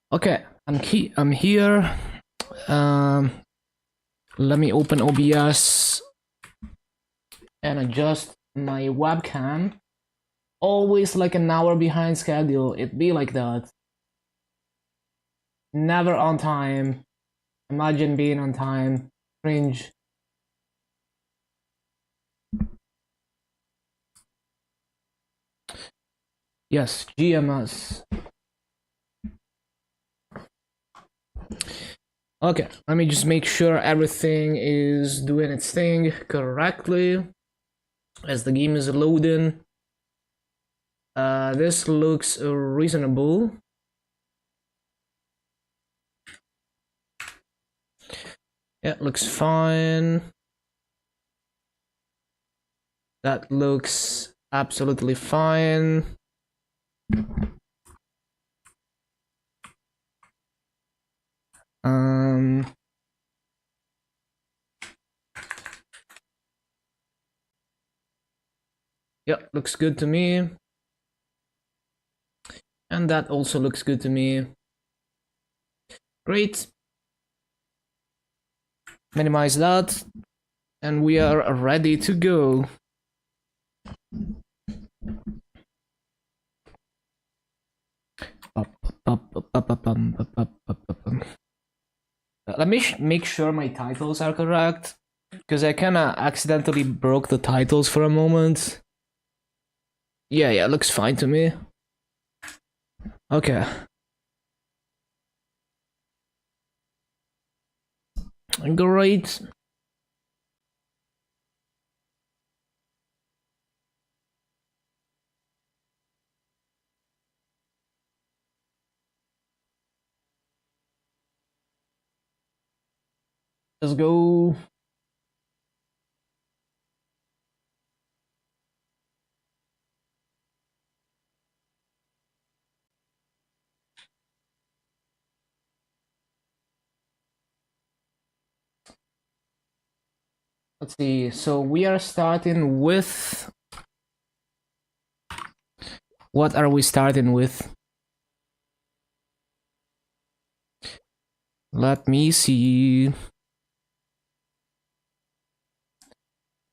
Okay, I'm here. Let me open OBS and adjust my webcam. Always like an hour behind schedule. It be like that. Never on time. Imagine being on time. Cringe. Yes, GMS. Okay, let me just make sure everything is doing its thing correctly as the game is loading. This looks reasonable. Yeah, looks fine. That looks absolutely fine. Yeah, looks good to me. And that also looks good to me. Great. Minimize that. And we are ready to go. Let me make sure my titles are correct, because I kinda accidentally broke the titles for a moment. Yeah, looks fine to me. Okay. Great. Let's go. Let's see. So we are starting with. What are we starting with? Let me see.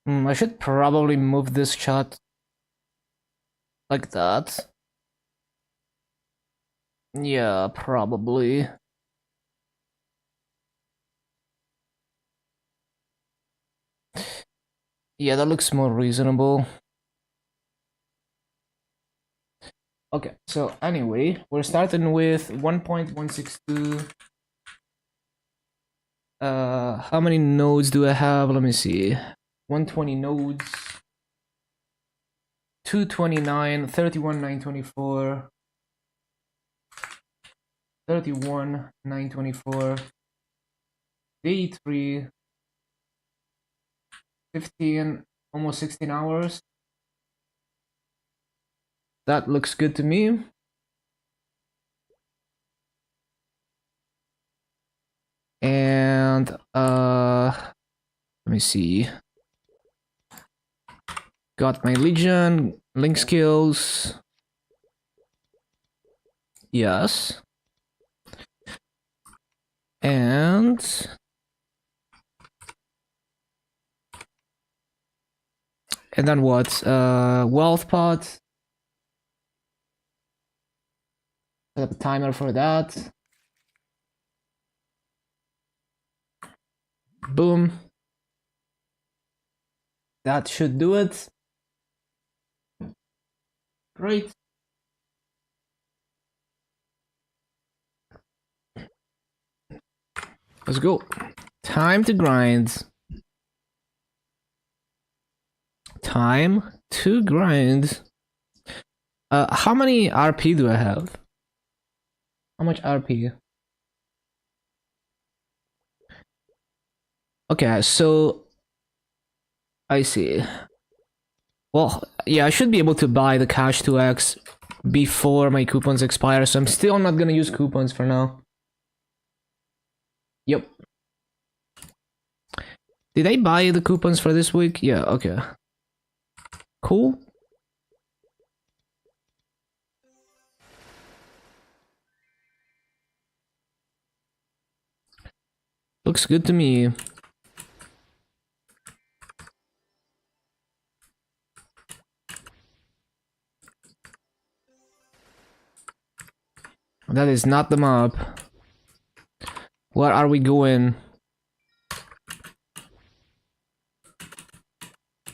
I should probably move this chat like that. Yeah, probably. Yeah, that looks more reasonable. Okay, so anyway, we're starting with 1.162. How many nodes do I have? Let me see. 120 nodes. 229, 31, 924. 31, 924. Day 3. 15, almost 16 hours. That looks good to me. And let me see. Got my Legion, link skills. Yes. And then what? Wealth pot. Set up a timer for that. Boom. That should do it. Great. Let's go. Time to grind. Time to grind. How many RP do I have? How much RP? Okay, so I see. Well, yeah, I should be able to buy the cash 2x before my coupons expire, so I'm still not gonna use coupons for now. Yep. Did I buy the coupons for this week? Yeah, okay. Cool. Looks good to me. That is not the map. Where are we going?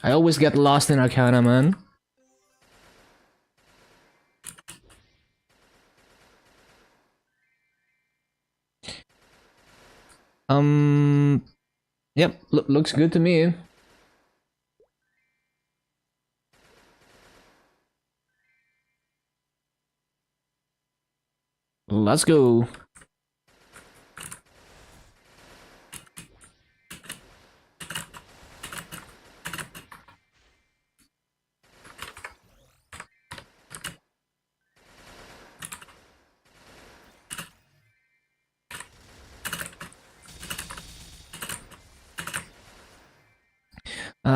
I always get lost in Arcana, man. Yep, looks good to me. Let's go.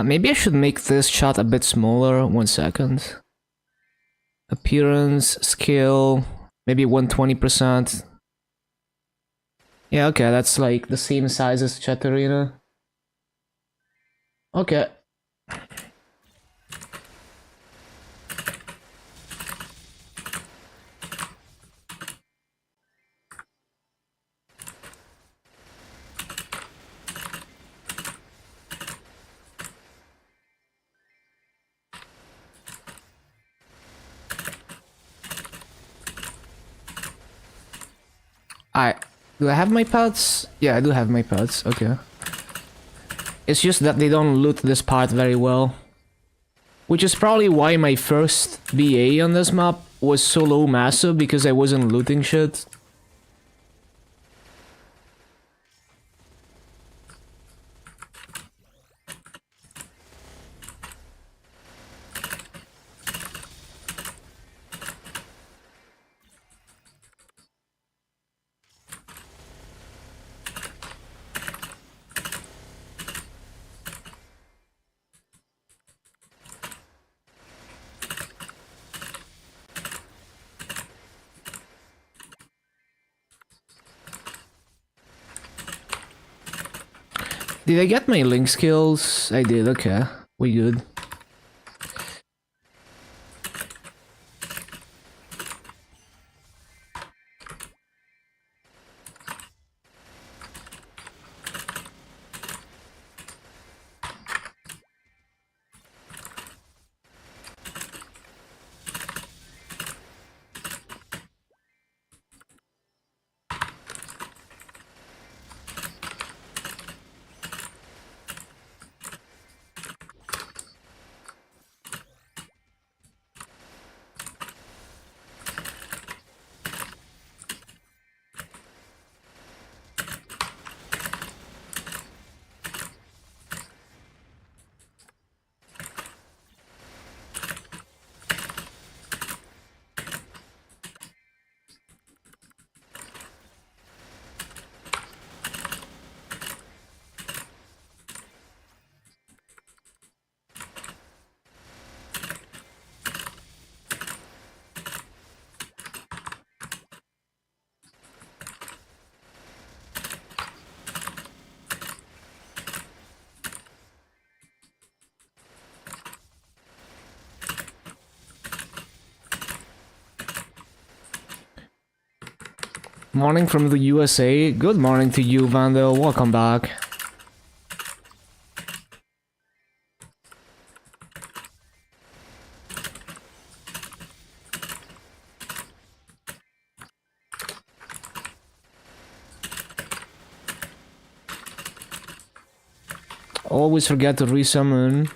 Maybe I should make this shot a bit smaller. 1 second. Appearance, scale, maybe 120%. Yeah, okay, that's like the same size as Chat Arena. Okay. Do I have my pets? Yeah, I do have my pets. Okay. It's just that they don't loot this part very well. Which is probably why my first BA on this map was so low massive, because I wasn't looting shit. Did I get my link skills? I did, okay. We good. Morning from the USA. Good morning to you, Vandal. Welcome back. Always forget to resummon.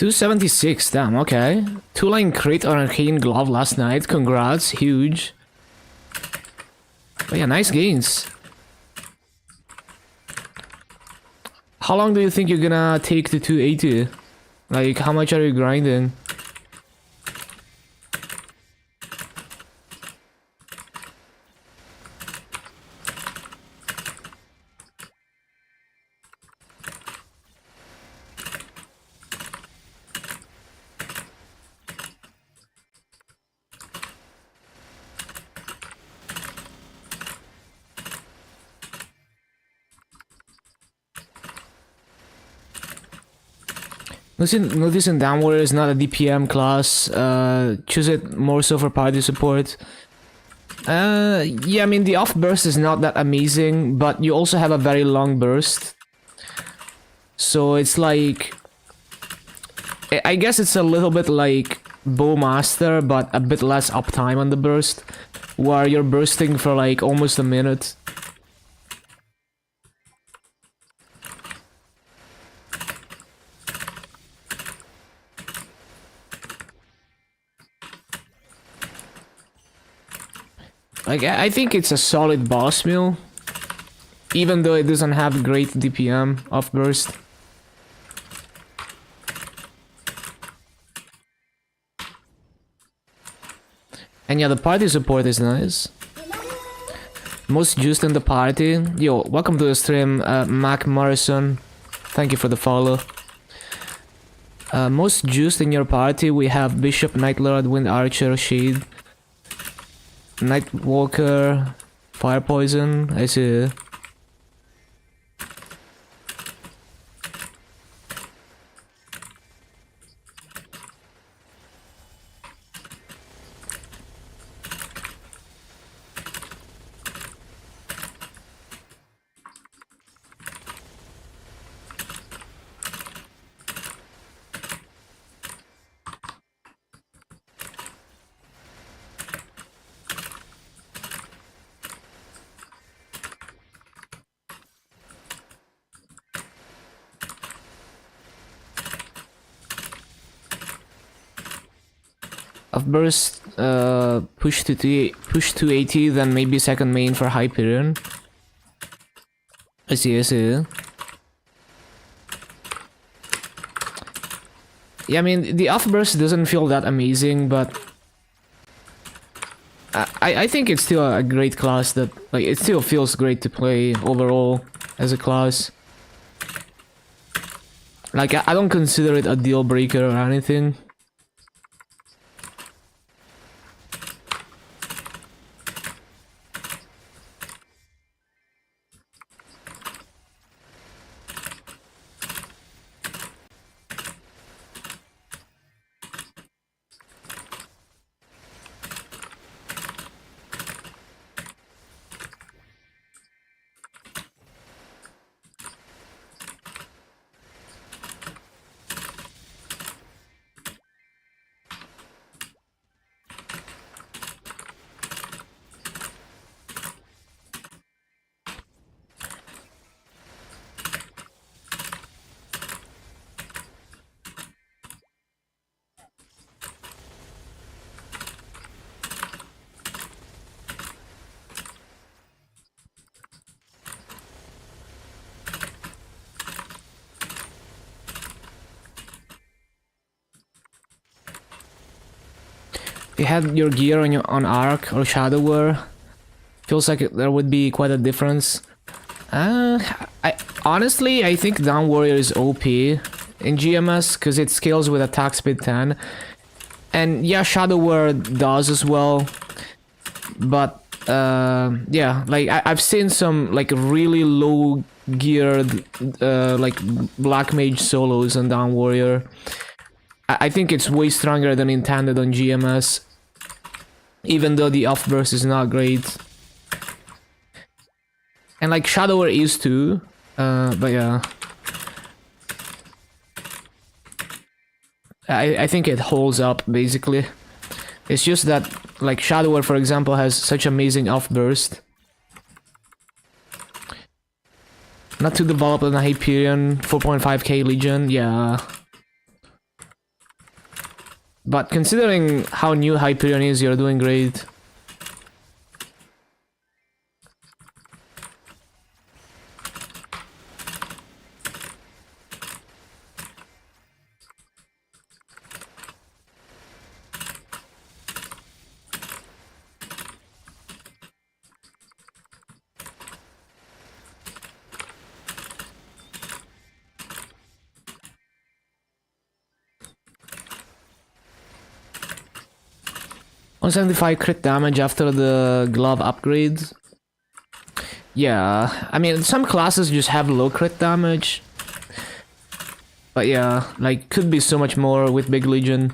276, damn, okay. 2-line crit on Arcane Glove last night, congrats, huge. But yeah, nice gains. How long do you think you're gonna take to 280? Like, how much are you grinding? Notice in Down Warrior is not a DPM class. Choose it more so for party support. Yeah, I mean the off burst is not that amazing, but you also have a very long burst. So it's like, I guess it's a little bit like Bowmaster, but a bit less uptime on the burst, where you're bursting for like almost a minute. Like, I think it's a solid boss meal, even though it doesn't have great DPM off burst. And yeah, the party support is nice. Most juiced in the party. Yo, welcome to the stream, Mac Morrison. Thank you for the follow. Most juiced in your party, we have Bishop, Night Lord, Wind Archer, Shade, Nightwalker, Fire Poison, I see. Of burst, push 280, then maybe second main for Hyperion. I see, I see. Yeah, I mean, the off burst doesn't feel that amazing, but I think it's still a great class that, like, it still feels great to play overall as a class. Like, I don't consider it a deal breaker or anything. You had your gear on Arc or Shadow War, feels like there would be quite a difference. Honestly, I think Down Warrior is OP in GMS because it scales with attack speed 10. And yeah, Shadow War does as well. But yeah, like I've seen some like really low geared like Black Mage solos on Down Warrior. I think it's way stronger than intended on GMS, even though the off burst is not great. And like Shadow War is too, but yeah. I think it holds up basically. It's just that like Shadow War, for example, has such amazing off burst. Not too developed on a Hyperion 4.5k Legion, yeah. But considering how new Hyperion is, you're doing great. $175 crit damage after the glove upgrades. Yeah, I mean, some classes just have low crit damage. But yeah, like, could be so much more with Big Legion.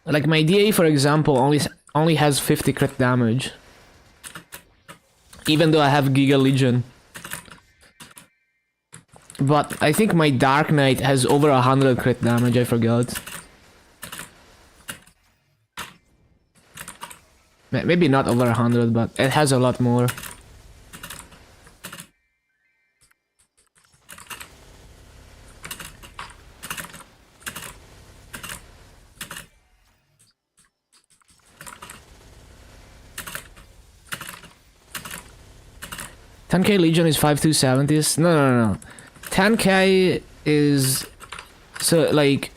Like, my DA, for example, only has 50 crit damage. Even though I have Giga Legion. But I think my Dark Knight has over 100 crit damage, I forgot. Maybe not over 100, but it has a lot more. $10k Legion is 5270s? No. 10k is... So, like...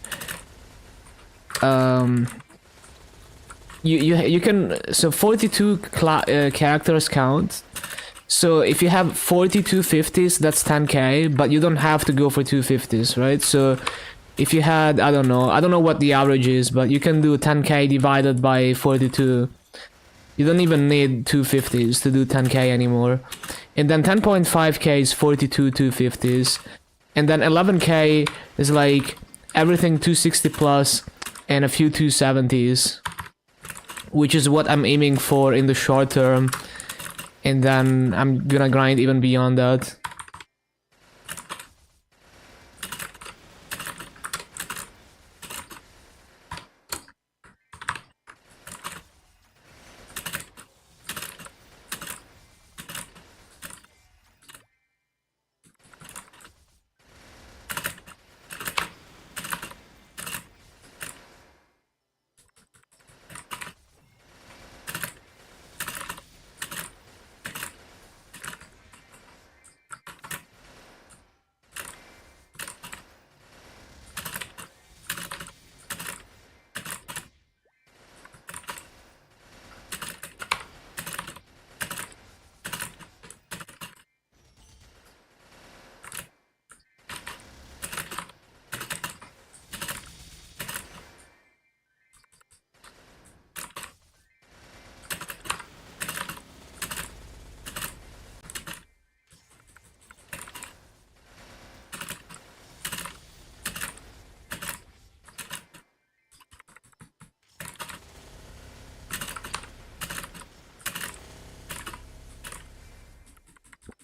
You can... So, 42 characters count. So, if you have 42 50s, that's 10k, but you don't have to go for 250s, right? So, if you had... I don't know what the average is, but you can do 10k divided by 42. You don't even need 250s to do 10k anymore. And then 10.5k is 42 250s. And then 11k is like everything 260 plus and a few 270s. Which is what I'm aiming for in the short term. And then I'm gonna grind even beyond that.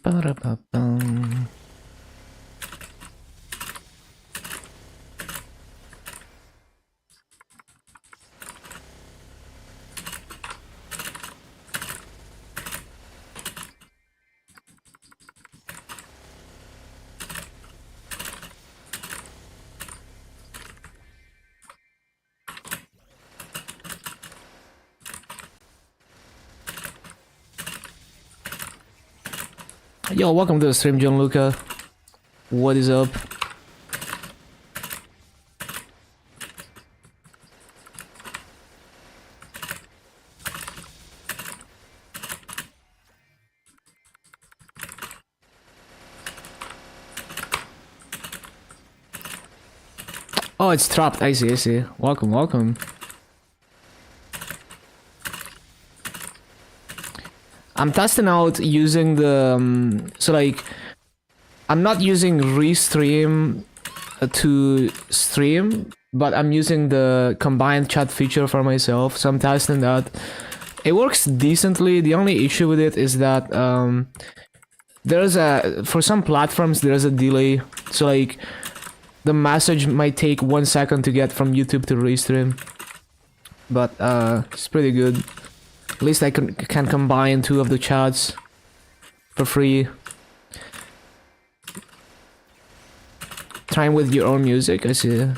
Ba-da-ba-bum. Yo, welcome to the stream, Gianluca. What is up? Oh, it's trapped. I see. Welcome. I'm testing out using the... so like... I'm not using Restream to stream, but I'm using the combined chat feature for myself, so I'm testing that. It works decently. The only issue with it is that there's a... for some platforms there's a delay, so like the message might take 1 second to get from YouTube to Restream. But it's pretty good. At least I can combine two of the chats for free. Trying with your own music, I see.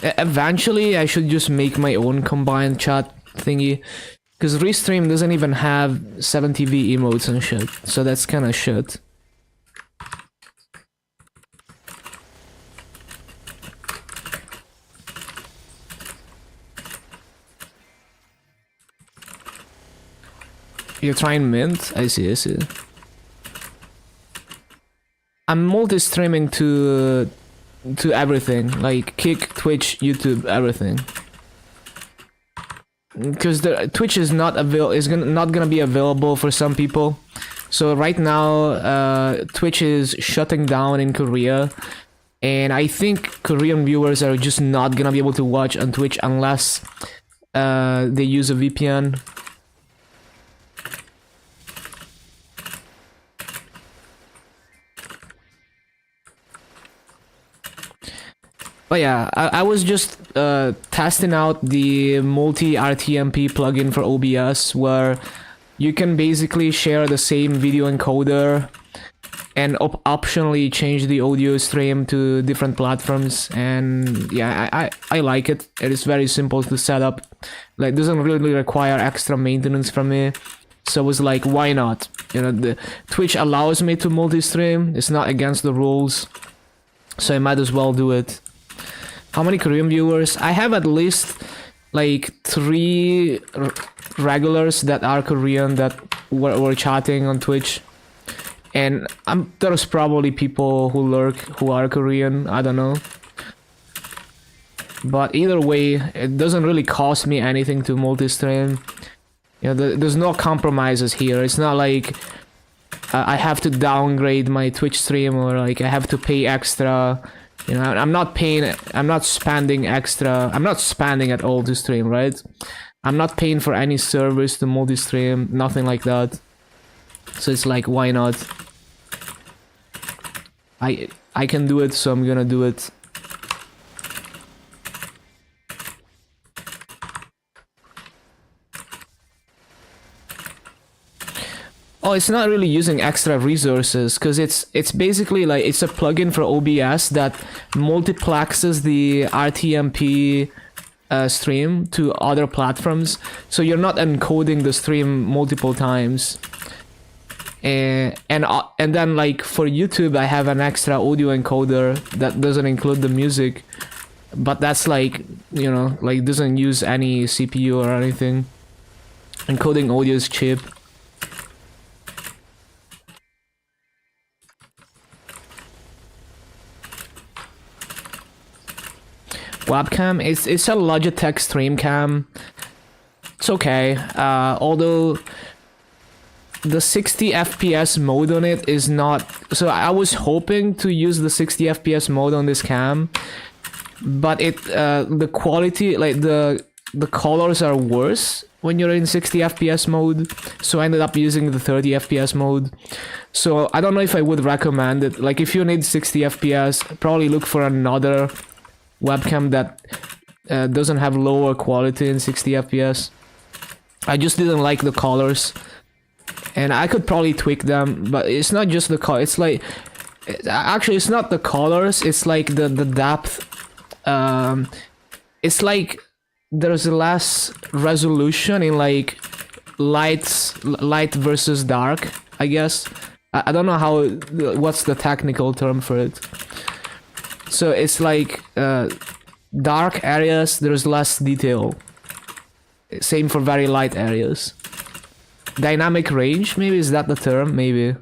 Eventually, I should just make my own combined chat thingy. Because Restream doesn't even have 7TV emotes and shit. So that's kinda shit. You're trying Mint? I see, I see. I'm multi-streaming to everything, like Kick, Twitch, YouTube, everything. Because the Twitch is not not gonna be available for some people. So right now, Twitch is shutting down in Korea, and I think Korean viewers are just not gonna be able to watch on Twitch unless they use a VPN. But yeah, I was just testing out the multi-RTMP plugin for OBS, where you can basically share the same video encoder and optionally change the audio stream to different platforms. And yeah, I like it. It is very simple to set up. Like, it doesn't really require extra maintenance from me. So I was like, why not? You know, the Twitch allows me to multi-stream. It's not against the rules, so I might as well do it. How many Korean viewers? I have at least like 3 regulars that are Korean that were chatting on Twitch. And there's probably people who lurk who are Korean, I don't know. But either way, it doesn't really cost me anything to multi-stream. You know, there's no compromises here. It's not like I have to downgrade my Twitch stream, or like I have to pay extra. You know, I'm not spending extra. I'm not spending at all to stream, right? I'm not paying for any service to multi-stream, nothing like that. So it's like, why not? I can do it, so I'm gonna do it. Oh, it's not really using extra resources, because it's basically like, it's a plugin for OBS that multiplexes the RTMP stream to other platforms, so you're not encoding the stream multiple times. And then like for YouTube, I have an extra audio encoder that doesn't include the music, but that's like, you know, like doesn't use any CPU or anything. Encoding audio is cheap. Webcam, it's a Logitech stream cam. It's okay, although the 60 FPS mode on it is not. So I was hoping to use the 60 FPS mode on this cam, but the quality, like the colors are worse when you're in 60 FPS mode, so I ended up using the 30 FPS mode. So I don't know if I would recommend it. Like, if you need 60 FPS, probably look for another webcam that doesn't have lower quality in 60 FPS. I just didn't like the colors, and I could probably tweak them, but it's not just the color. It's like, actually it's not the colors, it's like the depth. It's like there's less resolution in like light versus dark, I guess. I don't know what's the technical term for it. So it's like dark areas, there's less detail. Same for very light areas. Dynamic range, maybe, is that the term? Maybe.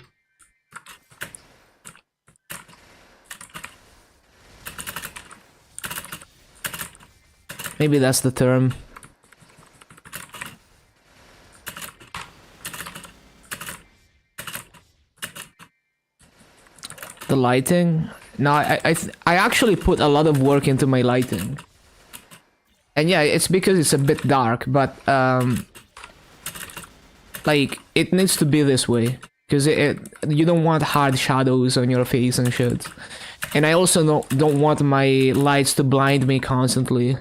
Maybe that's the term. The lighting? No, I actually put a lot of work into my lighting. And yeah, it's because it's a bit dark, but like, it needs to be this way, because you don't want hard shadows on your face and shit. And I also don't want my lights to blind me constantly.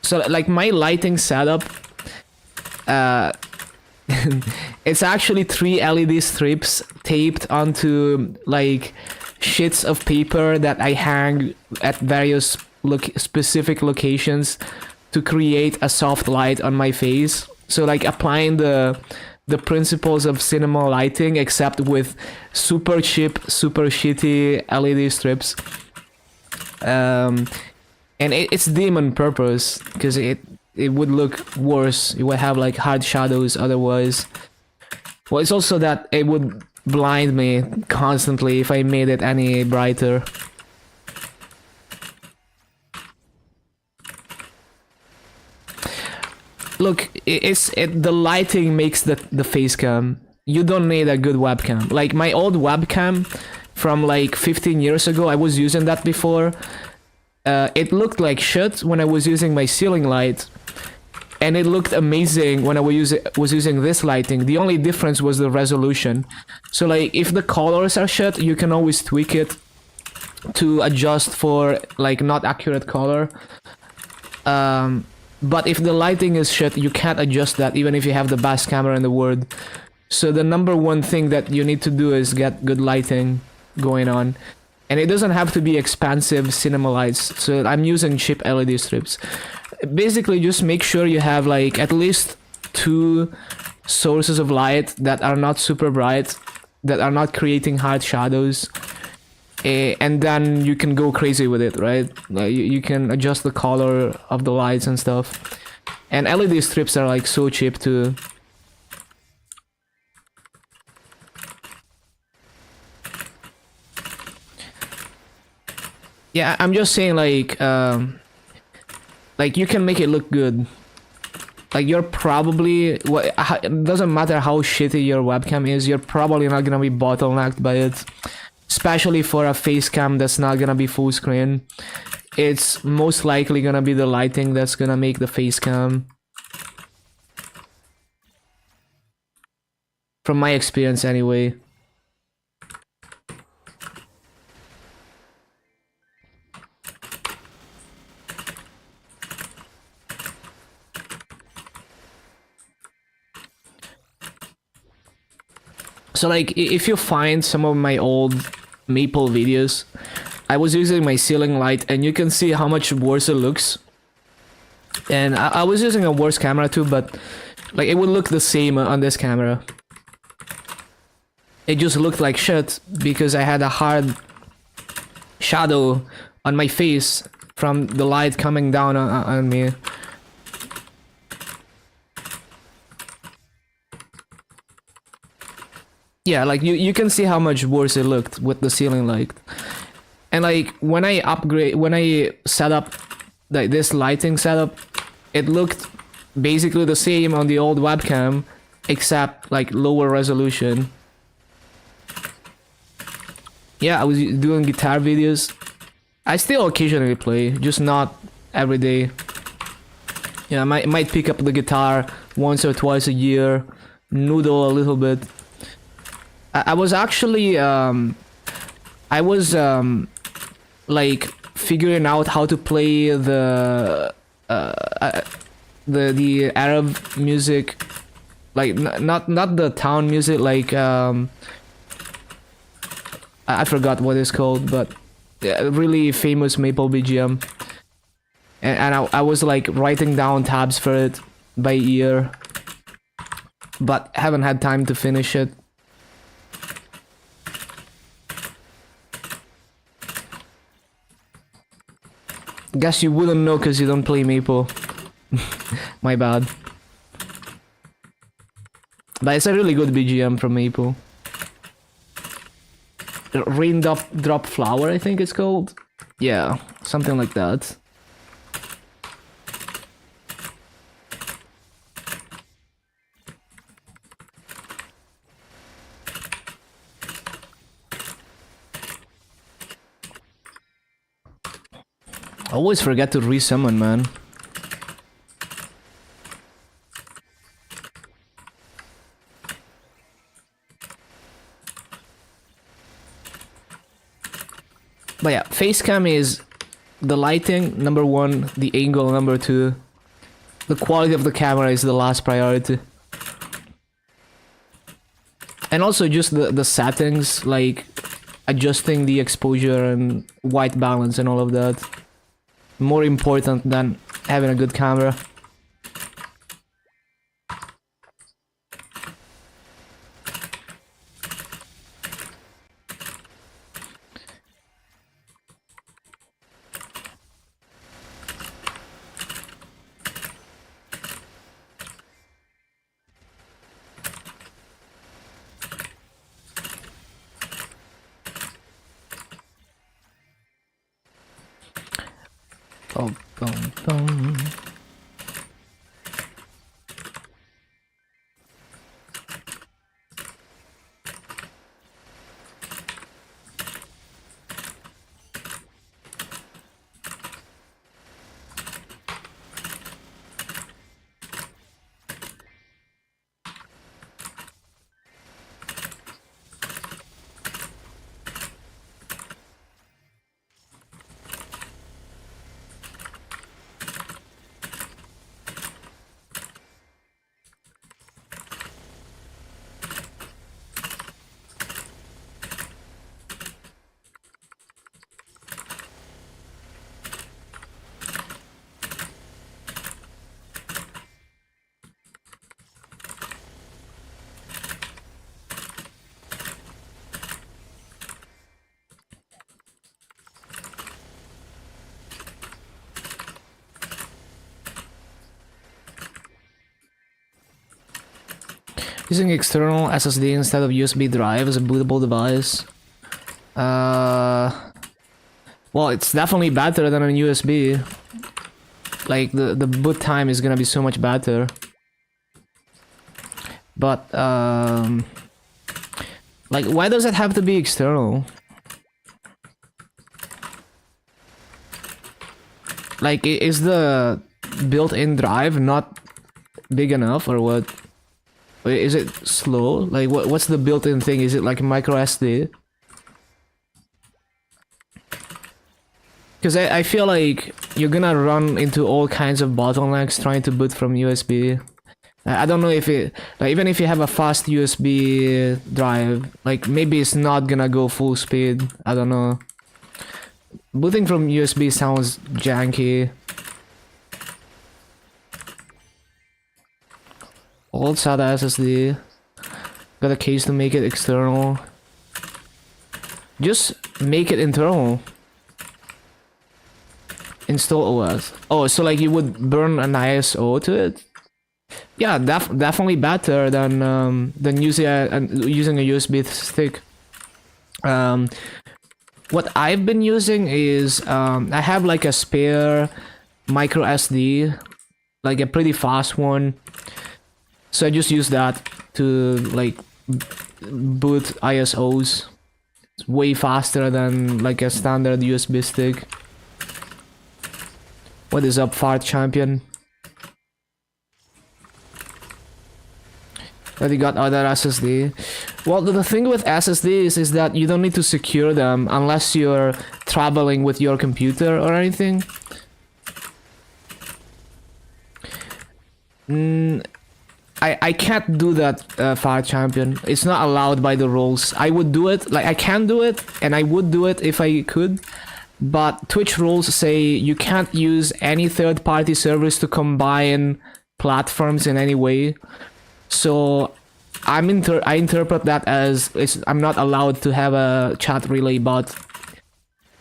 So like my lighting setup, it's actually 3 LED strips taped onto like sheets of paper that I hang at various specific locations to create a soft light on my face. So like applying the principles of cinema lighting, except with super cheap, super shitty LED strips. And it's dim on purpose because it would look worse. It would have like hard shadows otherwise. Well, it's also that it would blind me constantly if I made it any brighter. Look, the lighting makes the face cam. You don't need a good webcam. Like my old webcam from like 15 years ago, I was using that before. It looked like shit when I was using my ceiling light, and it looked amazing when I was using this lighting. The only difference was the resolution. So like if the colors are shit, you can always tweak it to adjust for like not accurate color. But if the lighting is shit, you can't adjust that even if you have the best camera in the world. So the number one thing that you need to do is get good lighting going on. And it doesn't have to be expensive cinema lights. So I'm using cheap LED strips. Basically, just make sure you have like at least 2 sources of light that are not super bright, that are not creating hard shadows. And then you can go crazy with it, right? Like you can adjust the color of the lights and stuff. And LED strips are like so cheap too. Yeah, I'm just saying like you can make it look good. Like you're probably, it doesn't matter how shitty your webcam is, you're probably not gonna be bottlenecked by it. Especially for a face cam that's not gonna be full screen. It's most likely gonna be the lighting that's gonna make the face cam. From my experience anyway. So like if you find some of my old Maple videos, I was using my ceiling light and you can see how much worse it looks. And I was using a worse camera too, but like it would look the same on this camera. It just looked like shit because I had a hard shadow on my face from the light coming down on me. Yeah, like you can see how much worse it looked with the ceiling light. And like when I set up like this lighting setup, it looked basically the same on the old webcam, except like lower resolution. Yeah, I was doing guitar videos. I still occasionally play, just not every day. Yeah, I might pick up the guitar once or twice a year, noodle a little bit. I was actually like figuring out how to play the Arab music, like not the town music, like I forgot what it's called, but a really famous Maple BGM. And I was like writing down tabs for it by ear, but haven't had time to finish it. Guess you wouldn't know because you don't play Maple. My bad. But it's a really good BGM from Maple. Raindrop Flower, I think it's called. Yeah, something like that. I always forget to resummon, man. But yeah, face cam is the lighting, number 1, the angle, number 2, the quality of the camera is the last priority. And also just the settings, like adjusting the exposure and white balance and all of that. More important than having a good camera. Boom, boom, boom. Using external SSD instead of USB drive as a bootable device. Well, it's definitely better than a USB. Like, the boot time is gonna be so much better. But, like, why does it have to be external? Like, is the built-in drive not big enough or what? Is it slow? Like, what's the built-in thing? Is it like a micro SD? Because I feel like you're gonna run into all kinds of bottlenecks trying to boot from USB. I don't know if it... Like, even if you have a fast USB drive, like, maybe it's not gonna go full speed. I don't know. Booting from USB sounds janky. Old SATA SSD. Got a case to make it external. Just make it internal. Install OS. Oh, so like you would burn an ISO to it? Yeah, definitely better than using a USB stick. What I've been using is I have like a spare micro SD, like a pretty fast one. So I just use that to like boot ISOs. It's way faster than like a standard USB stick. What is up, Fart Champion? But you got other SSD. Well, the thing with SSDs is that you don't need to secure them unless you're traveling with your computer or anything. I can't do that, Fire Champion. It's not allowed by the rules. I would do it, like I can do it, and I would do it if I could. But Twitch rules say you can't use any third-party servers to combine platforms in any way. So I interpret that as I'm not allowed to have a chat relay bot.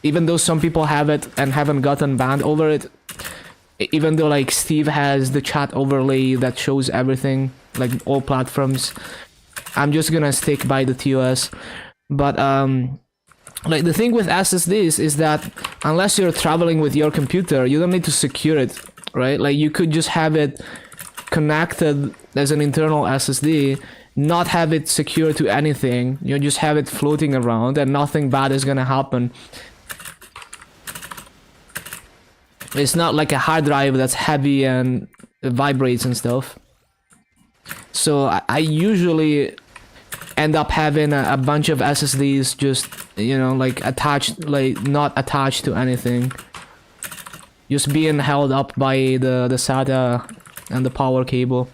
Even though some people have it and haven't gotten banned over it. Even though like Steve has the chat overlay that shows everything, like all platforms, I'm just gonna stick by the TOS. But like the thing with SSDs is that unless you're traveling with your computer, you don't need to secure it, right? Like you could just have it connected as an internal SSD, not have it secure to anything. You just have it floating around and nothing bad is gonna happen. It's not like a hard drive that's heavy and vibrates and stuff. So I usually end up having a bunch of SSDs just, you know, like attached, like not attached to anything. Just being held up by the SATA and the power cable.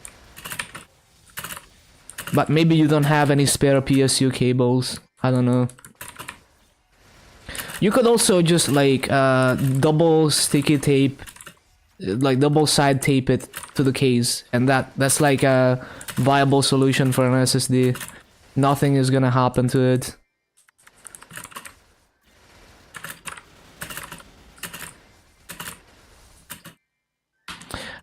But maybe you don't have any spare PSU cables. I don't know. You could also just like double sticky tape, like double side tape it to the case, and that's like a viable solution for an SSD. Nothing is gonna happen to it.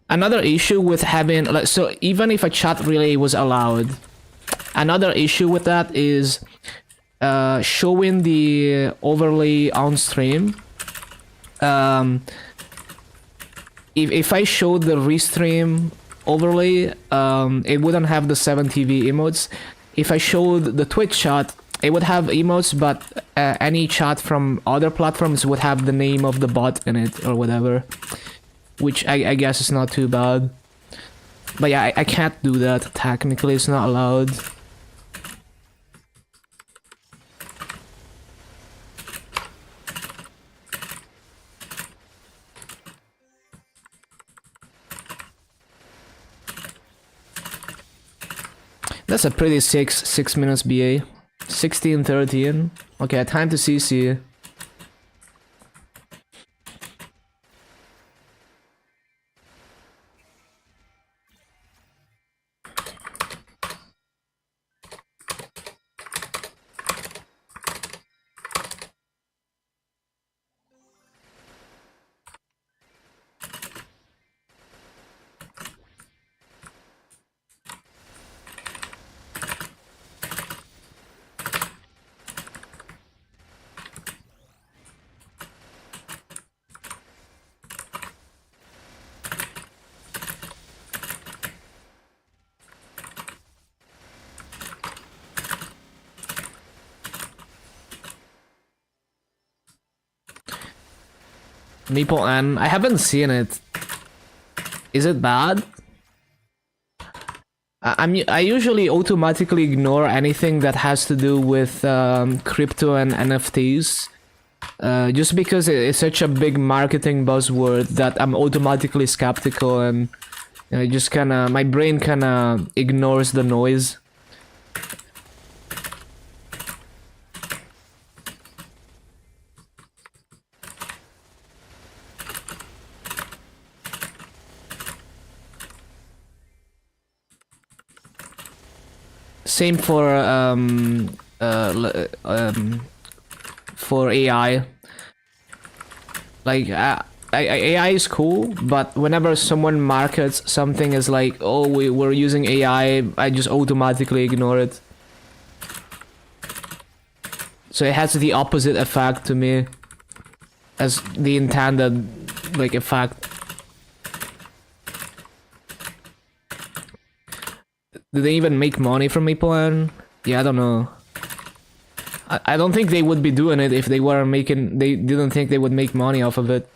Another issue with having, like, so even if a chat relay was allowed, another issue with that is showing the overlay on stream. If I showed the restream overlay, it wouldn't have the 7TV emotes. If I showed the Twitch chat, it would have emotes, but any chat from other platforms would have the name of the bot in it or whatever. Which I guess is not too bad. But yeah, I can't do that. Technically, it's not allowed. That's a pretty 6 minutes BA. 16:13. Okay, time to CC. Meeple N. I haven't seen it. Is it bad? I usually automatically ignore anything that has to do with crypto and NFTs. Just because it's such a big marketing buzzword that I'm automatically skeptical, and you know, just kinda, my brain kinda ignores the noise. Same for AI. Like AI is cool, but whenever someone markets something as like, oh, we're using AI, I just automatically ignore it. So it has the opposite effect to me as the intended like effect. Do they even make money from Maple? Yeah, I don't know. I don't think they would be doing it if they were making. They didn't think they would make money off of it.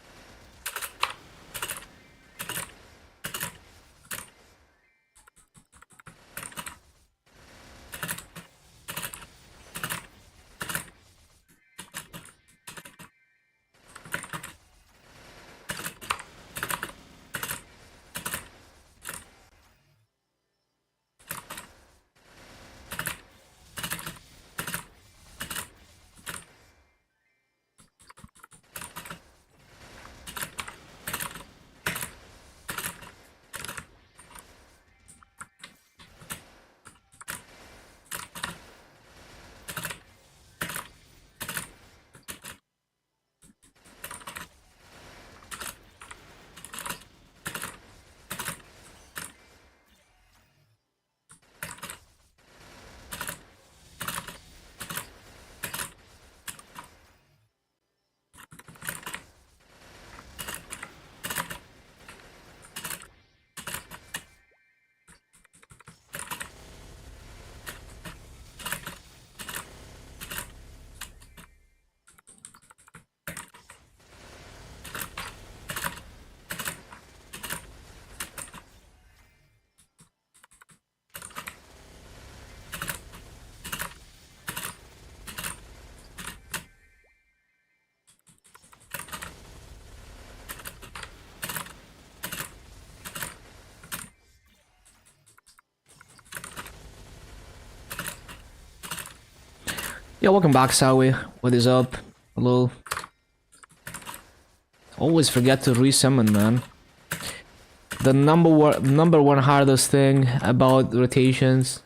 Yeah, welcome back, Sawi. What is up? Hello. Always forget to resummon, man. The number one hardest thing about rotations.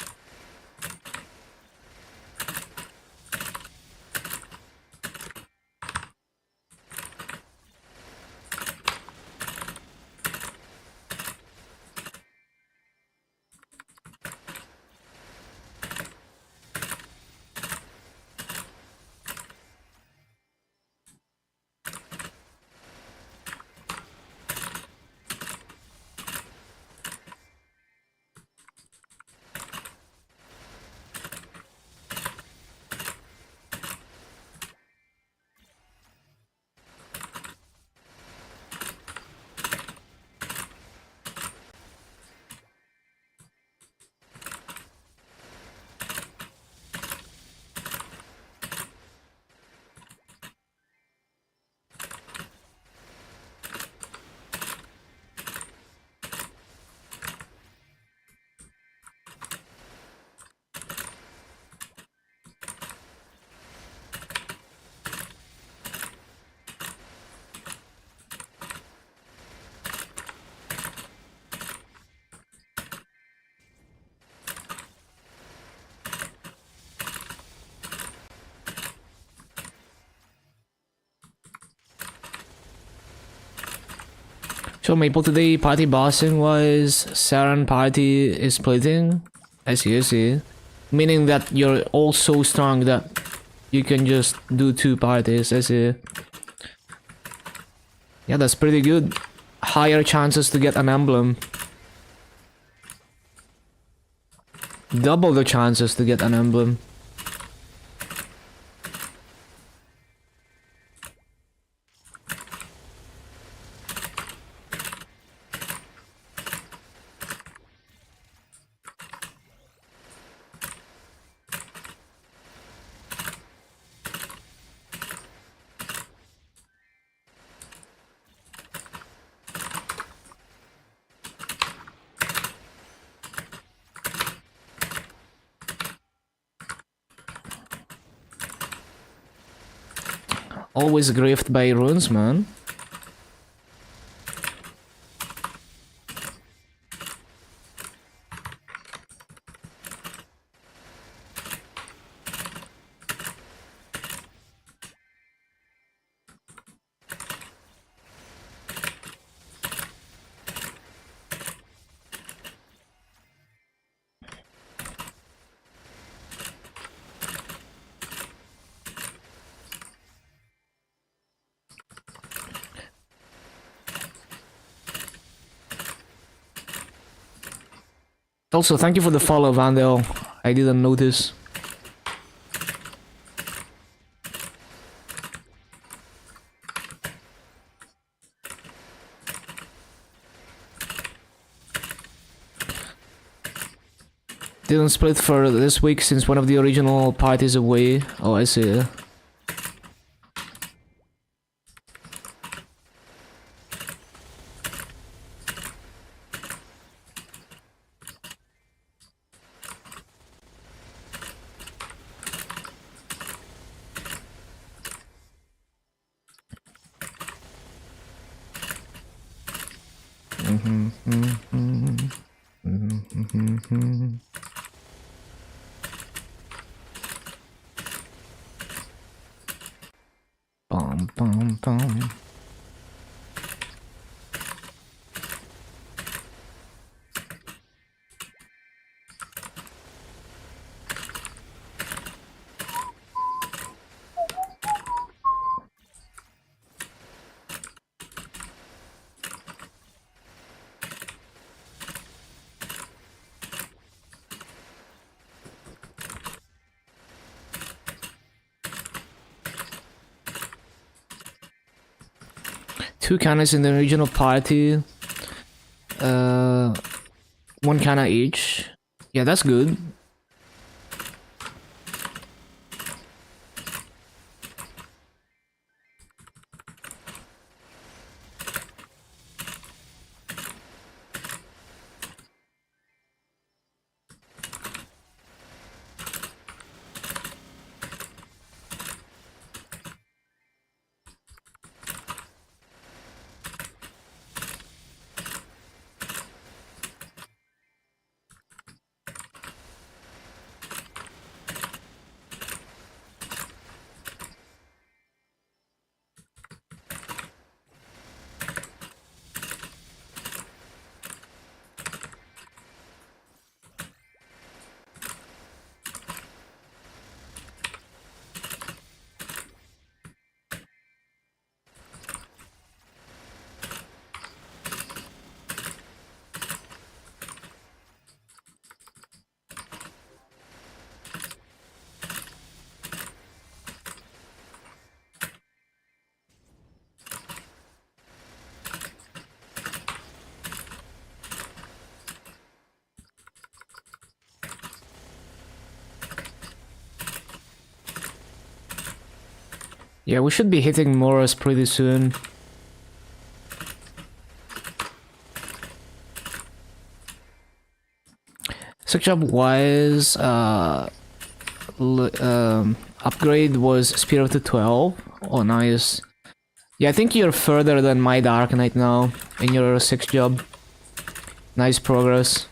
So Maple today party bossing was Saran party is splitting. I see. Meaning that you're all so strong that you can just do 2 parties, I see. Yeah, that's pretty good. Higher chances to get an emblem. Double the chances to get an emblem. Always griefed by runes, man. Also, thank you for the follow, Vandal. I didn't notice. Didn't split for this week since one of the original parties away. Oh, I see. Bum, bum, bum. Two cannons in the original party. One canna each. Yeah, that's good. Yeah, we should be hitting Morris pretty soon. Section wise, upgrade was Spear to 12. Oh, nice. Yeah, I think you're further than my Dark Knight now in your 6th job. Nice progress.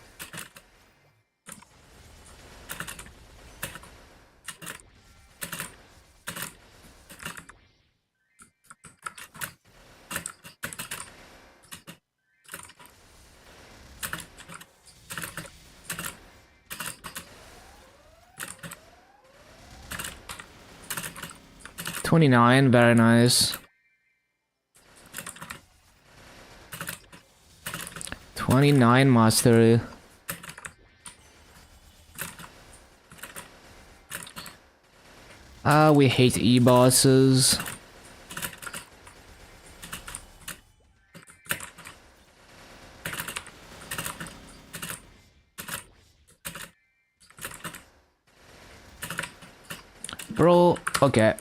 $29, very nice. 29 mastery. We hate E-bosses. Bro, okay.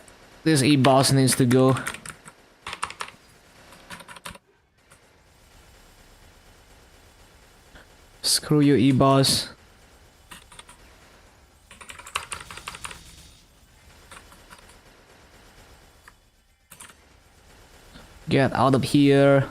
This E-boss needs to go. Screw you, E-boss. Get out of here.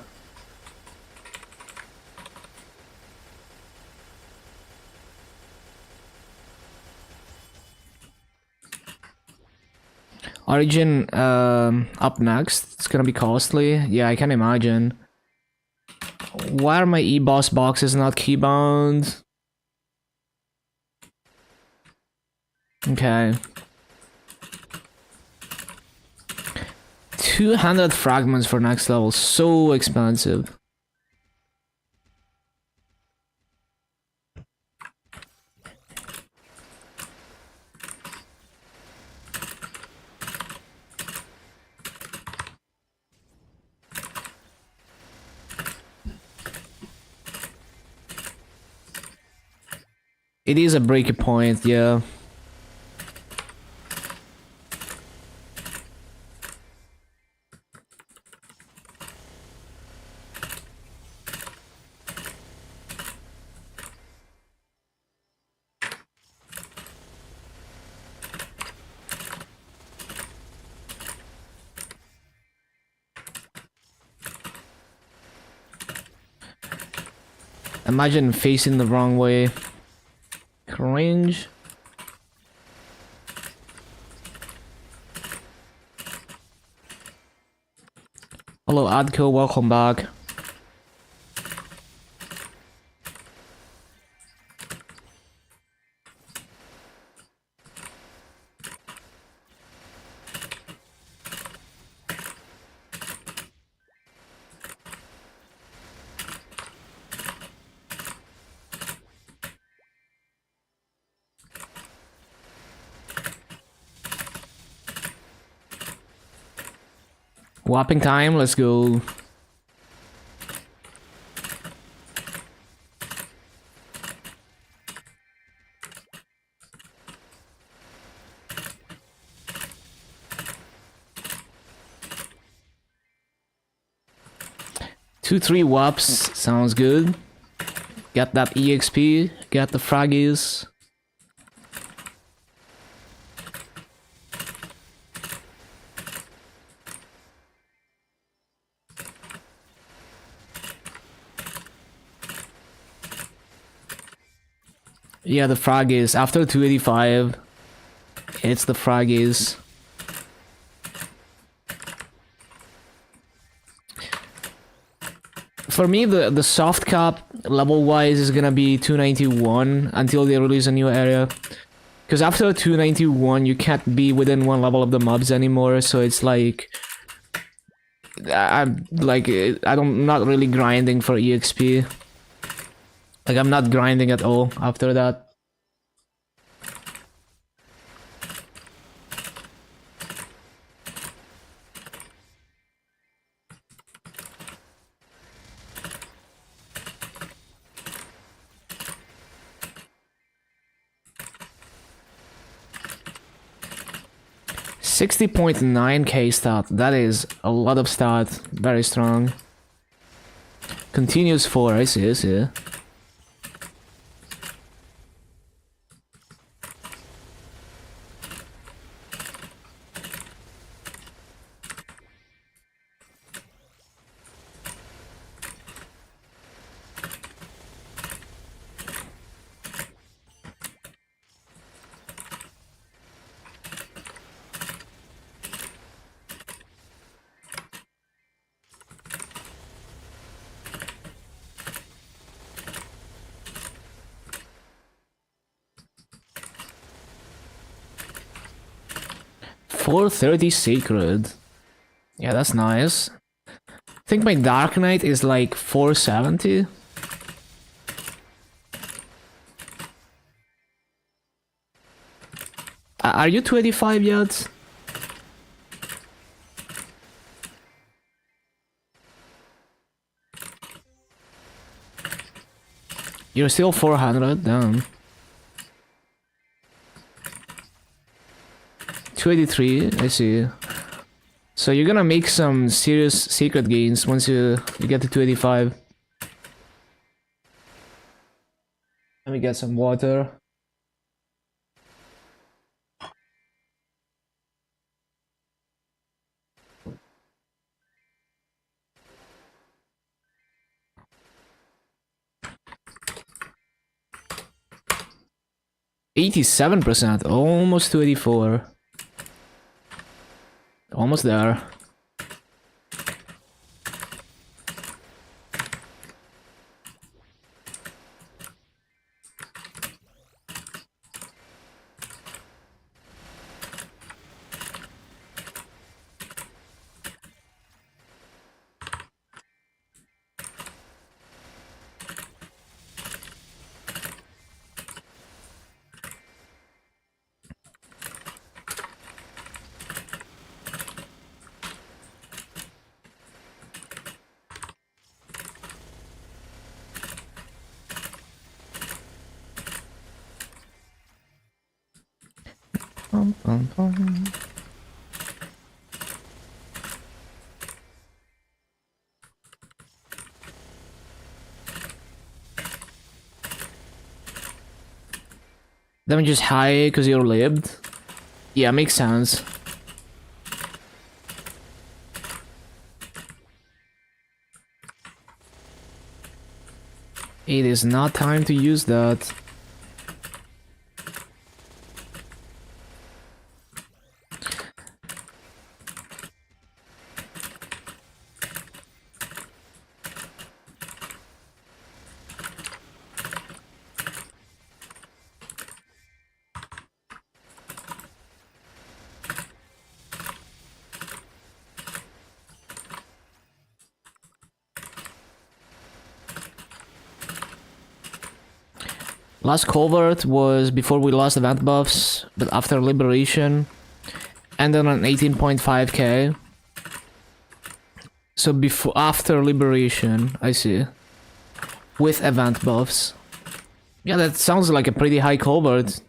Origin, up next. It's gonna be costly. Yeah, I can imagine. Why are my E-boss boxes not keybound? Okay. 200 fragments for next level, so expensive. It is a breaking point, yeah. Imagine facing the wrong way. Cringe. Hello Adco, welcome back. Whopping time, let's go. Two, 3 whops, sounds good. Get that EXP, get the fraggies. Yeah, the fraggies. After 285, it's the fraggies. For me, the soft cap level-wise is gonna be 291 until they release a new area. Because after 291, you can't be within 1 level of the mobs anymore, so it's like... I'm not really grinding for EXP. Like, I'm not grinding at all after that. 60.9k stat. That is a lot of stat. Very strong. Continuous 4. I see, I see. $430 sacred. Yeah, that's nice. I think my Dark Knight is like 470. Are you 285 yet? You're still 400, damn. 283, I see. So you're gonna make some serious secret gains once you get to 285. Let me get some water. %87%, almost 284. Almost there. Damage is high because you're libbed. Yeah, makes sense. It is not time to use that. Last covert was before we lost event buffs, but after liberation, ended on 18.5k. So after liberation, I see. With event buffs. Yeah, that sounds like a pretty high covert.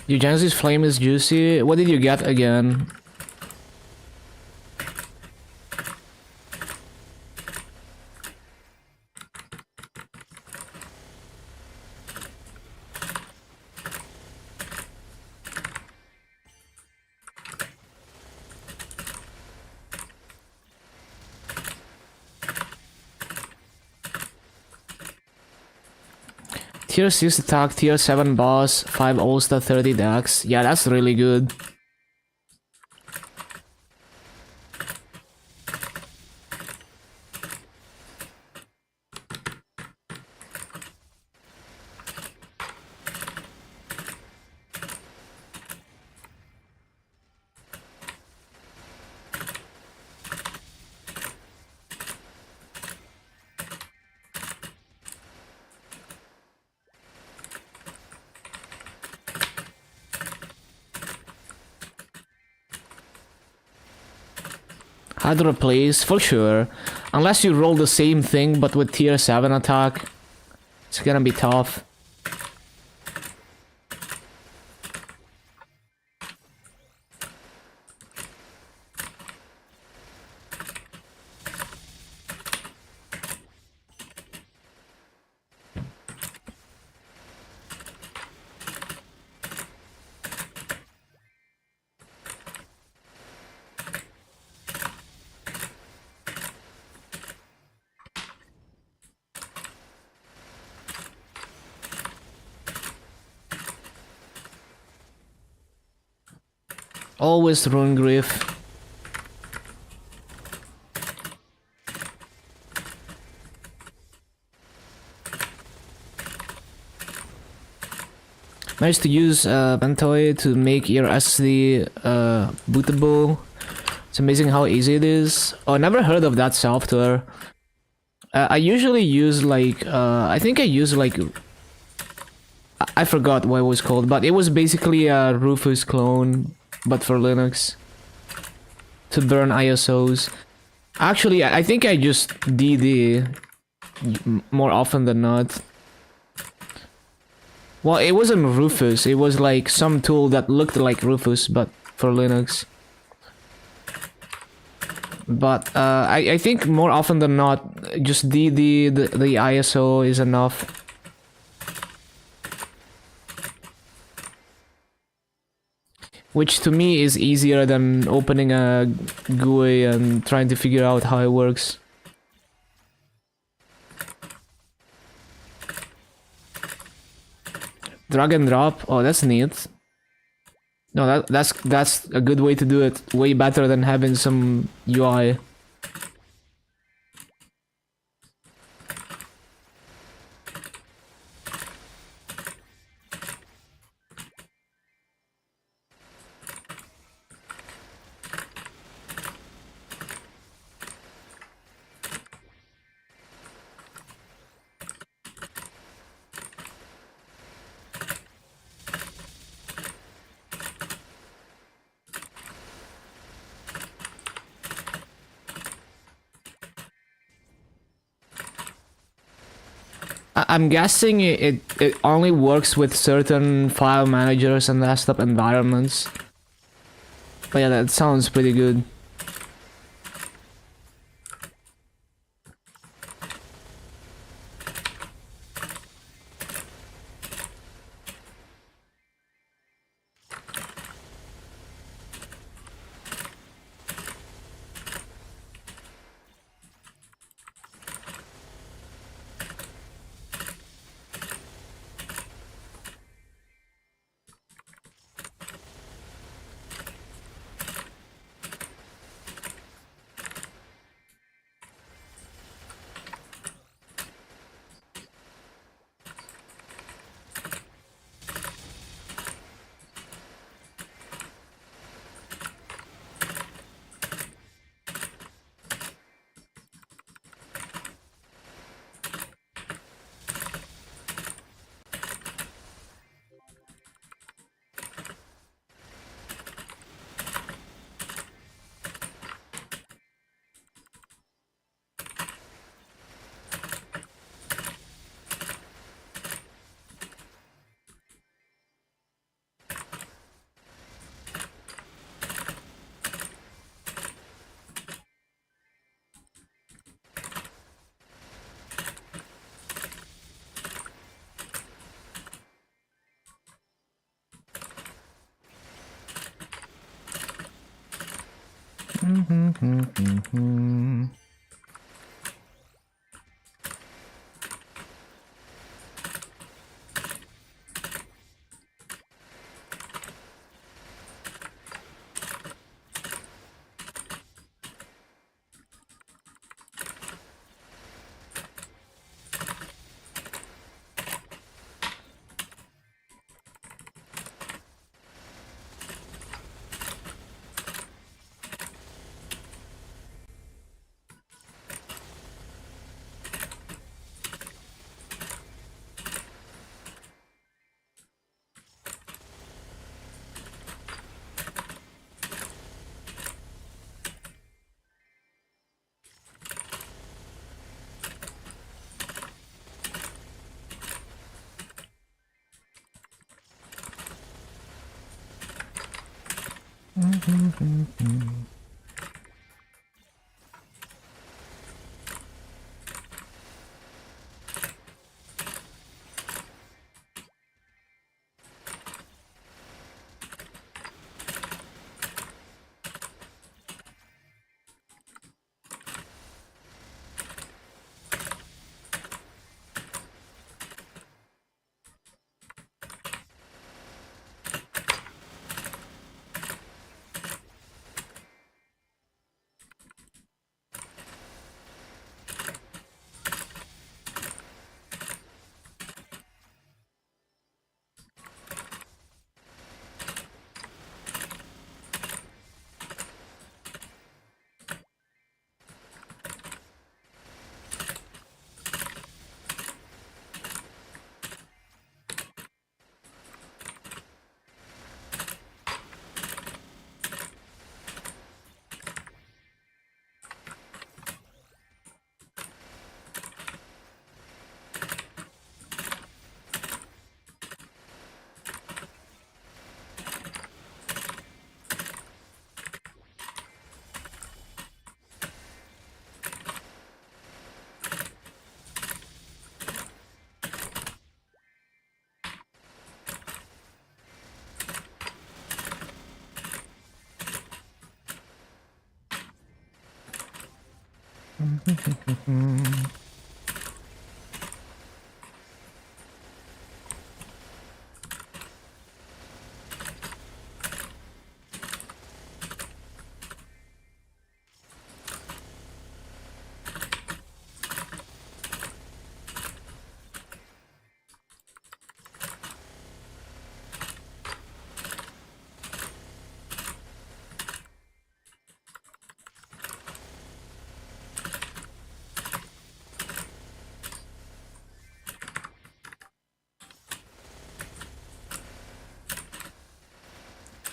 Eugenesis Flame is juicy. What did you get again? Tier 6 attack, tier 7 boss, 5 all-star, 30 dex. Yeah, that's really good. Hard to replace, for sure. Unless you roll the same thing but with tier 7 attack, it's gonna be tough. Always rune grief. Managed to use Bentoy to make your SSD bootable. It's amazing how easy it is. Oh, never heard of that software. I usually use like I think I use like I forgot what it was called, but it was basically a Rufus clone, but for Linux to burn ISOs. Actually, I think I just DD more often than not. Well, it wasn't Rufus, it was like some tool that looked like Rufus, but for Linux. But I think more often than not, just DD the ISO is enough. Which to me is easier than opening a GUI and trying to figure out how it works. Drag and drop. Oh, that's neat. No, that's a good way to do it. Way better than having some UI. I'm guessing it only works with certain file managers and desktop environments. But yeah, that sounds pretty good.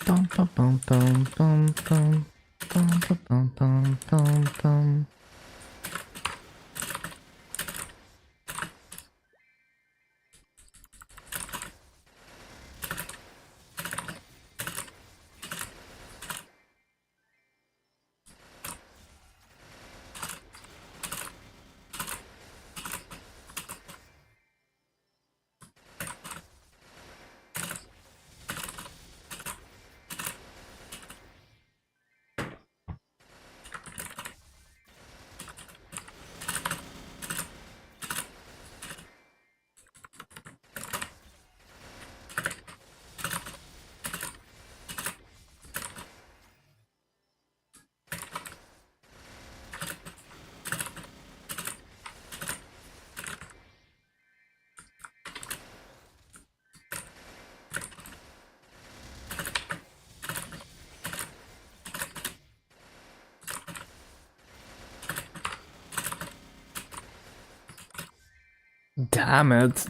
Bum, bum, bum, bum, bum, bum. Bum, bum, bum, bum, bum. Damn it.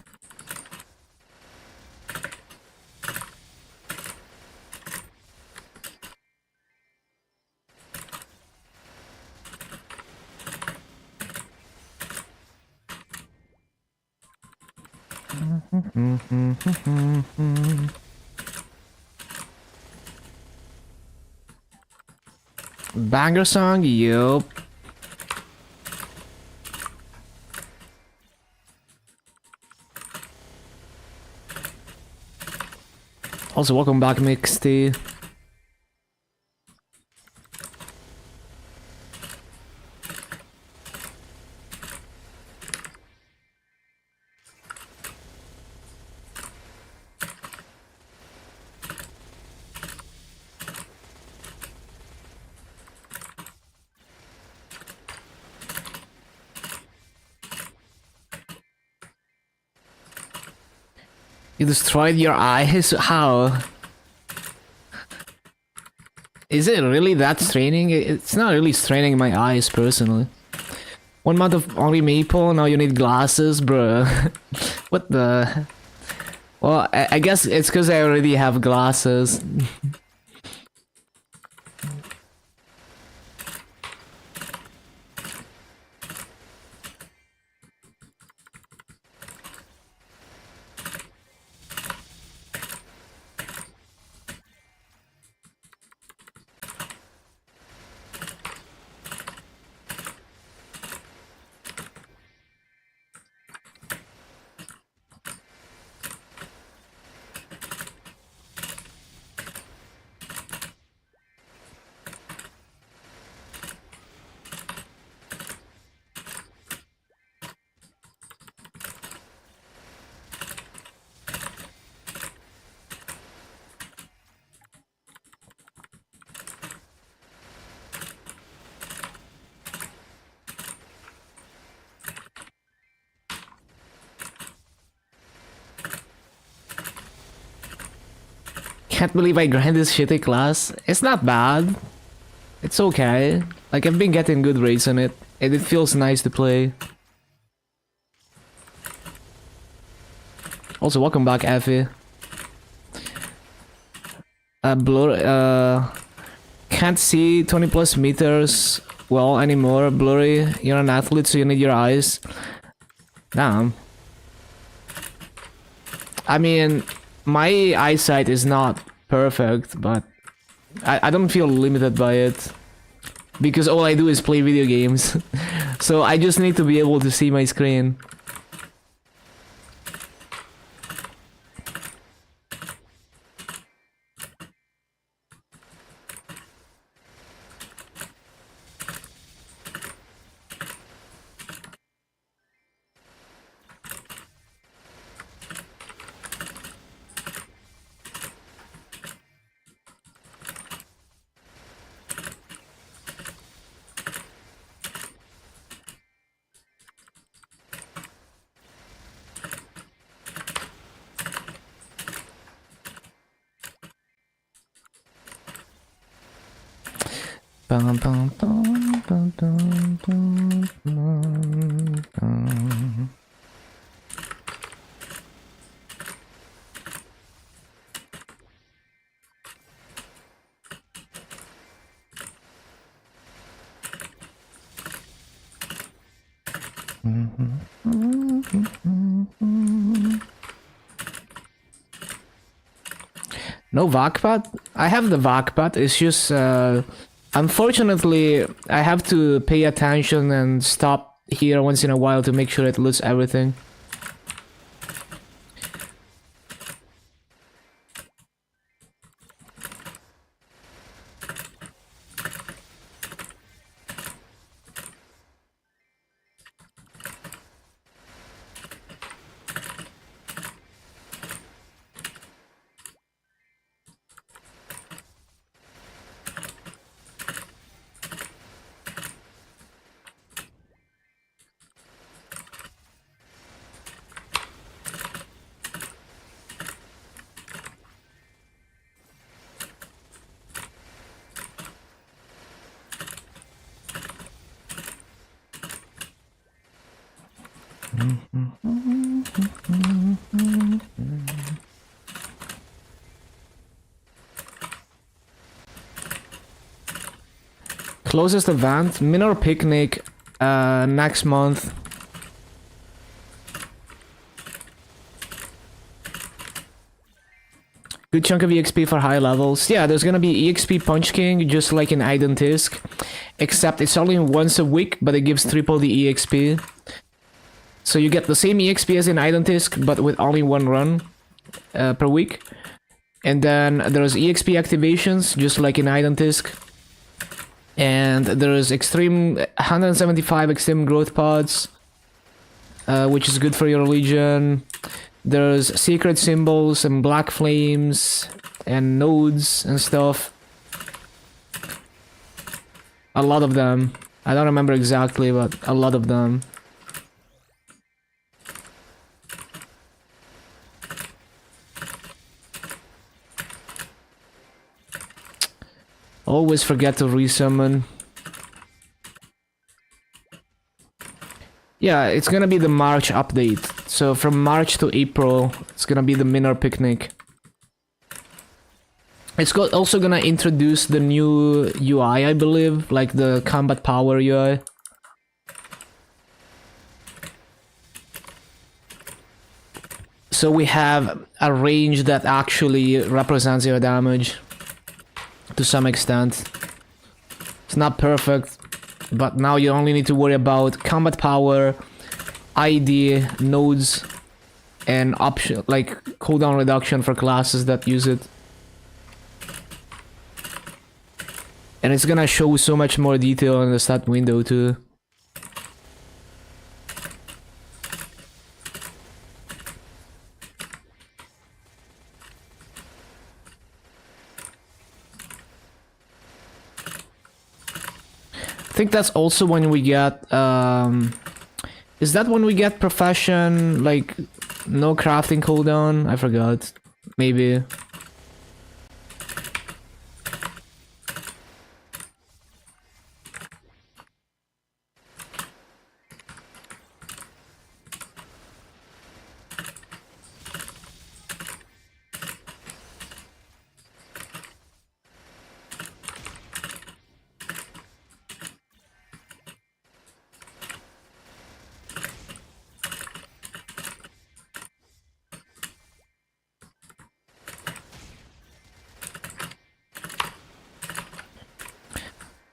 Banger song, yup. Also, welcome back, Mixty. You destroyed your eyes? How? Is it really that straining? It's not really straining my eyes, personally. 1 month of only maple, now you need glasses, bruh. What the... Well, I guess it's because I already have glasses. Can't believe I grind this shitty class. It's not bad. It's okay. Like, I've been getting good rates on it, and it feels nice to play. Also, welcome back, Effie. Can't see 20 plus meters well anymore. Blurry. You're an athlete, so you need your eyes. Damn. I mean, my eyesight is not perfect, but I don't feel limited by it. Because all I do is play video games. So I just need to be able to see my screen. Bum, bum, bum, bum, bum, bum, bum, bum. No VACPAD? I have the VACPAD, it's just unfortunately, I have to pay attention and stop here once in a while to make sure it loads everything. Closest event, Minor Picnic, next month. Good chunk of EXP for high levels. Yeah, there's gonna be EXP Punch King, just like in Identisk. Except it's only once a week, but it gives triple the EXP. So you get the same EXP as in Identisk, but with only one run per week. And then there's EXP activations, just like in Identisk. And there's 175 extreme growth pods, which is good for your legion. There's secret symbols and black flames and nodes and stuff. A lot of them. I don't remember exactly, but a lot of them. Always forget to resummon. Yeah, it's gonna be the March update. So from March to April, it's gonna be the Minor Picnic. It's also gonna introduce the new UI, I believe, like the combat power UI. So we have a range that actually represents your damage. To some extent. It's not perfect, but now you only need to worry about combat power, ID, nodes, and option like cooldown reduction for classes that use it. And it's gonna show so much more detail in the stat window too. I think that's also when we get, is that when we get profession, like, no crafting cooldown? I forgot. Maybe.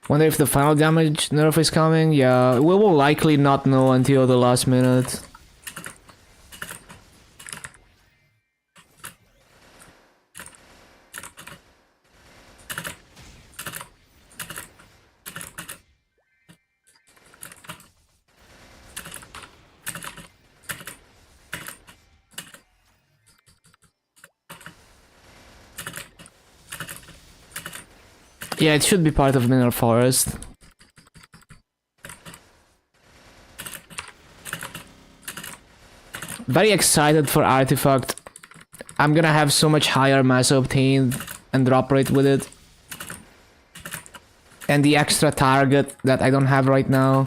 Wonder if the final damage nerf is coming? Yeah, we will likely not know until the last minute. Yeah, it should be part of Mineral Forest. Very excited for Artifact. I'm gonna have so much higher mass obtained and drop rate with it. And the extra target that I don't have right now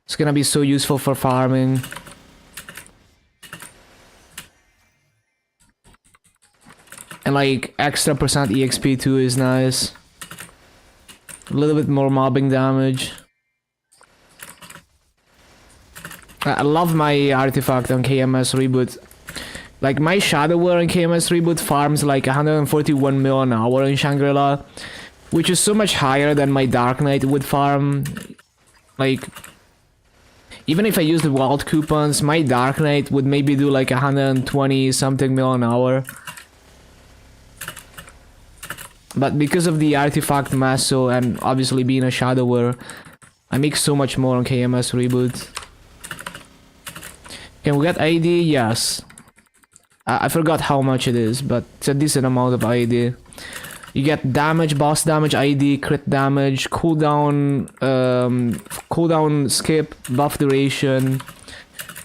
is gonna be so useful for farming. And like extra percent EXP too is nice. A little bit more mobbing damage. I love my artifact on KMS reboot. Like my Shadow War in KMS reboot farms like 141 mil an hour in Shangri-La, which is so much higher than my Dark Knight would farm. Like, even if I use the wild coupons, my Dark Knight would maybe do like 120 something mil an hour. But because of the artifact Masso and obviously being a Shadow War, I make so much more on KMS reboot. Can we get AD? Yes. I forgot how much it is, but it's a decent amount of AD. You get damage, boss damage, ID, crit damage, cooldown, cooldown skip, buff duration,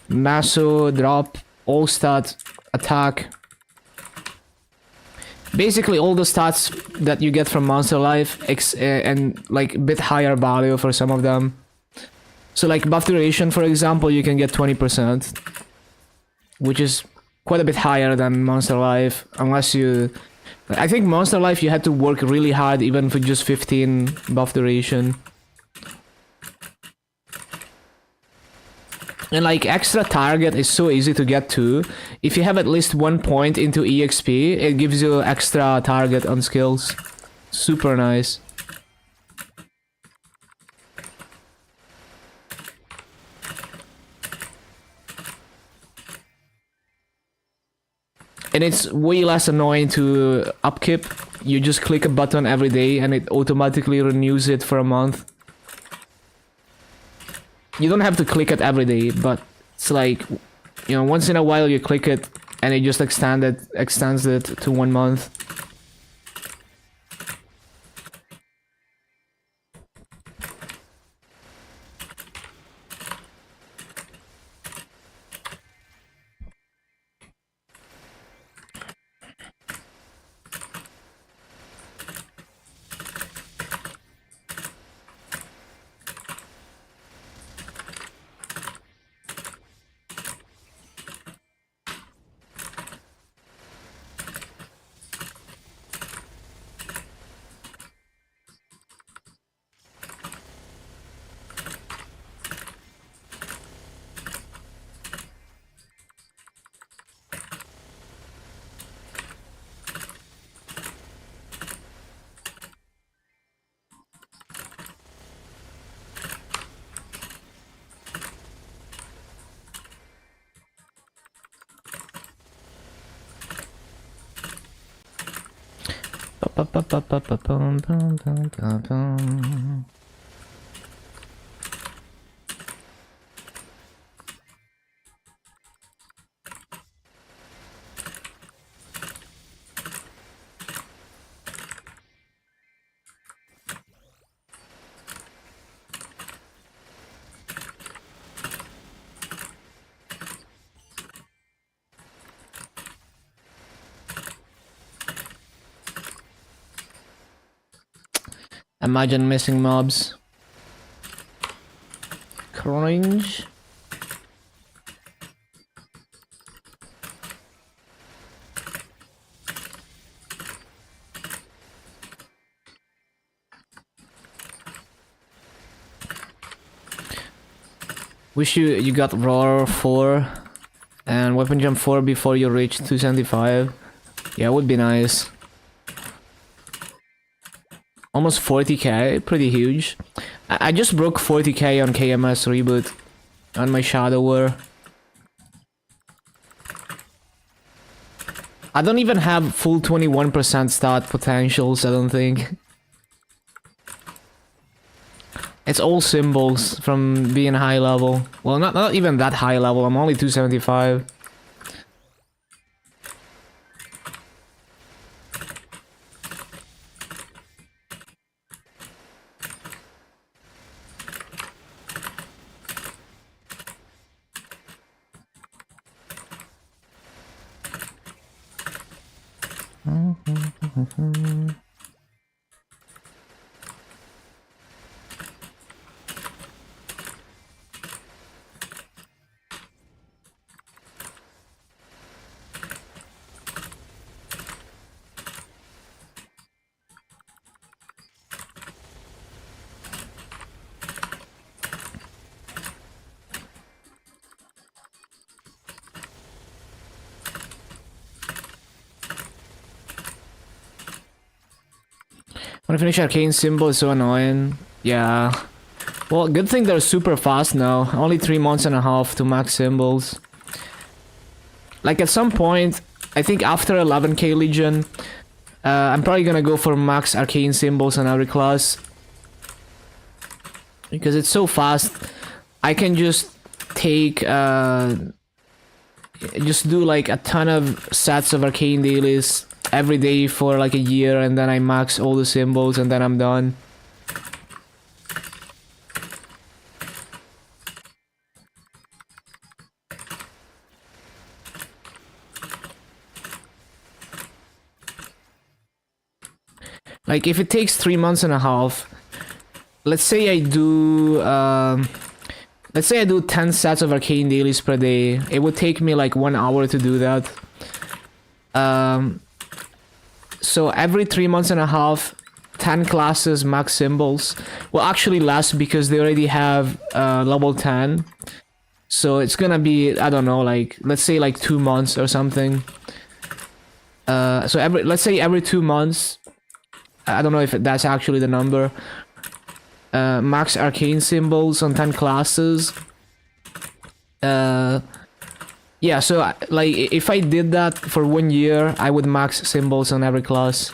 Masso, drop, all stat, attack. Basically all the stats that you get from Monster Life, and like a bit higher value for some of them. So like buff duration, for example, you can get 20%, which is quite a bit higher than Monster Life, unless you... I think Monster Life you had to work really hard even for just 15 buff duration. And like extra target is so easy to get to. If you have at least 1 point into EXP, it gives you extra target on skills. Super nice. And it's way less annoying to upkeep. You just click a button every day and it automatically renews it for a month. You don't have to click it every day, but it's like, you know, once in a while you click it and it just extends it to 1 month. Imagine missing mobs. Cringe. Wish you got Roar 4 and Weapon Jump 4 before you reach 275. Yeah, it would be nice. Almost 40k, pretty huge. I just broke 40k on KMS reboot on my Shadow War. I don't even have full 21% stat potentials, I don't think. It's all symbols from being high level. Well, not even that high level, I'm only 275. When I finish arcane symbol is so annoying. Yeah. Well, good thing they're super fast now. Only 3 months and a half to max symbols. Like at some point, I think after 11k Legion, I'm probably gonna go for max arcane symbols on every class. Because it's so fast. I can just take, just do like a ton of sets of arcane dailies every day for like a year, and then I max all the symbols and then I'm done. Like if it takes 3 months and a half, let's say I do 10 sets of arcane dailies per day. It would take me like 1 hour to do that. So every 3 months and a half, 10 classes max symbols. Well, actually less because they already have level 10. So it's gonna be, I don't know, like let's say like 2 months or something. So let's say every 2 months. I don't know if that's actually the number. Max arcane symbols on 10 classes. Yeah, so like if I did that for 1 year, I would max symbols on every class.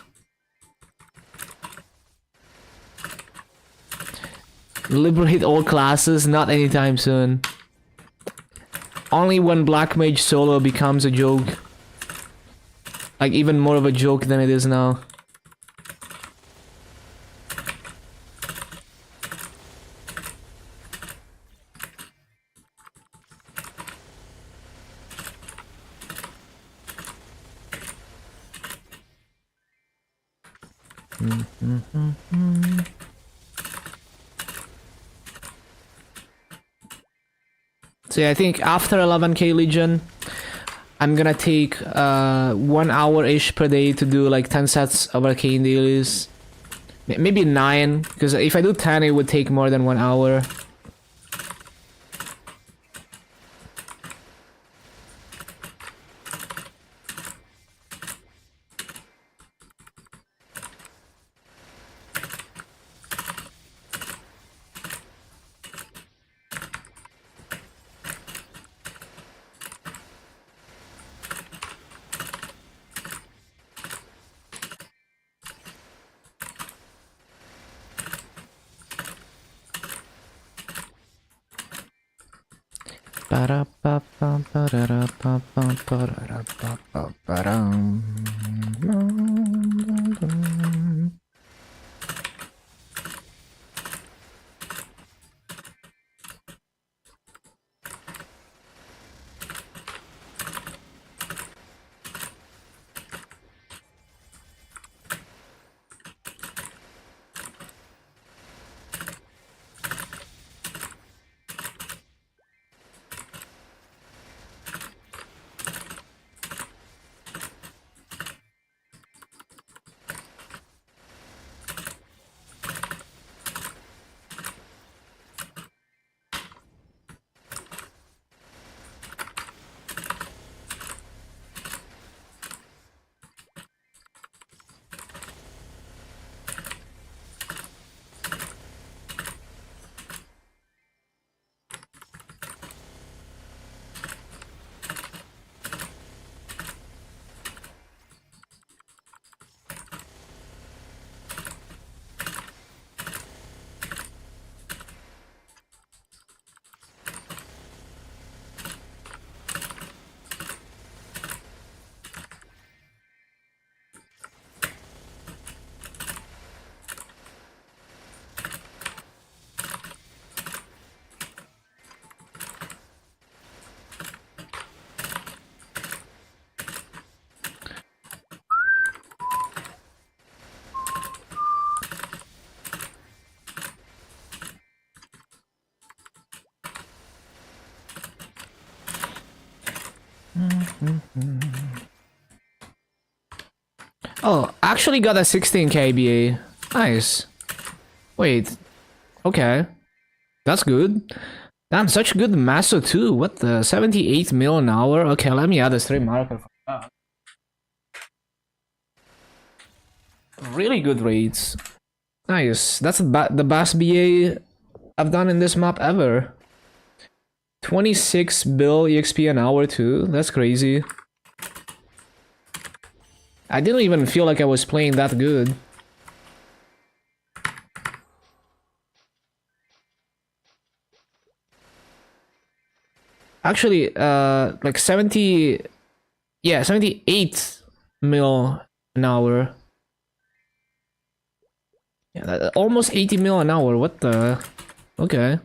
Liberate all classes, not anytime soon. Only when Black Mage solo becomes a joke. Like even more of a joke than it is now. So yeah, I think after 11k Legion, I'm gonna take 1 hour-ish per day to do like 10 sets of arcane dailies. Maybe 9, because if I do 10 it would take more than 1 hour. Oh, actually got a 16k BA. Nice. Wait. Okay. That's good. Damn, such good masso too. What the 78 mil an hour? Okay, let me add a stream marker for that. Really good rates. Nice. That's the best BA I've done in this map ever. 26 bill EXP an hour too. That's crazy. I didn't even feel like I was playing that good. Actually, like 70, yeah, 78 mil an hour. Yeah, almost 80 mil an hour. What the? Okay.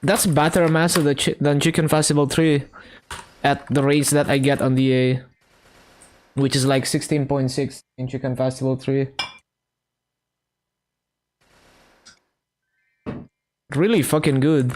That's better massive than Chicken Festival 3 at the rates that I get on DA, which is like 16.6 in Chicken Festival 3. Really fucking good.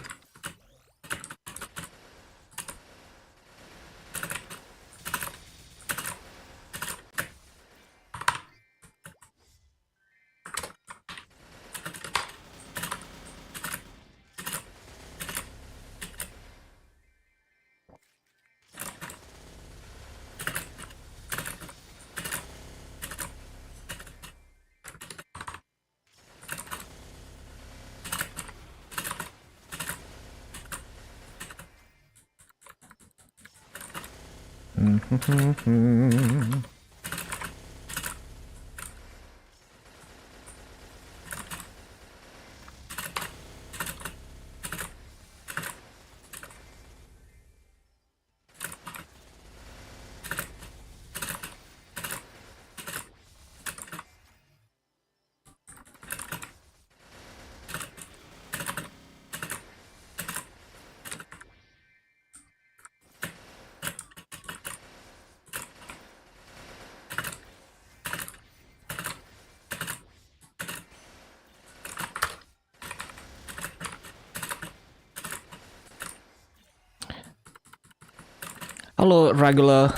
Hello, regular.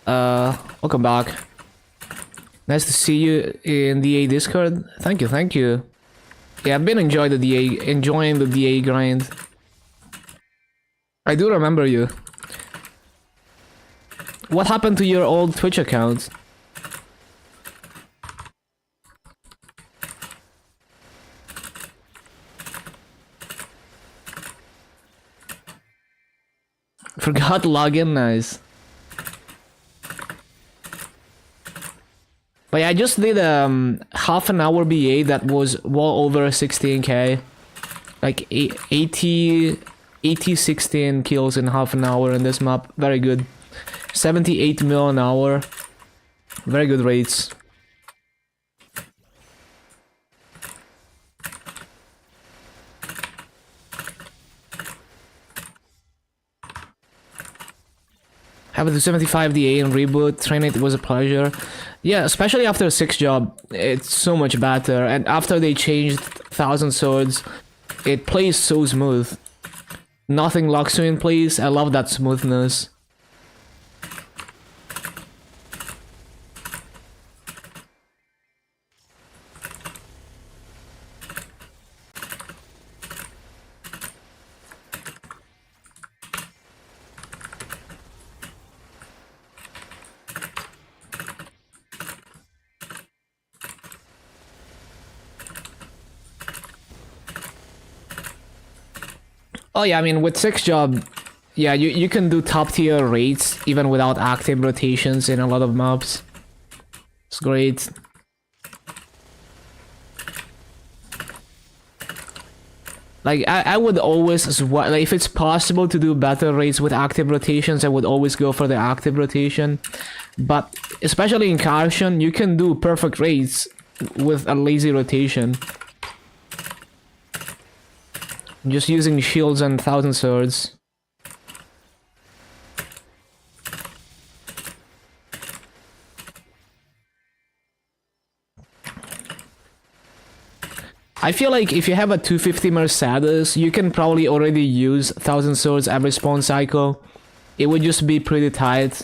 Welcome back. Nice to see you in the A Discord. Thank you, thank you. Yeah, I've been enjoying the DA grind. I do remember you. What happened to your old Twitch account? Forgot login, nice. But yeah, I just did half an hour BA that was well over 16k. Like 80 16 kills in half an hour in this map. Very good. 78 mil an hour. Very good rates. Having the 75 DA and reboot, train it was a pleasure. Yeah, especially after 6 job, it's so much better. And after they changed 1000 swords, it plays so smooth. Nothing locks you in place. I love that smoothness. Oh yeah, I mean, with 6 job, yeah, you can do top tier rates even without active rotations in a lot of maps. It's great. Like, I would always, like, if it's possible to do better rates with active rotations, I would always go for the active rotation. But, especially in Carson, you can do perfect rates with a lazy rotation. Just using shields and 1000 swords. I feel like if you have a 250 Mercedes, you can probably already use 1000 swords every spawn cycle. it would just be pretty tight.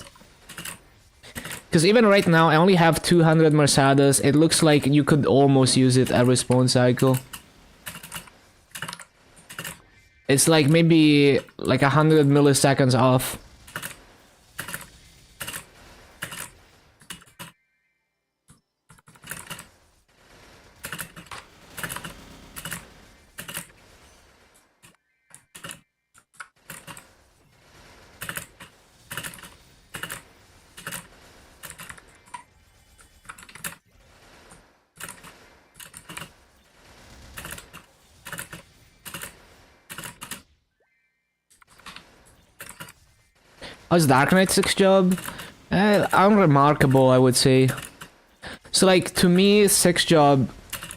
Because even right now, I only have 200 Mercedes. It looks like you could almost use it every spawn cycle. It's like maybe like 100 milliseconds off. How's Dark Knight 6 job? Unremarkable, I would say. So like, to me, 6 job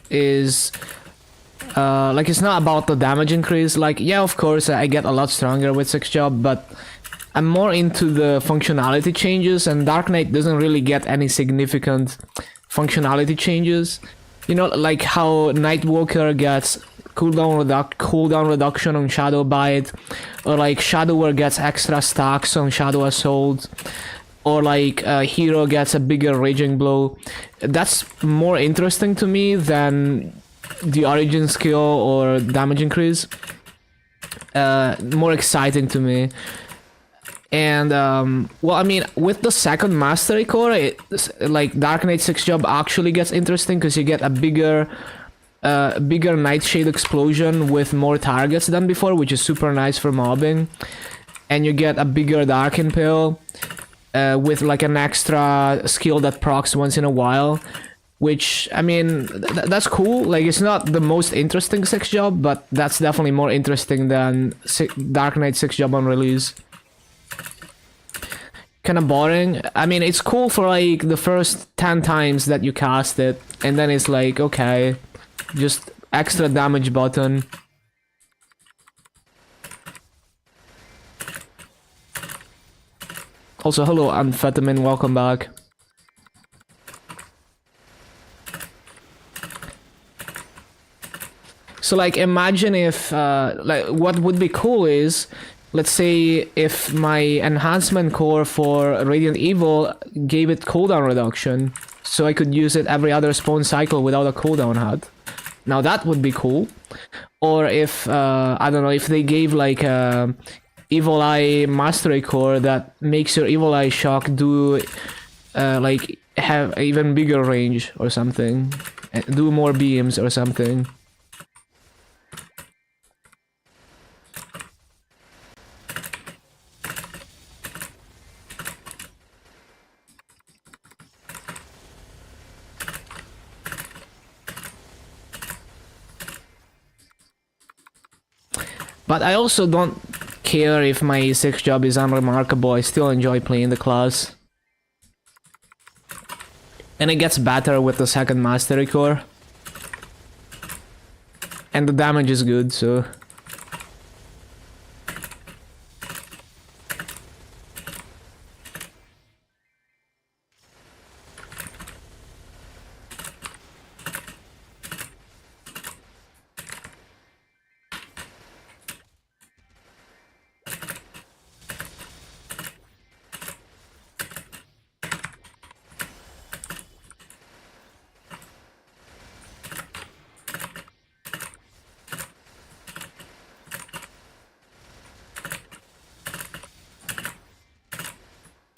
is... like, it's not about the damage increase. Like, yeah, of course, I get a lot stronger with 6 job, but I'm more into the functionality changes, and Dark Knight doesn't really get any significant functionality changes. You know, like how Nightwalker gets cooldown reduction on Shadow Bite, or like Shadower gets extra stacks on Shadow Assault, or like Hero gets a bigger Raging Blow. That's more interesting to me than the origin skill or damage increase. More exciting to me. And well, I mean, with the second mastery core, like Dark Knight 6 job actually gets interesting because you get a bigger Nightshade explosion with more targets than before, which is super nice for mobbing. And you get a bigger Dark Impale with like an extra skill that procs once in a while, which, I mean, that's cool. Like, it's not the most interesting 6 job, but that's definitely more interesting than Dark Knight 6 job on release. Kind of boring. I mean, it's cool for like the first 10 times that you cast it, and then it's like, okay, just extra damage button. Also, hello Amphetamine, welcome back. So like, imagine if like, what would be cool is, let's say if my enhancement core for Radiant Evil gave it cooldown reduction, so I could use it every other spawn cycle without a cooldown HUD. Now that would be cool. Or if, I don't know, if they gave like a Evil Eye Mastery Core that makes your Evil Eye Shock do, like, have even bigger range or something. Do more beams or something. But I also don't care if my 6 job is unremarkable, I still enjoy playing the class. And it gets better with the second mastery core. And the damage is good, so...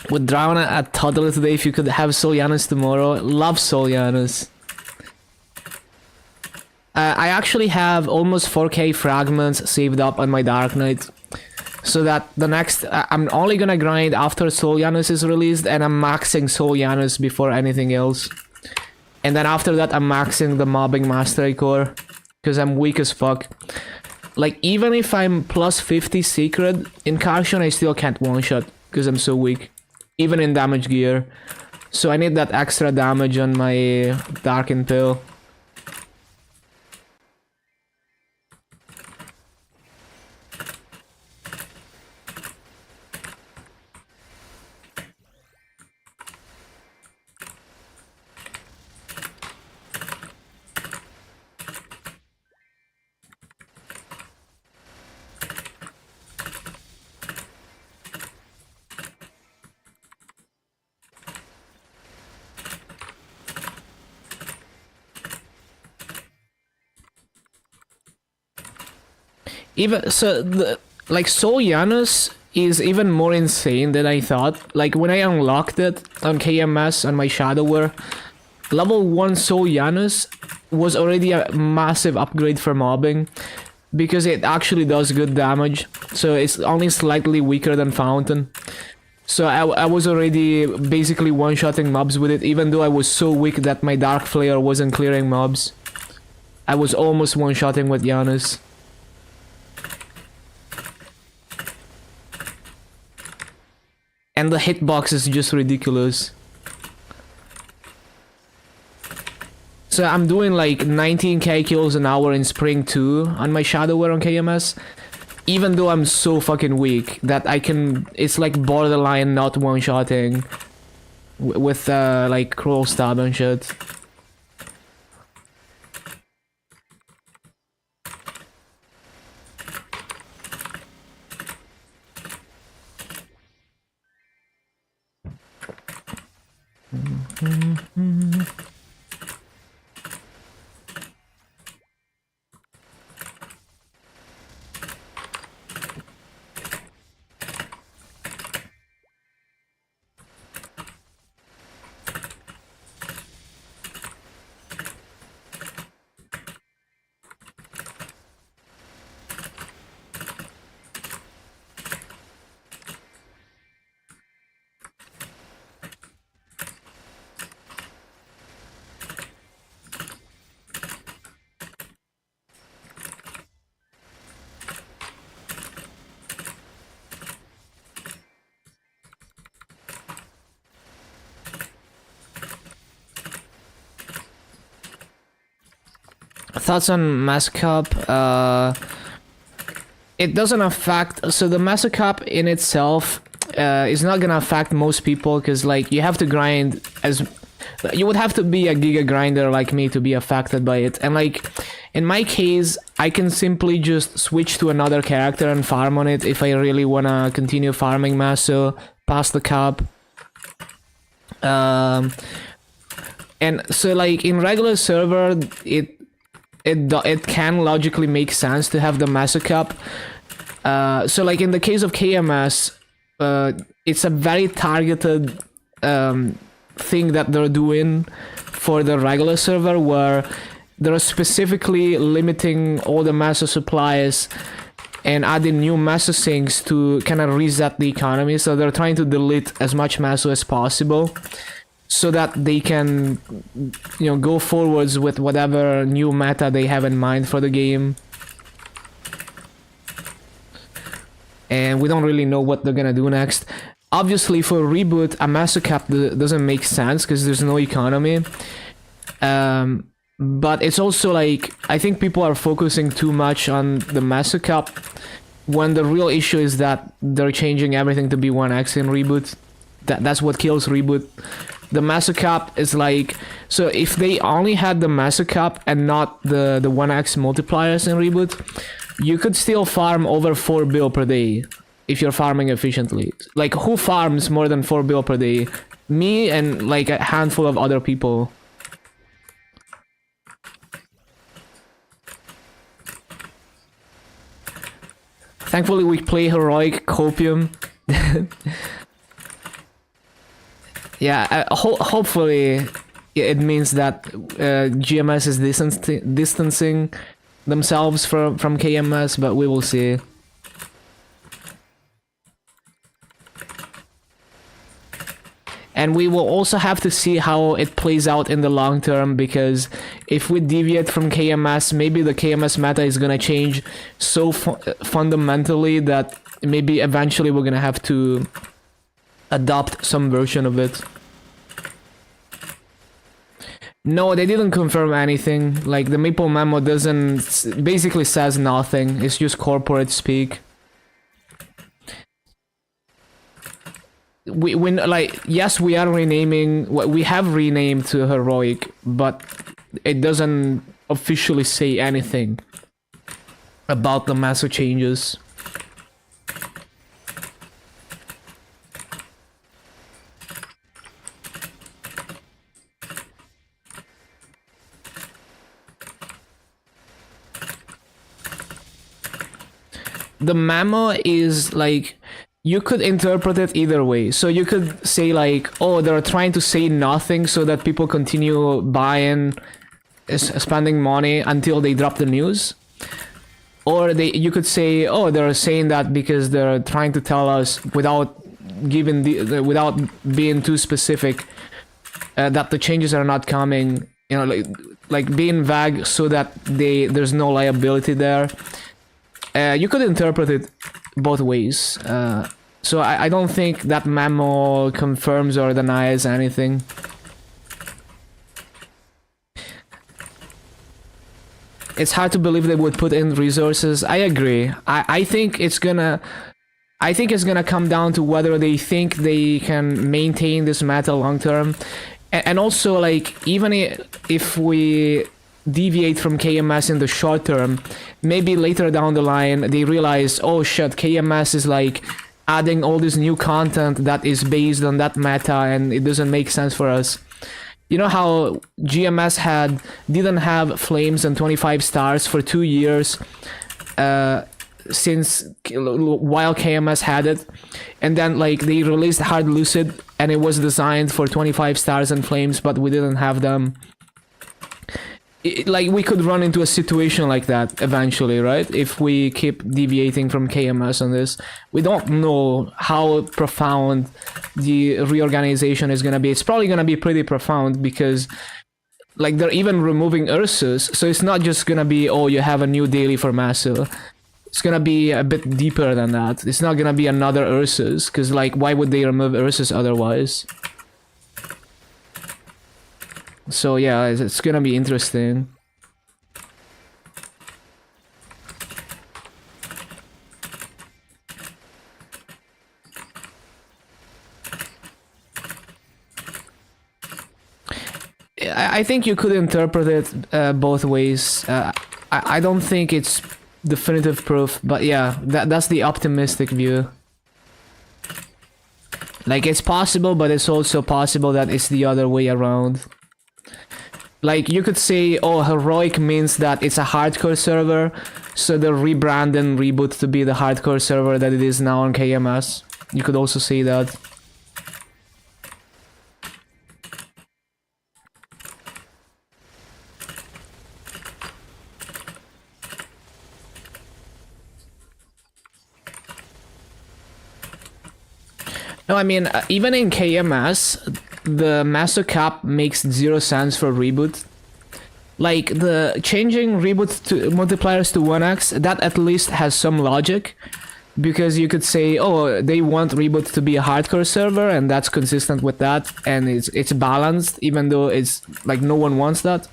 Would drown a toddler today if you could have Solyanus tomorrow. Love Solyanus. I actually have almost 4k fragments saved up on my Dark Knight. So that the next... I'm only gonna grind after Solyanus is released, and I'm maxing Solyanus before anything else. And then after that, I'm maxing the Mobbing Mastery Core. Because I'm weak as fuck. Like, even if I'm plus 50 secret in Cartion, I still can't one-shot. Because I'm so weak. Even in damage gear. So I need that extra damage on my Dark Impale. Even so, like Soul Janus is even more insane than I thought. Like when I unlocked it on KMS on my Shadower, level 1 Soul Janus was already a massive upgrade for mobbing because it actually does good damage. So it's only slightly weaker than Fountain. So I was already basically one-shotting mobs with it, even though I was so weak that my Dark Flare wasn't clearing mobs. I was almost one-shotting with Janus. And the hitbox is just ridiculous. So I'm doing like 19k kills an hour in Spring 2 on my Shadower on KMS. Even though I'm so fucking weak that I can, it's like borderline not one-shotting with like Cruel Stab and shit. Thoughts on Mass Cup? It doesn't affect. So the Mass Cup in itself is not gonna affect most people because like you have to grind as. You would have to be a giga grinder like me to be affected by it, and like in my case, I can simply just switch to another character and farm on it if I really wanna continue farming Maso past the cup. And so like in regular server, it can logically make sense to have the Maso Cup. So like in the case of KMS, it's a very targeted thing that they're doing for the regular server, where they're specifically limiting all the Maso supplies and adding new Maso sinks to kind of reset the economy. So they're trying to delete as much Maso as possible, so that they can, you know, go forwards with whatever new meta they have in mind for the game. And we don't really know what they're gonna do next. Obviously, for reboot, a Maso Cap doesn't make sense because there's no economy. But it's also like, I think people are focusing too much on the Maso Cap when the real issue is that they're changing everything to be 1x in reboot. That's what kills reboot. The Maso Cap is like, so if they only had the Maso Cap and not the 1x multipliers in reboot, you could still farm over 4 bill per day if you're farming efficiently. Like, who farms more than 4 bill per day? Me and like a handful of other people. Thankfully we play heroic copium. Yeah, hopefully it means that GMS is distancing themselves from KMS, but we will see. And we will also have to see how it plays out in the long term, because if we deviate from KMS, maybe the KMS meta is gonna change so fundamentally that maybe eventually we're gonna have to adopt some version of it. No, they didn't confirm anything. Like, the Maple memo basically says nothing. It's just corporate speak. We like, yes, we are renaming. We have renamed to heroic, but it doesn't officially say anything about the massive changes. the memo is like, you could interpret it either way. So you could say like, oh, they're trying to say nothing so that people continue buying, spending money until they drop the news. Or you could say, oh, they're saying that because they're trying to tell us without without being too specific, that the changes are not coming. You know, like being vague so that there's no liability there. You could interpret it both ways. So I don't think that memo confirms or denies anything. It's hard to believe they would put in resources. I agree. I think it's gonna come down to whether they think they can maintain this meta long term. And also, like, even if we deviate from KMS in the short term, maybe later down the line they realize, oh shit, KMS is like adding all this new content that is based on that meta and it doesn't make sense for us. You know how GMS didn't have flames and 25 stars for 2 years since while KMS had it, and then like they released Hard Lucid and it was designed for 25 stars and flames, but we didn't have them. Like, we could run into a situation like that eventually, right? If we keep deviating from KMS on this. We don't know how profound the reorganization is gonna be. It's probably gonna be pretty profound because, like, they're even removing Ursus, so it's not just gonna be, oh, you have a new daily for Maso. It's gonna be a bit deeper than that. It's not gonna be another Ursus, because, like, why would they remove Ursus otherwise? So yeah, it's gonna be interesting. I think you could interpret it both ways. I don't think it's definitive proof, but yeah, that's the optimistic view. Like, it's possible, but it's also possible that it's the other way around. Like, you could say, oh, heroic means that it's a hardcore server, so they'll rebrand and reboot to be the hardcore server that it is now on KMS. You could also say that. No, I mean, even in KMS, the master cap makes 0 sense for reboot. Like, the changing reboot to multipliers to 1x, that at least has some logic. Because you could say, oh, they want reboot to be a hardcore server, and that's consistent with that, and it's balanced, even though it's like no one wants that.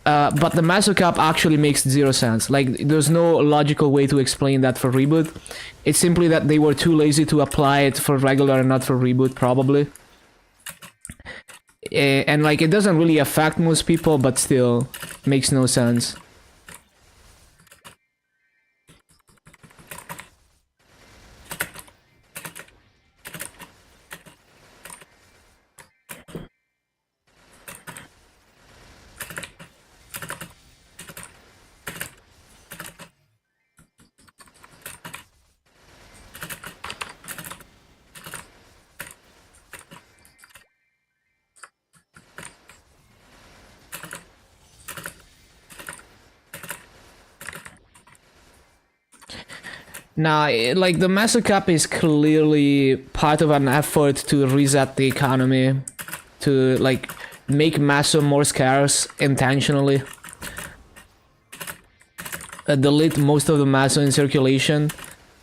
But the master cap actually makes 0 sense. Like, there's no logical way to explain that for reboot. It's simply that they were too lazy to apply it for regular and not for reboot, probably. And like, it doesn't really affect most people, but still makes no sense. Nah, like, the master cap is clearly part of an effort to reset the economy, to like make Maso more scarce intentionally. Delete most of the Maso in circulation,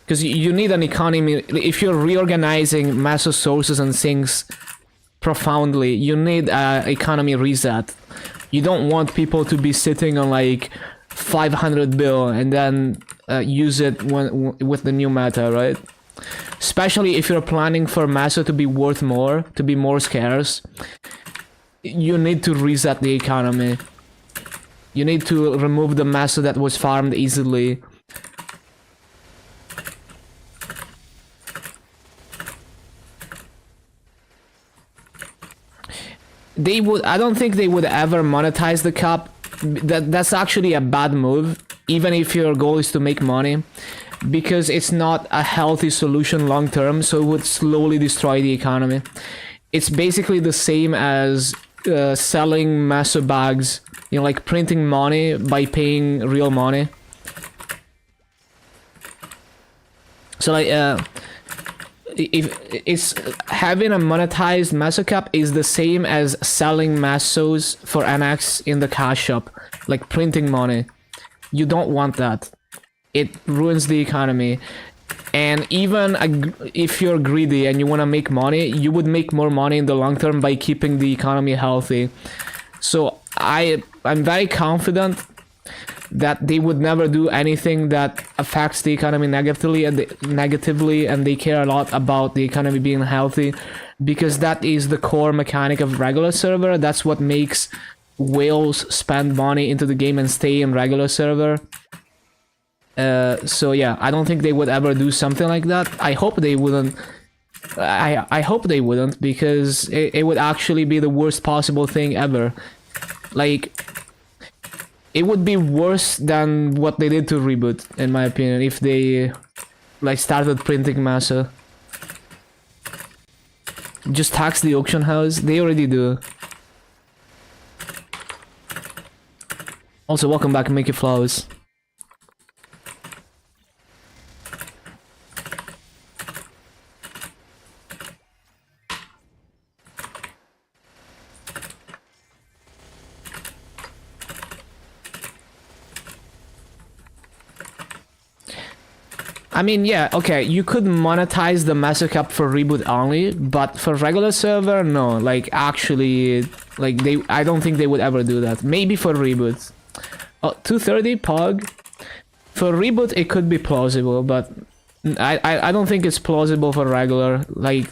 because you need an economy. If you're reorganizing Maso sources and things profoundly, you need an economy reset. You don't want people to be sitting on like 500 bill and then use it with the new meta, right? Especially if you're planning for Maso to be worth more, to be more scarce. You need to reset the economy. You need to remove the Maso that was farmed easily. I don't think they would ever monetize the cap. That's actually a bad move, even if your goal is to make money. because it's not a healthy solution long term, so it would slowly destroy the economy. It's basically the same as selling maso bags, you know, like printing money by paying real money. So like if it's having a monetized maso cap is the same as selling masos for NX in the cash shop, like printing money. You don't want that. It ruins the economy. And even if you're greedy and you want to make money, you would make more money in the long term by keeping the economy healthy. So I'm very confident that they would never do anything that affects the economy negatively, and they care a lot about the economy being healthy, because that is the core mechanic of regular server. That's what makes whales spend money into the game and stay in regular server. So yeah, I don't think they would ever do something like that. I hope they wouldn't. I hope they wouldn't, because it would actually be the worst possible thing ever. Like, it would be worse than what they did to Reboot, in my opinion, if they like started printing massa. Just tax the auction house. They already do. Also, welcome back, Mickey Flowers. I mean, yeah, okay, you could monetize the Master Cup for Reboot only, but for regular server, no. Like, actually, like, I don't think they would ever do that. Maybe for Reboot. Oh, 230 Pog? For Reboot, it could be plausible, but I don't think it's plausible for regular. Like,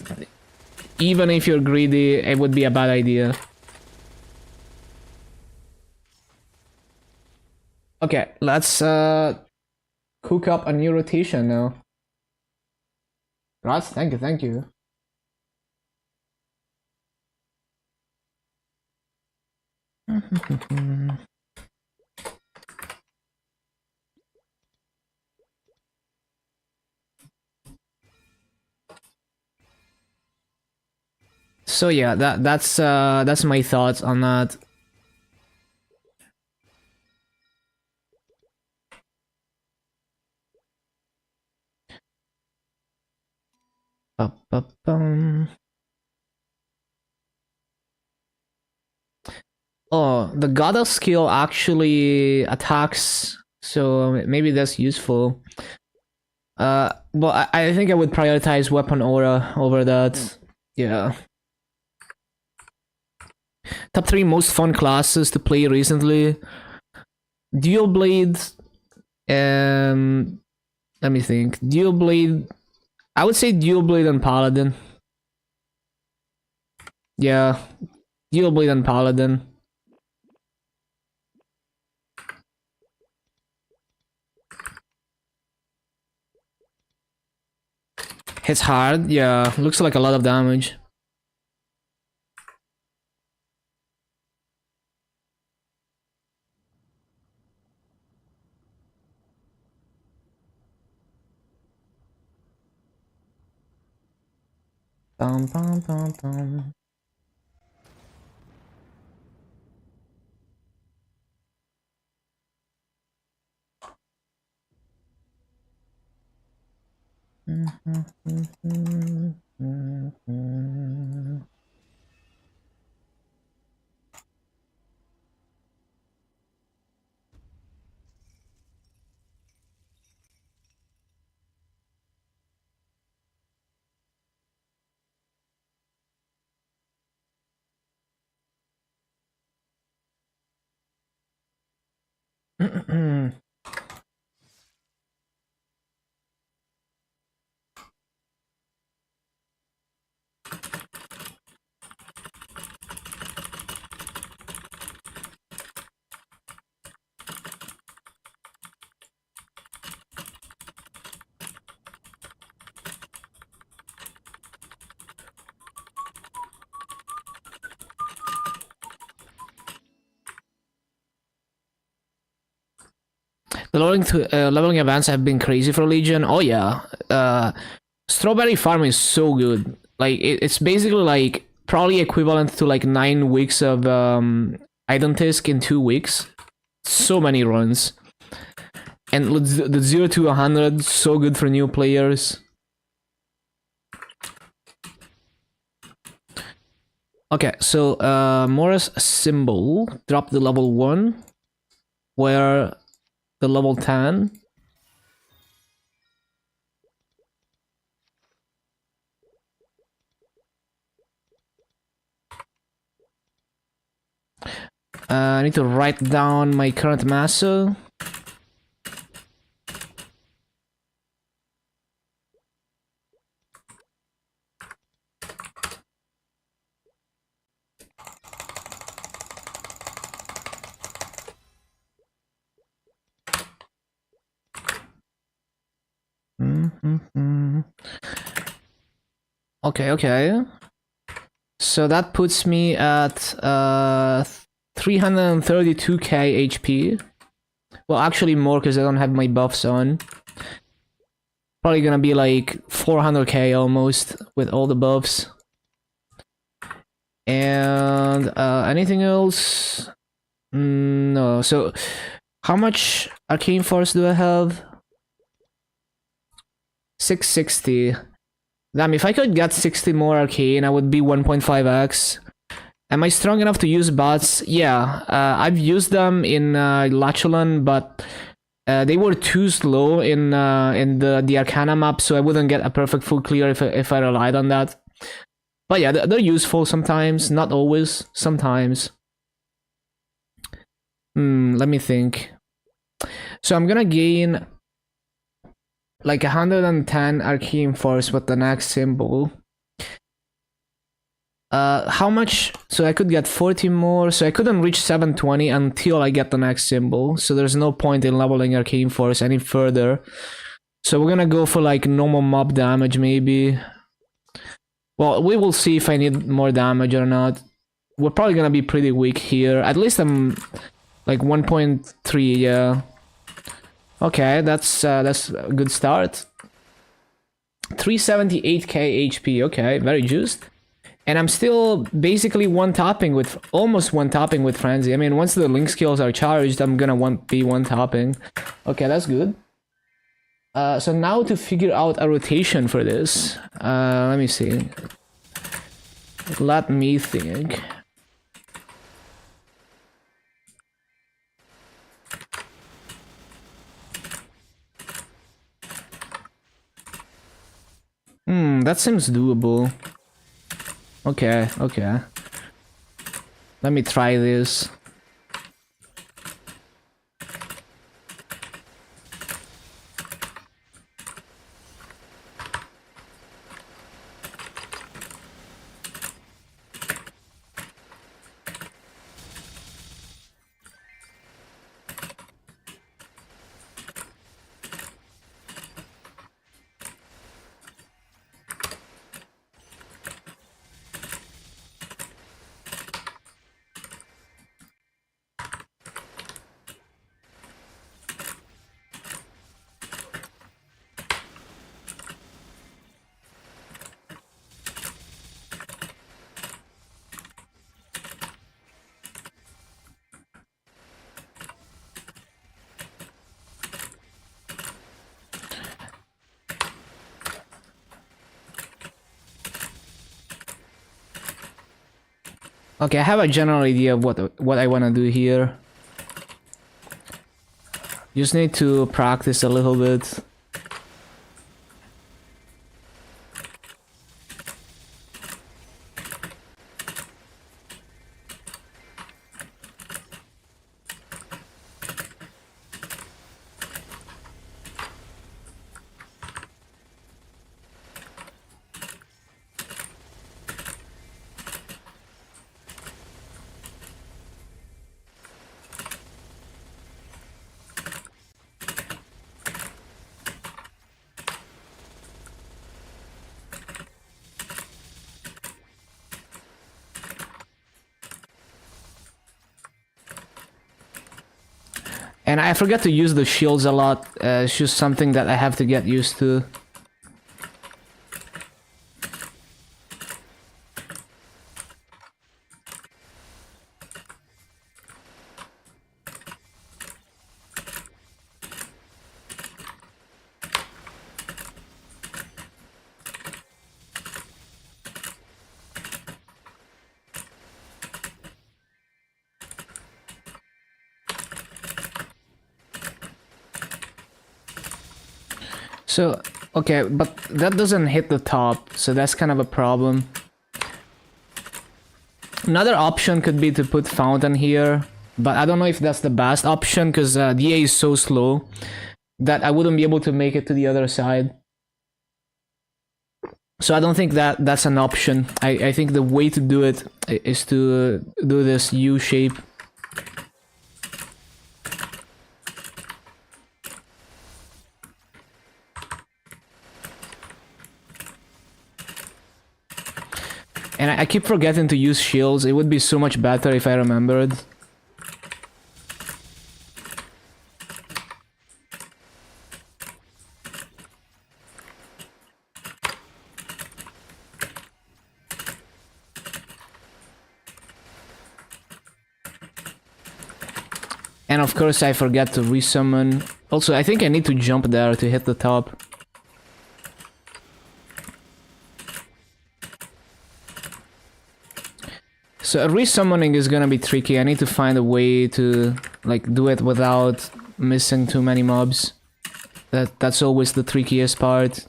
even if you're greedy, it would be a bad idea. Okay, let's cook up a new rotation now. Ross, thank you, thank you. So yeah, that's my thoughts on that. Oh, the goddess skill actually attacks, so maybe that's useful. Well, I think I would prioritize weapon aura over that. Yeah. Top 3 most fun classes to play recently. Dual Blade. Let me think. Dual Blade. I would say Dual Blade and Paladin. Yeah. Dual Blade and Paladin. Hits hard. Yeah. Looks like a lot of damage. Bum, bum, bum, bum. The leveling events have been crazy for Legion. Oh yeah, Strawberry Farm is so good. Like it's basically like probably equivalent to like 9 weeks of item disc in 2 weeks. So many runs, and the 0 to 100 so good for new players. Okay, so Morris symbol drop the level 1, where the level 10. I need to write down my current massa. Okay. So that puts me at 332k HP. Well, actually more because I don't have my buffs on. Probably gonna be like 400k almost with all the buffs. And anything else? No. So how much Arcane Force do I have? 660. Damn, if I could get 60 more Arcane, I would be 1.5x. Am I strong enough to use bots? Yeah, I've used them in Lachulan, but they were too slow in the Arcana map, so I wouldn't get a perfect full clear if I relied on that. But yeah, they're useful sometimes, not always, sometimes. Let me think. So I'm gonna gain like 110 Arcane Force with the next symbol. How much? So I could get 40 more, so I couldn't reach 720 until I get the next symbol, so there's no point in leveling Arcane Force any further. So we're gonna go for like normal mob damage maybe. Well, we will see if I need more damage or not. We're probably gonna be pretty weak here. At least I'm like 1.3, yeah. Okay, that's a good start. 378k HP, okay, very juiced. And I'm still basically almost one-tapping with Frenzy. I mean, once the link skills are charged, I'm gonna be one-tapping. Okay, that's good. So now to figure out a rotation for this. Let me see. Let me think. That seems doable. Okay. Let me try this. Okay, I have a general idea of what I want to do here. Just need to practice a little bit. And I forget to use the shields a lot. It's just something that I have to get used to. So, okay, but that doesn't hit the top, so that's kind of a problem. Another option could be to put fountain here, but I don't know if that's the best option, because DA is so slow that I wouldn't be able to make it to the other side. So I don't think that that's an option. I think the way to do it is to do this U shape. And I keep forgetting to use shields. It would be so much better if I remembered. And of course I forget to resummon. Also, I think I need to jump there to hit the top. So resummoning is gonna be tricky. I need to find a way to like do it without missing too many mobs. That's always the trickiest part.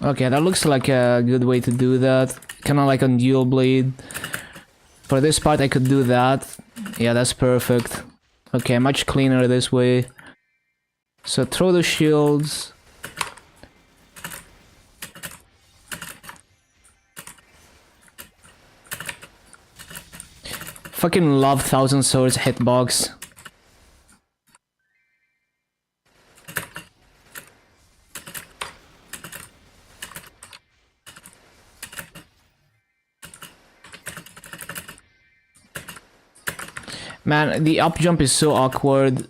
Okay, that looks like a good way to do that. Kind of like on dual blade. For this part I could do that. Yeah, that's perfect. Okay, much cleaner this way. So throw the shields. Fucking love Thousand Swords hitbox. Man, the up jump is so awkward.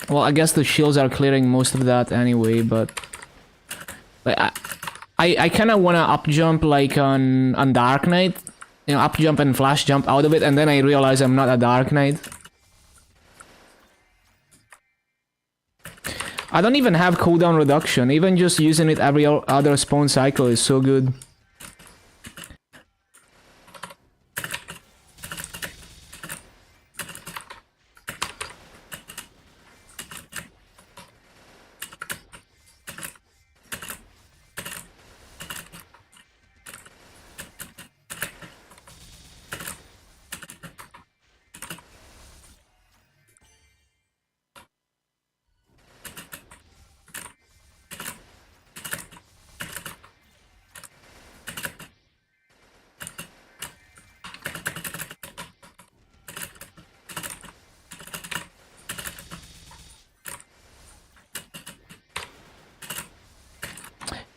Well, I guess the shields are clearing most of that anyway, but like I kind of want to up jump like on Dark Knight, you know, up jump and flash jump out of it, and then I realize I'm not a Dark Knight. I don't even have cooldown reduction. Even just using it every other spawn cycle is so good.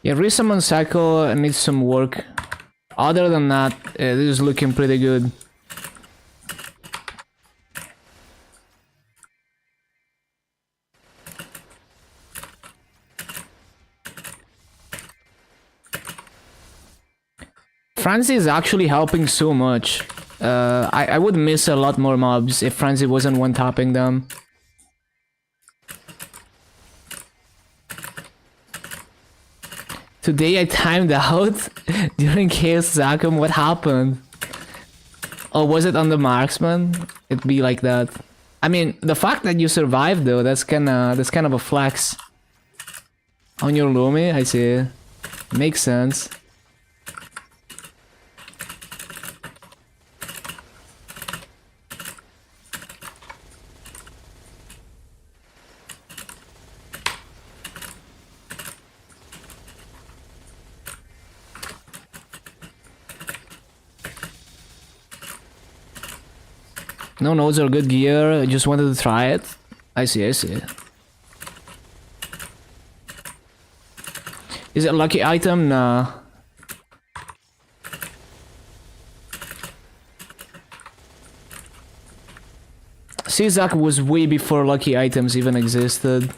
Yeah, resummon cycle needs some work. Other than that, this is looking pretty good. Francie is actually helping so much. I would miss a lot more mobs if Francie wasn't one-tapping them. Today I timed out during Chaos Zakum. What happened? Oh, was it on the marksman? It'd be like that. I mean, the fact that you survived though, that's kind of a flex. On your Lumi, I see. Makes sense. No nodes are good gear. I just wanted to try it. I see, I see. Is it a lucky item? Nah. Czak was way before lucky items even existed.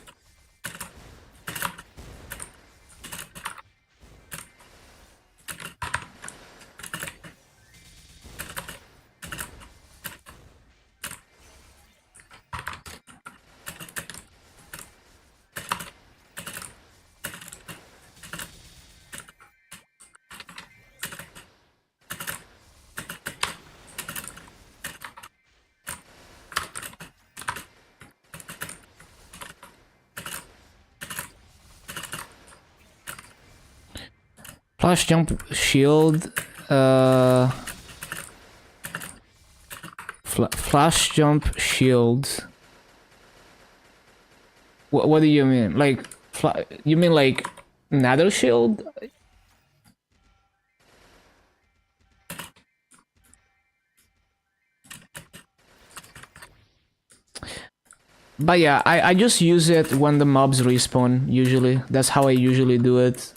Flash jump shield. Flash jump shield. What do you mean? Like, you mean like nether shield? But yeah, I just use it when the mobs respawn, usually. That's how I usually do it.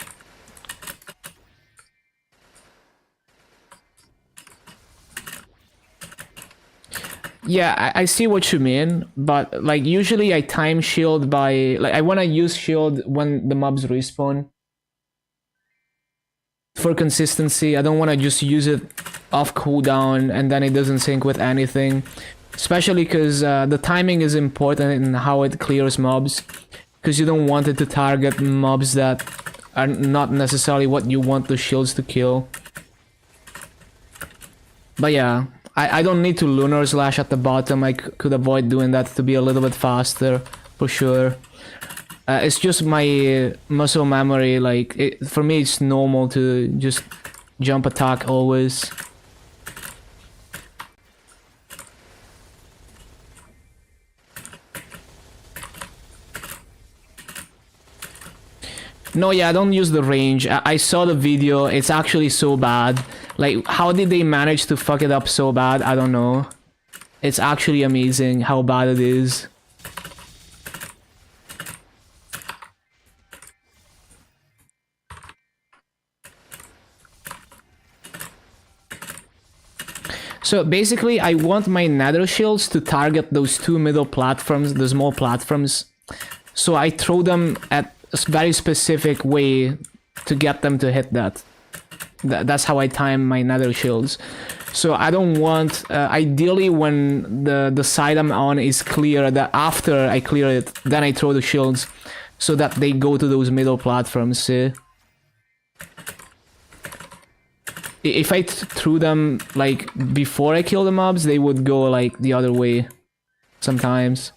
Yeah, I see what you mean, but like usually I time shield by like I wanna use shield when the mobs respawn. For consistency, I don't wanna just use it off cooldown and then it doesn't sync with anything. Especially because the timing is important in how it clears mobs. Because you don't want it to target mobs that are not necessarily what you want the shields to kill. But yeah, I don't need to Lunar Slash at the bottom. I could avoid doing that to be a little bit faster, for sure. It's just my muscle memory, like, for me it's normal to just jump attack always. No, yeah, I don't use the range. I saw the video, it's actually so bad. Like, how did they manage to fuck it up so bad? I don't know. It's actually amazing how bad it is. So basically, I want my nether shields to target those two middle platforms, the small platforms. So I throw them at a very specific way to get them to hit that. That's how I time my nether shields. So I don't want, ideally when the side I'm on is clear, that after I clear it, then I throw the shields so that they go to those middle platforms, see? If I threw them, like, before I kill the mobs, they would go, like, the other way sometimes.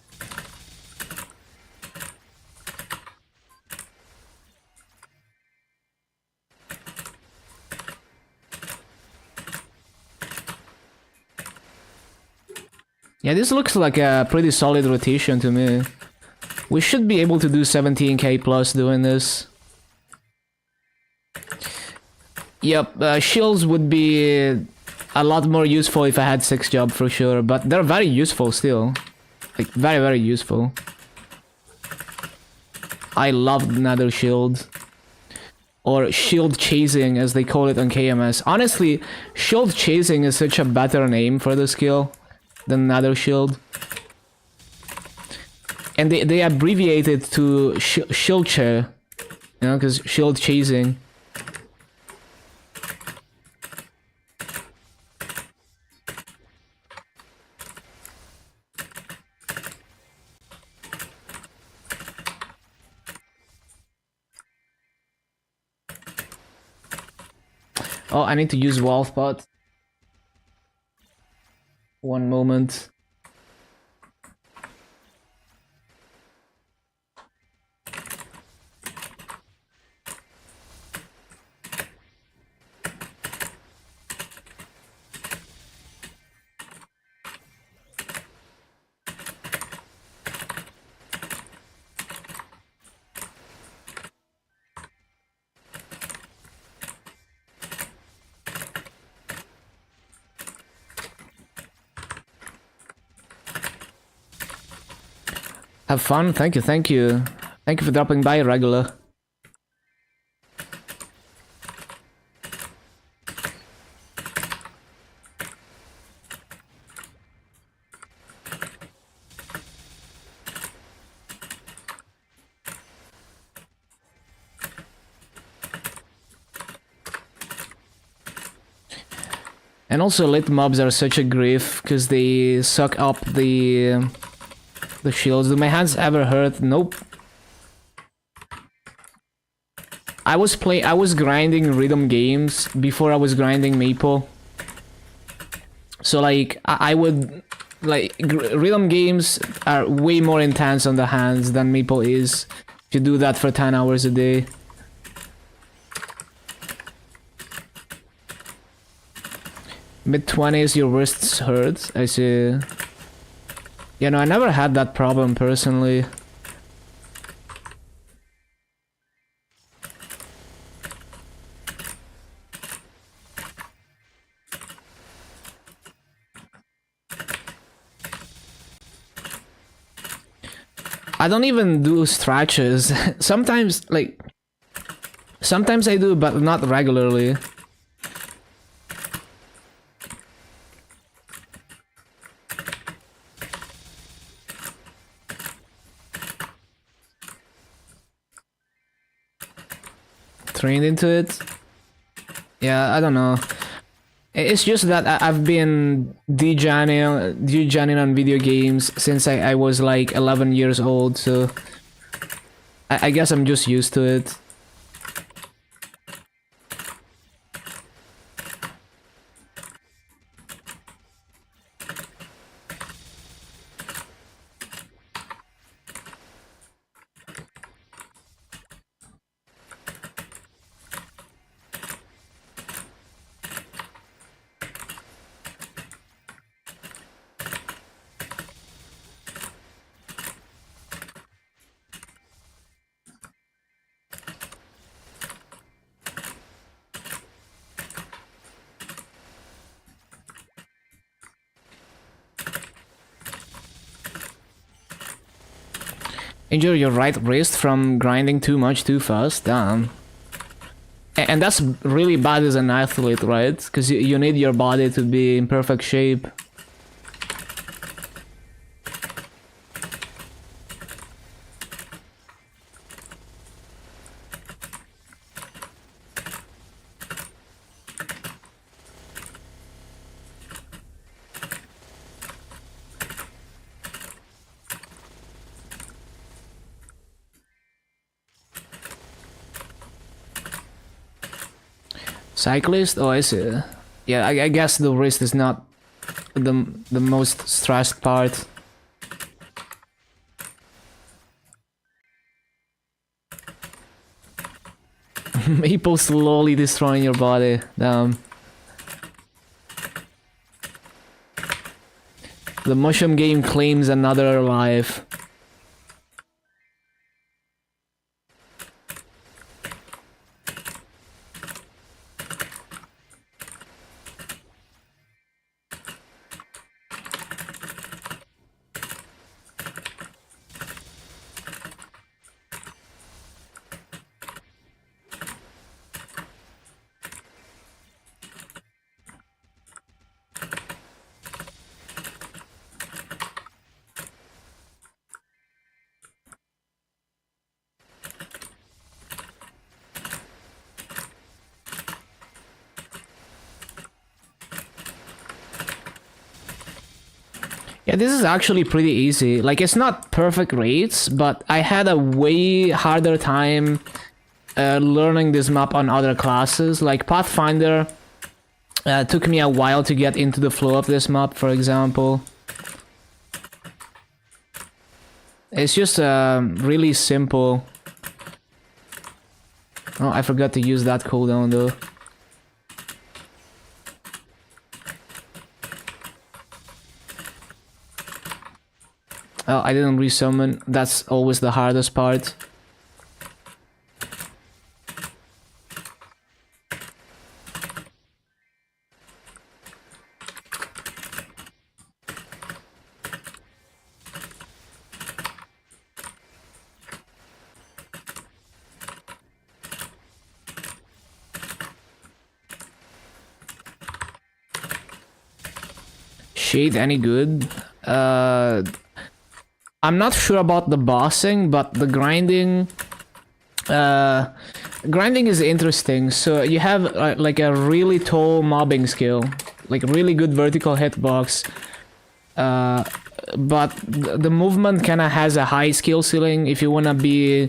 Yeah, this looks like a pretty solid rotation to me. We should be able to do 17k plus doing this. Yep, shields would be a lot more useful if I had 6 job for sure, but they're very useful still. Like, very, very useful. I love nether shield. Or shield chasing, as they call it on KMS. Honestly, shield chasing is such a better name for the skill than nether shield. And they abbreviate it to shield chair, you know, because shield chasing. Oh, I need to use Wolf Pot. One moment. Have fun. Thank you, thank you. Thank you for dropping by, regular. And also lit mobs are such a grief because they suck up the shields. Do my hands ever hurt? Nope. I was grinding rhythm games before I was grinding Maple. So like I would like rhythm games are way more intense on the hands than Maple is. If you do that for 10 hours a day. Mid-20s, your wrists hurt. I see. Yeah, no, I never had that problem personally. I don't even do stretches. Sometimes, like... Sometimes I do, but not regularly. Trained into it? Yeah, I don't know. It's just that I've been degening on video games since I was like 11 years old, so I guess I'm just used to it. Injure your right wrist from grinding too much too fast? Damn. And that's really bad as an athlete, right? Because you need your body to be in perfect shape. Cyclist? Oh, I see. Yeah, I guess the wrist is not the most stressed part. Maple slowly destroying your body. Damn. The mushroom game claims another life. Yeah, this is actually pretty easy. Like, it's not perfect rates, but I had a way harder time learning this map on other classes. Like, Pathfinder took me a while to get into the flow of this map, for example. It's just really simple. Oh, I forgot to use that cooldown, though. Oh, I didn't resummon. That's always the hardest part. Shade any good? I'm not sure about the bossing, but the grinding... grinding is interesting. So you have like a really tall mobbing skill. Like really good vertical hitbox. But the movement kinda has a high skill ceiling. If you wanna be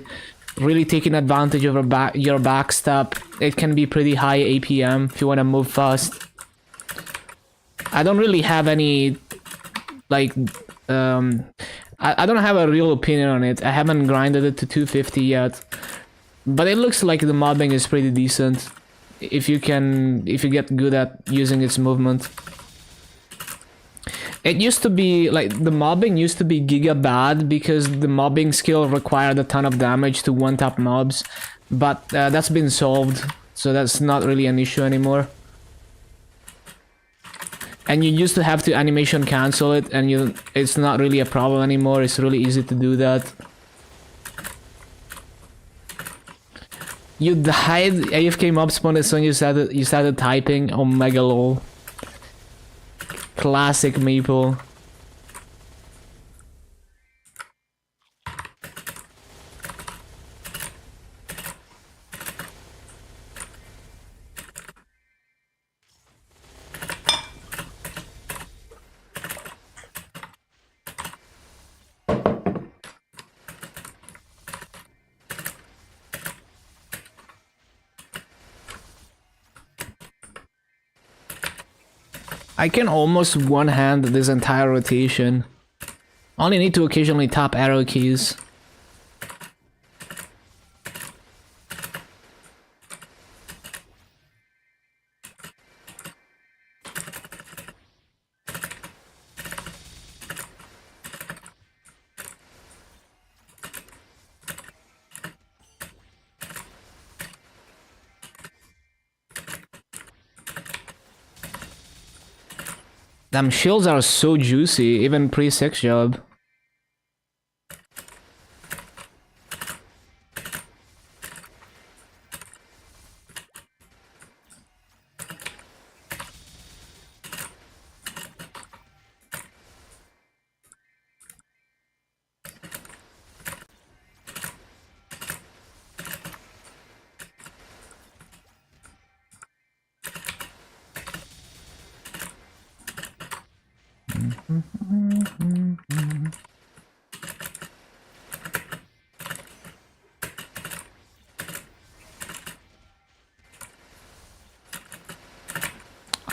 really taking advantage of your backstep, it can be pretty high APM if you wanna move fast. I don't really have any... like... I don't have a real opinion on it. I haven't grinded it to 250 yet. But it looks like the mobbing is pretty decent. If you get good at using its movement. It used to be, like, the mobbing used to be giga bad because the mobbing skill required a ton of damage to one-tap mobs. But that's been solved, so that's not really an issue anymore. And you used to have to animation cancel it, and it's not really a problem anymore. It's really easy to do that. You died, AFK mob spawned as soon as you started typing. Oh, mega lol. Classic Maple. I can almost one-hand this entire rotation. Only need to occasionally tap arrow keys. Damn, shields are so juicy, even pre-6 job.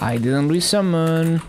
I didn't resummon.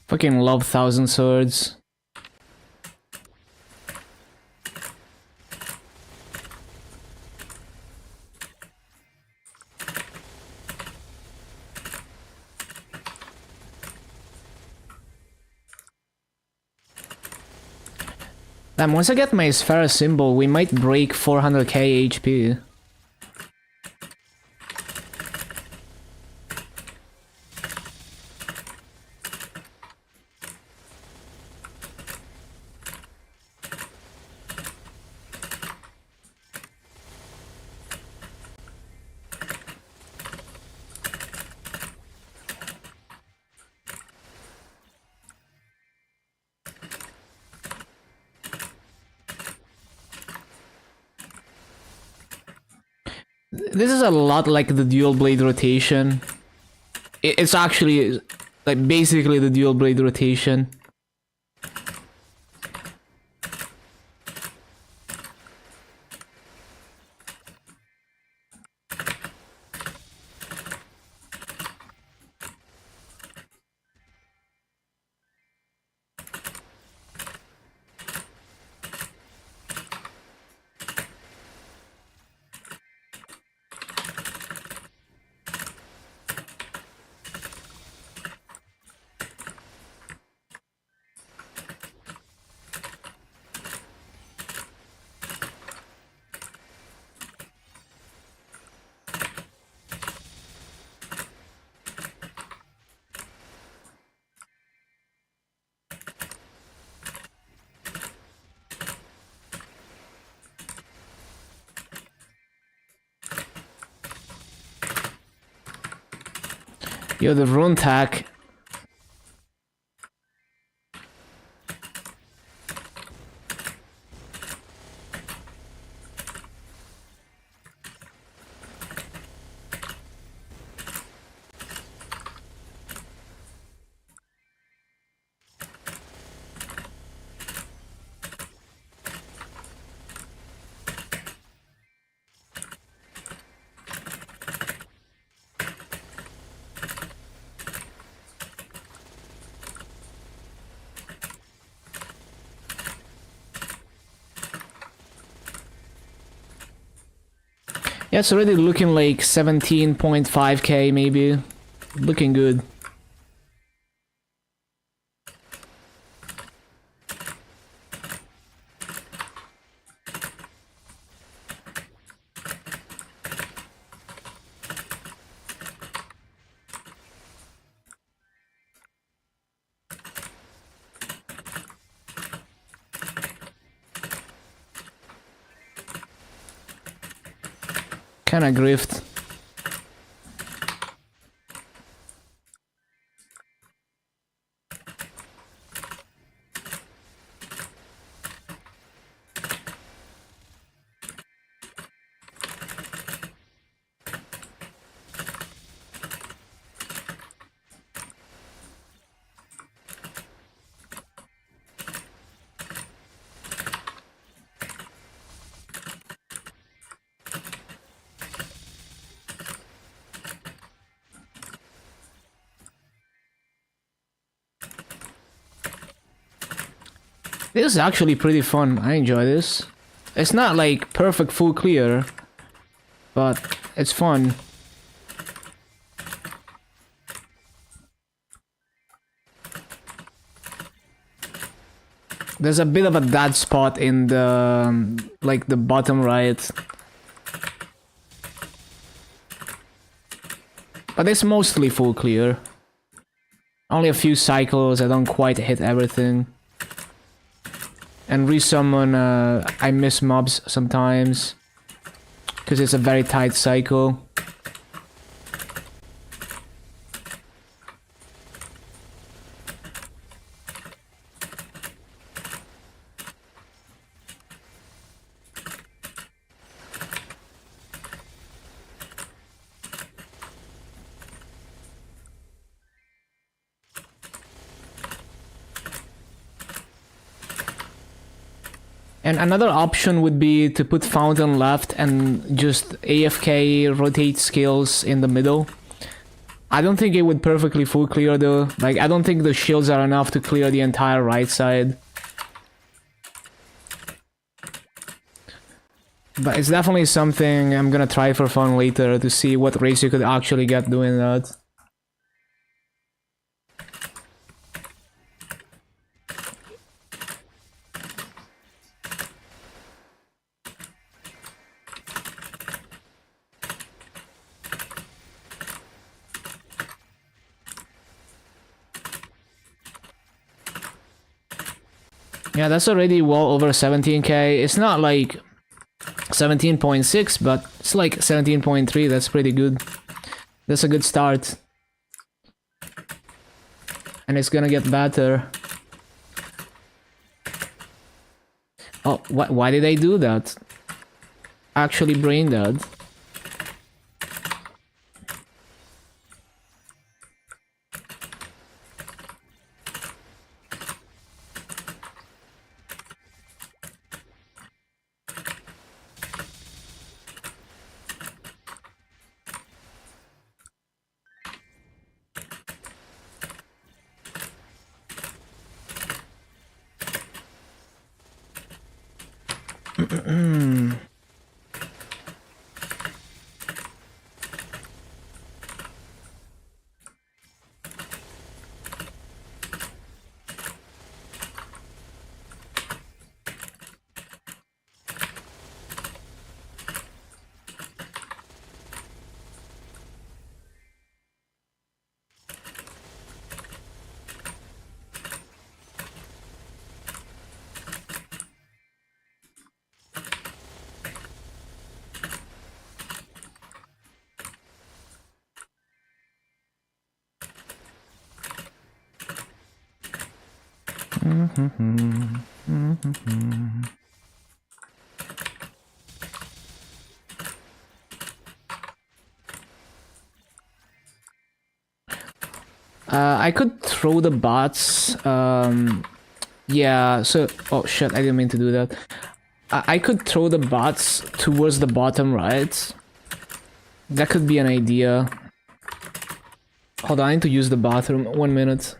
Fucking love Thousand Swords. Damn, once I get my Sphere symbol, we might break 400k HP. This is a lot like the dual blade rotation. It's actually like basically the dual blade rotation. Yo, the rune tag. Yeah, it's already looking like 17.5k maybe. Looking good. Kinda grift. This is actually pretty fun. I enjoy this. It's not like perfect full clear, but it's fun. There's a bit of a dead spot in the like the bottom right. But it's mostly full clear. Only a few cycles, I don't quite hit everything. And resummon, I miss mobs sometimes. Because it's a very tight cycle. And another option would be to put fountain left and just AFK rotate skills in the middle. I don't think it would perfectly full clear though. Like, I don't think the shields are enough to clear the entire right side. But it's definitely something I'm gonna try for fun later to see what race you could actually get doing that. Yeah, that's already well over 17k. It's not like 17.6, but it's like 17.3. That's pretty good. That's a good start. And it's gonna get better. Oh, why did I do that? Actually brain dead. I could throw the bots. Yeah, so... Oh shit, I didn't mean to do that. I could throw the bots towards the bottom right. That could be an idea. Hold on, I need to use the bathroom. 1 minute.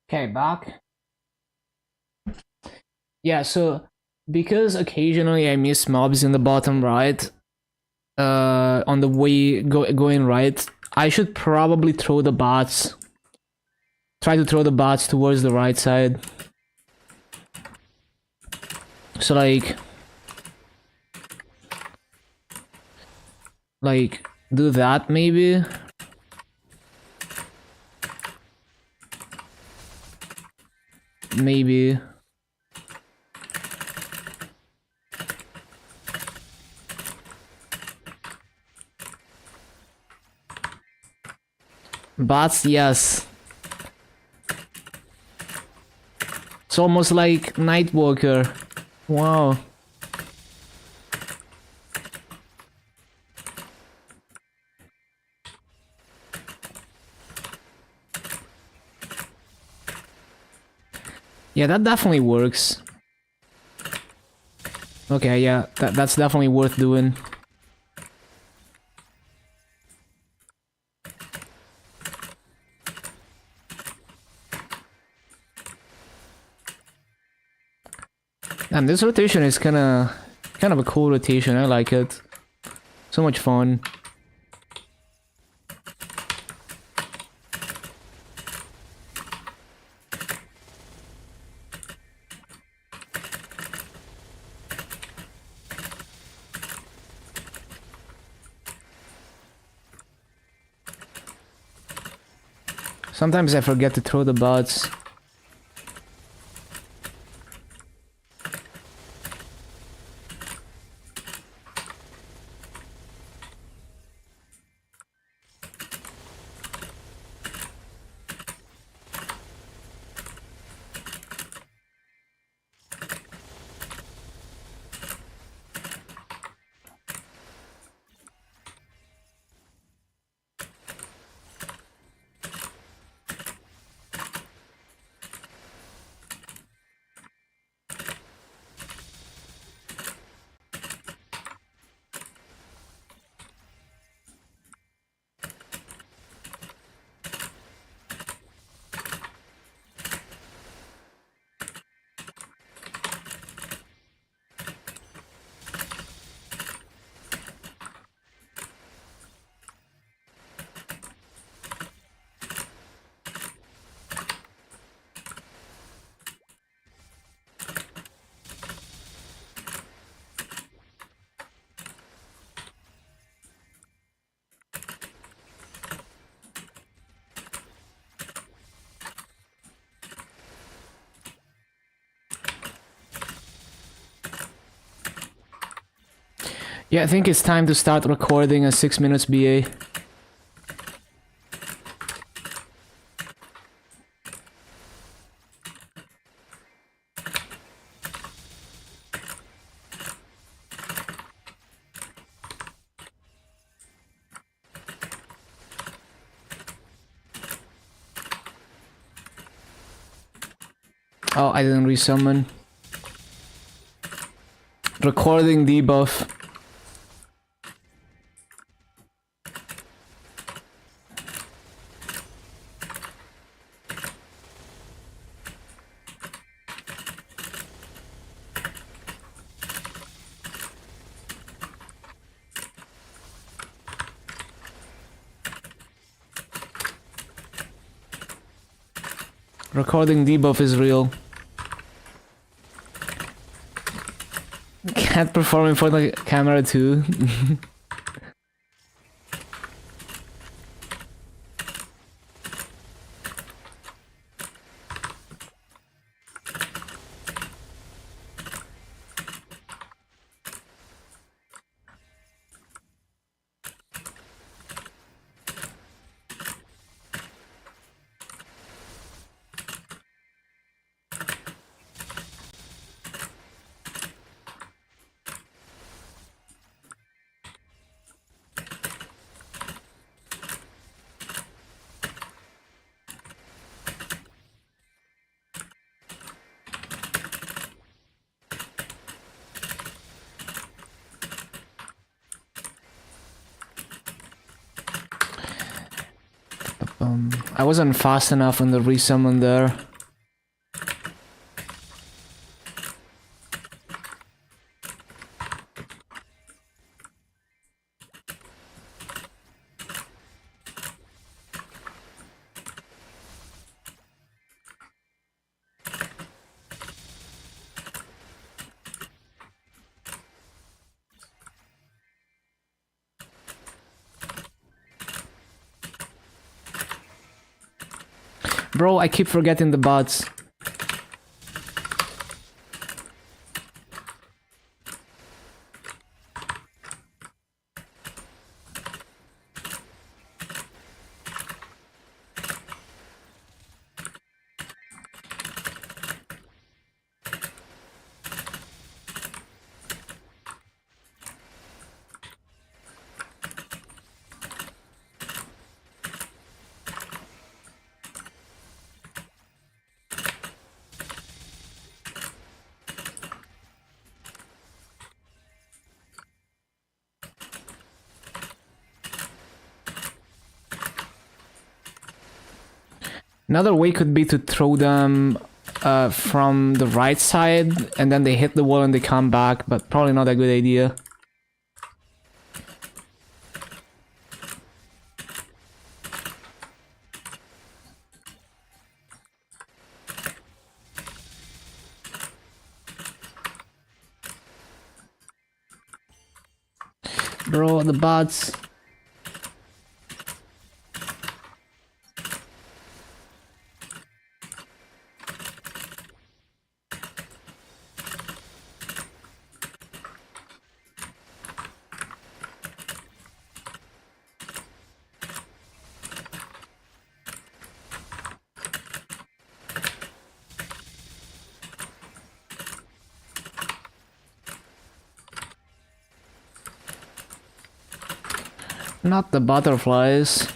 Okay, back. Yeah, so because occasionally I miss mobs in the bottom right, on the way going right, I should probably throw the bots. Try to throw the bots towards the right side. So like do that maybe. Maybe. Bots, yes. It's almost like Nightwalker. Wow. Yeah, that definitely works. Okay, yeah, that's definitely worth doing. And this rotation is kind of a cool rotation. I like it. So much fun. Sometimes I forget to throw the bots. Yeah, I think it's time to start recording a 6 minutes BA. Oh, I didn't resummon. Recording debuff. Recording debuff is real. Can't perform in front of the camera too. I wasn't fast enough on the resummon there. Bro, I keep forgetting the bots. Another way could be to throw them from the right side and then they hit the wall and they come back, but probably not a good idea. Bro, the bots. Not the butterflies.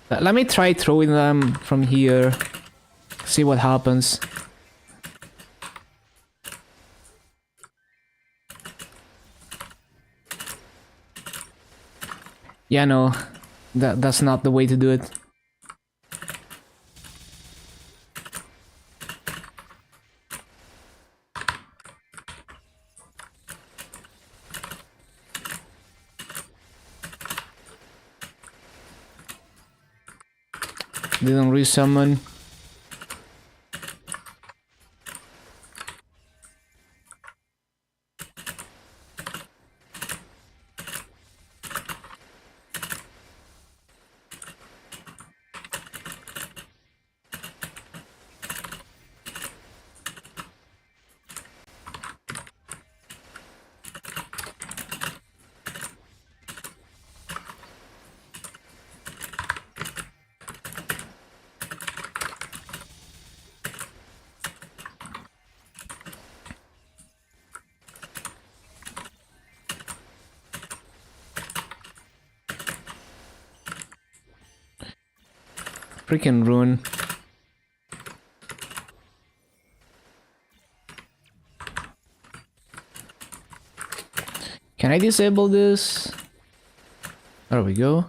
Let me try throwing them from here. See what happens. Yeah, no. That's not the way to do it. Didn't resummon. Freaking rune. Can I disable this? There we go.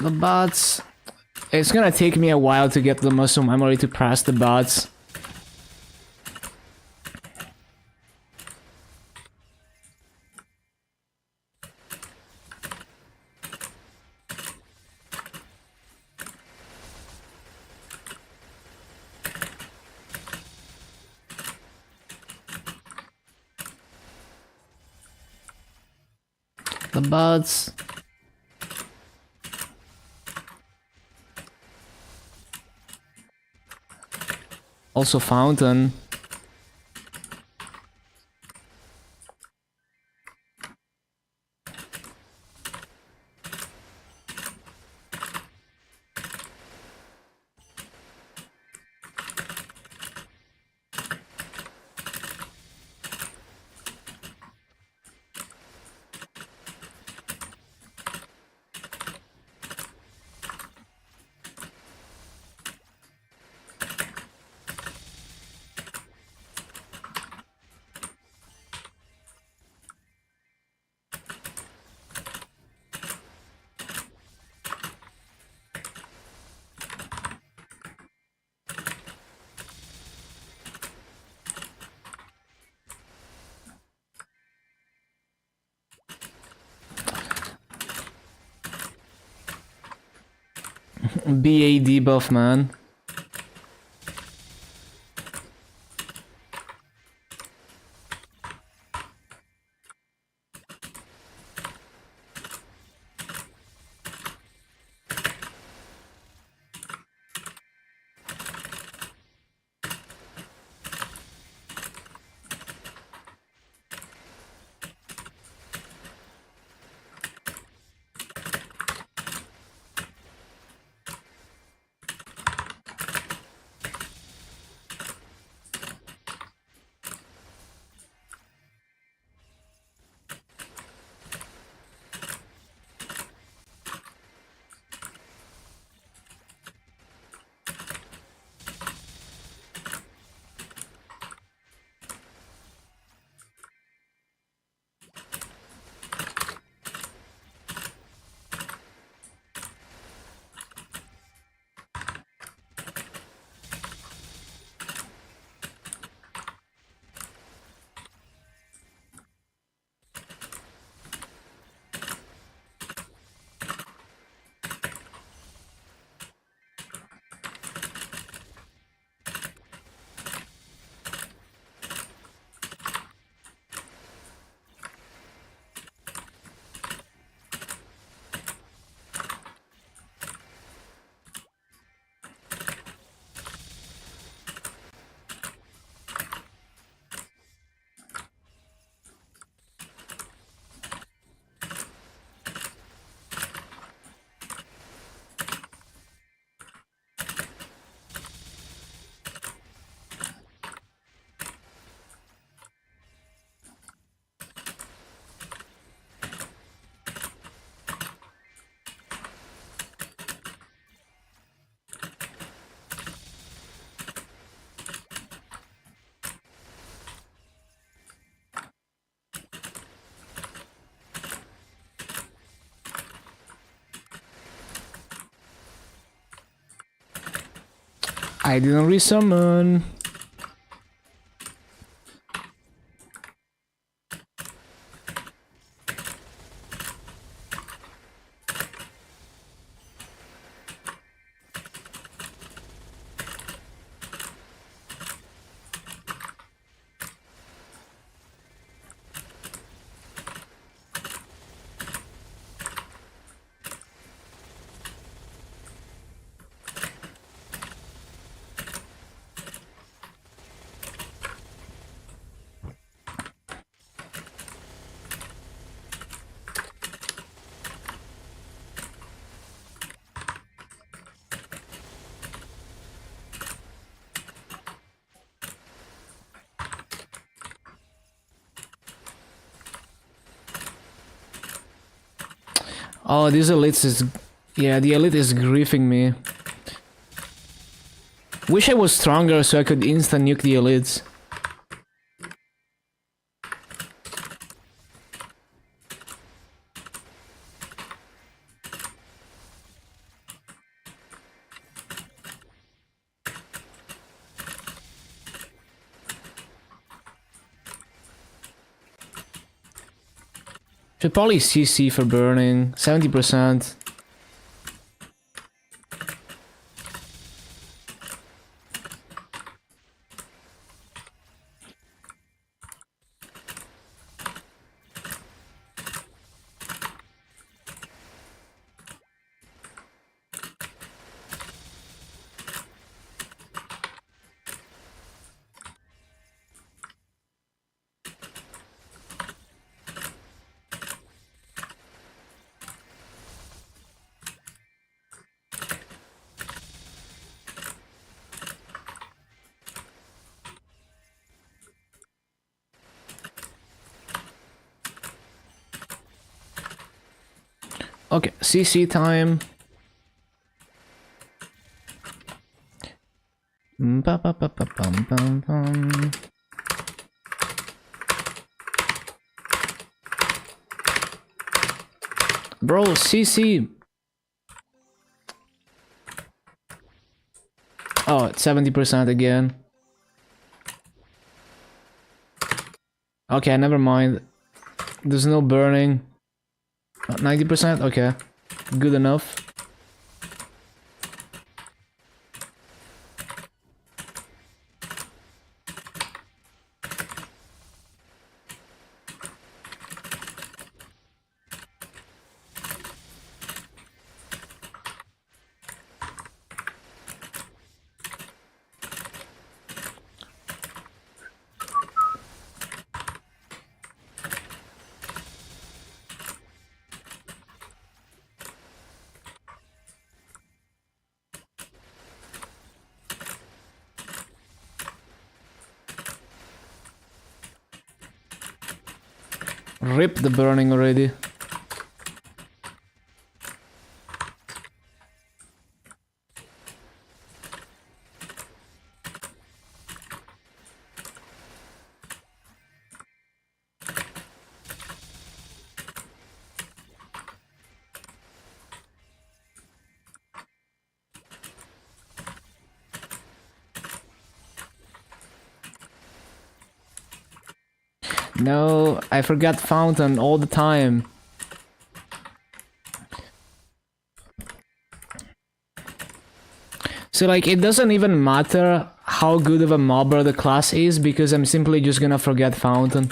The bots. It's gonna take me a while to get the muscle memory to pass the bots. The bots. Also fountain. BA debuff, man. I didn't resummon. Oh, this elite is... Yeah, the elite is griefing me. Wish I was stronger so I could instant nuke the elites. Should probably CC for burning. 70%. Okay, CC time. Bro, CC. Oh, it's 70% again. Okay, never mind. There's no burning. 90%? Okay. Good enough. Rip the burning already. No, I forgot fountain all the time. So like, it doesn't even matter how good of a mobber the class is, because I'm simply just gonna forget fountain.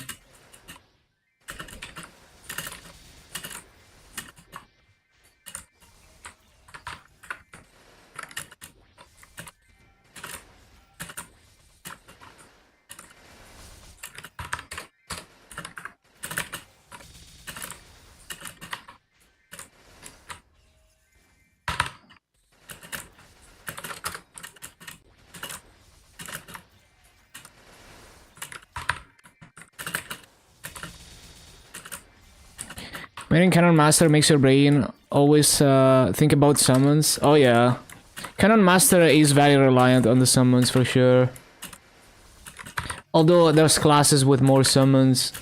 Main Cannon Master makes your brain always think about summons. Oh yeah. Cannon Master is very reliant on the summons for sure. Although there's classes with more summons.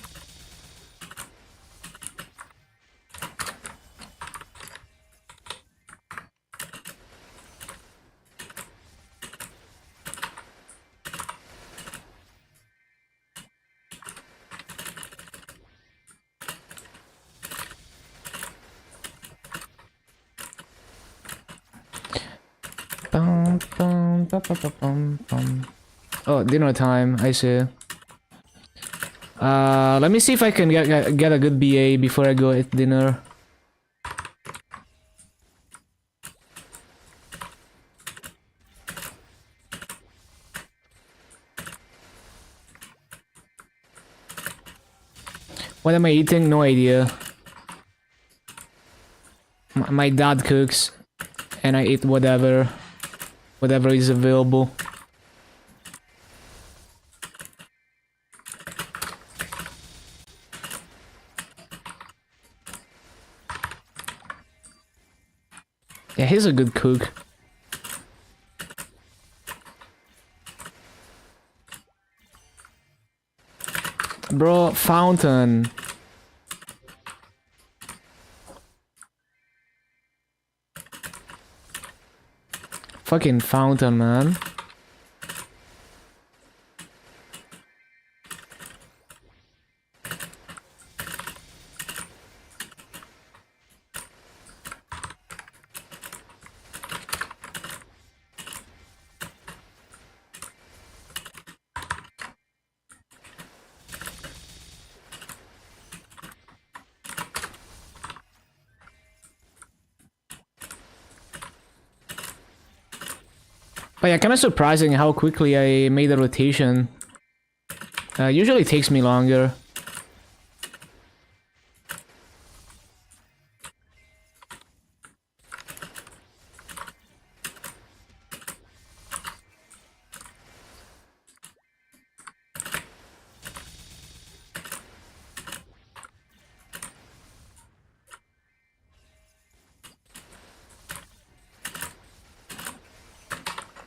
Oh, dinner time, I see. Let me see if I can get a good BA before I go eat dinner. What am I eating? No idea. My dad cooks, and I eat whatever is available. Yeah, he's a good cook. Bro, fountain. Fucking fountain, man. But yeah, kind of surprising how quickly I made a rotation. Usually takes me longer.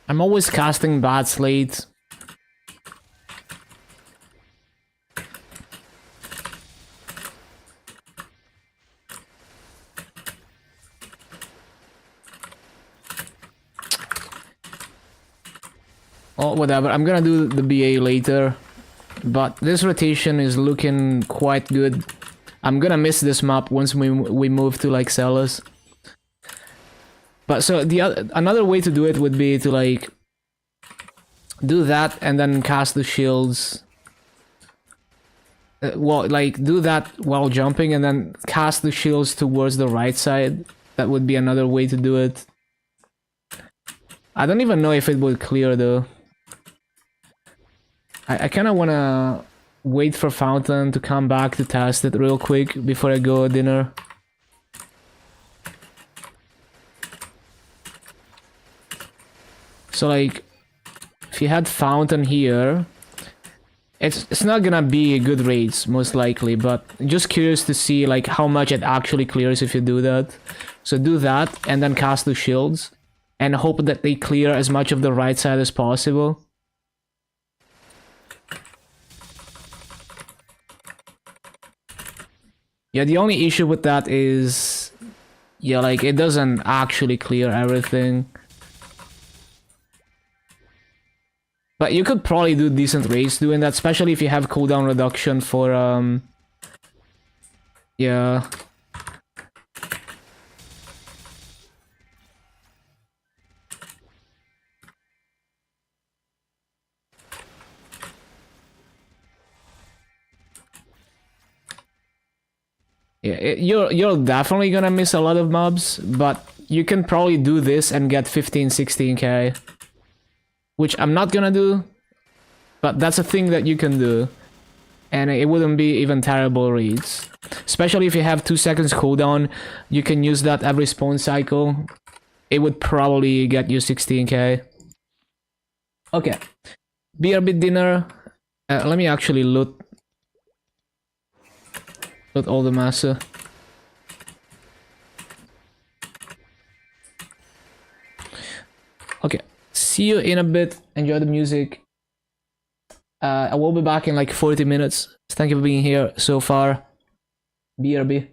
I'm always casting bad slates. Oh, whatever. I'm gonna do the BA later. But this rotation is looking quite good. I'm gonna miss this map once we move to like Celis. But so another way to do it would be to like do that and then cast the shields. Well, like do that while jumping and then cast the shields towards the right side. That would be another way to do it. I don't even know if it would clear though. I kind of want to wait for Fountain to come back to test it real quick before I go dinner. So like, if you had Fountain here, it's not gonna be good rates most likely, but just curious to see like how much it actually clears if you do that. So do that and then cast the shields and hope that they clear as much of the right side as possible. Yeah, the only issue with that is, yeah, like it doesn't actually clear everything. But you could probably do decent rates doing that, especially if you have cooldown reduction for, yeah. Yeah, you're definitely gonna miss a lot of mobs, but you can probably do this and get 15-16k. Which I'm not gonna do, but that's a thing that you can do. And it wouldn't be even terrible reads. Especially if you have 2 seconds cooldown, you can use that every spawn cycle. It would probably get you 16k. Okay. BRB dinner. Let me actually loot all the massa. Okay. See you in a bit. Enjoy the music. I will be back in like 40 minutes. Thank you for being here so far. BRB.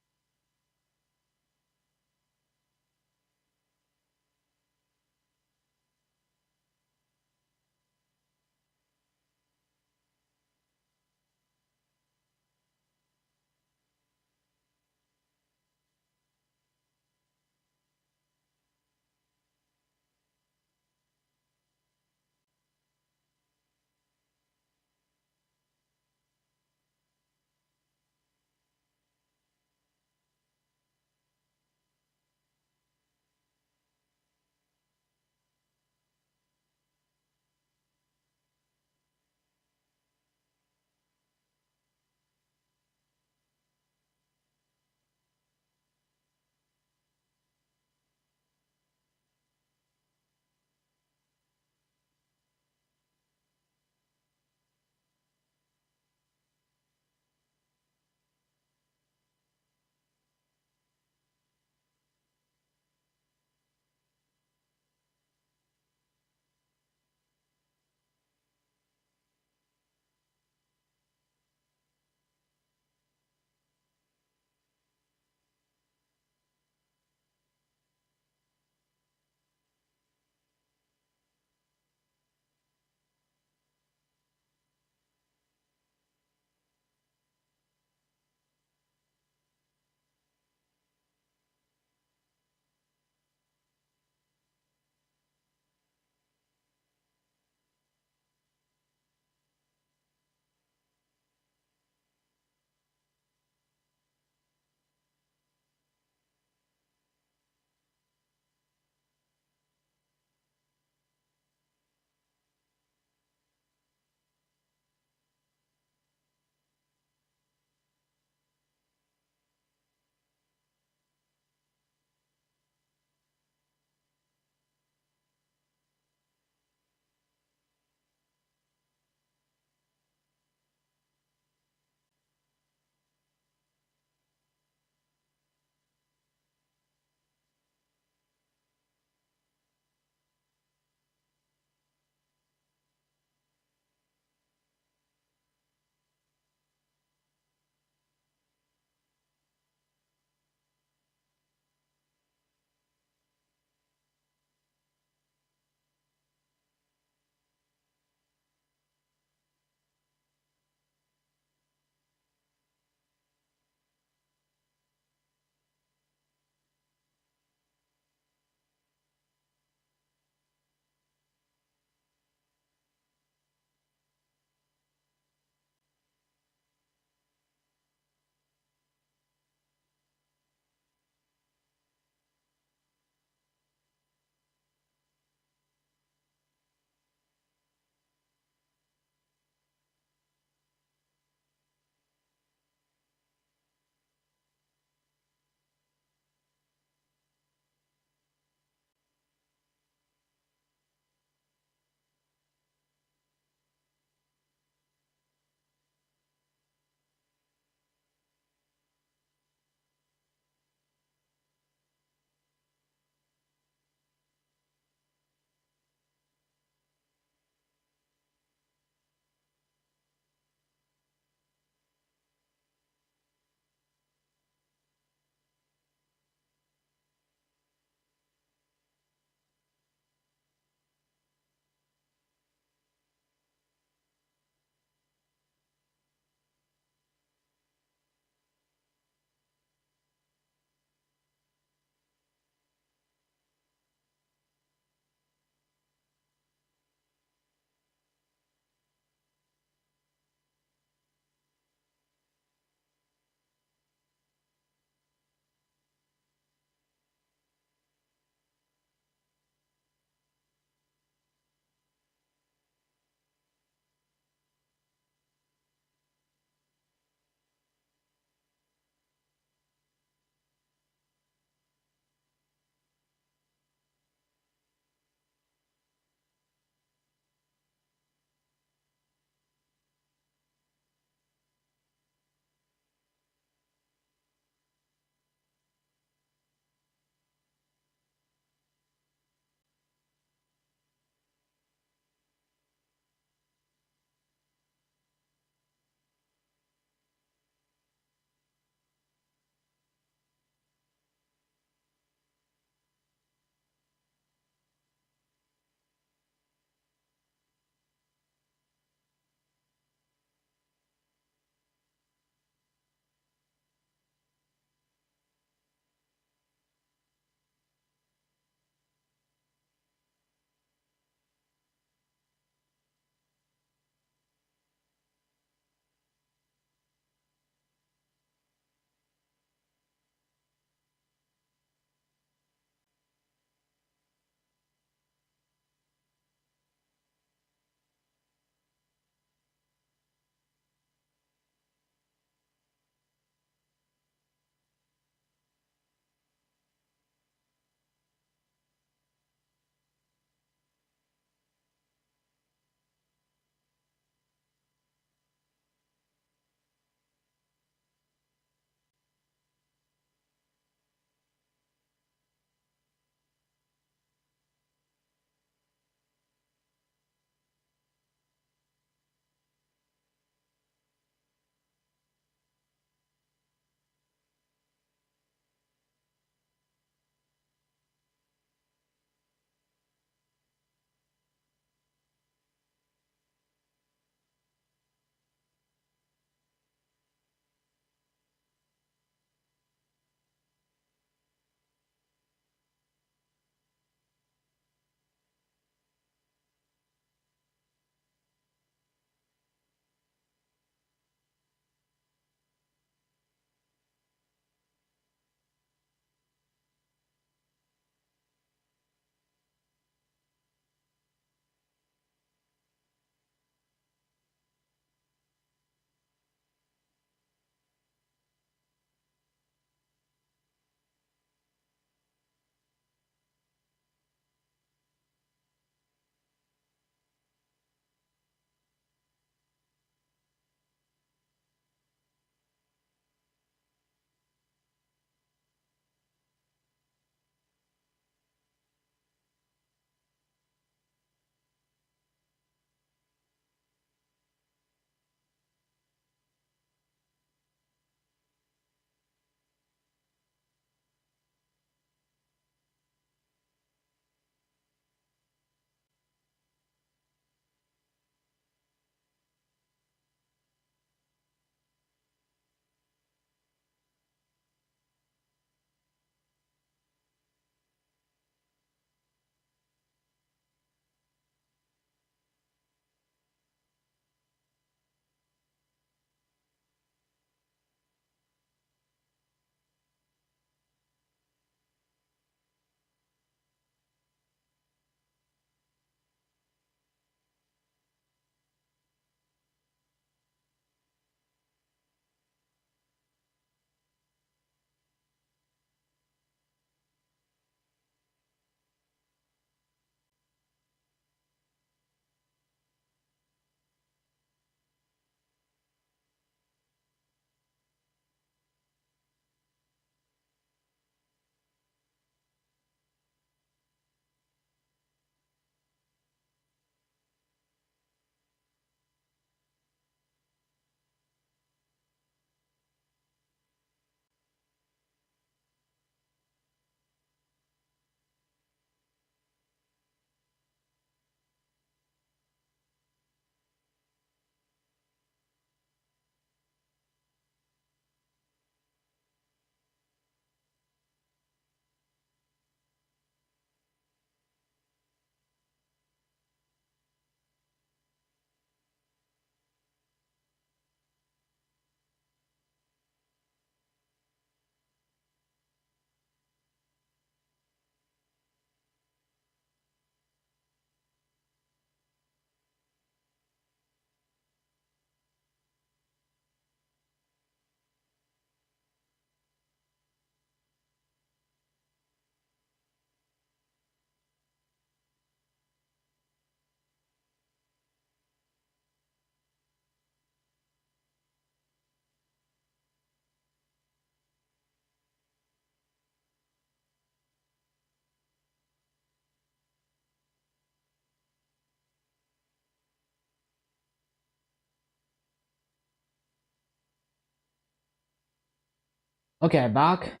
Okay, back.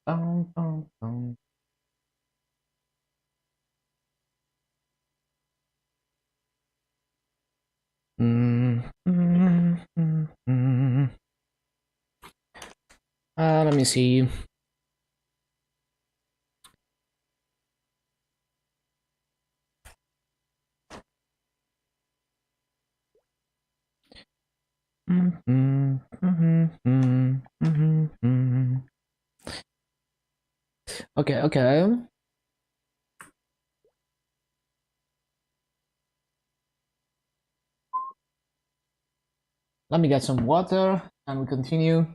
Boom, boom, boom. Let me see. Okay, okay. Let me get some water and we continue.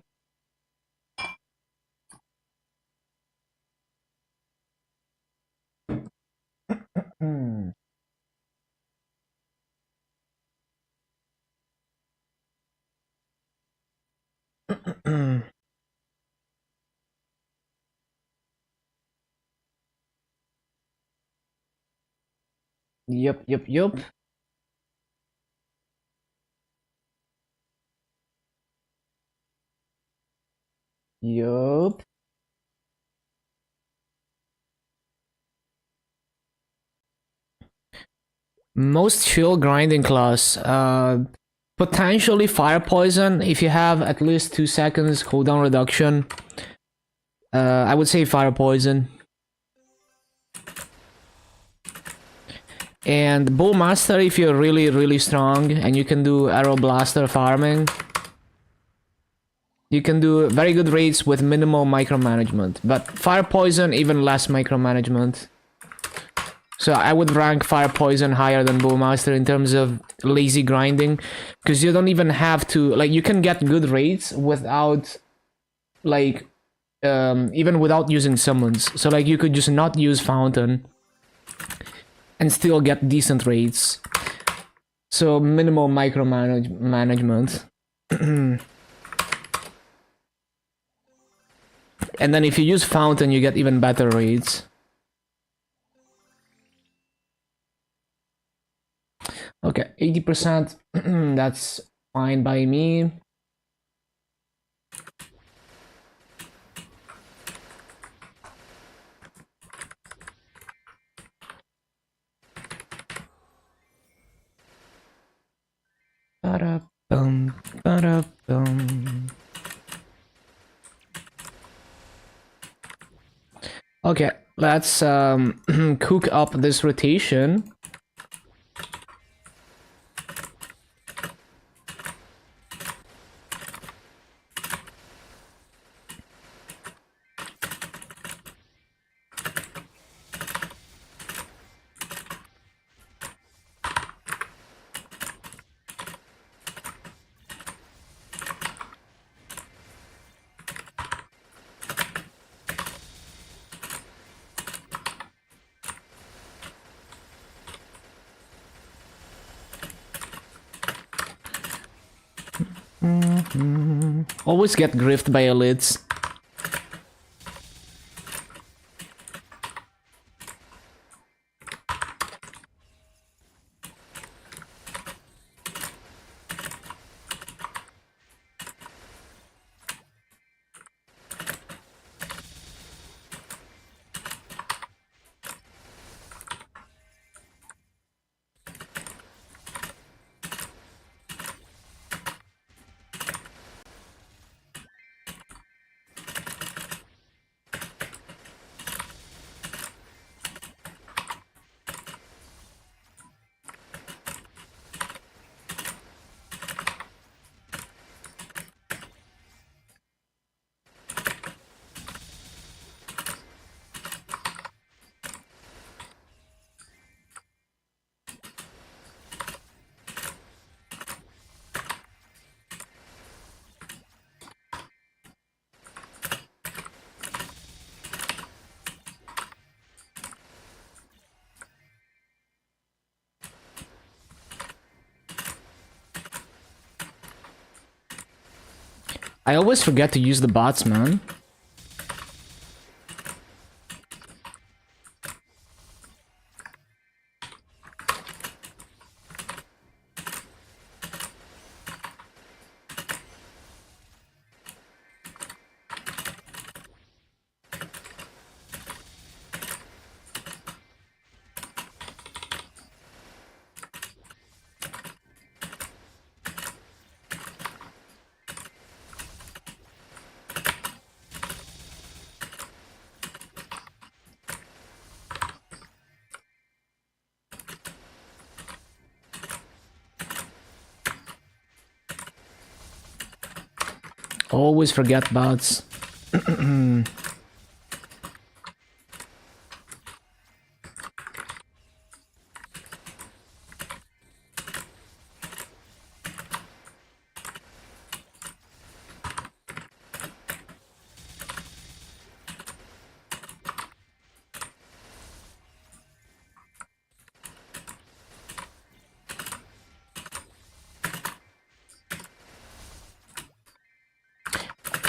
Yup, yup, yup. Yup. Most chill grinding class. Potentially fire poison if you have at least 2 seconds cooldown reduction. I would say fire poison. And Bullmaster if you're really strong and you can do arrow blaster farming. You can do very good raids with minimal micromanagement, but fire poison even less micromanagement. So I would rank fire poison higher than Bullmaster in terms of lazy grinding, because you don't even have to, like, you can get good raids without, like, even without using summons. So like you could just not use fountain and still get decent raids. So minimal micromanagement. And then if you use fountain, you get even better raids. Okay, 80%. That's fine by me. Ba-da-bum, ba-da-bum. Okay, let's cook up this rotation. Always get griefed by elites. I always forget to use the bots, man. Always forget bots.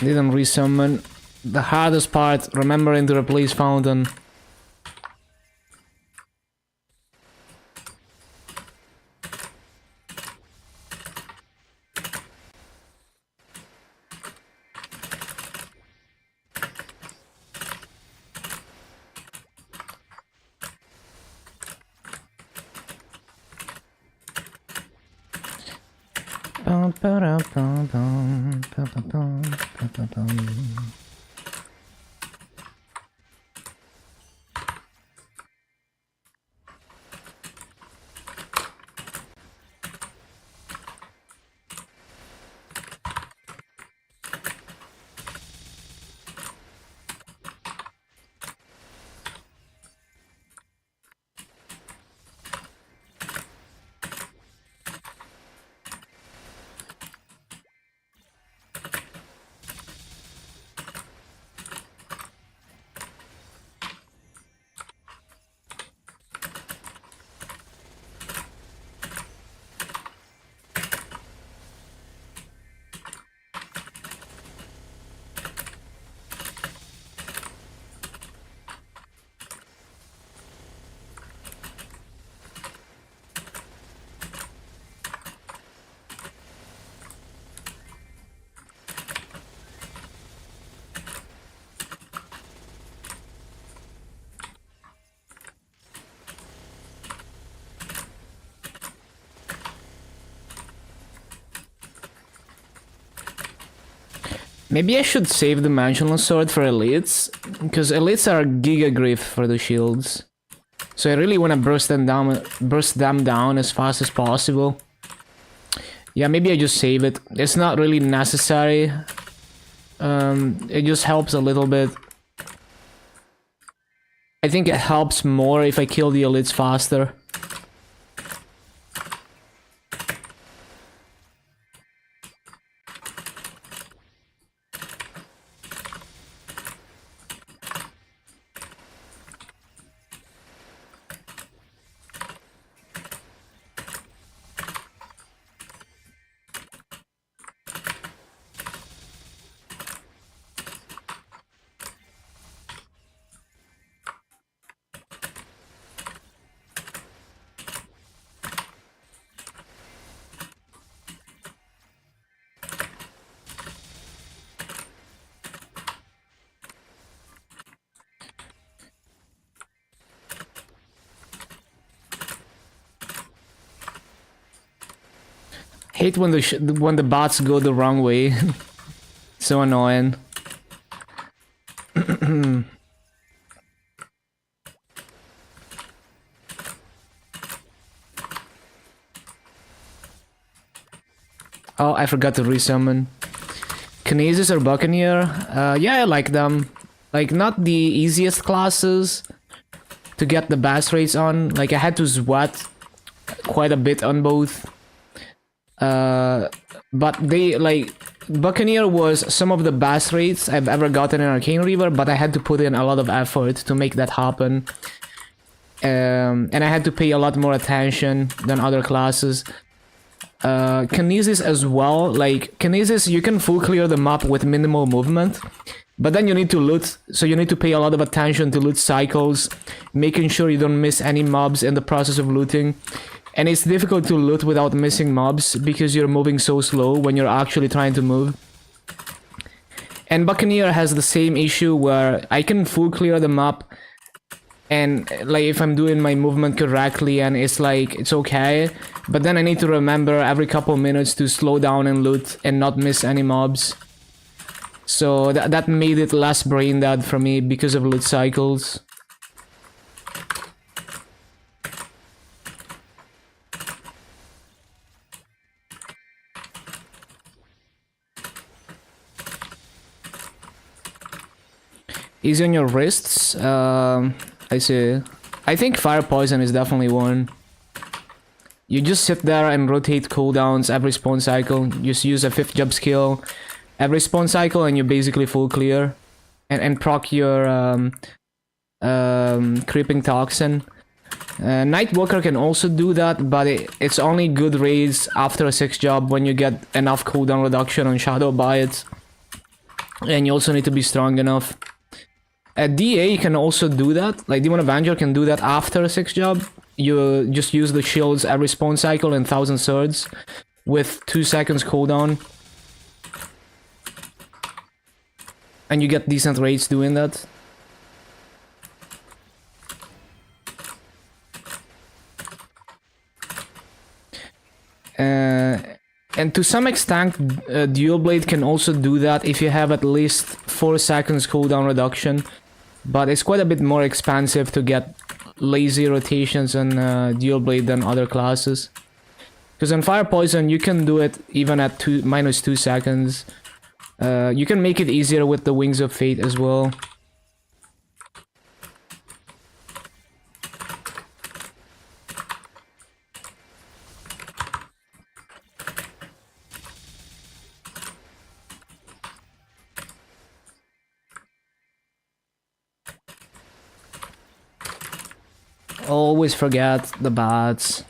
Didn't resummon. The hardest part, remembering to replace fountain. Maybe I should save the Dimensional Sword for elites, because elites are giga grief for the shields. So I really want to burst them down as fast as possible. Yeah, maybe I just save it. It's not really necessary. It just helps a little bit. I think it helps more if I kill the elites faster. Hate when the bots go the wrong way. So annoying. Oh, I forgot to resummon. Kinesis or Buccaneer? Yeah, I like them. Like, not the easiest classes to get the bass rates on. Like, I had to sweat quite a bit on both. But they, like, Buccaneer was some of the bass rates I've ever gotten in Arcane Reaver, but I had to put in a lot of effort to make that happen. And I had to pay a lot more attention than other classes. Kinesis as well, like, Kinesis, you can full clear the map with minimal movement, but then you need to loot, so you need to pay a lot of attention to loot cycles, making sure you don't miss any mobs in the process of looting. And it's difficult to loot without missing mobs, because you're moving so slow when you're actually trying to move. And Buccaneer has the same issue where I can full clear the map, and like if I'm doing my movement correctly and it's like, it's okay, but then I need to remember every couple minutes to slow down and loot and not miss any mobs. So that made it less brain dead for me because of loot cycles. Easy on your wrists. I see. I think fire poison is definitely one. You just sit there and rotate cooldowns every spawn cycle. Just use a 5th job skill every spawn cycle and you're basically full clear. And proc your creeping toxin. Nightwalker can also do that, but it's only good raids after a 6th job when you get enough cooldown reduction on shadow bites. And you also need to be strong enough. At DA you can also do that, like Demon Avenger can do that after a 6th job. You just use the shields every spawn cycle and 1000 swords with 2 seconds cooldown. And you get decent rates doing that. And to some extent, Dual Blade can also do that if you have at least 4 seconds cooldown reduction. But it's quite a bit more expensive to get lazy rotations on Dual Blade than other classes. Because on Fire Poison, you can do it even at -2 seconds. You can make it easier with the Wings of Fate as well. Always forget the bats.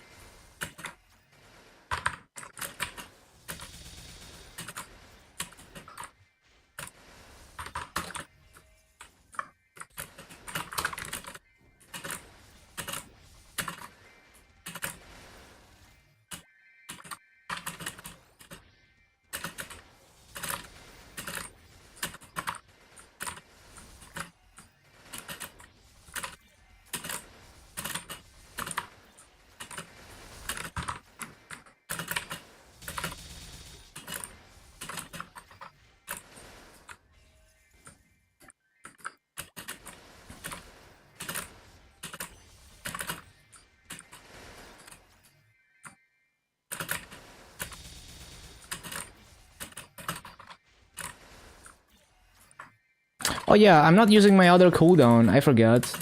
Oh yeah, I'm not using my other cooldown, I forgot.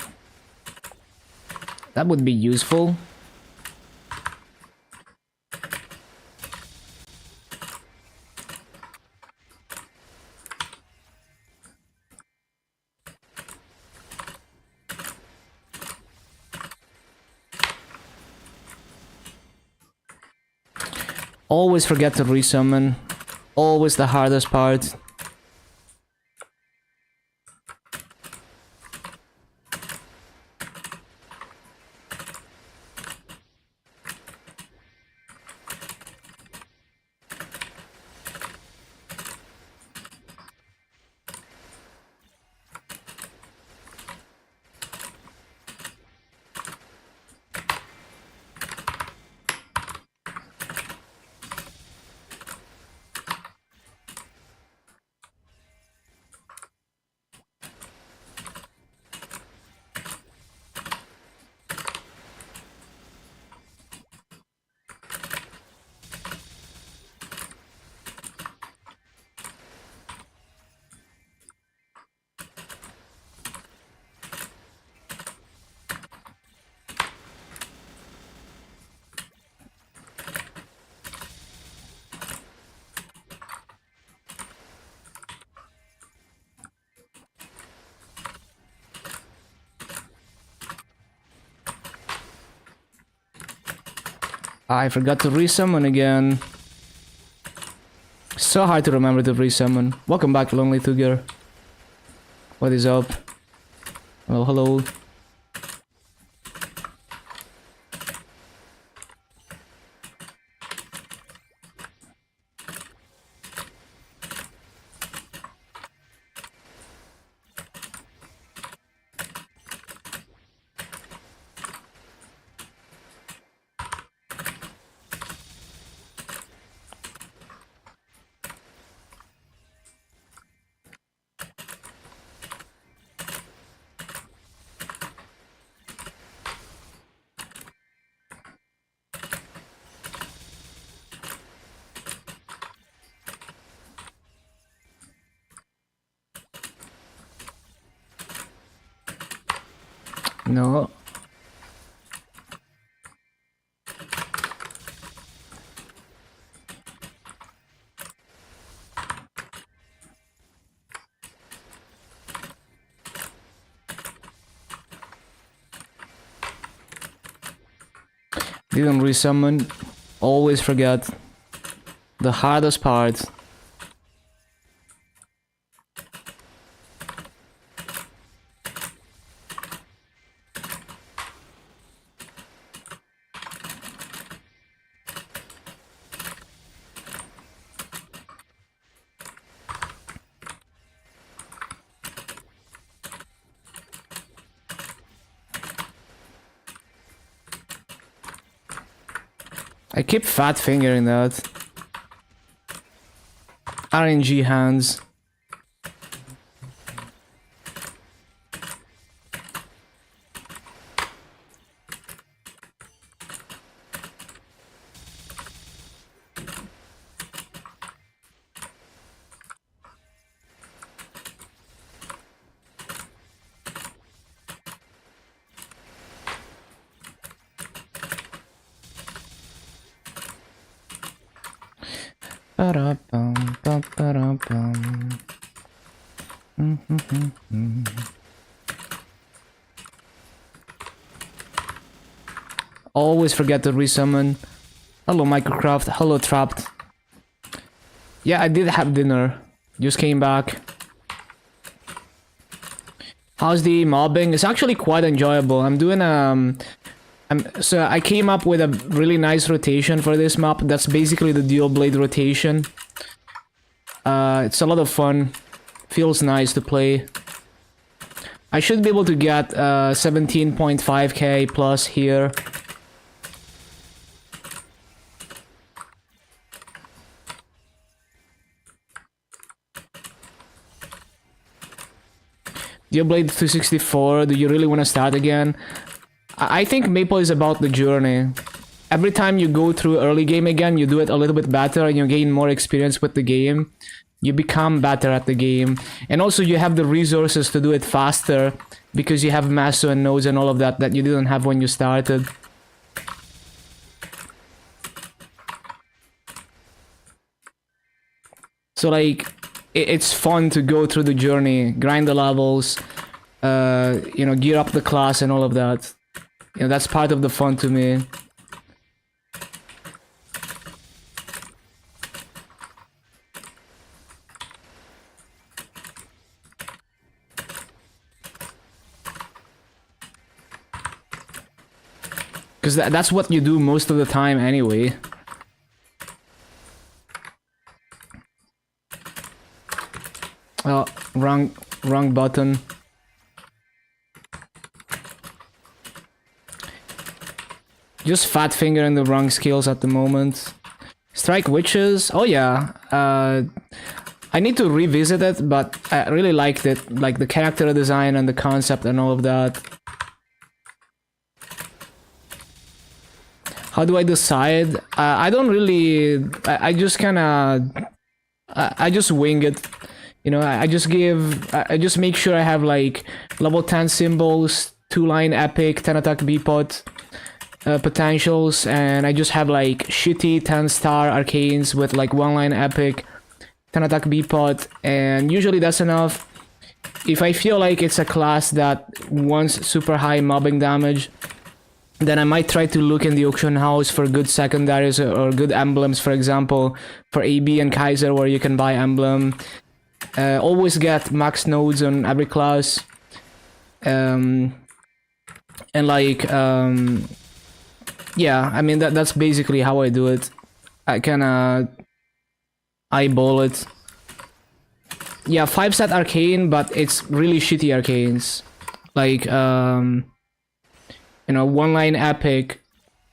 That would be useful. Always forget to resummon. Always the hardest part. I forgot to resummon again. So hard to remember to resummon. Welcome back, Lonely Tuger. What is up? Well, hello. No. Didn't resummon. Always forget the hardest part. I keep fat fingering that. RNG hands. Always forget to resummon. Hello Microcraft, hello Trapped. Yeah, I did have dinner. Just came back. How's the mobbing? It's actually quite enjoyable. I'm doing so I came up with a really nice rotation for this map. That's basically the dual blade rotation. It's a lot of fun. Feels nice to play. I should be able to get 17.5k plus here. Dual Blade 264, do you really want to start again? I think Maple is about the journey. Every time you go through early game again, you do it a little bit better and you gain more experience with the game. You become better at the game. And also you have the resources to do it faster because you have Maso and nodes and all of that that you didn't have when you started. So like, it's fun to go through the journey, grind the levels, you know, gear up the class and all of that. You know, that's part of the fun to me. Because that's what you do most of the time anyway. Oh, wrong button. Just fat fingering the wrong skills at the moment. Strike Witches. Oh yeah. I need to revisit it, but I really liked it. Like the character design and the concept and all of that. How do I decide? I don't really... I just kinda... I just wing it. You know, I just make sure I have like level 10 symbols, 2-line epic, 10 attack Bpot potentials, and I just have like shitty 10-star arcanes with like 1-line epic, 10 attack Bpot, and usually that's enough. If I feel like it's a class that wants super high mobbing damage, then I might try to look in the auction house for good secondaries or good emblems, for example, for AB and Kaiser where you can buy emblem. Always get max nodes on every class. And like, yeah, I mean, that's basically how I do it. I kinda eyeball it. Yeah, 5-set arcane, but it's really shitty arcanes. Like, you know, 1-line epic,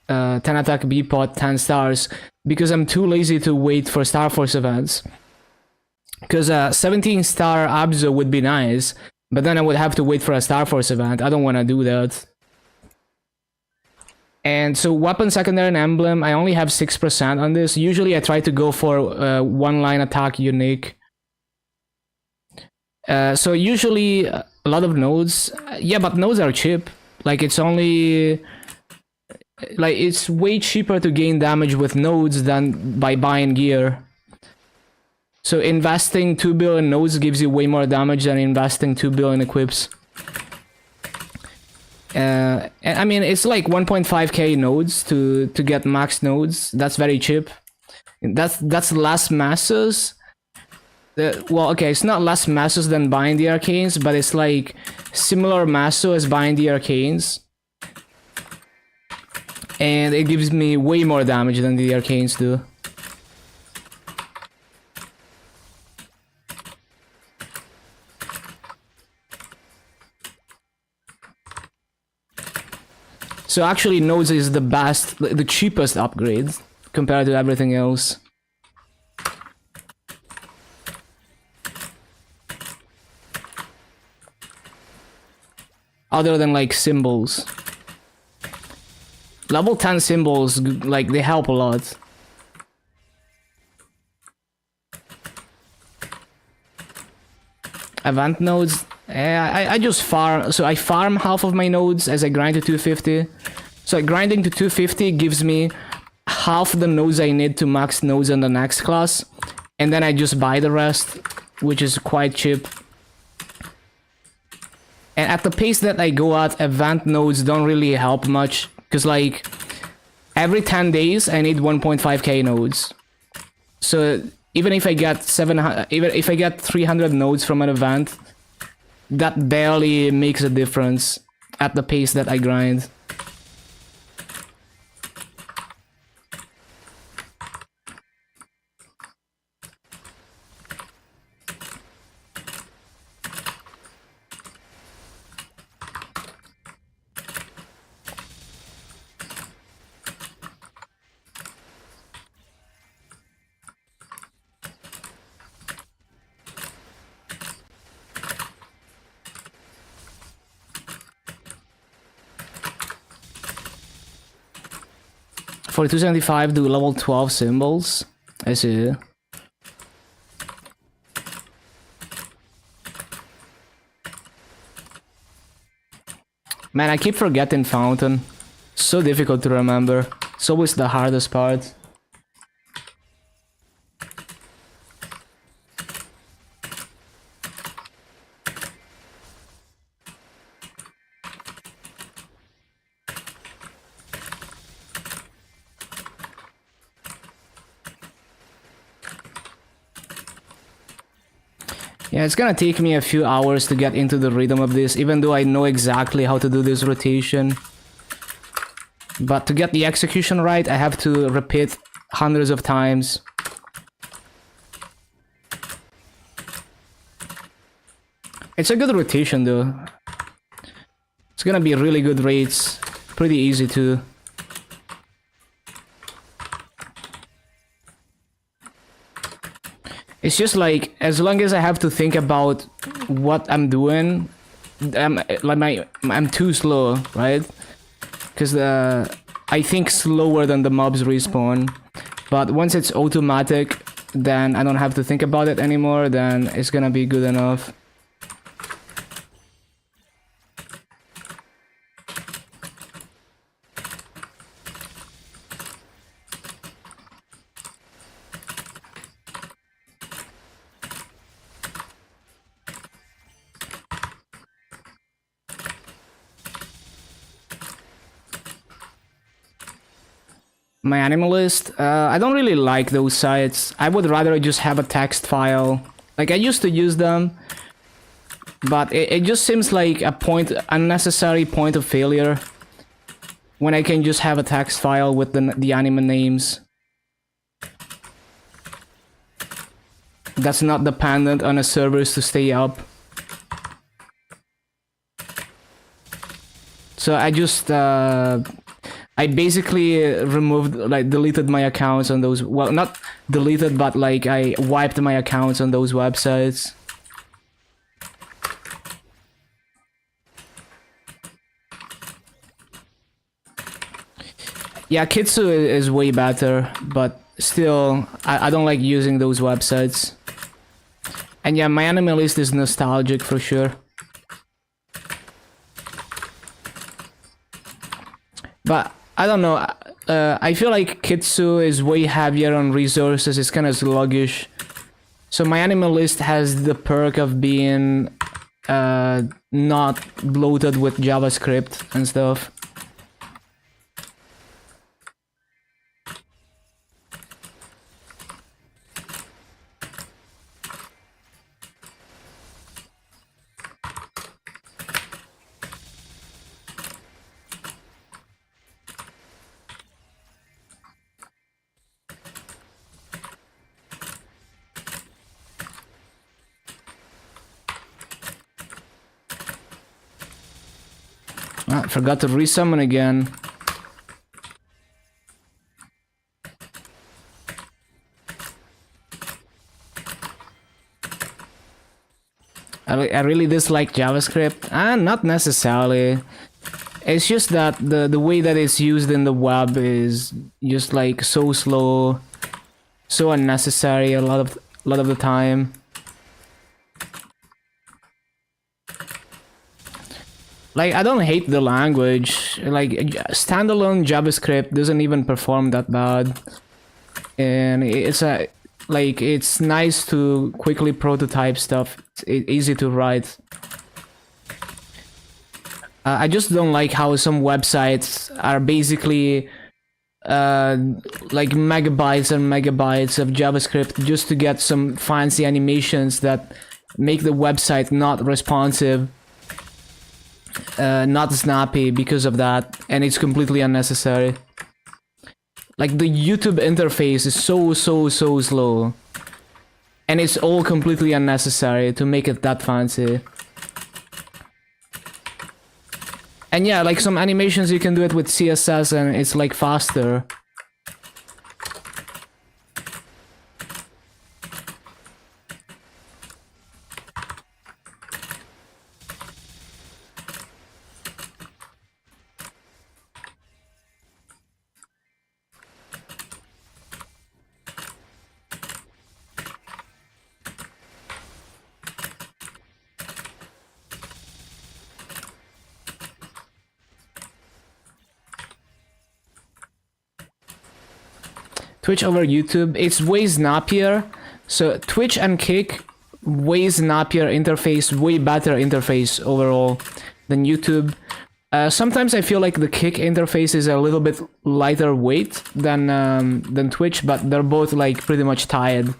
10 attack Bpot, 10 stars, because I'm too lazy to wait for Star Force events. Because 17-star Abzo would be nice, but then I would have to wait for a Star Force event. I don't want to do that. And so weapon, secondary, and emblem, I only have 6% on this. Usually I try to go for 1-line attack unique. So usually a lot of nodes. Yeah, but nodes are cheap. Like it's only like it's way cheaper to gain damage with nodes than by buying gear. So investing 2 billion nodes gives you way more damage than investing 2 billion equips. And I mean, it's like 1.5k nodes to get max nodes. That's very cheap. That's less masses. Well, okay, it's not less masses than buying the arcanes, but it's like similar masso as buying the arcanes. And it gives me way more damage than the arcanes do. So actually nodes is the best, the cheapest upgrade compared to everything else. Other than like symbols. Level 10 symbols, like they help a lot. Event nodes, I just farm, so I farm half of my nodes as I grind to 250. So grinding to 250 gives me half the nodes I need to max nodes in the next class. And then I just buy the rest, which is quite cheap. And at the pace that I go at, event nodes don't really help much. Because like, every 10 days I need 1.5k nodes. So even if I get 700, even if I get 300 nodes from an event, that barely makes a difference at the pace that I grind. For 275, do level 12 symbols. I see. Man, I keep forgetting Fountain. So difficult to remember. It's always the hardest part. Yeah, it's gonna take me a few hours to get into the rhythm of this, even though I know exactly how to do this rotation. But to get the execution right, I have to repeat hundreds of times. It's a good rotation though. It's gonna be really good rates. Pretty easy too. It's just like, as long as I have to think about what I'm doing, I'm too slow, right? Because I think slower than the mobs respawn. But once it's automatic, then I don't have to think about it anymore, then it's gonna be good enough. My animalist, I don't really like those sites. I would rather just have a text file. Like I used to use them, but it just seems like a unnecessary point of failure when I can just have a text file with the anime names. That's not dependent on a servers to stay up. So I just I basically removed, like, deleted my accounts on those, well, not deleted, but like I wiped my accounts on those websites. Yeah, Kitsu is way better, but still, I don't like using those websites. And yeah, my anime list is nostalgic for sure. But I don't know. I feel like Kitsu is way heavier on resources. It's kind of sluggish. So my animal list has the perk of being not bloated with JavaScript and stuff. I forgot to resummon again. I really dislike JavaScript. Not necessarily. It's just that the way that it's used in the web is just like so slow, so unnecessary a lot of the time. Like, I don't hate the language. Like, standalone JavaScript doesn't even perform that bad. And it's nice to quickly prototype stuff. It's easy to write. I just don't like how some websites are basically like megabytes and megabytes of JavaScript just to get some fancy animations that make the website not responsive. Not snappy because of that, and it's completely unnecessary. Like, the YouTube interface is so slow, and it's all completely unnecessary to make it that fancy. And yeah, like some animations you can do it with CSS and it's like faster. Twitch over YouTube, it's way snappier. So Twitch and Kick, way snappier interface, way better interface overall than YouTube. Sometimes I feel like the Kick interface is a little bit lighter weight than Twitch, but they're both like pretty much tied.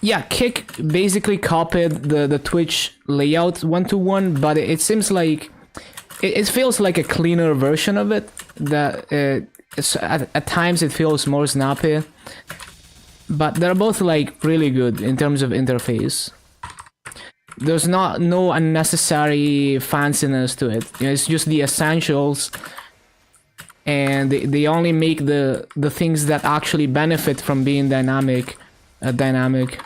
Yeah, Kick basically copied the Twitch layout one-to-one, but it seems like it feels like a cleaner version of it. That at times it feels more snappy, but they're both like really good in terms of interface. There's no unnecessary fanciness to it. You know, it's just the essentials, and they only make the things that actually benefit from being dynamic. Dynamic.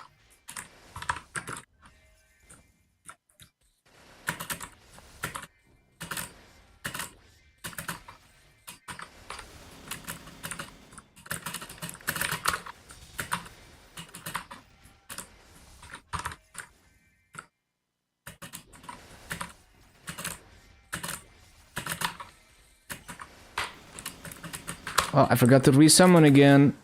Oh, I forgot to resummon again.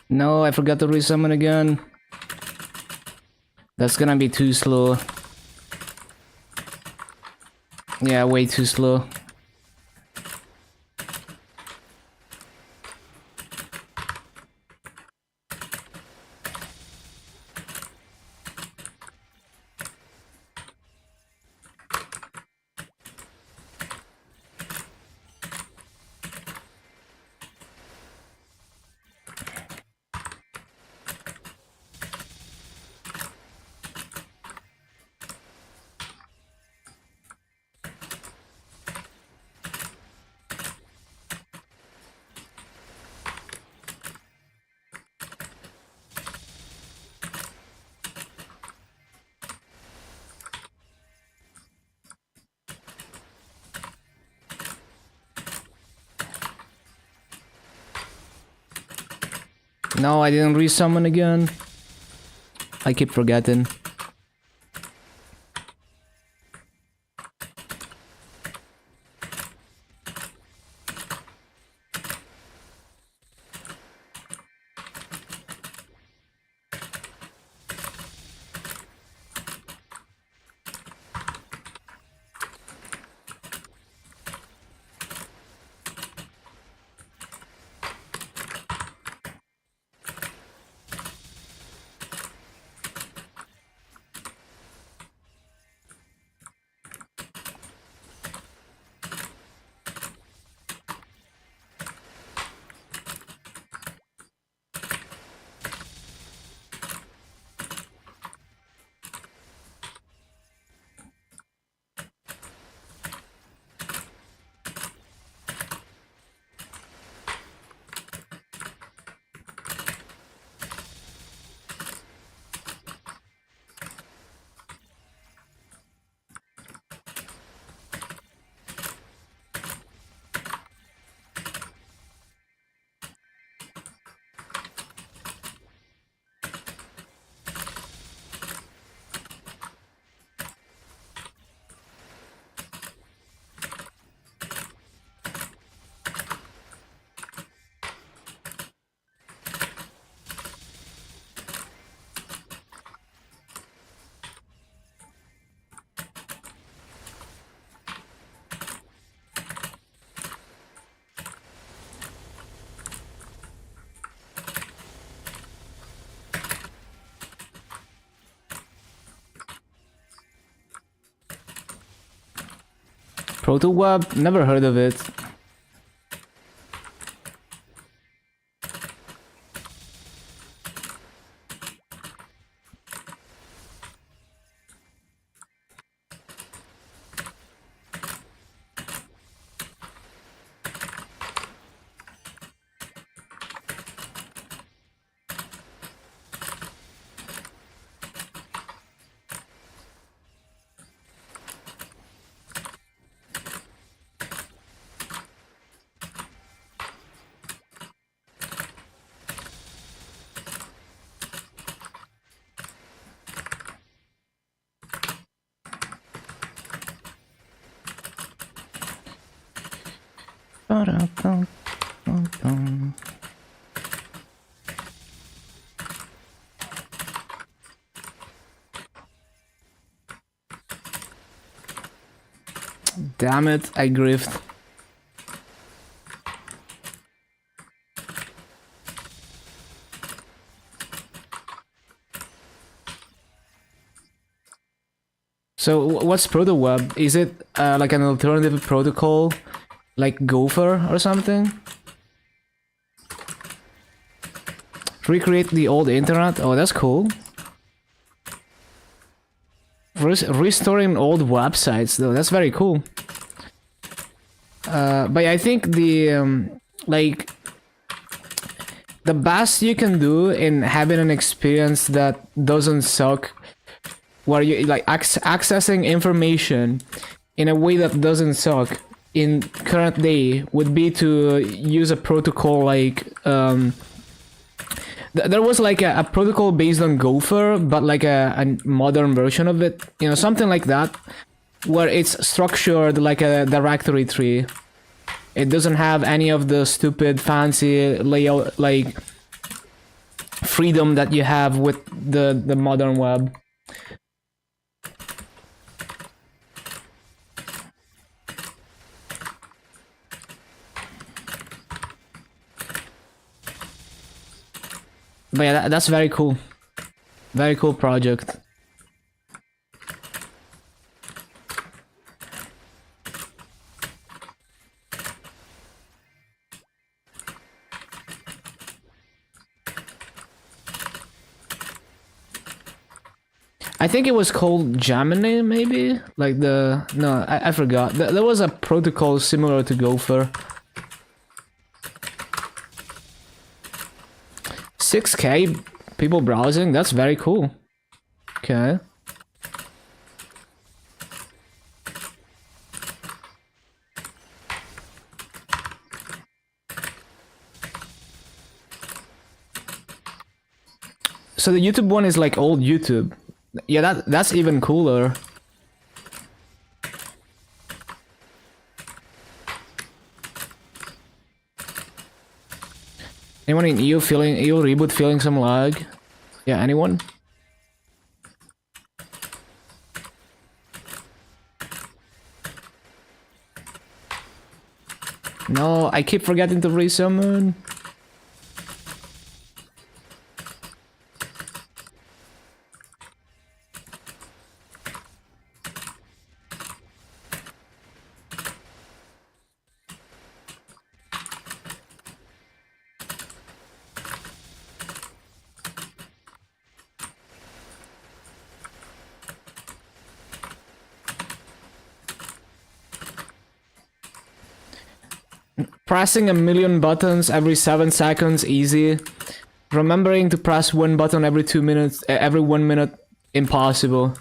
No, I forgot to resummon again. That's gonna be too slow. Yeah, way too slow. No, I didn't resummon again. I keep forgetting. ProtoWeb? Never heard of it. Damn it, I griefed. So what's ProtoWeb? Is it like an alternative protocol, like Gopher or something? Recreate the old internet? Oh, that's cool. Restoring old websites, though, that's very cool. But I think the like the best you can do in having an experience that doesn't suck, where you like accessing information in a way that doesn't suck in current day, would be to use a protocol like there was like a protocol based on Gopher, but like a modern version of it, you know, something like that, where it's structured like a directory tree. It doesn't have any of the stupid fancy layout, like freedom that you have with the modern web. But yeah, that's very cool. Very cool project. I think it was called Gemini, maybe? Like the... No, I forgot. There was a protocol similar to Gopher. 6K people browsing? That's very cool. Okay. So the YouTube one is like old YouTube. Yeah, that's even cooler. Anyone in EU reboot feeling some lag? Yeah, anyone? No, I keep forgetting to resummon. Pressing a million buttons every 7 seconds, easy. Remembering to press one button every 2 minutes, every 1 minute, impossible.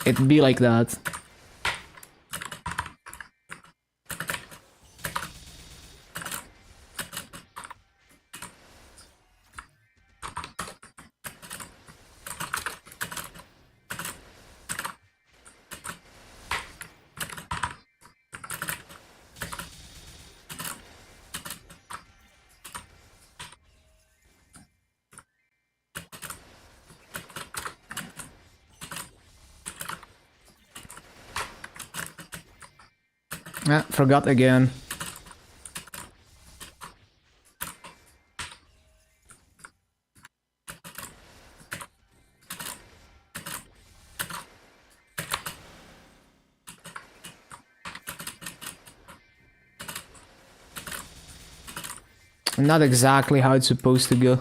It'd be like that. Ah, forgot again. Not exactly how it's supposed to go.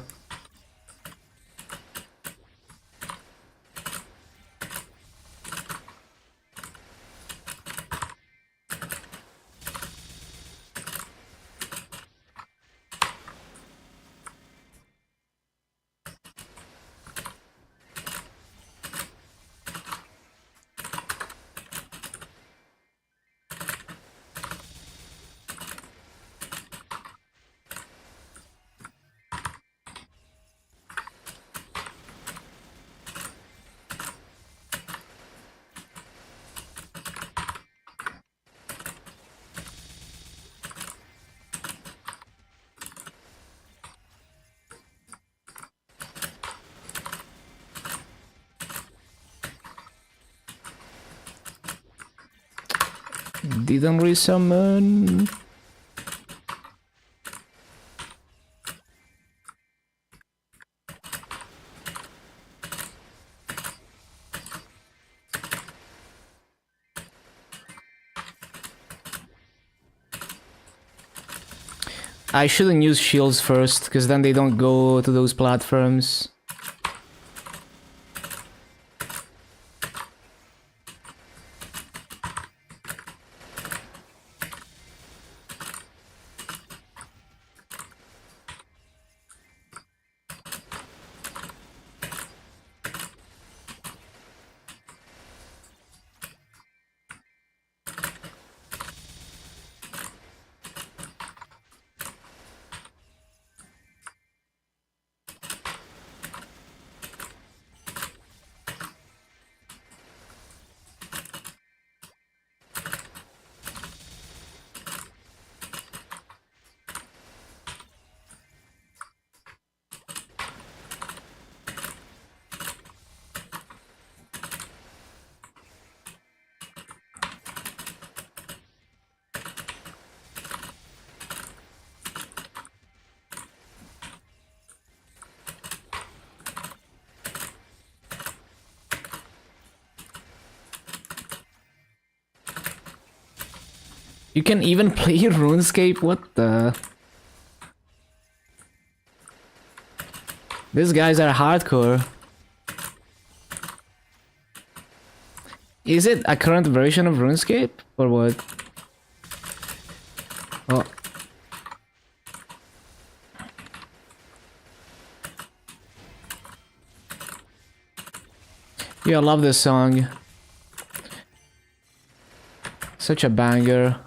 Didn't resummon. I shouldn't use shields first, because then they don't go to those platforms. You can even play RuneScape? What the? These guys are hardcore. Is it a current version of RuneScape? Or what? Oh. Yeah, I love this song. Such a banger.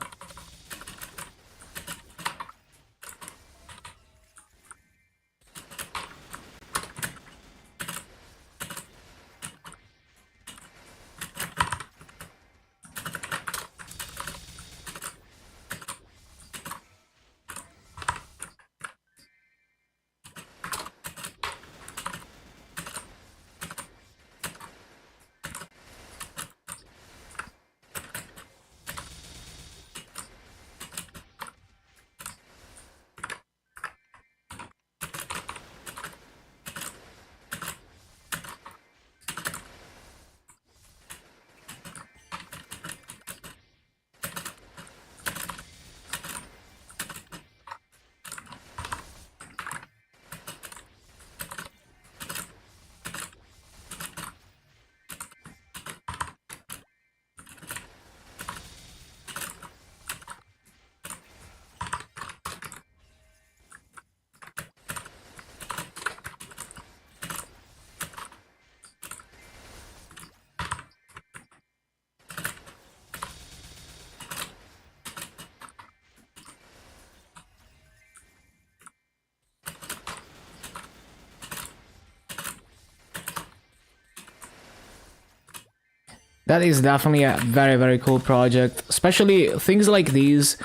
That is definitely a very cool project. Especially things like these.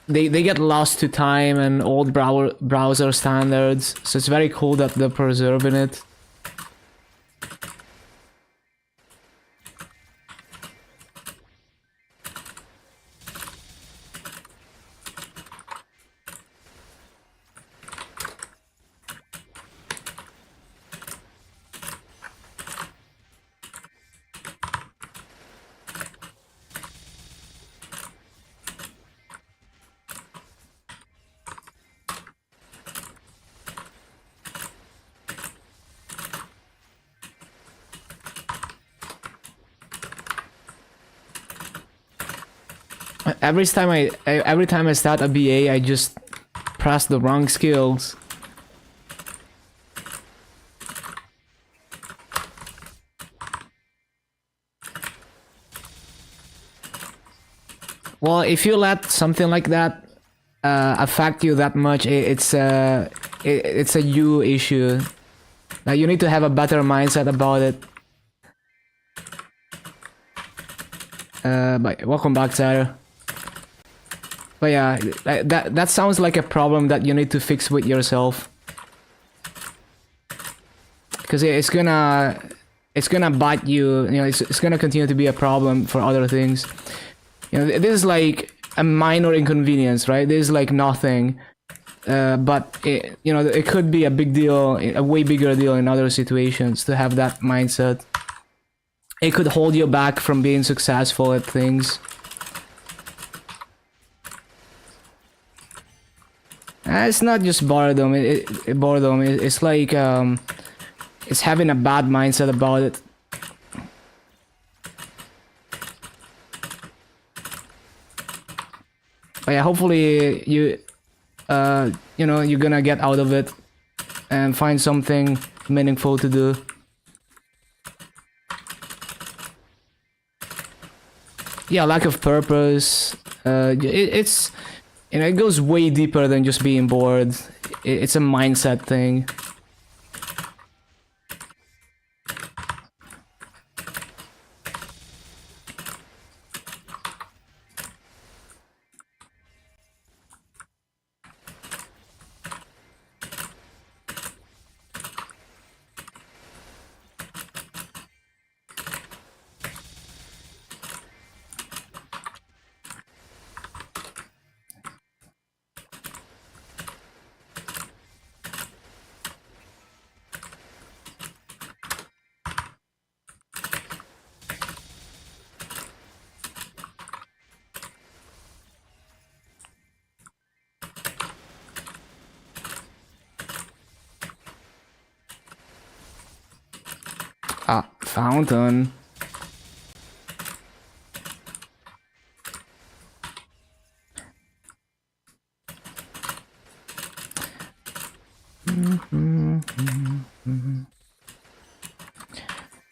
They get lost to time and old browser standards. So it's very cool that they're preserving it. Every time I start a BA, I just press the wrong skills. Well, if you let something like that affect you that much, it's a you issue. Like, you need to have a better mindset about it. But welcome back, Tyler. But yeah, that sounds like a problem that you need to fix with yourself. Because it's gonna bite you. You know, it's gonna continue to be a problem for other things. You know, this is like a minor inconvenience, right? This is like nothing. But you know, it could be a big deal, a way bigger deal in other situations to have that mindset. It could hold you back from being successful at things. It's not just boredom. Boredom. It's like it's having a bad mindset about it. But yeah, hopefully you know, you're gonna get out of it and find something meaningful to do. Yeah, lack of purpose. It's, you know, it goes way deeper than just being bored. It's a mindset thing. Fountain.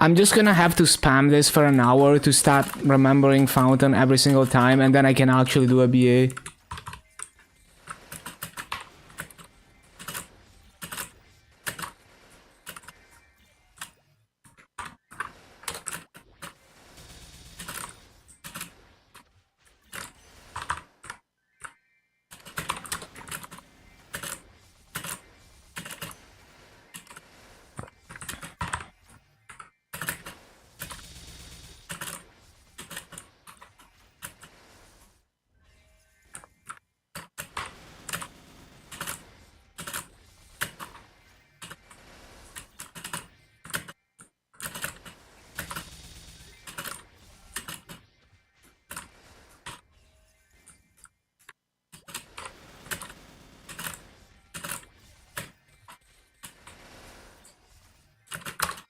I'm just gonna have to spam this for an hour to start remembering fountain every single time, and then I can actually do a BA.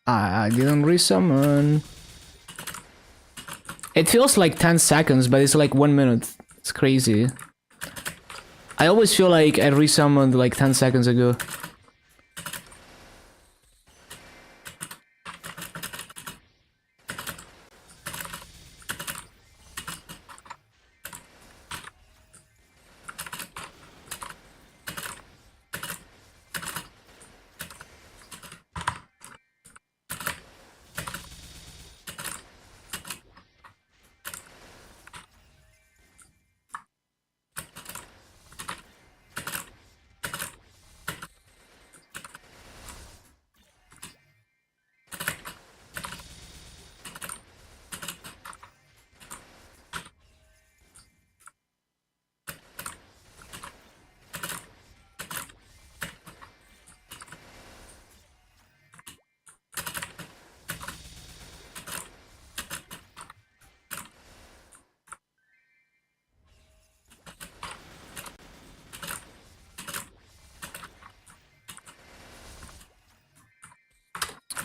I didn't resummon. It feels like 10 seconds, but it's like 1 minute. It's crazy. I always feel like I resummoned like 10 seconds ago.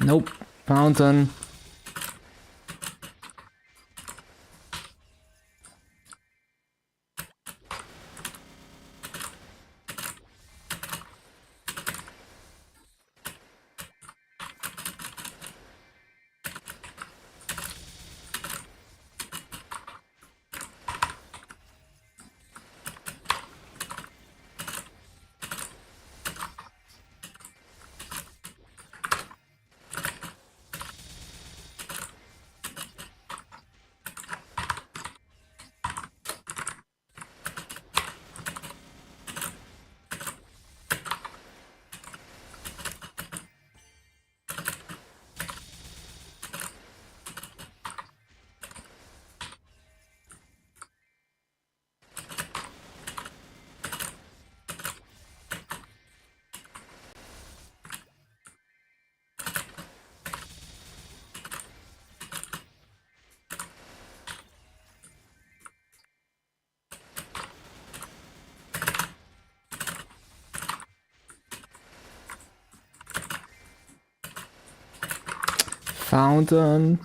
Nope. Fountain. Fountain.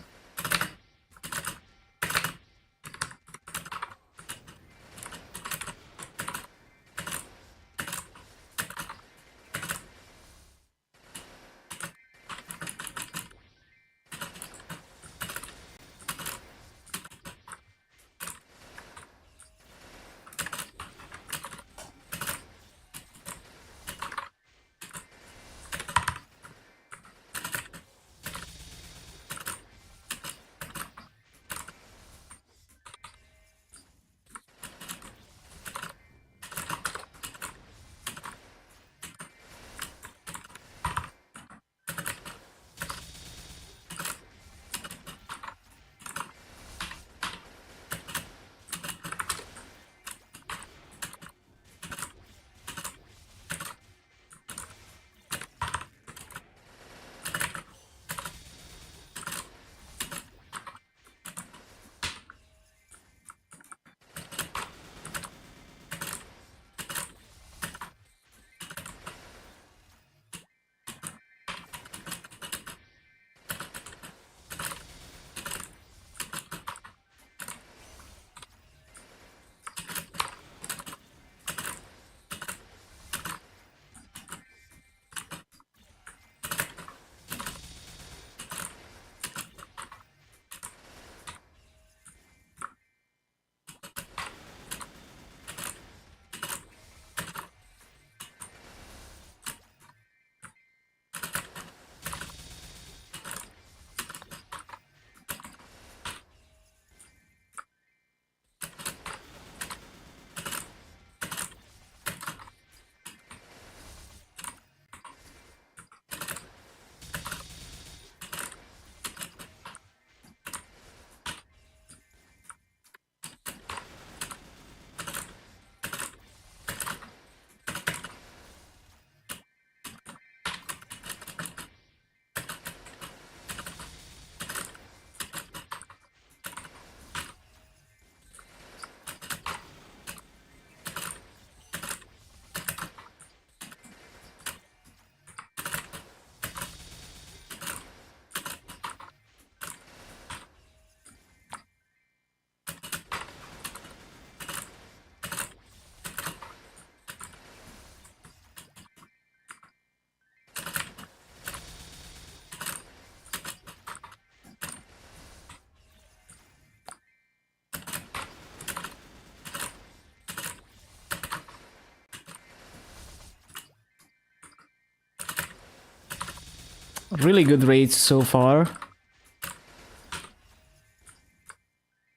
Really good rates so far.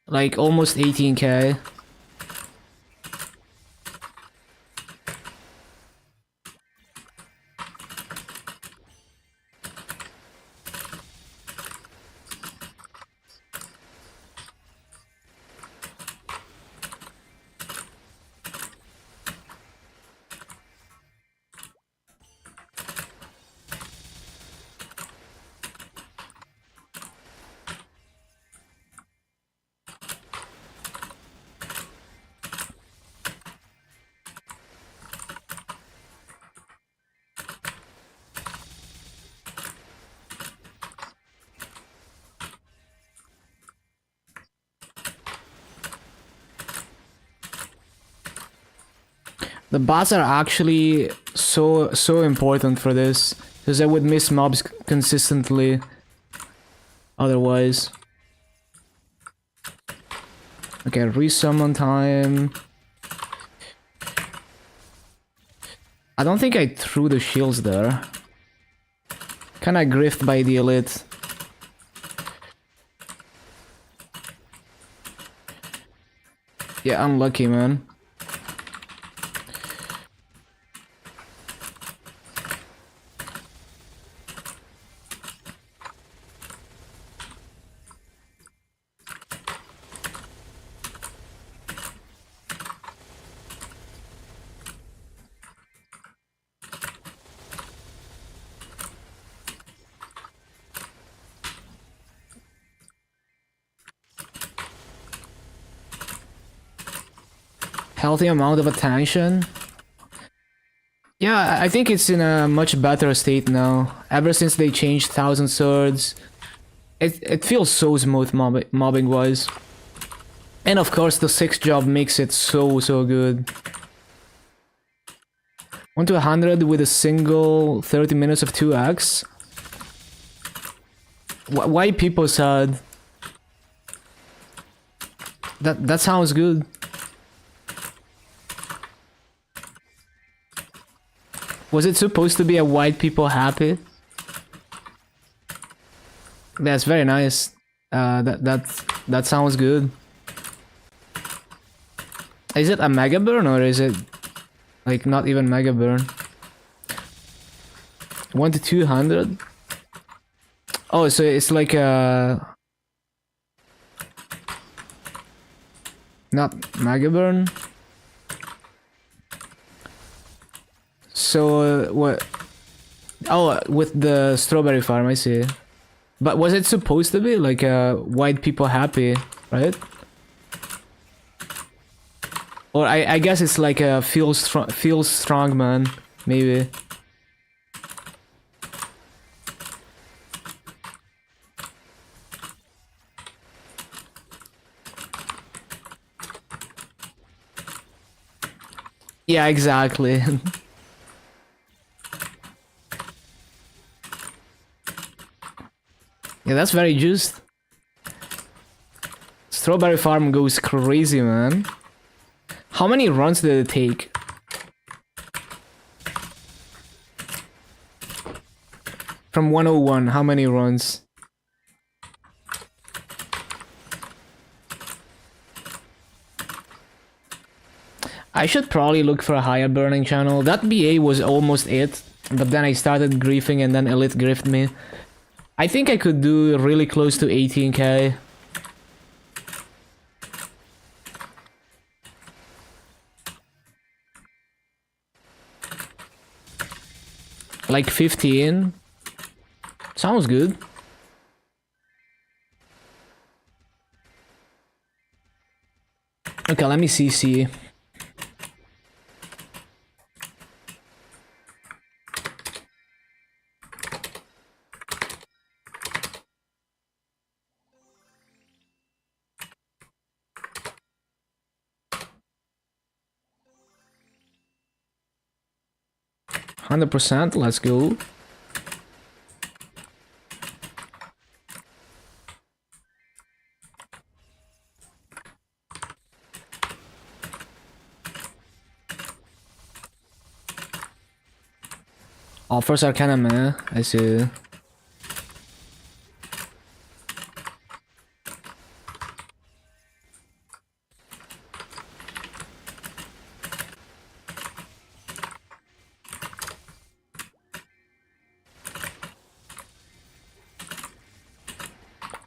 Like almost 18k. The bots are actually so important for this, because I would miss mobs consistently otherwise. Okay, resummon time. I don't think I threw the shields there. Kinda grift by the elite. Yeah, unlucky, man. Healthy amount of attention. Yeah, I think it's in a much better state now. Ever since they changed Thousand Swords, it feels so smooth mobbing wise. And of course the 6th job makes it so good. 1 to 100 with a single 30 minutes of 2x. Why people sad? That sounds good. Was it supposed to be a white people happy? That's very nice. That sounds good. Is it a mega burn or is it like not even mega burn? 1 to 200. Oh, so it's like a not mega burn. So what? Oh, with the strawberry farm, I see. But was it supposed to be like white people happy, right? Or I guess it's like a feel strong man, maybe. Yeah, exactly. Yeah, that's very juiced. Strawberry farm goes crazy, man. How many runs did it take? From 101, how many runs? I should probably look for a higher burning channel. That BA was almost it, but then I started griefing and then Elite griefed me. I think I could do really close to 18k. Like 15. Sounds good. Okay, let me CC. %, let's go. Offers are kinda meh, I see.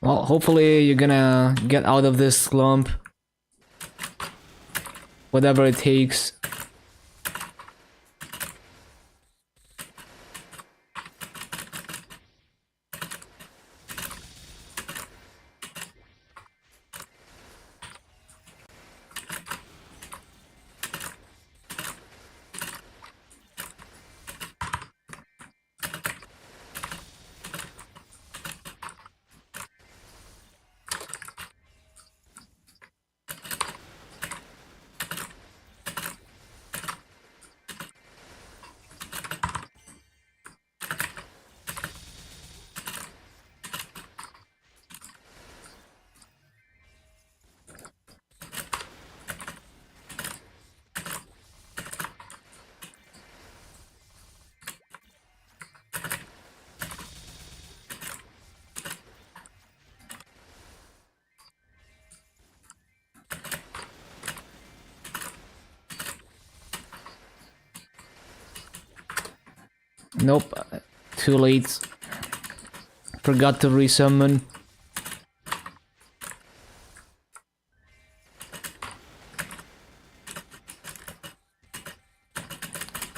Well, hopefully you're gonna get out of this slump. Whatever it takes. Nope, too late. Forgot to resummon.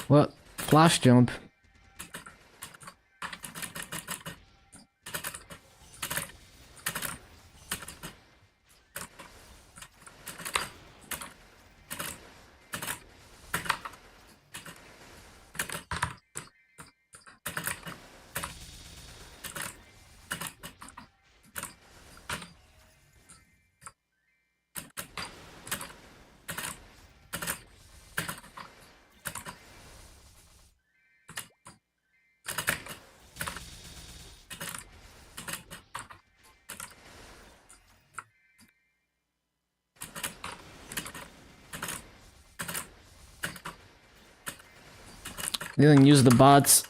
What? Flash jump. Didn't use the bots.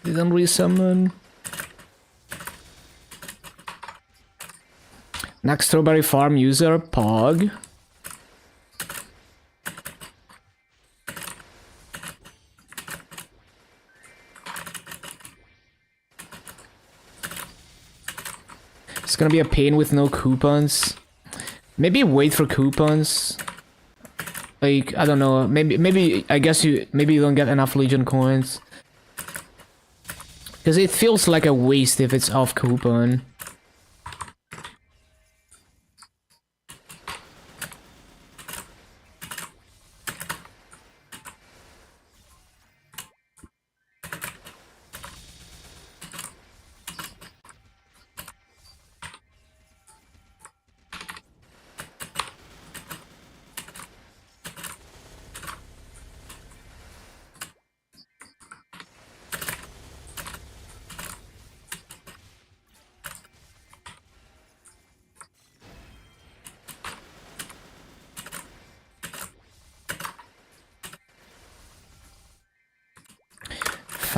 Didn't resummon. Next strawberry farm user, Pog. It's gonna be a pain with no coupons. Maybe wait for coupons. Like, I don't know, maybe I guess maybe you don't get enough Legion coins. Because it feels like a waste if it's off coupon.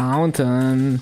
Fountain.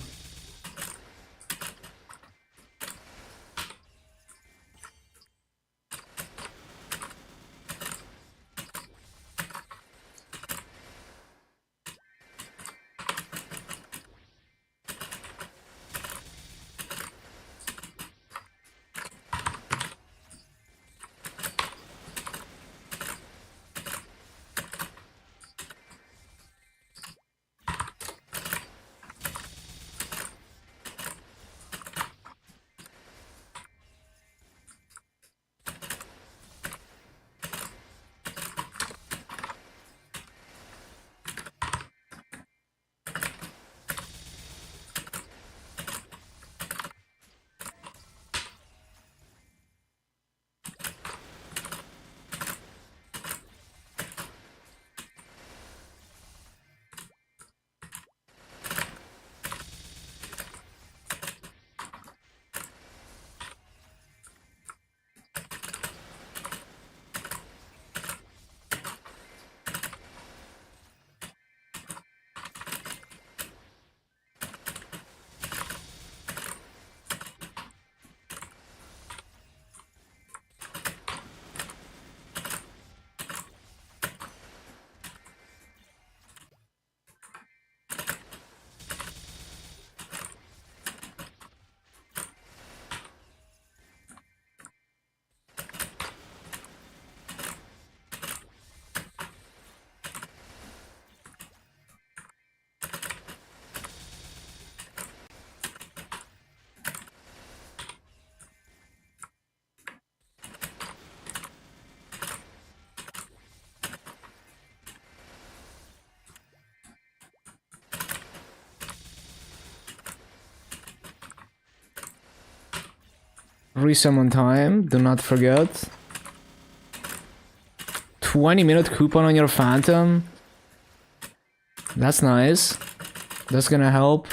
Resummon time, do not forget. 20-minute coupon on your Phantom. That's nice. That's gonna help.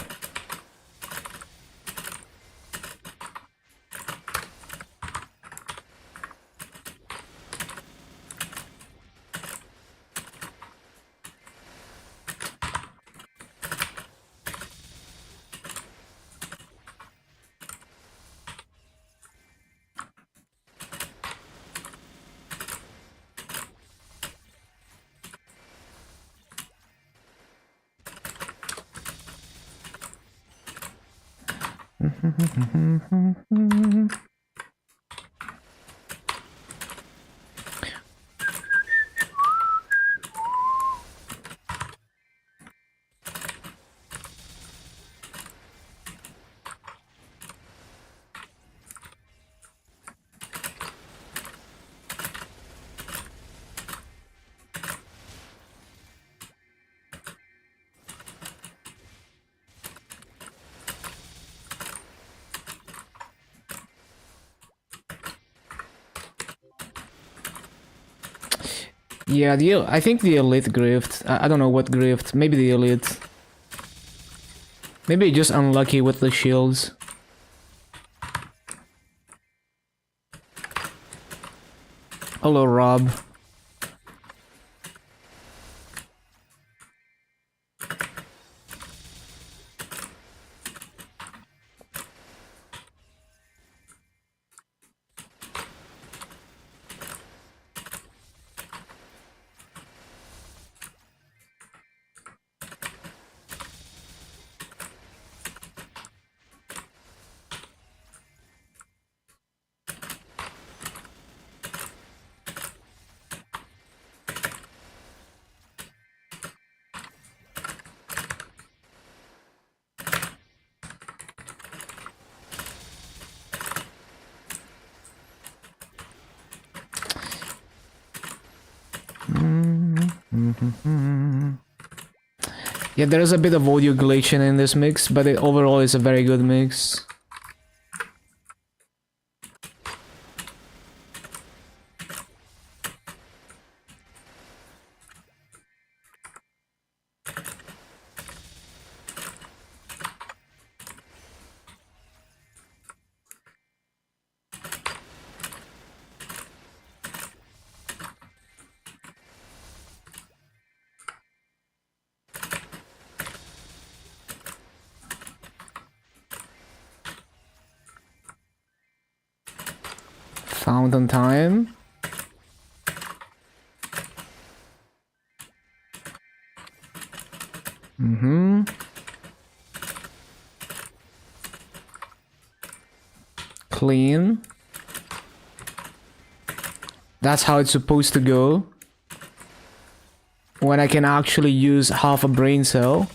Yeah, I think the elite grift. I don't know what grift. Maybe the elite. Maybe just unlucky with the shields. Hello, Rob. Yeah, there's a bit of audio glitching in this mix, but it overall is a very good mix. Fountain time. Clean. That's how it's supposed to go. When I can actually use half a brain cell.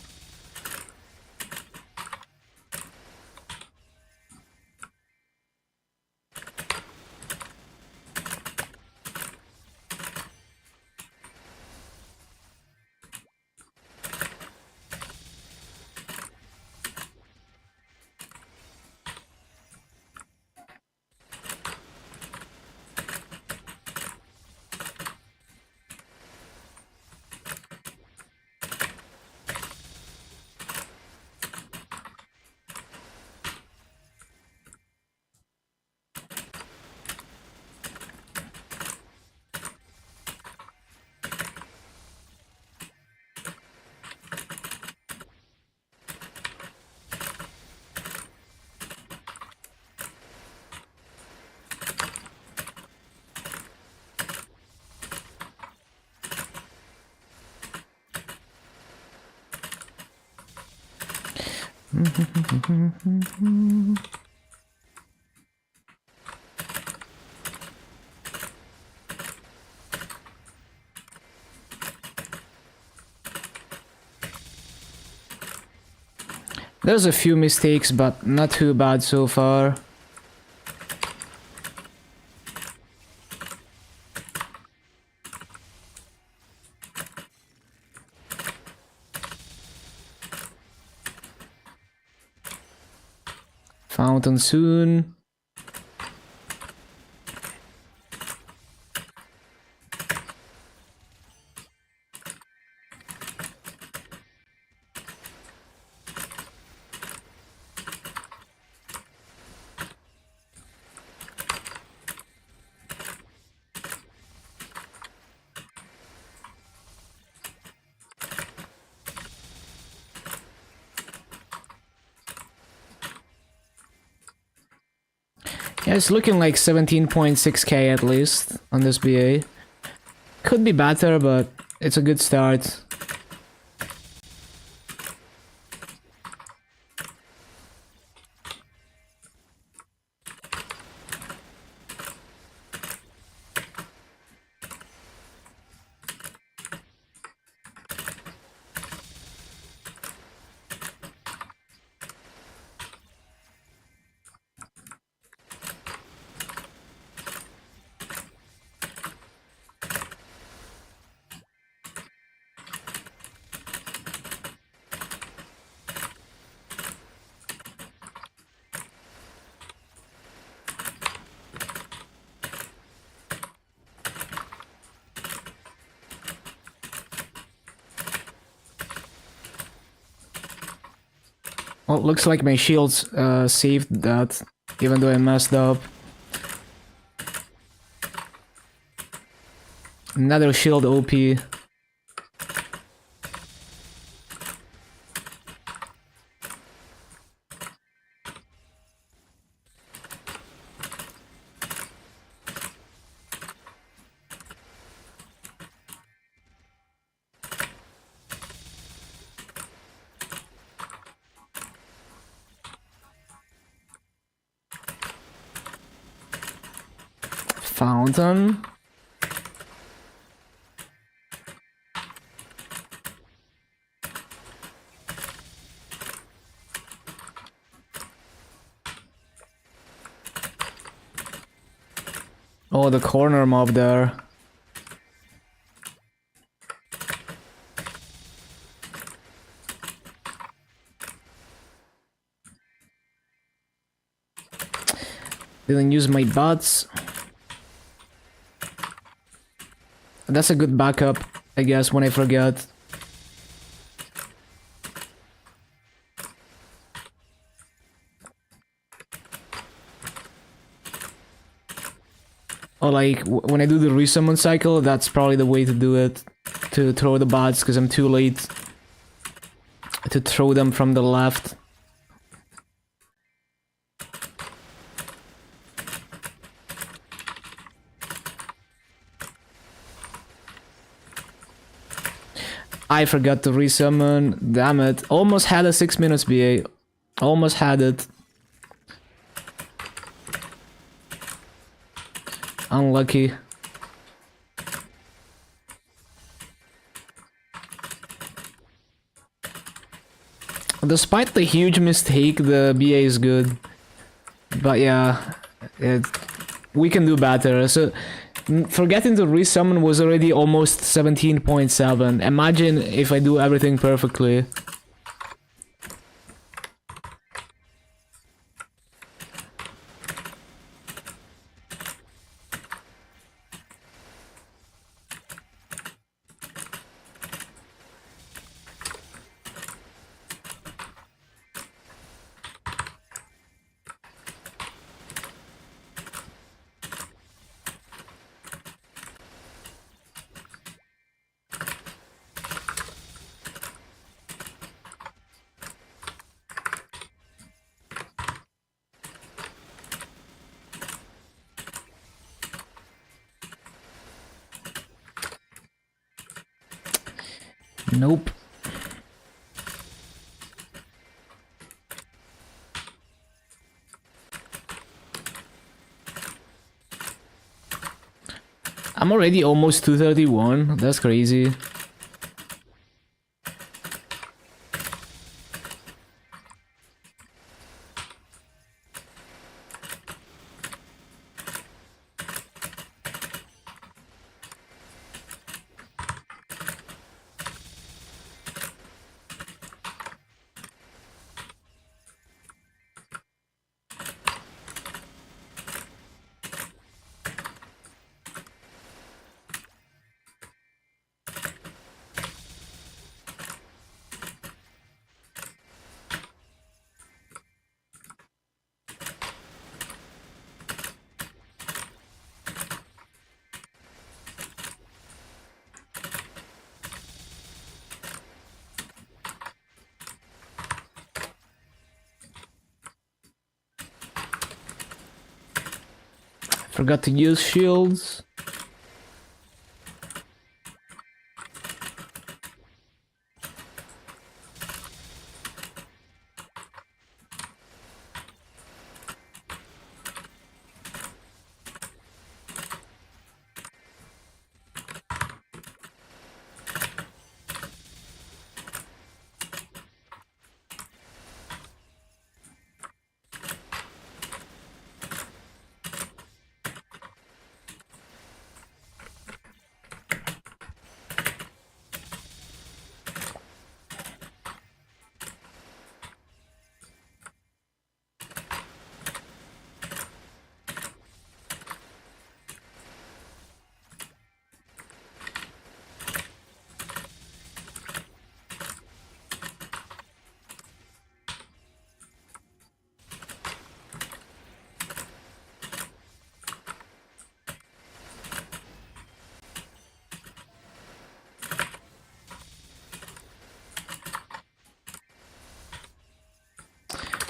There's a few mistakes, but not too bad so far. Fountain soon. Yeah, it's looking like 17.6k at least on this BA. Could be better, but it's a good start. Well, it looks like my shields saved that, even though I messed up. Another shield OP. Fountain. Oh, the corner mob there. Didn't use my bots. That's a good backup, I guess, when I forget. Or like, when I do the resummon cycle, that's probably the way to do it. To throw the bots, because I'm too late to throw them from the left. I forgot to resummon. Damn it. Almost had a 6 minutes BA. Almost had it. Unlucky. Despite the huge mistake, the BA is good. But yeah, we can do better. So, forgetting to resummon was already almost 17.7. Imagine if I do everything perfectly. Nope. I'm already almost 231. That's crazy. Forgot to use shields.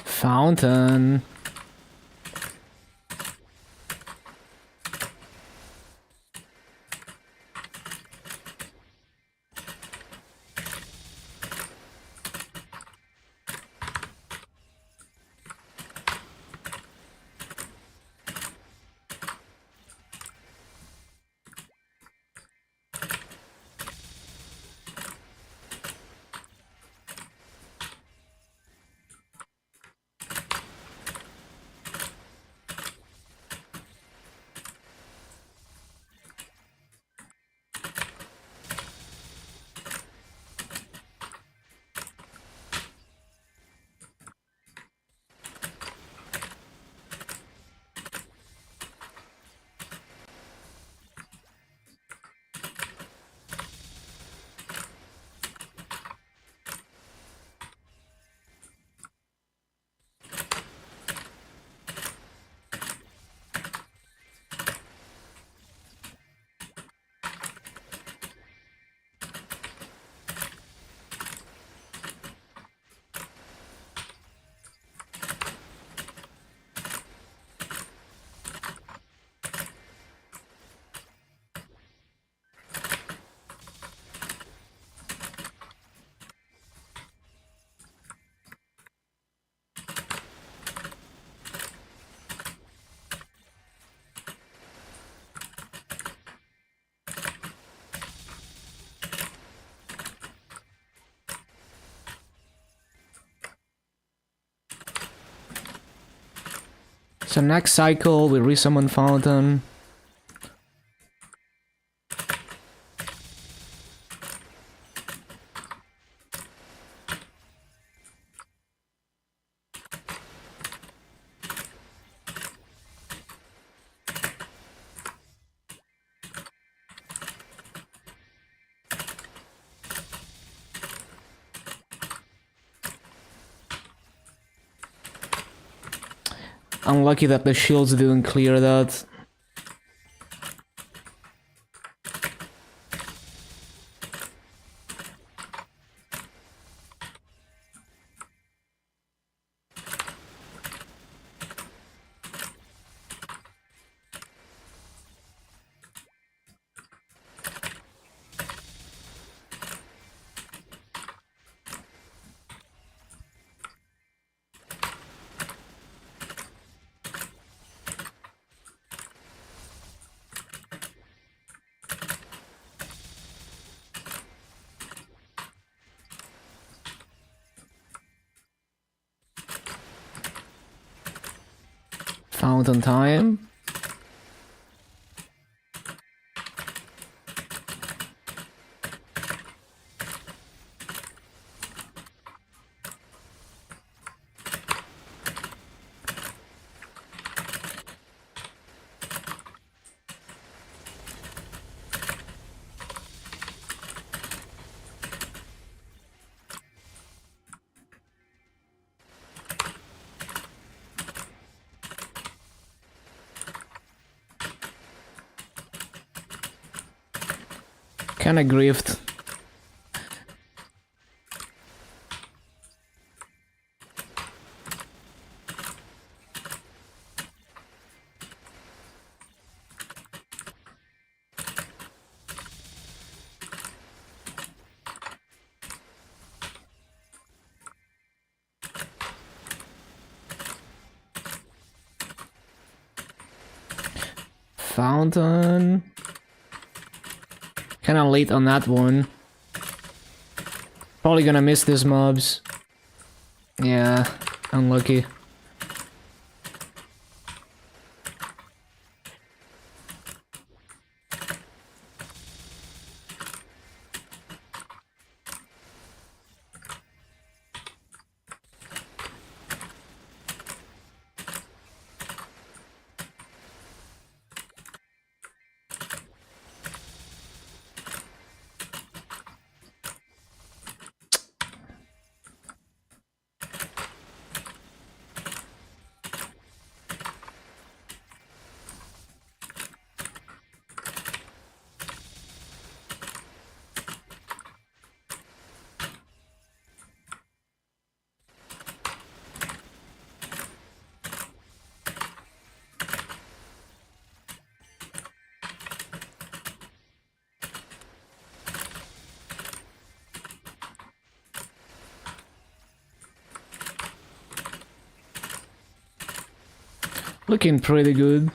Fountain. So next cycle we resummon Fountain. Unlucky that the shields didn't clear that. Fountain time. Kinda griefed. Fountain. Kinda late on that one. Probably gonna miss these mobs. Yeah, unlucky. Looking pretty good.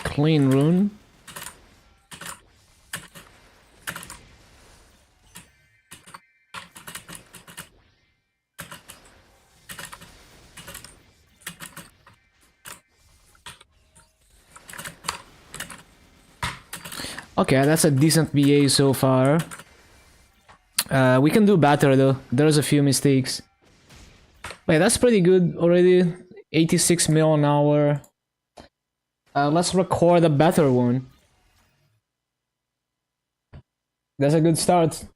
Clean rune. Okay, that's a decent VA so far. We can do better though. There's a few mistakes. Wait, that's pretty good already. 86 mil an hour. Let's record a better one. That's a good start.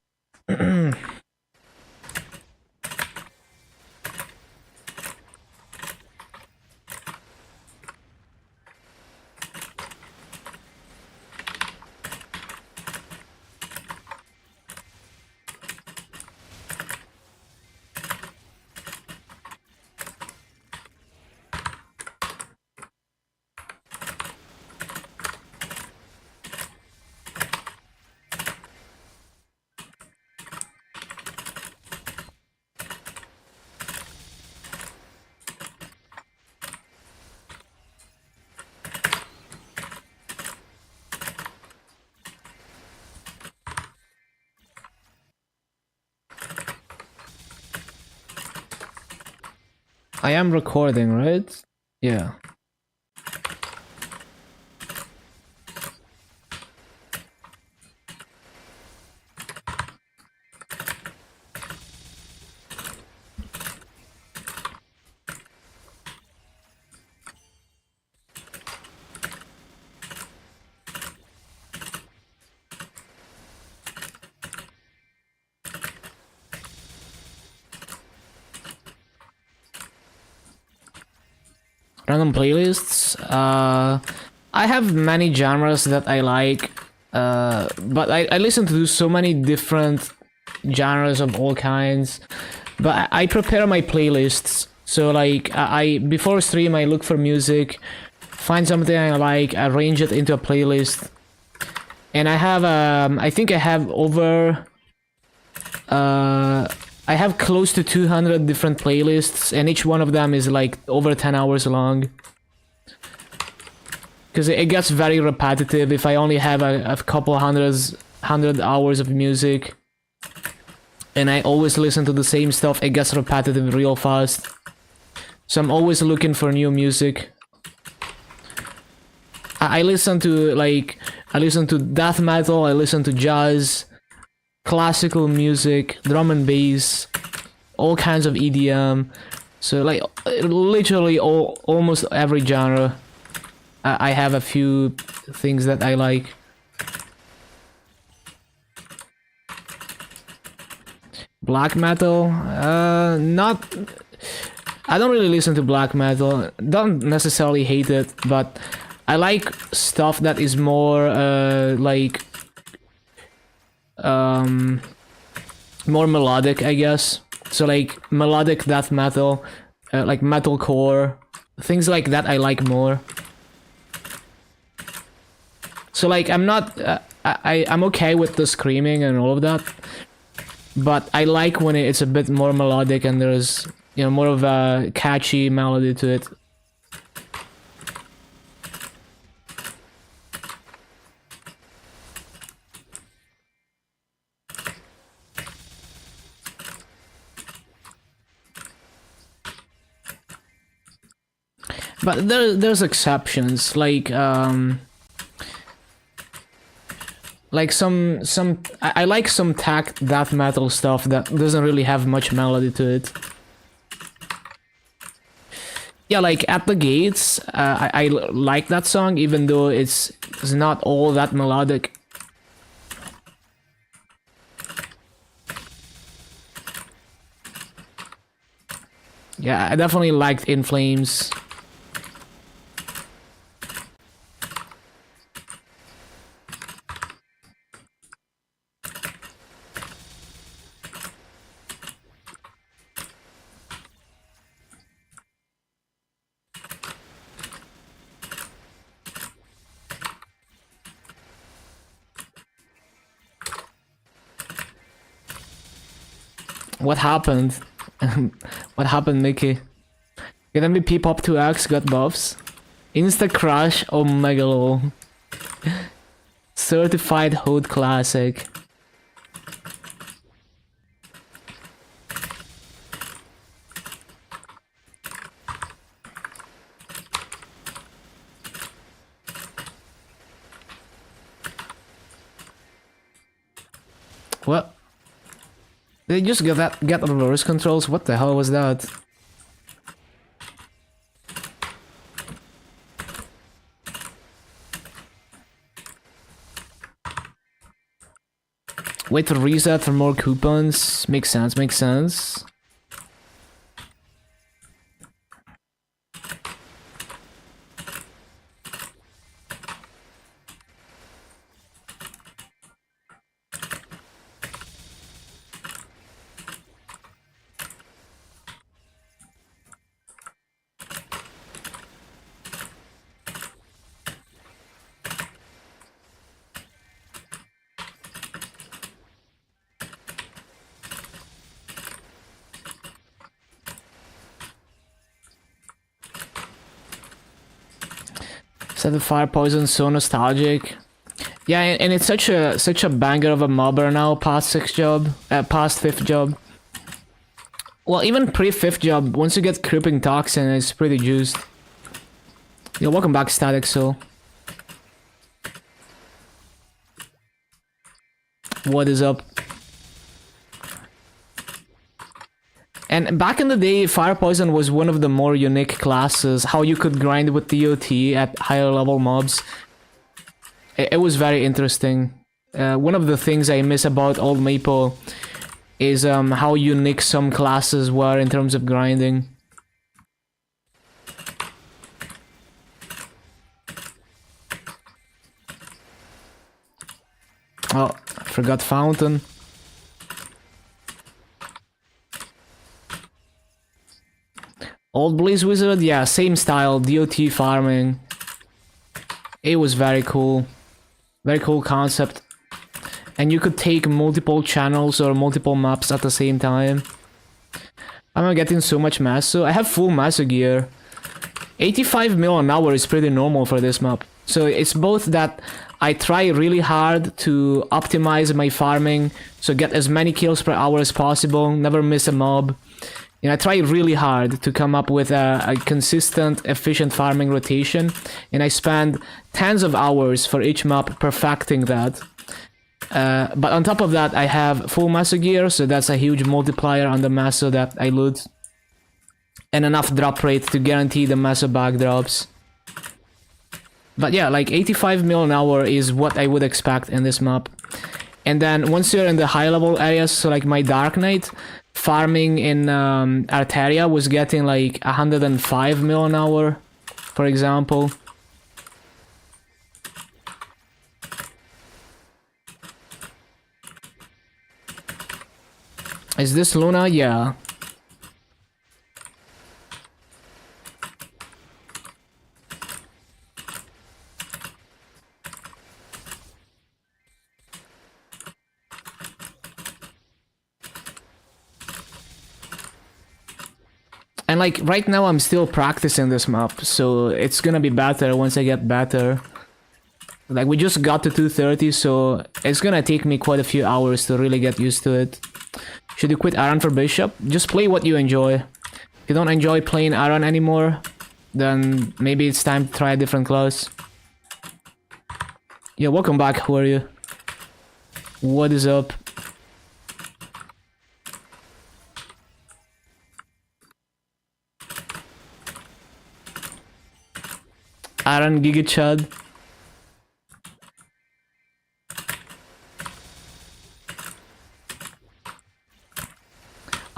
I am recording, right? Yeah. Random playlists. I have many genres that I like, but I listen to so many different genres of all kinds. But I prepare my playlists. So like I before stream I look for music, find something I like, arrange it into a playlist, and I have I think I have over I have close to 200 different playlists, and each one of them is like over 10 hours long. Because it gets very repetitive if I only have a couple hundred hours of music. And I always listen to the same stuff, it gets repetitive real fast. So I'm always looking for new music. I listen to death metal, I listen to jazz, classical music, drum and bass, all kinds of EDM. So like literally almost every genre. I have a few things that I like. Black metal? Not... I don't really listen to black metal. Don't necessarily hate it, but I like stuff that is more, like... more melodic, I guess. So like, melodic death metal, like metalcore, things like that I like more. So like, I'm not... I'm okay with the screaming and all of that, but I like when it's a bit more melodic and there's, you know, more of a catchy melody to it. But there's exceptions, like some I like some tech death metal stuff that doesn't really have much melody to it. Yeah, like At the Gates, I like that song even though it's not all that melodic. Yeah, I definitely liked In Flames. What happened? What happened, Mickey? Get MVP Pop 2X got buffs. Insta Crash, oh mega lol. Certified Hood Classic. What? They just get reverse controls? What the hell was that? Wait to reset for more coupons. Makes sense, makes sense. Set the Fire Poison so nostalgic. Yeah, and it's such a banger of a mobber now, past 6th job, past 5th job. Well, even pre-5th job, once you get Creeping Toxin, it's pretty juiced. Yo, welcome back, Static Soul. What is up? And back in the day, Fire Poison was one of the more unique classes, how you could grind with DOT at higher level mobs. It was very interesting. One of the things I miss about Old Maple is how unique some classes were in terms of grinding. Oh, I forgot Fountain. Old Blaze Wizard, yeah, same style, DOT farming. It was very cool. Very cool concept. And you could take multiple channels or multiple maps at the same time. I'm getting so much Maso. I have full Maso gear. 85 mil an hour is pretty normal for this map. So it's both that I try really hard to optimize my farming, so get as many kills per hour as possible, never miss a mob. And I try really hard to come up with a consistent, efficient farming rotation, and I spend tens of hours for each map perfecting that. But on top of that, I have full Maso gear, so that's a huge multiplier on the Maso that I loot. And enough drop rate to guarantee the Maso bag drops. But yeah, like 85 mil an hour is what I would expect in this map. And then once you're in the high level areas, so like my Dark Knight, farming in Arteria was getting like 105 mil an hour, for example. Is this Luna? Yeah. And like right now I'm still practicing this map, so it's gonna be better once I get better. Like we just got to 230, so it's gonna take me quite a few hours to really get used to it. Should you quit Aran for Bishop? Just play what you enjoy. If you don't enjoy playing Aran anymore, then maybe it's time to try a different class. Yeah, welcome back, who are you? What is up? Aran Giga Chad.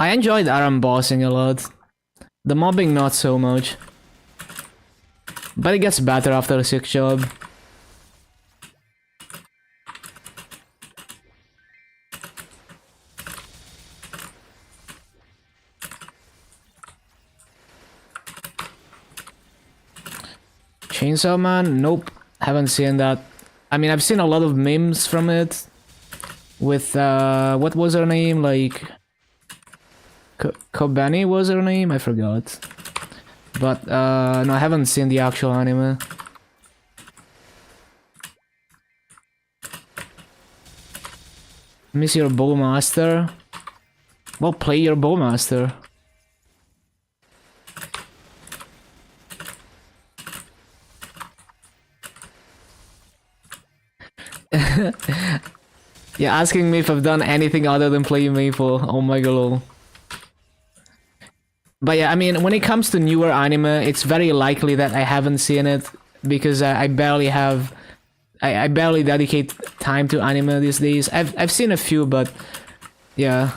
I enjoyed Aran bossing a lot. The mobbing not so much. But it gets better after a 6 job. Chainsaw Man? Nope. Haven't seen that. I mean, I've seen a lot of memes from it. With, what was her name? Like... Kobani was her name? I forgot. But, no, I haven't seen the actual anime. Miss your Bowmaster? Well, play your Bowmaster. Yeah, asking me if I've done anything other than play Maple. Oh my god. But yeah, I mean, when it comes to newer anime, it's very likely that I haven't seen it because I barely have, I barely dedicate time to anime these days. I've seen a few, but yeah,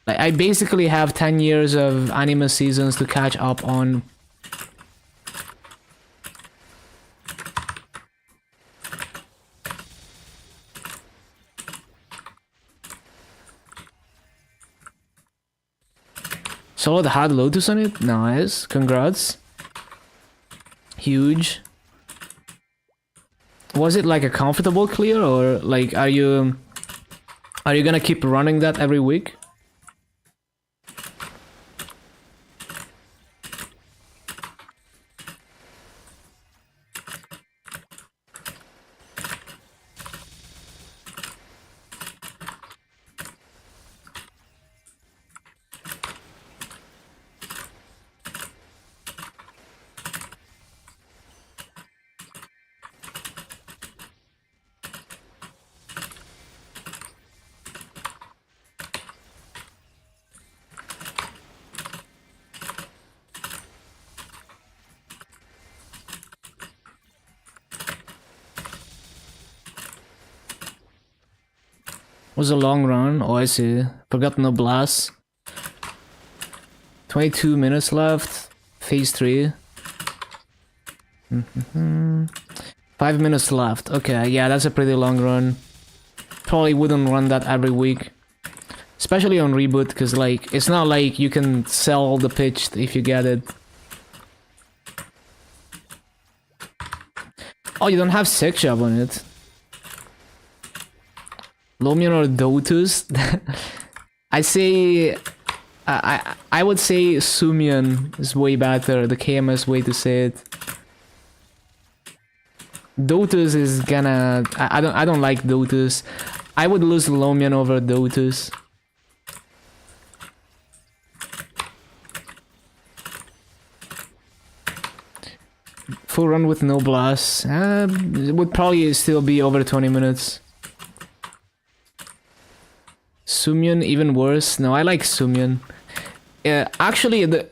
I basically have 10 years of anime seasons to catch up on. Solid hard Lotus on it? Nice. Congrats. Huge. Was it like a comfortable clear or like are you gonna keep running that every week? Was a long run. Oh, I see. Forgot no blast. 22 minutes left. Phase 3. 5 minutes left. Okay, yeah, that's a pretty long run. Probably wouldn't run that every week. Especially on reboot, because like, it's not like you can sell the pitch if you get it. Oh, you don't have 6 job on it. Lomian or Dotus? I say... I would say Sumian is way better, the KMS way to say it. Dotus is gonna... I don't like Dotus. I would lose Lomian over Dotus. Full run with no blast. It would probably still be over 20 minutes. Sumian even worse. No, I like Sumian. Actually, the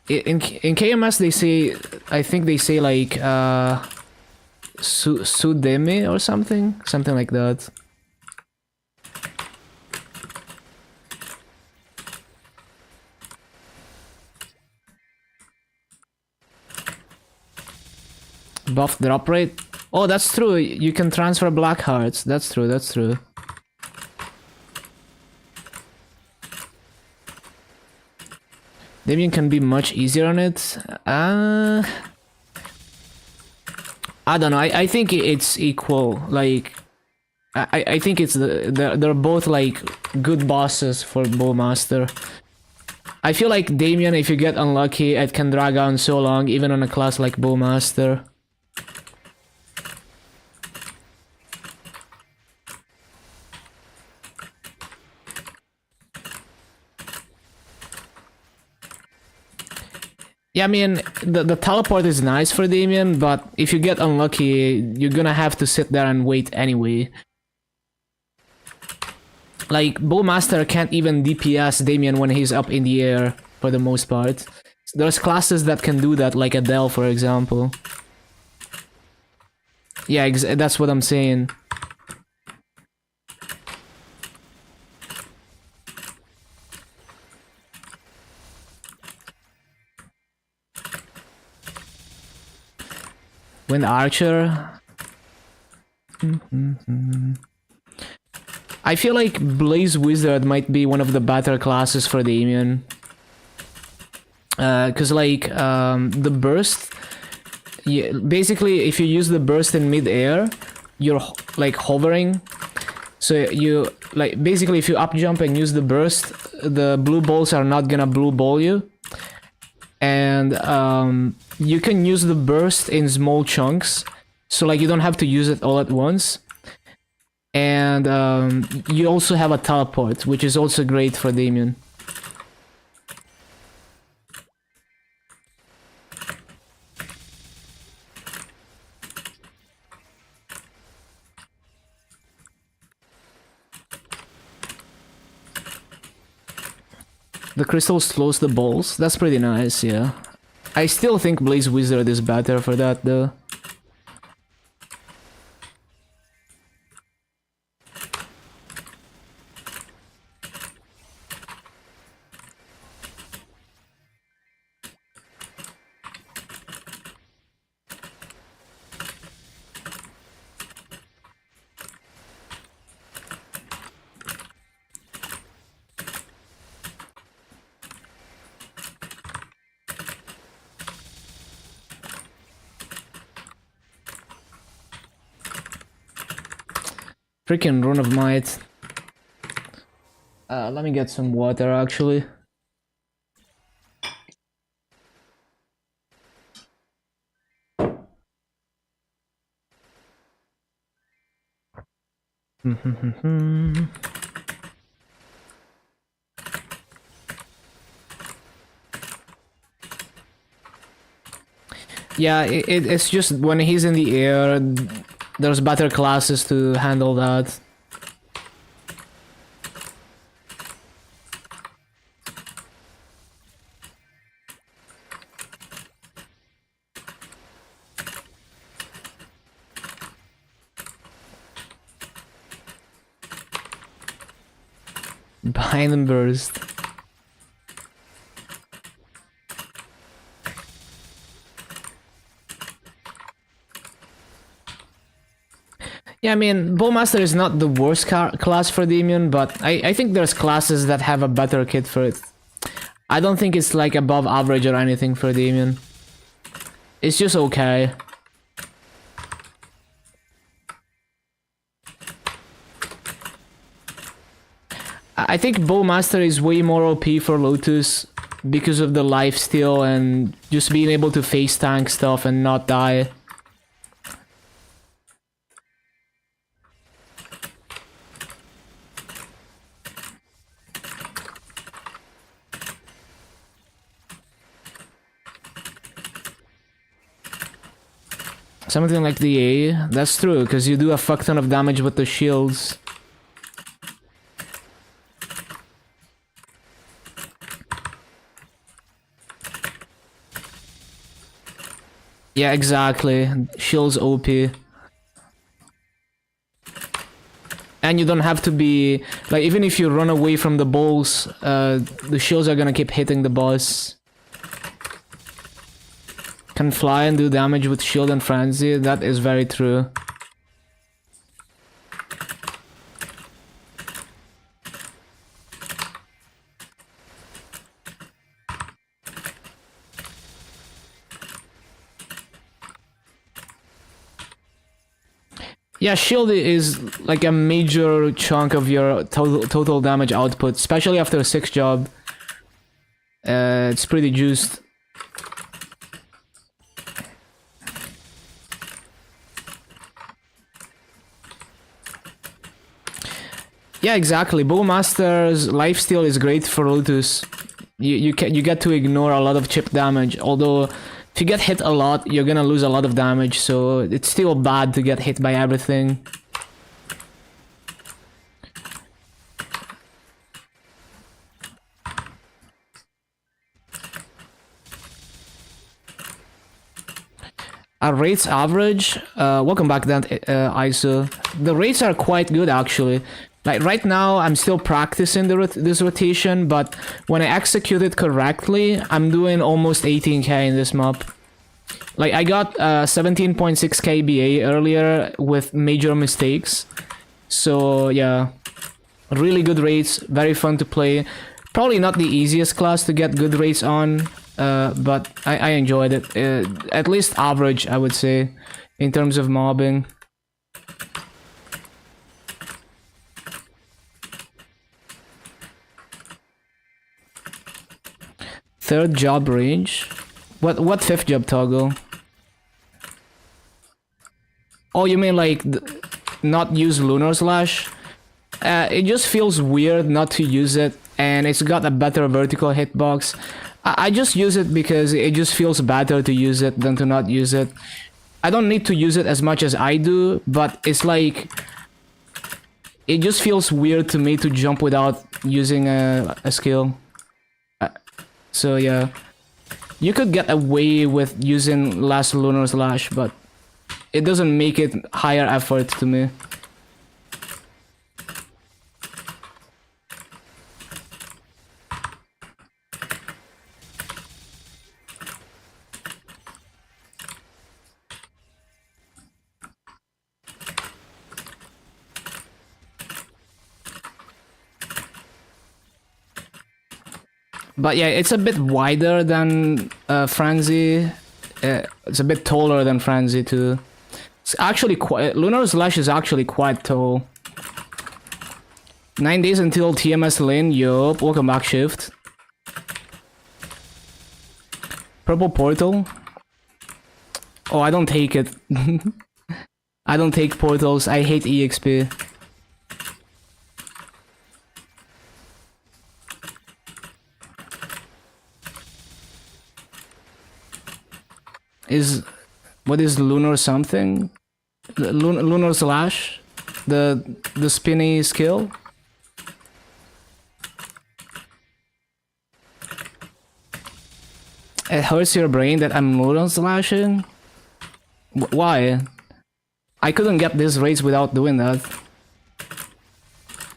in KMS they say, I think they say like Sudemi or something? Something like that. Buff drop rate? Oh, that's true. You can transfer black hearts. That's true, that's true. Damien can be much easier on it. I don't know. I think it's equal. Like, I think it's they're both like good bosses for Bowmaster. I feel like Damien, if you get unlucky, it can drag on so long, even on a class like Bowmaster. Yeah, I mean, the teleport is nice for Damien, but if you get unlucky, you're gonna have to sit there and wait anyway. Like, Bowmaster can't even DPS Damien when he's up in the air, for the most part. There's classes that can do that, like Adele, for example. Yeah, that's what I'm saying. Wind Archer. I feel like Blaze Wizard might be one of the better classes for Damien. Cause like, the burst... Yeah, basically, if you use the burst in mid-air, you're like hovering. So you, like, basically if you up jump and use the burst, the blue balls are not gonna blue ball you. And you can use the burst in small chunks, so like you don't have to use it all at once. And you also have a teleport, which is also great for Damien. The crystal slows the balls. That's pretty nice, yeah. I still think Blaze Wizard is better for that, though. Freaking Rune of Might. Let me get some water, actually. Yeah, it's just when he's in the air, there's better classes to handle that. Behind and burst. Yeah, I mean, Bowmaster is not the worst class for Damien, but I think there's classes that have a better kit for it. I don't think it's like above average or anything for Damien. It's just okay. I think Bowmaster is way more OP for Lotus because of the lifesteal and just being able to face tank stuff and not die. Something like the A, that's true, because you do a fuck ton of damage with the shields. Yeah, exactly. Shields OP. And you don't have to be like, even if you run away from the balls, the shields are gonna keep hitting the boss. Can fly and do damage with shield and frenzy. That is very true. Yeah, shield is like a major chunk of your total damage output, especially after a 6 job. It's pretty juiced. Yeah, exactly. Bowmaster's lifesteal is great for Lotus. You get to ignore a lot of chip damage, although if you get hit a lot, you're gonna lose a lot of damage, so it's still bad to get hit by everything. Rates average. Welcome back, then, ISO. The rates are quite good actually. Like right now, I'm still practicing this rotation, but when I execute it correctly, I'm doing almost 18k in this map. Like I got 17.6k BA earlier with major mistakes. So yeah, really good rates, very fun to play. Probably not the easiest class to get good rates on, but I enjoyed it. At least average, I would say, in terms of mobbing. Third job range? What fifth job toggle? Oh, you mean like not use Lunar Slash? It just feels weird not to use it, and it's got a better vertical hitbox. I just use it because it just feels better to use it than to not use it. I don't need to use it as much as I do, but it's like... it just feels weird to me to jump without using a skill. So yeah. You could get away with using last Lunar Slash, but it doesn't make it higher effort to me. But yeah, it's a bit wider than Frenzy. It's a bit taller than Frenzy too. It's actually quite... Lunar Slash is actually quite tall. 9 days until TMS lane, yup. Welcome back, Shift. Purple Portal. Oh, I don't take it. I don't take portals, I hate EXP. What is Lunar something? Lunar Slash? The spinny skill? It hurts your brain that I'm Lunar Slashing? Why? I couldn't get these rates without doing that.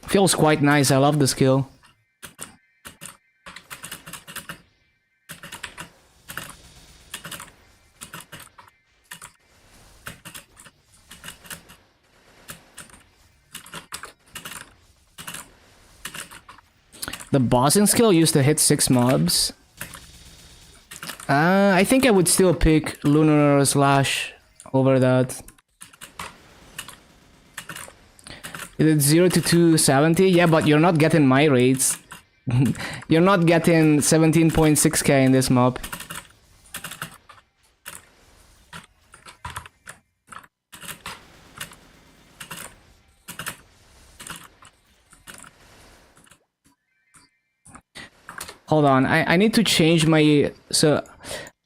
Feels quite nice, I love the skill. The bossing skill used to hit 6 mobs. I think I would still pick Lunar Slash over that. Is it 0 to 270? Yeah, but you're not getting my rates. You're not getting 17.6k in this mob. Hold on, I need to change my... So,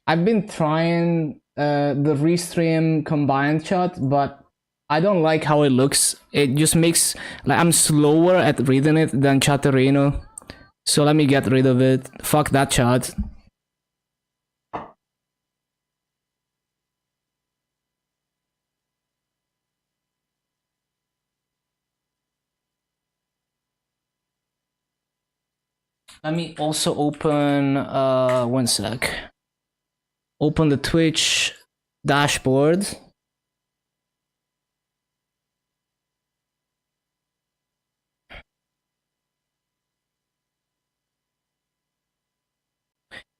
I've been trying the restream combined chat, but I don't like how it looks. It just makes... like, I'm slower at reading it than Chatterino. So let me get rid of it. Fuck that chat. Let me also open, one sec. Open the Twitch dashboard.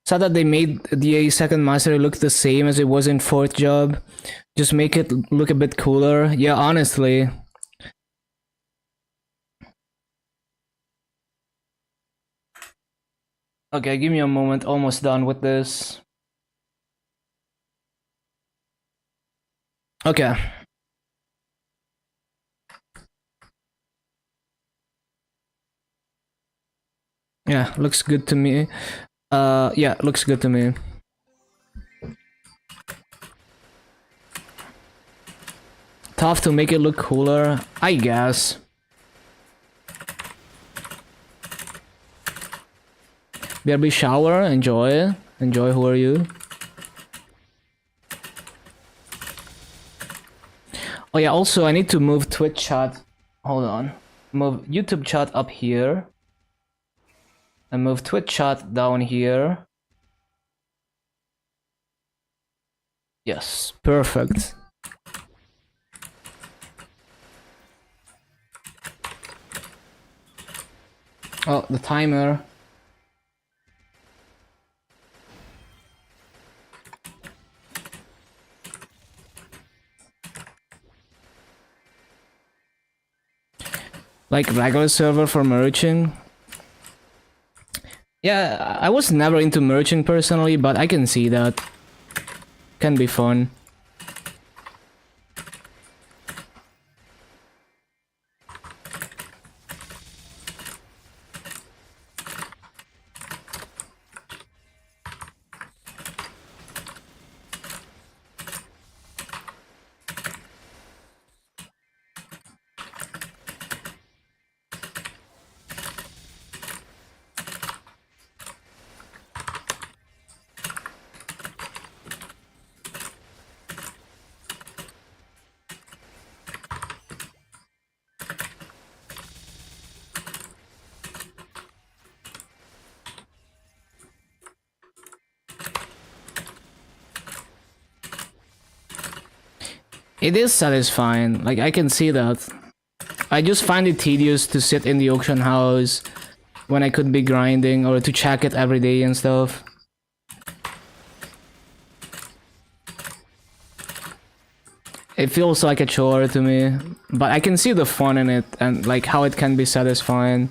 Sad that they made the second mastery look the same as it was in fourth job. Just make it look a bit cooler. Yeah, honestly. Okay, give me a moment. Almost done with this. Okay. Yeah, looks good to me. Yeah, looks good to me. Tough to make it look cooler, I guess. BRB shower, enjoy. Enjoy, who are you? Oh yeah, also I need to move Twitch chat. Hold on. Move YouTube chat up here. And move Twitch chat down here. Yes, perfect. Oh, the timer. Like regular server for merging. Yeah, I was never into merging personally, but I can see that. Can be fun. It is satisfying, like I can see that. I just find it tedious to sit in the auction house when I could be grinding or to check it every day and stuff. It feels like a chore to me, but I can see the fun in it and like how it can be satisfying.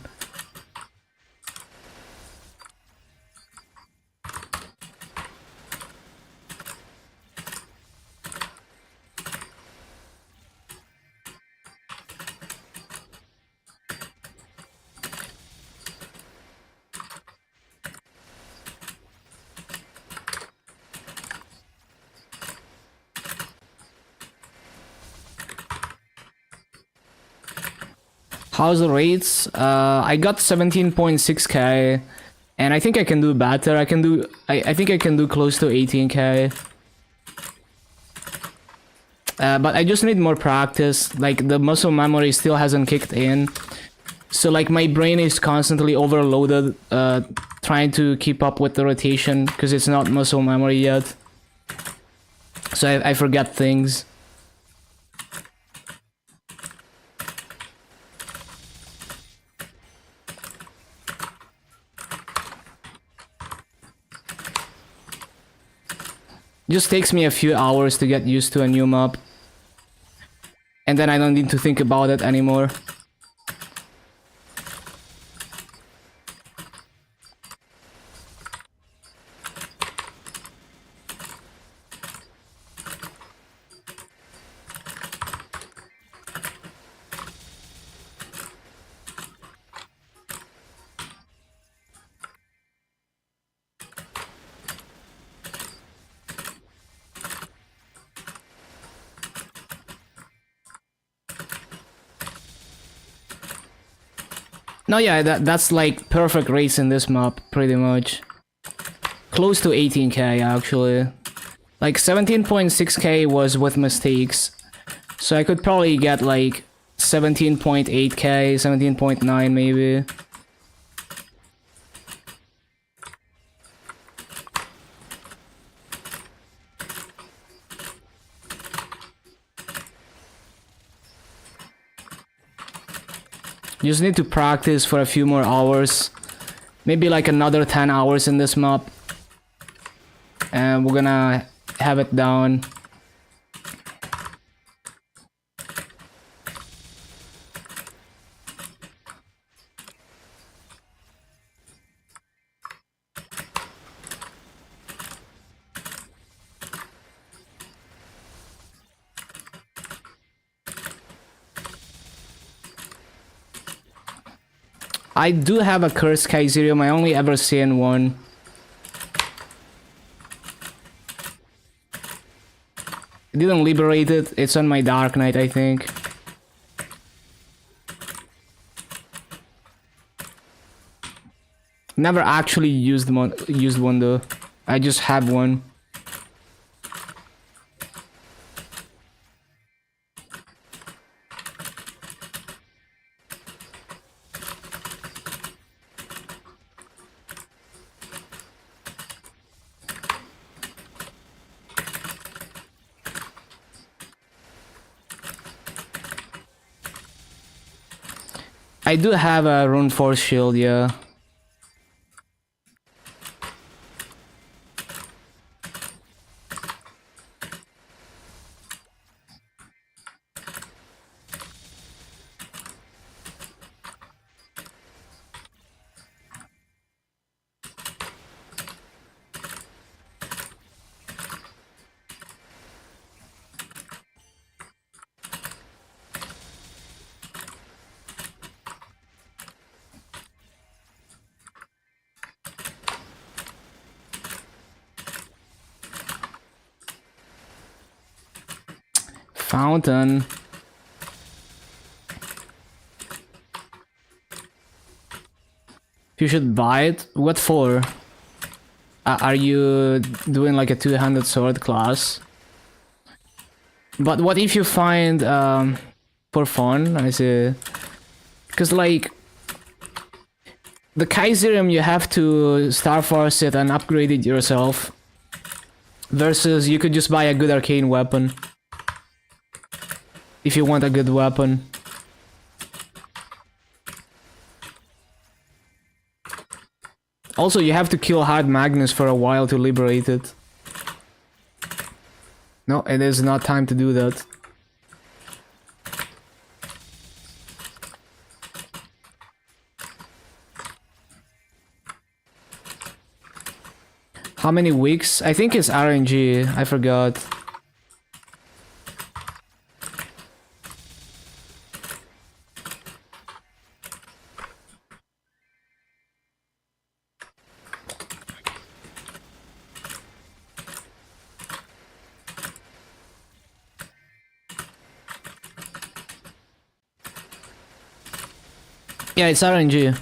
How's the rates? I got 17.6k, and I think I can do better. I think I can do close to 18k. But I just need more practice. Like the muscle memory still hasn't kicked in, so like my brain is constantly overloaded, trying to keep up with the rotation because it's not muscle memory yet. So I forget things. Just takes me a few hours to get used to a new map. And then I don't need to think about it anymore. No, yeah, that's like perfect race in this map, pretty much. Close to 18k, actually. Like 17.6k was with mistakes. So I could probably get like 17.8k, 17.9 maybe. You just need to practice for a few more hours. Maybe like another 10 hours in this map. And we're gonna have it down. I do have a cursed Kaiserium, I only ever seen one. I didn't liberate it, it's on my Dark Knight, I think. Never actually used one though. I just have one. I do have a Rune Force shield, yeah. Fountain. You should buy it. What for? Are you doing like a two-handed sword class? But what if you find for fun? I see. Because like the Kaiserium, you have to Star Force it and upgrade it yourself. Versus you could just buy a good arcane weapon. If you want a good weapon. Also, you have to kill Hard Magnus for a while to liberate it. No, it is not time to do that. How many weeks? I think it's RNG. I forgot. Yeah, it's RNG.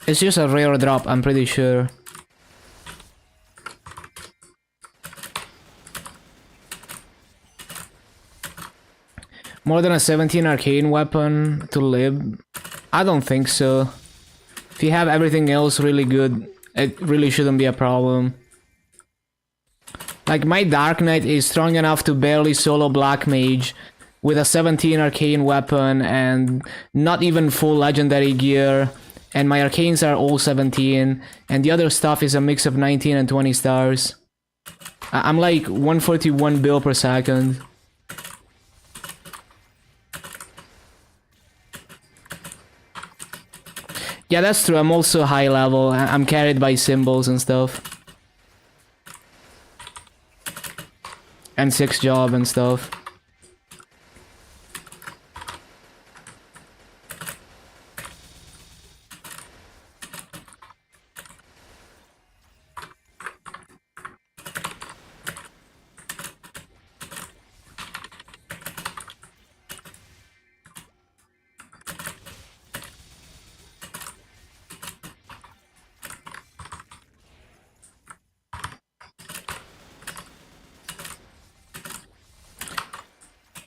It's just a rare drop, I'm pretty sure. More than a 17 arcane weapon to live? I don't think so. If you have everything else really good, it really shouldn't be a problem. Like, my Dark Knight is strong enough to barely solo Black Mage with a 17 arcane weapon and not even full legendary gear. And my arcanes are all 17, and the other stuff is a mix of 19 and 20 stars. I'm like 141 bill per second. Yeah, that's true, I'm also high level. I'm carried by symbols and stuff. And 6 job and stuff.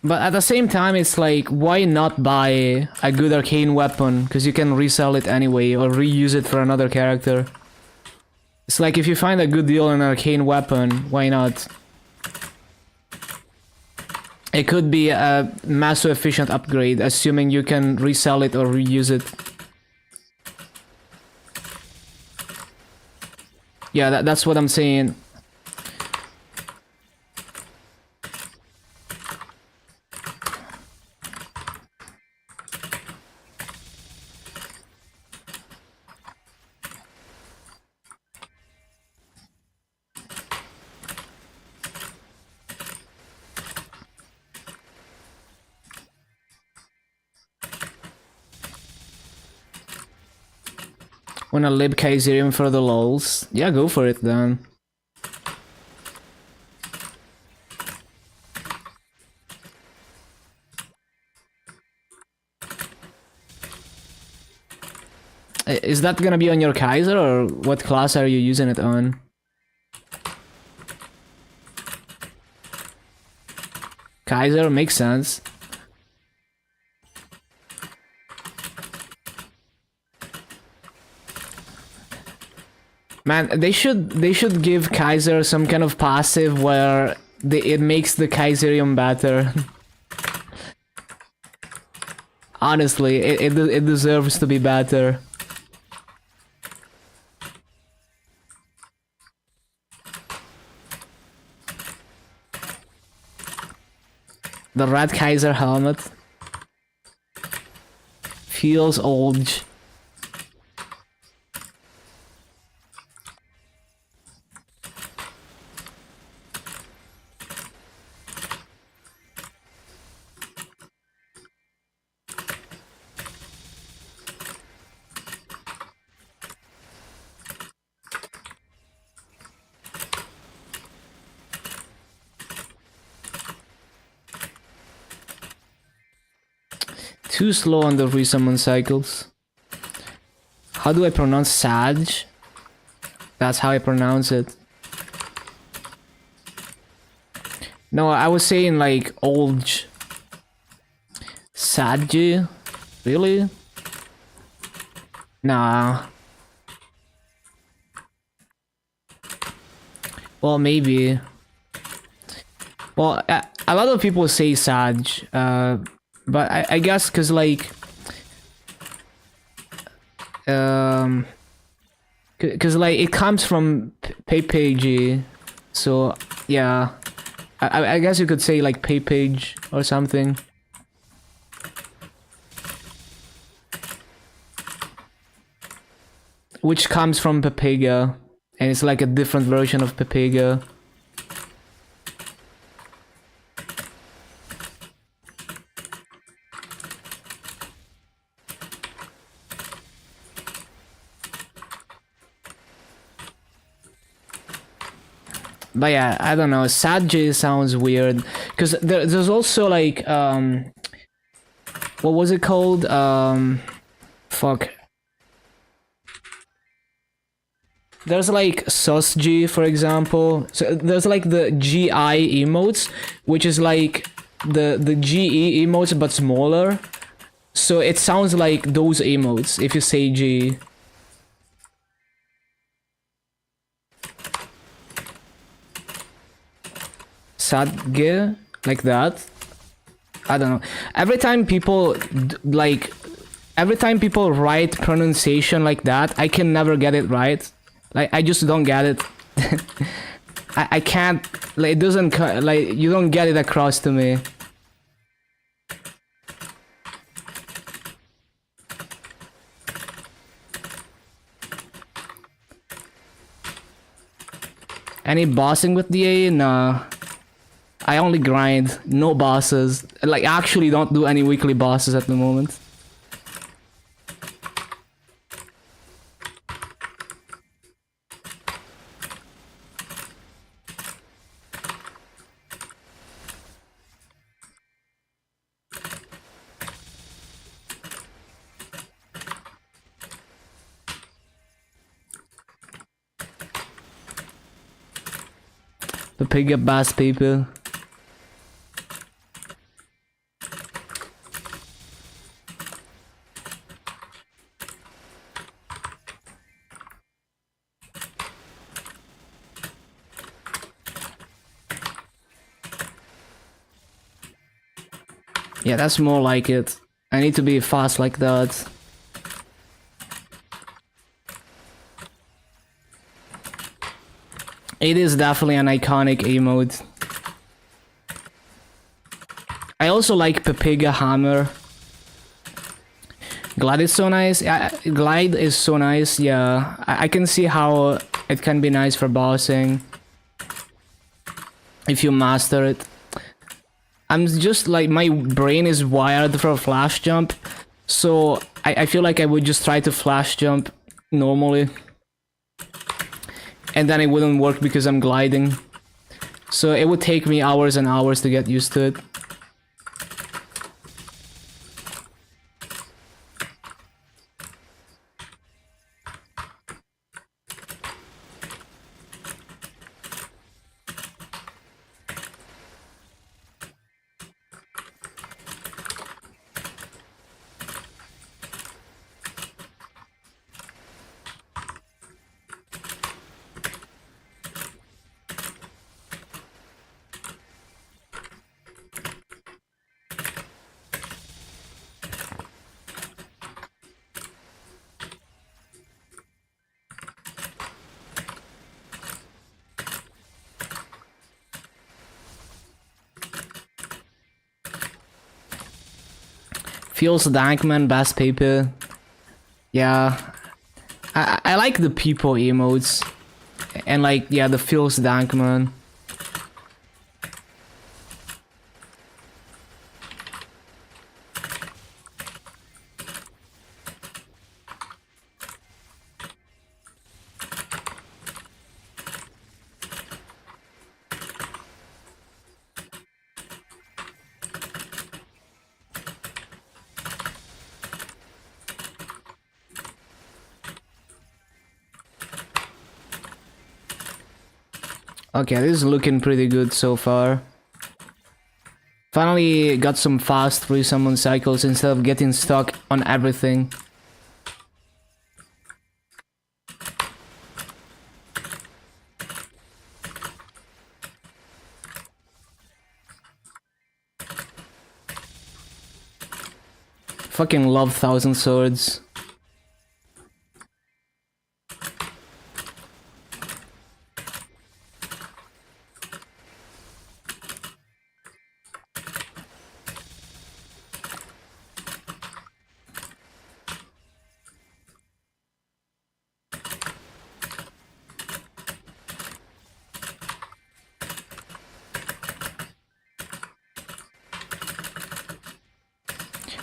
But at the same time, it's like, why not buy a good arcane weapon? Because you can resell it anyway, or reuse it for another character. It's like if you find a good deal on an arcane weapon, why not? It could be a massive efficient upgrade, assuming you can resell it or reuse it. Yeah, that's what I'm saying. Wanna lib Kaiserium for the lols? Yeah, go for it then. Is that gonna be on your Kaiser, or what class are you using it on? Kaiser makes sense. Man, they should give Kaiser some kind of passive where it makes the Kaiserium better. Honestly, it deserves to be better. The red Kaiser helmet feels old. Too slow on the resummon cycles. How do I pronounce Sag? That's how I pronounce it. No, I was saying like old. Sag? Really? Nah. Well, maybe. Well, a lot of people say Sag, but I guess because like because like it comes from Page, so yeah, I guess you could say like Page or something. Which comes from Pepega, and it's like a different version of Pepega. But yeah, I don't know. Sadj sounds weird because there's also like what was it called? Fuck. There's like SOSG, for example. So there's like the GI emotes, which is like the GE emotes but smaller. So it sounds like those emotes if you say G. Sadge, like that. I don't know. Every time people every time people write pronunciation like that, I can never get it right. Like I just don't get it. I can't. Like it doesn't. Like you don't get it across to me. Any bossing with DA? Nah. I only grind, no bosses. Like, actually don't do any weekly bosses at the moment. The pig up bass people. Yeah, that's more like it. I need to be fast like that. It is definitely an iconic emote. I also like Pepiga Hammer. Glide is so nice. Glide is so nice. Yeah, I can see how it can be nice for bossing if you master it. I'm just like, my brain is wired for a flash jump, so I feel like I would just try to flash jump normally, and then it wouldn't work because I'm gliding. So it would take me hours and hours to get used to it. Feels Dankman, best paper. Yeah, I like the people emotes, and like, yeah, the feels Dankman. Okay, this is looking pretty good so far. Finally got some fast resummon cycles instead of getting stuck on everything. Fucking love Thousand Swords.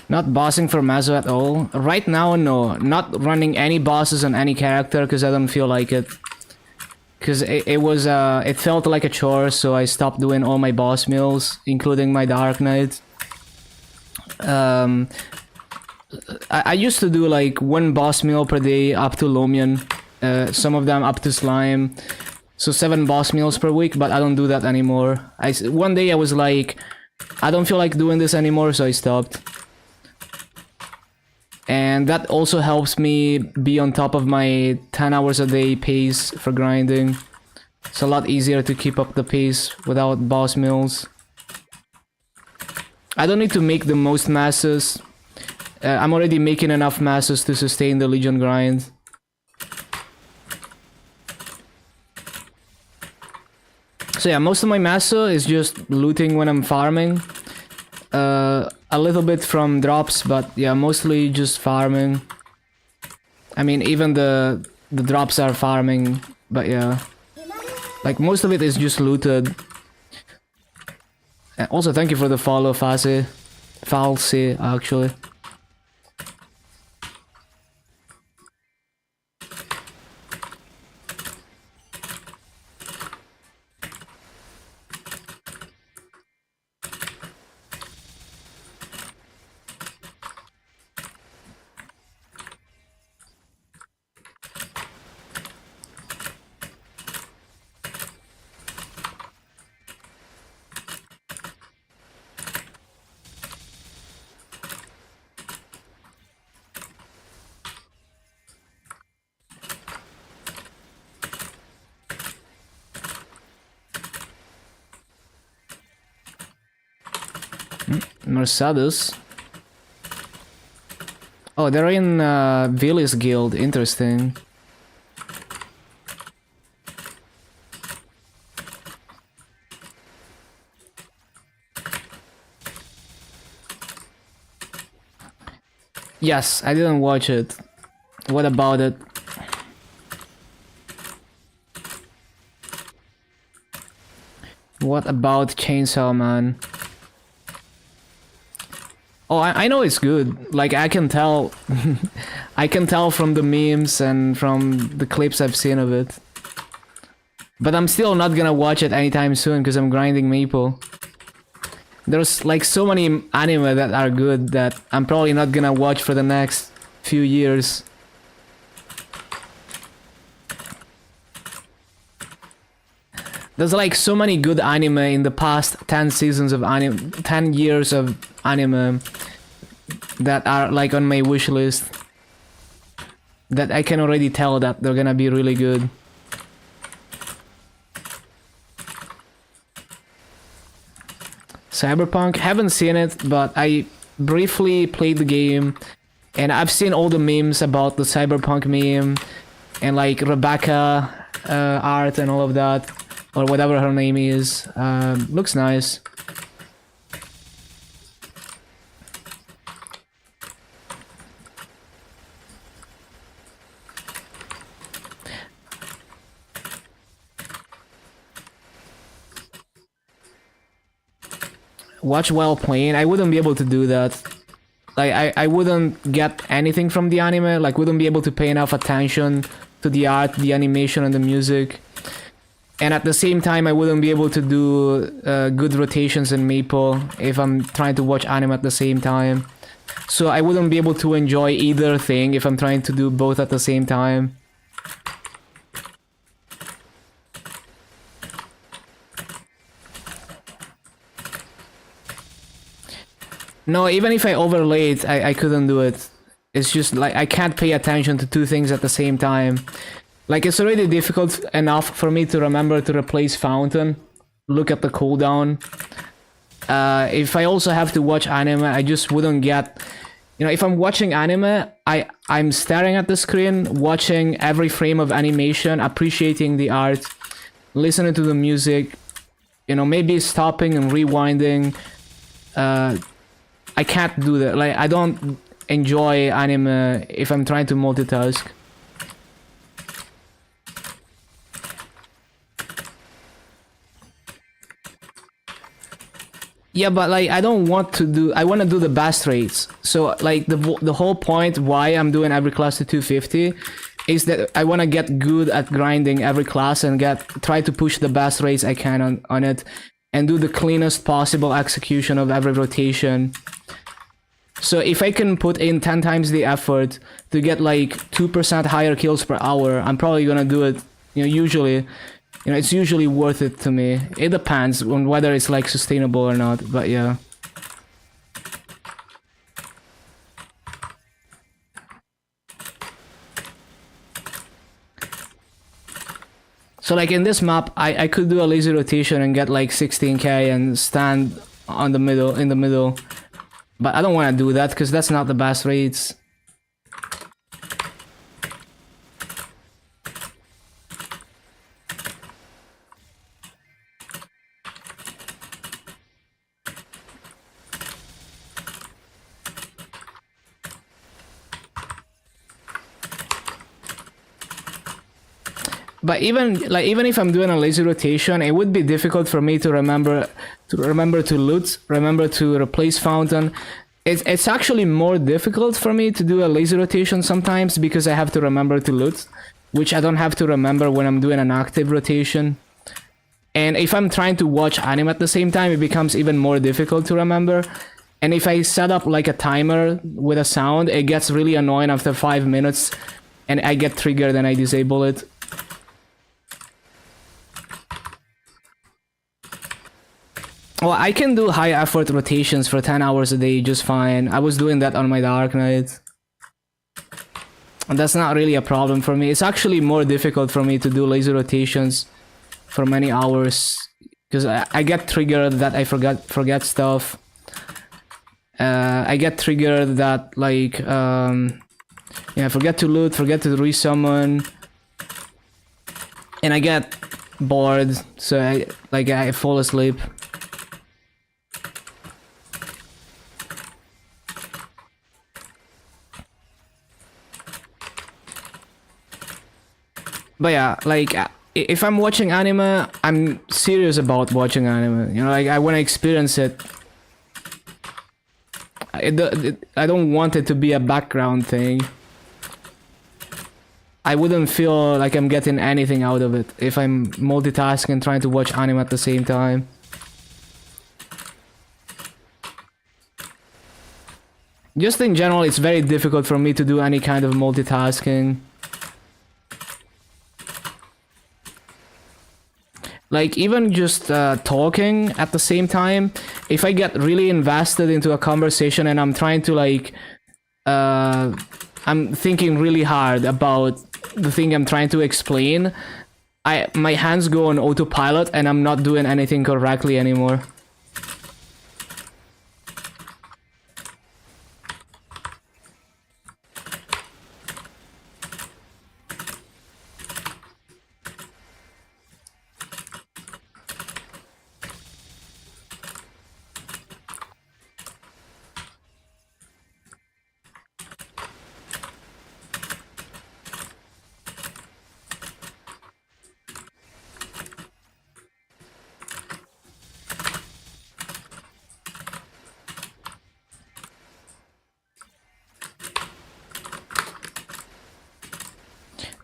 Not bossing for Mazo at all. Right now, no. Not running any bosses on any character because I don't feel like it. Because it felt like a chore, so I stopped doing all my boss meals, including my Dark Knight. I used to do like one boss meal per day up to Lomian, some of them up to Slime. So 7 boss meals per week, but I don't do that anymore. One day I was like, I don't feel like doing this anymore, so I stopped. And that also helps me be on top of my 10 hours a day pace for grinding. It's a lot easier to keep up the pace without boss mills. I don't need to make the most masses. I'm already making enough masses to sustain the Legion grind. So yeah, most of my massa is just looting when I'm farming. A little bit from drops, but yeah, mostly just farming. I mean, even the drops are farming, but yeah. Like, most of it is just looted. Also, thank you for the follow, False, actually. Mercedes. Oh, they're in Villy's guild. Interesting. Yes, I didn't watch it. What about it? What about Chainsaw Man? Oh, I know it's good. Like, I can tell. I can tell from the memes and from the clips I've seen of it. But I'm still not gonna watch it anytime soon because I'm grinding Maple. There's like so many anime that are good that I'm probably not gonna watch for the next few years. There's like so many good anime in the past 10 seasons of anime, 10 years of anime that are like on my wish list. That I can already tell that they're gonna be really good. Cyberpunk, haven't seen it, but I briefly played the game and I've seen all the memes about the Cyberpunk meme and like Rebecca art and all of that, or whatever her name is. Looks nice. Watch while playing, I wouldn't be able to do that. Like, I wouldn't get anything from the anime, like wouldn't be able to pay enough attention to the art, the animation and the music. And at the same time, I wouldn't be able to do good rotations in Maple if I'm trying to watch anime at the same time. So I wouldn't be able to enjoy either thing if I'm trying to do both at the same time. No, even if I overlaid, I couldn't do it. It's just like I can't pay attention to two things at the same time. Like, it's already difficult enough for me to remember to replace Fountain. Look at the cooldown. If I also have to watch anime, I just wouldn't get... You know, if I'm watching anime, I'm staring at the screen, watching every frame of animation, appreciating the art, listening to the music, you know, maybe stopping and rewinding. I can't do that. Like, I don't enjoy anime if I'm trying to multitask. Yeah, but like I don't want to do. I want to do the best rates. So like the whole point why I'm doing every class to 250 is that I want to get good at grinding every class and try to push the best rates I can on it, and do the cleanest possible execution of every rotation. So if I can put in 10 times the effort to get like 2% higher kills per hour, I'm probably gonna do it. You know, usually. You know, it's usually worth it to me. It depends on whether it's like sustainable or not, but yeah. So like in this map, I could do a lazy rotation and get like 16k and stand on the middle, in the middle. But I don't want to do that because that's not the best rates. But even if I'm doing a lazy rotation, it would be difficult for me to remember to loot, remember to replace Fountain. It's actually more difficult for me to do a lazy rotation sometimes because I have to remember to loot, which I don't have to remember when I'm doing an active rotation. And if I'm trying to watch anime at the same time, it becomes even more difficult to remember. And if I set up like a timer with a sound, it gets really annoying after 5 minutes and I get triggered and I disable it. Well, I can do high effort rotations for 10 hours a day just fine. I was doing that on my Dark Knight. And that's not really a problem for me. It's actually more difficult for me to do laser rotations for many hours. Because I get triggered that I forget stuff. I get triggered that like yeah, forget to loot, forget to resummon, and I get bored, so I fall asleep. But yeah, like if I'm watching anime, I'm serious about watching anime. You know, like I want to experience it. I don't want it to be a background thing. I wouldn't feel like I'm getting anything out of it if I'm multitasking trying to watch anime at the same time. Just in general, it's very difficult for me to do any kind of multitasking. Like even just talking at the same time, if I get really invested into a conversation and I'm trying to like I'm thinking really hard about the thing I'm trying to explain, my hands go on autopilot and I'm not doing anything correctly anymore.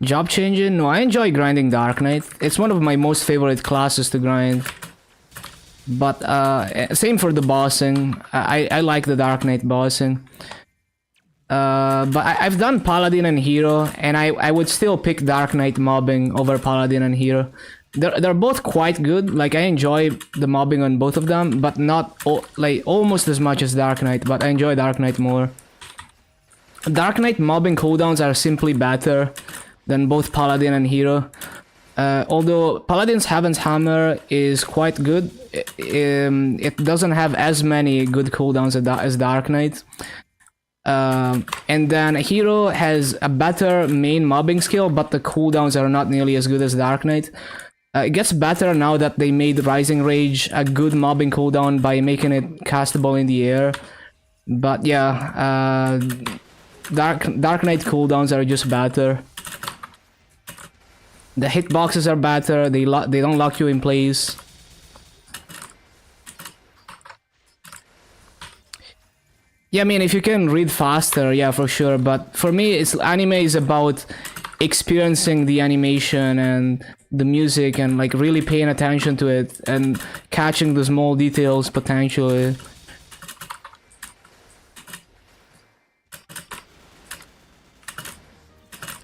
Job changing? No, I enjoy grinding Dark Knight. It's one of my most favorite classes to grind. But same for the bossing. I like the Dark Knight bossing. But I've done Paladin and Hero, and I would still pick Dark Knight mobbing over Paladin and Hero. They're both quite good. Like I enjoy the mobbing on both of them, but not like almost as much as Dark Knight. But I enjoy Dark Knight more. Dark Knight mobbing cooldowns are simply better than both Paladin and Hero. Although Paladin's Heaven's Hammer is quite good, it doesn't have as many good cooldowns as Dark Knight. And then Hero has a better main mobbing skill, but the cooldowns are not nearly as good as Dark Knight. It gets better now that they made Rising Rage a good mobbing cooldown by making it castable in the air. But yeah, Dark Knight cooldowns are just better. The hitboxes are better, they don't lock you in place. Yeah, I mean, if you can read faster, yeah, for sure. But for me, anime is about experiencing the animation and the music and like really paying attention to it and catching the small details potentially.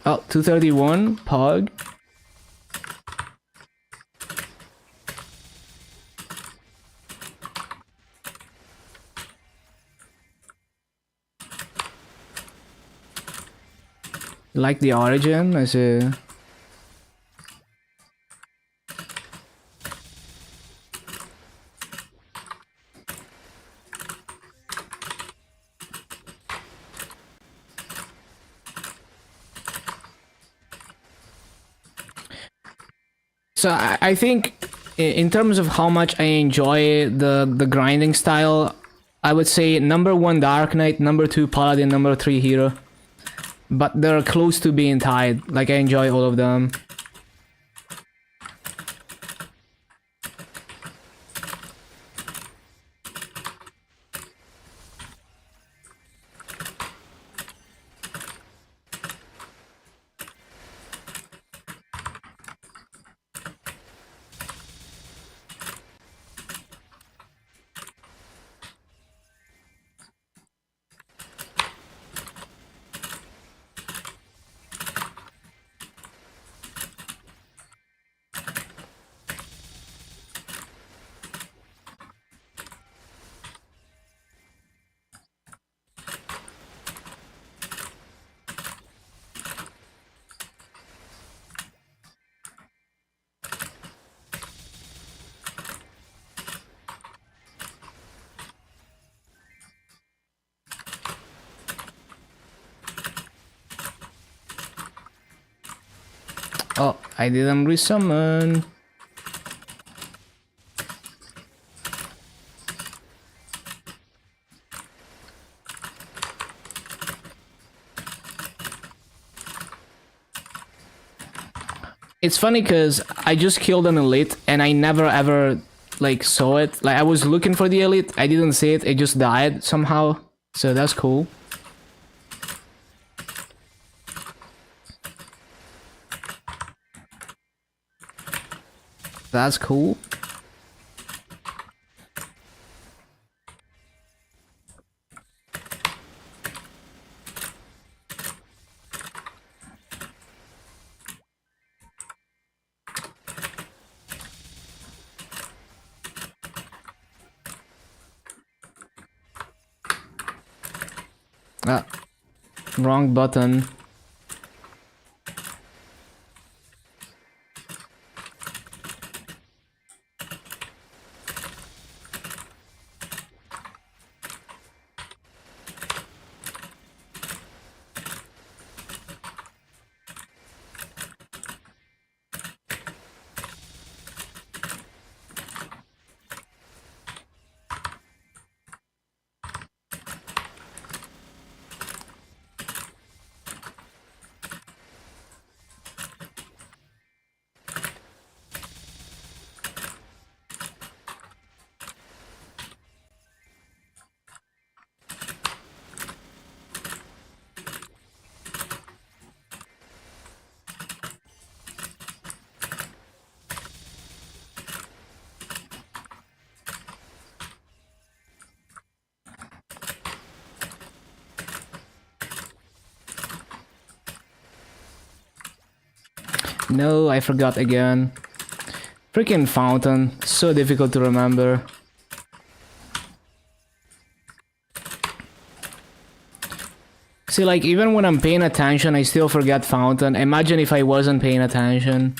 Oh, 231, Pog. Like the origin, I see. So I think in terms of how much I enjoy the grinding style, I would say number 1 Dark Knight, number 2 Paladin, number 3 Hero. But they're close to being tied. Like I enjoy all of them. Oh, I didn't resummon. It's funny because I just killed an elite and I never ever like saw it. Like I was looking for the elite, I didn't see it, it just died somehow. So that's cool. That's cool. Ah, wrong button. No, I forgot again. Freaking fountain, so difficult to remember. See, like, even when I'm paying attention, I still forget fountain. Imagine if I wasn't paying attention.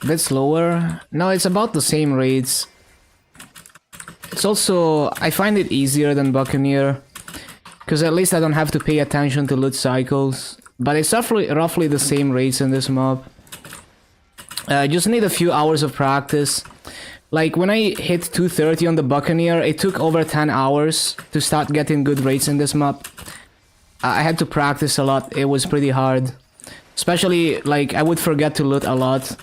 A bit slower. No, it's about the same rates. It's also, I find it easier than Buccaneer, because at least I don't have to pay attention to loot cycles. But it's roughly the same rates in this mob. I just need a few hours of practice. Like when I hit 230 on the Buccaneer, it took over 10 hours to start getting good rates in this map. I had to practice a lot, it was pretty hard. Especially, like, I would forget to loot a lot.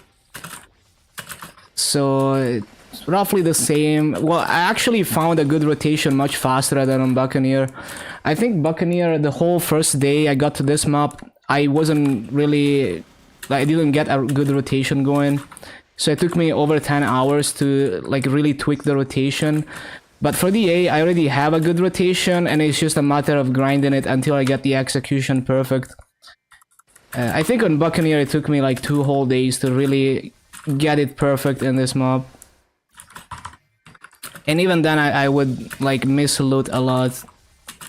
So, it's roughly the same. Well, I actually found a good rotation much faster than on Buccaneer. I think Buccaneer, the whole first day I got to this map, I wasn't really... I didn't get a good rotation going. So it took me over 10 hours to, like, really tweak the rotation. But for the A, I already have a good rotation, and it's just a matter of grinding it until I get the execution perfect. I think on Buccaneer it took me like 2 whole days to really get it perfect in this mob. And even then I would like miss loot a lot,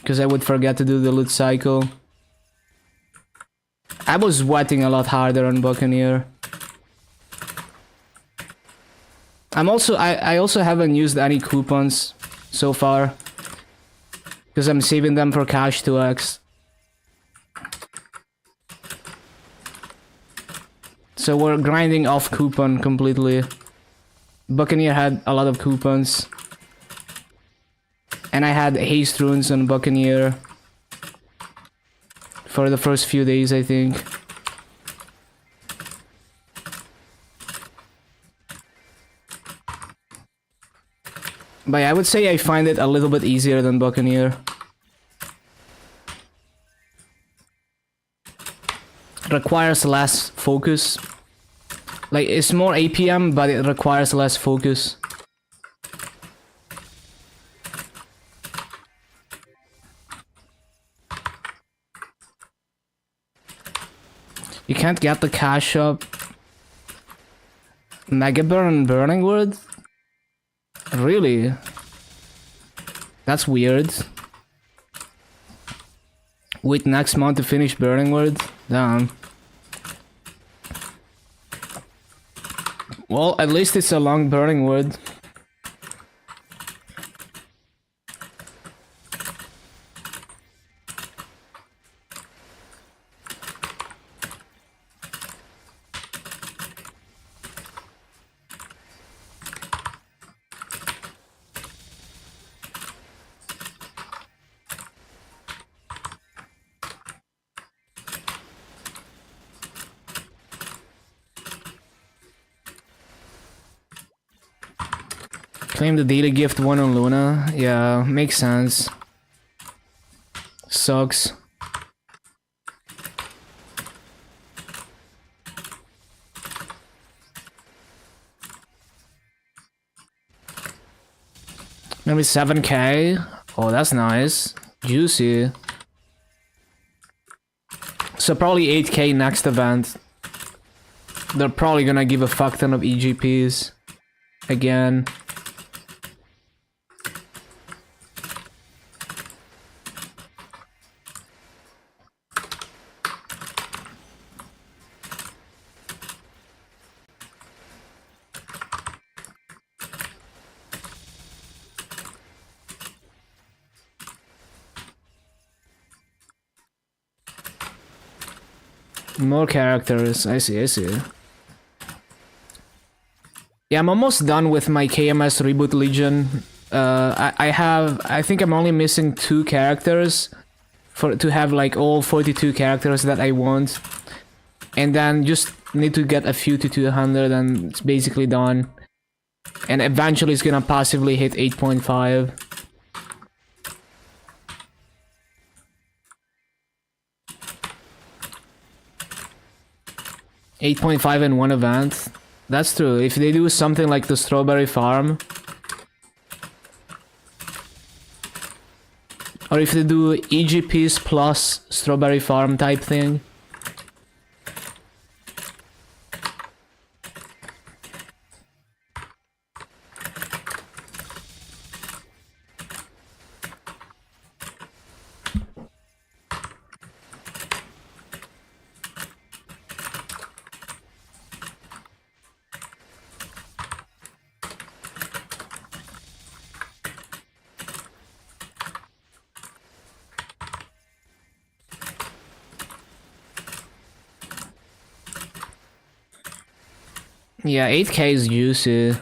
because I would forget to do the loot cycle. I was sweating a lot harder on Buccaneer. I also haven't used any coupons so far, because I'm saving them for cash 2x. So we're grinding off coupon completely. Buccaneer had a lot of coupons. And I had haste runes on Buccaneer for the first few days, I think. But yeah, I would say I find it a little bit easier than Buccaneer. Requires less focus. Like, it's more APM, but it requires less focus. You can't get the cash up. Mega Burn Burning Wood? Really? That's weird. Wait next month to finish Burning Wood? Damn. Well, at least it's a long Burning Wood. Claim the daily gift 1 on Luna. Yeah, makes sense. Sucks. Maybe 7k. Oh, that's nice. Juicy. So probably 8k next event. They're probably gonna give a fuck ton of EGPs. Again. More characters, I see. Yeah, I'm almost done with my KMS Reboot Legion. I think I'm only missing 2 characters to have like all 42 characters that I want. And then just need to get a few to 200 and it's basically done. And eventually it's gonna passively hit 8.5. 8.5 in one event. That's true. If they do something like the Strawberry Farm, or if they do EGPs plus Strawberry Farm type thing. Yeah, 8k is juicy.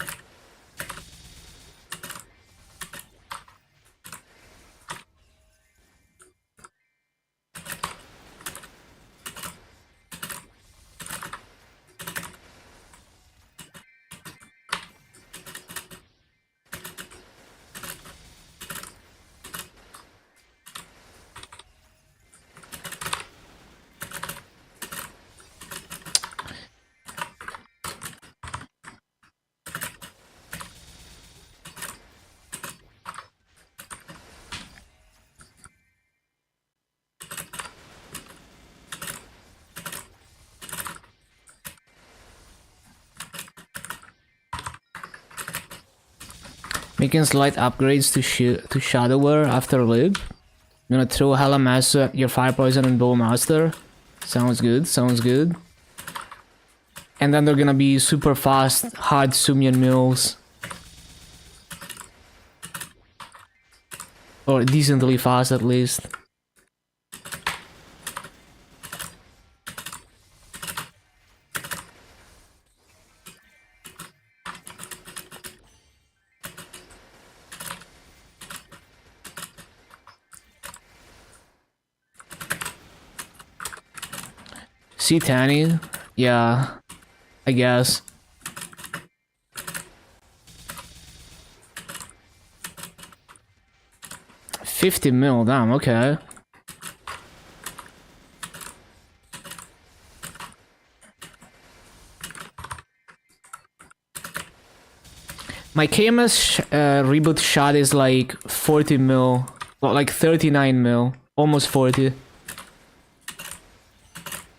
Making slight upgrades to Shadower after Lib. I'm gonna throw hella mass at your Fire Poison and Bowmaster. Sounds good, sounds good. And then they're gonna be super fast, hard Sumian mills. Or decently fast at least. See Tanny? Yeah, I guess. $50 mil, damn, okay. My KMS reboot shot is like 40 mil, well, like 39 mil, almost 40.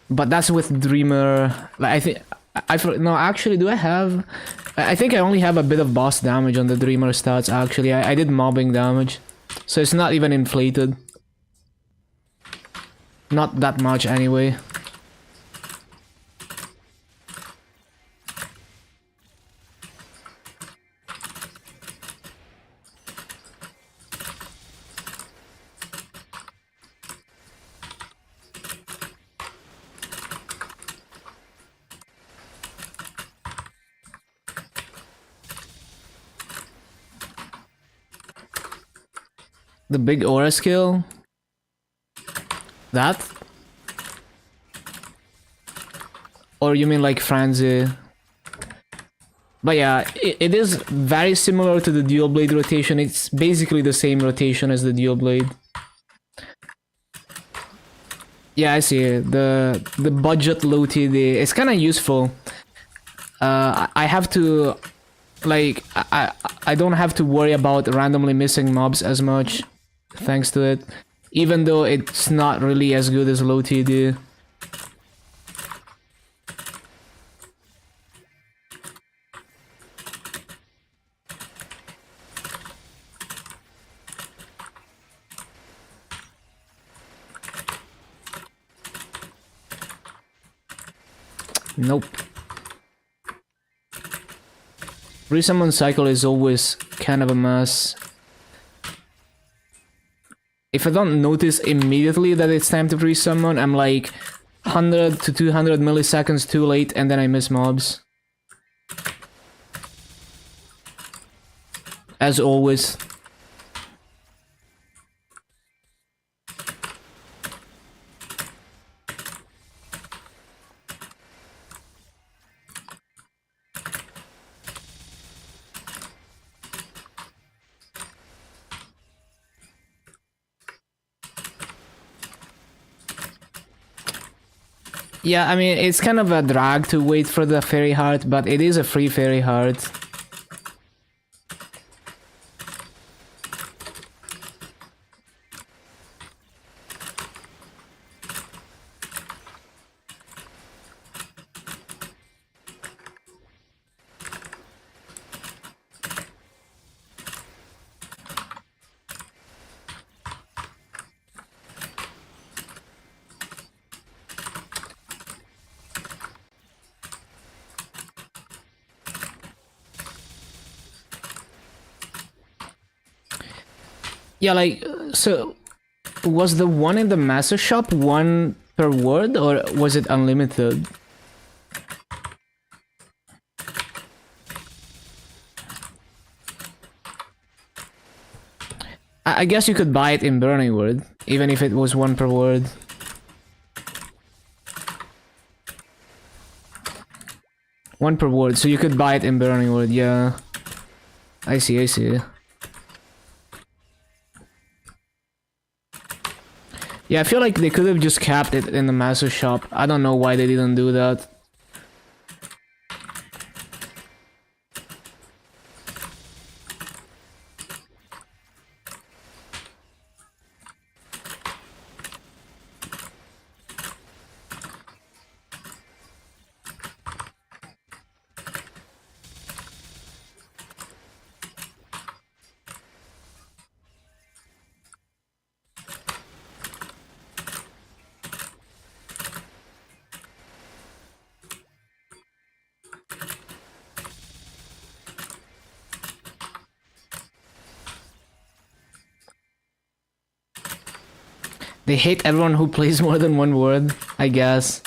But that's with Dreamer. Like no, actually, do I have? I think I only have a bit of boss damage on the Dreamer stats. Actually, I did mobbing damage, so it's not even inflated. Not that much anyway. The big aura skill? That? Or you mean like Frenzy? But yeah, it is very similar to the dual blade rotation. It's basically the same rotation as the dual blade. Yeah, I see it. The budget low TD. It's kind of useful. I have to, like, I don't have to worry about randomly missing mobs as much, thanks to it. Even though it's not really as good as low TD. Nope. Resummon cycle is always kind of a mess. If I don't notice immediately that it's time to resummon, I'm like 100 to 200 milliseconds too late and then I miss mobs. As always. Yeah, I mean, it's kind of a drag to wait for the fairy heart, but it is a free fairy heart. Yeah, like, so was the one in the master shop one per word or was it unlimited? I guess you could buy it in Burning Word, even if it was one per word. One per word, so you could buy it in Burning Word, yeah. I see, I see. Yeah, I feel like they could have just capped it in the master shop. I don't know why they didn't do that. They hate everyone who plays more than one word, I guess.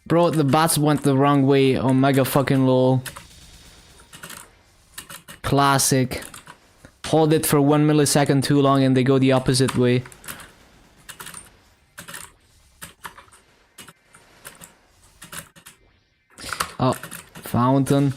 Bro, the bats went the wrong way. Omega fucking lol. Classic. Hold it for 1 millisecond too long and they go the opposite way. Oh, fountain.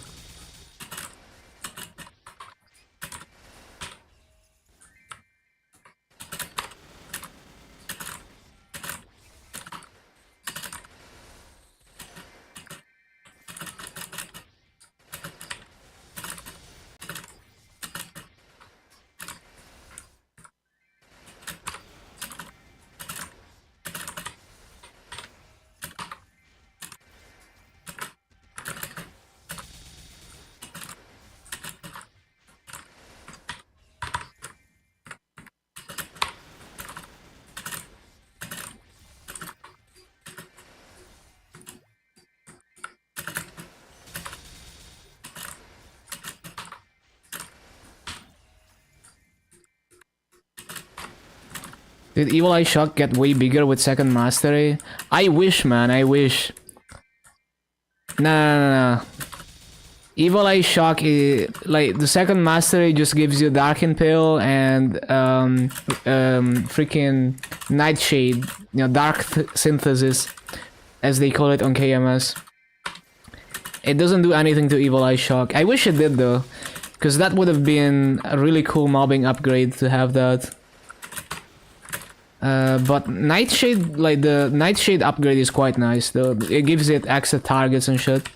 Did Evil Eye Shock get way bigger with second mastery? I wish, man, I wish. Nah. Evil Eye Shock is like the second mastery just gives you Dark Impale and freaking Nightshade, you know, Dark Synthesis, as they call it on KMS. It doesn't do anything to Evil Eye Shock. I wish it did though, because that would have been a really cool mobbing upgrade to have that. But Nightshade, like the Nightshade upgrade is quite nice though. It gives it extra targets and shit.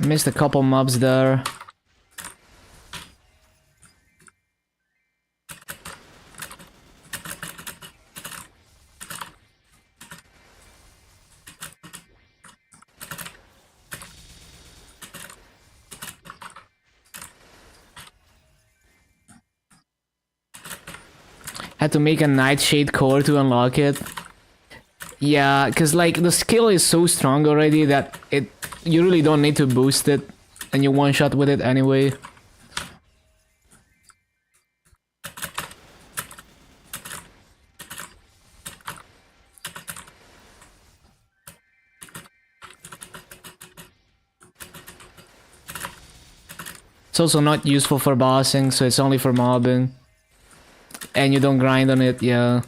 Missed a couple mobs there. Had to make a Nightshade core to unlock it. Yeah, cause like the skill is so strong already that you really don't need to boost it, and you one shot with it anyway. It's also not useful for bossing, so it's only for mobbing. And you don't grind on it, yeah.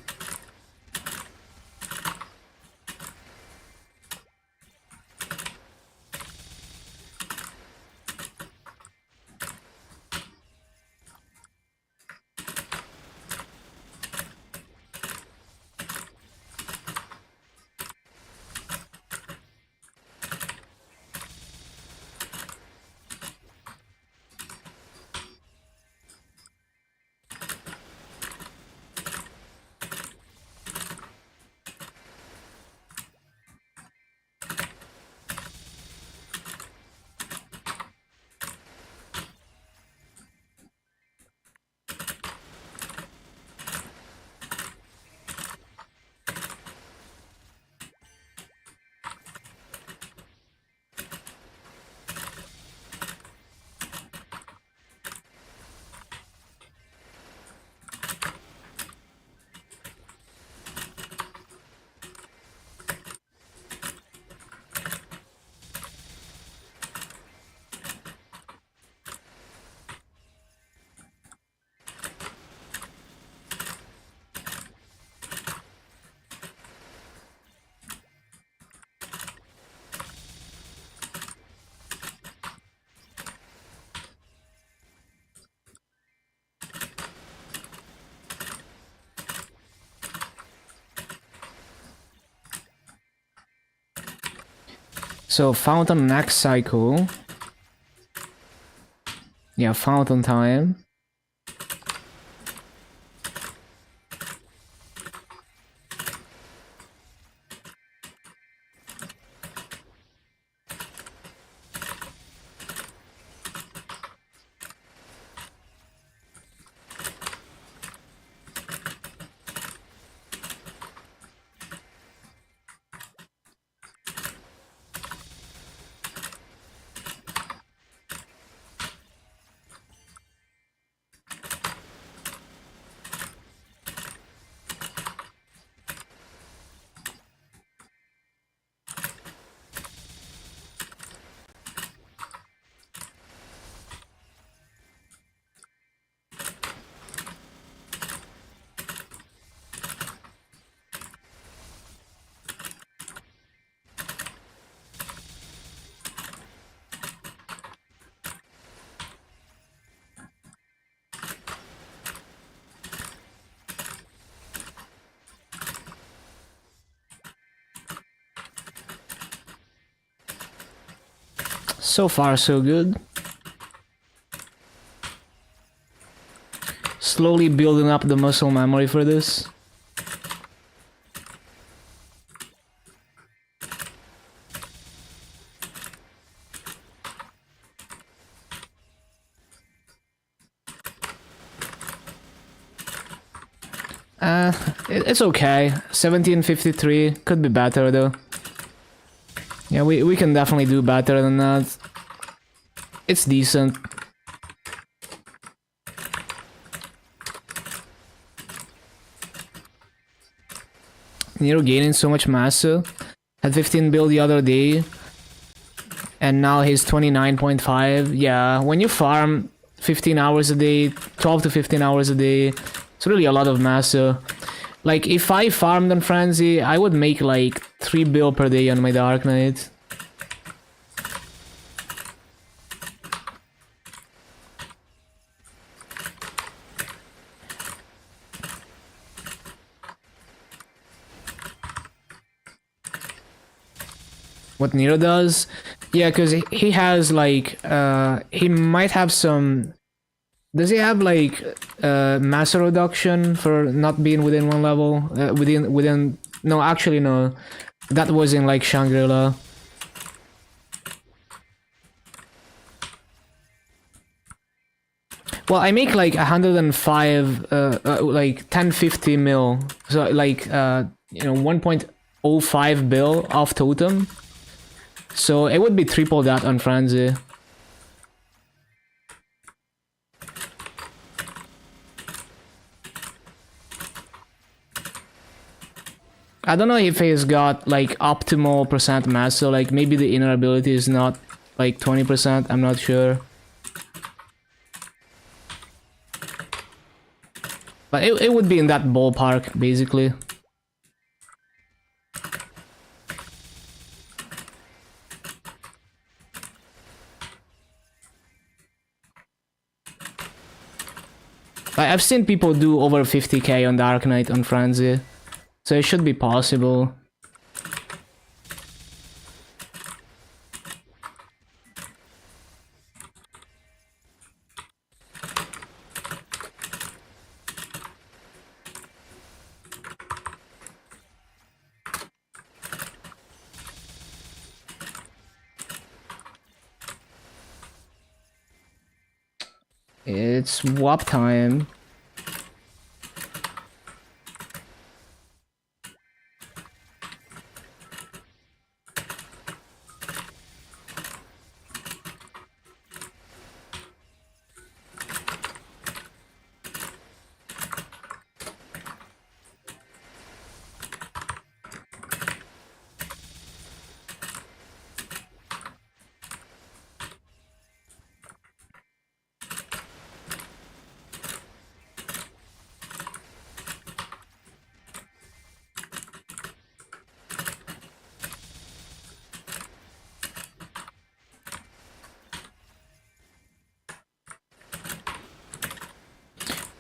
So fountain next cycle. Yeah, fountain time. So far, so good. Slowly building up the muscle memory for this. It's okay. 1753 could be better though. Yeah, we can definitely do better than that. It's decent. Nero gaining so much massa. Had 15 bill the other day. And now he's 29.5. Yeah, when you farm 15 hours a day, 12 to 15 hours a day, it's really a lot of massa. Like, if I farmed on Frenzy, I would make like 3 bill per day on my Dark Knight. What Nero does? Yeah, because he has like, he might have some... Does he have like massa reduction for not being within one level? Within... No, actually no. That was in like Shangri-La. Well, I make like 105, like 1050 mil. So like, you know, 1.05 bill off totem. So it would be triple that on Frenzy. I don't know if he's got like optimal percent massa, like maybe the inner ability is not like 20%, I'm not sure. But it would be in that ballpark, basically. I've seen people do over 50k on Dark Knight on Frenzy, so it should be possible. It's swap time.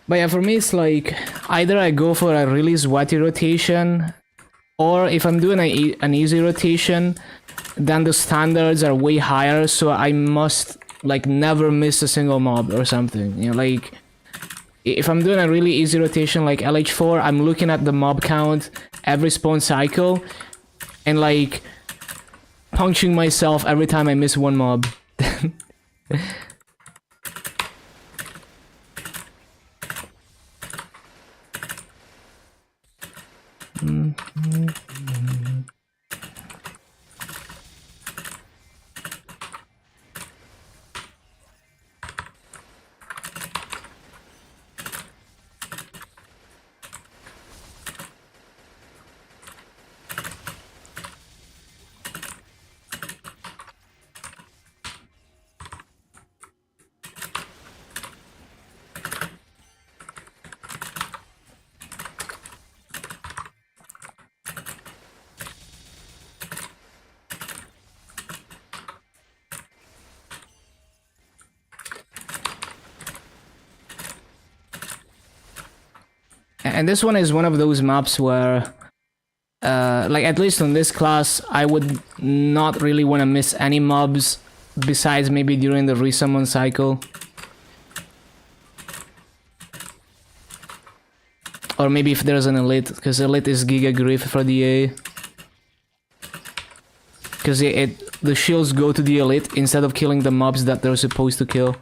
But yeah, for me it's like, either I go for a really sweaty rotation, or if I'm doing an easy rotation, then the standards are way higher, so I must like never miss a single mob or something. You know, like if I'm doing a really easy rotation like LH4, I'm looking at the mob count every spawn cycle and like punching myself every time I miss one mob. And this one is one of those maps where, like at least on this class, I would not really want to miss any mobs besides maybe during the resummon cycle. Or maybe if there's an elite, because elite is Giga Grief for the A. Because the shields go to the elite instead of killing the mobs that they're supposed to kill.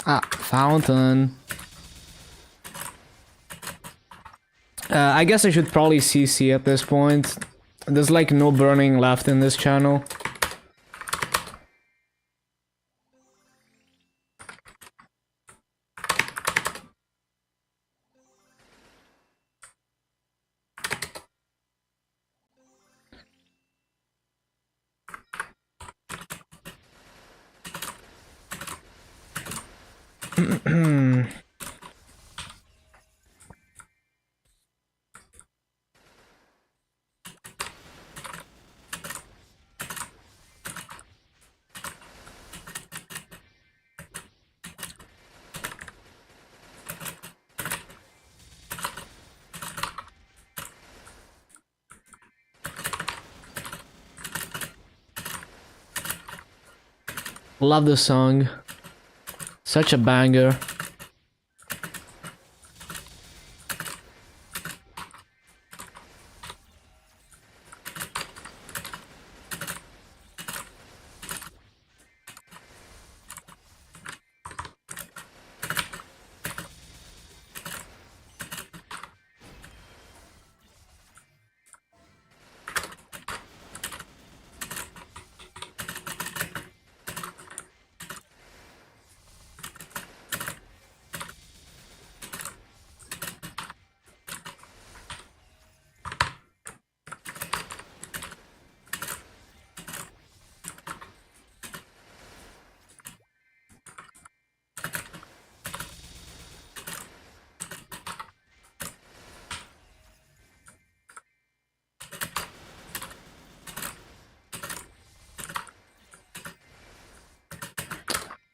Ah, fountain. I guess I should probably CC at this point. There's like no burning left in this channel. Love the song. Such a banger.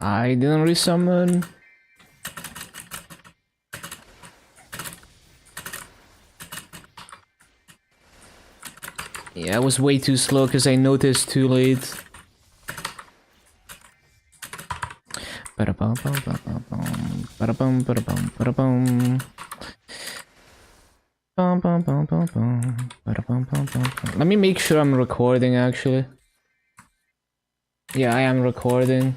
I didn't resummon. Yeah, I was way too slow because I noticed too late. Let me make sure I'm recording actually. Yeah, I am recording.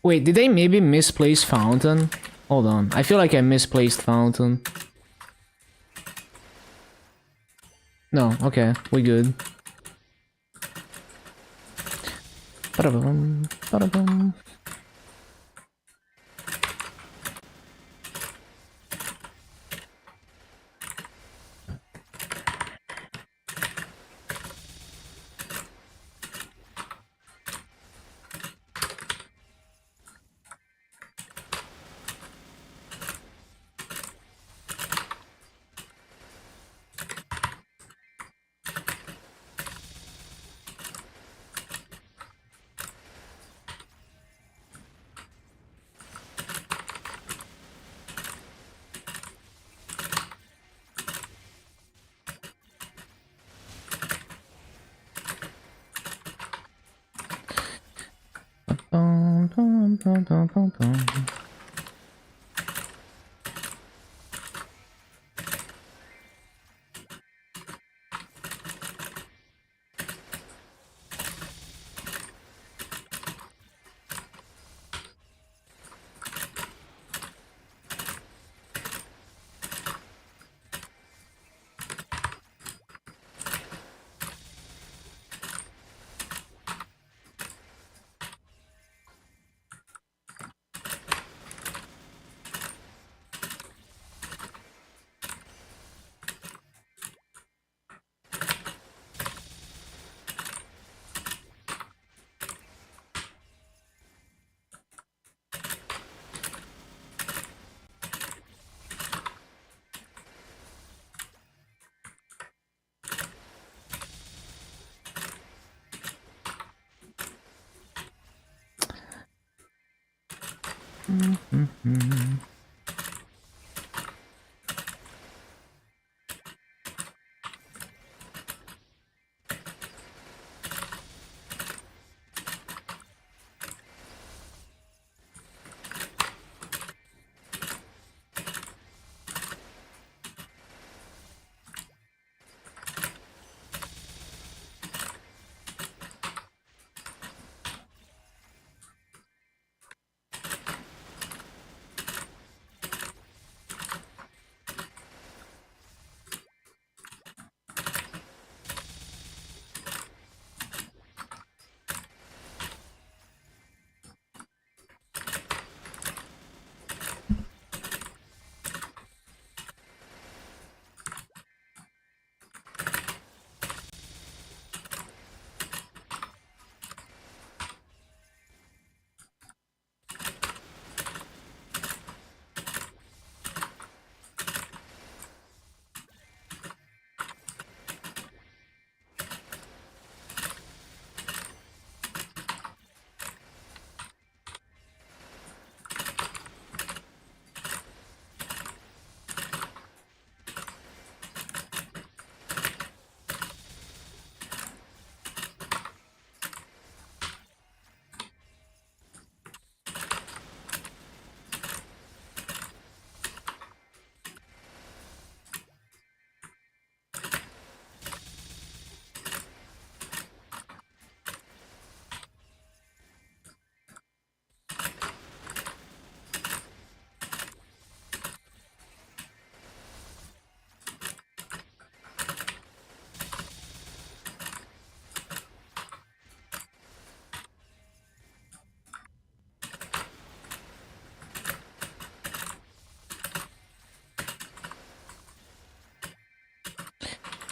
Wait, did I maybe misplace fountain? Hold on, I feel like I misplaced fountain. No, okay, we good. Ba-da-bum, ba-da-bum.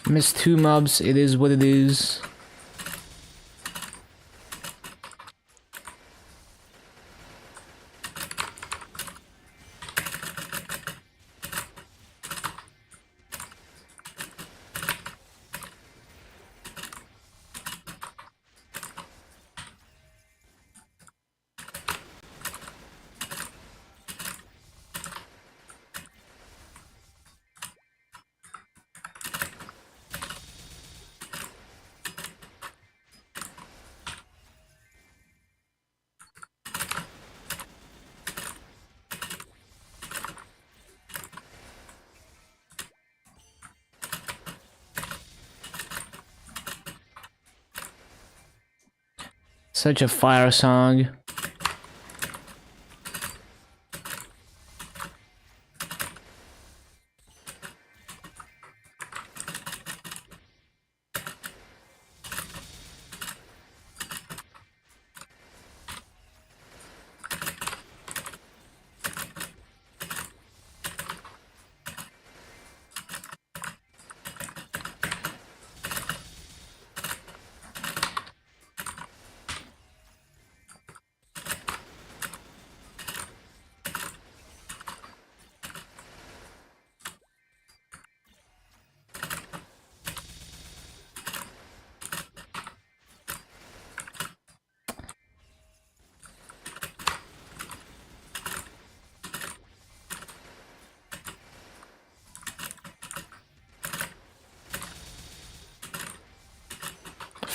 Missed 2 mobs, it is what it is. Such a fire song.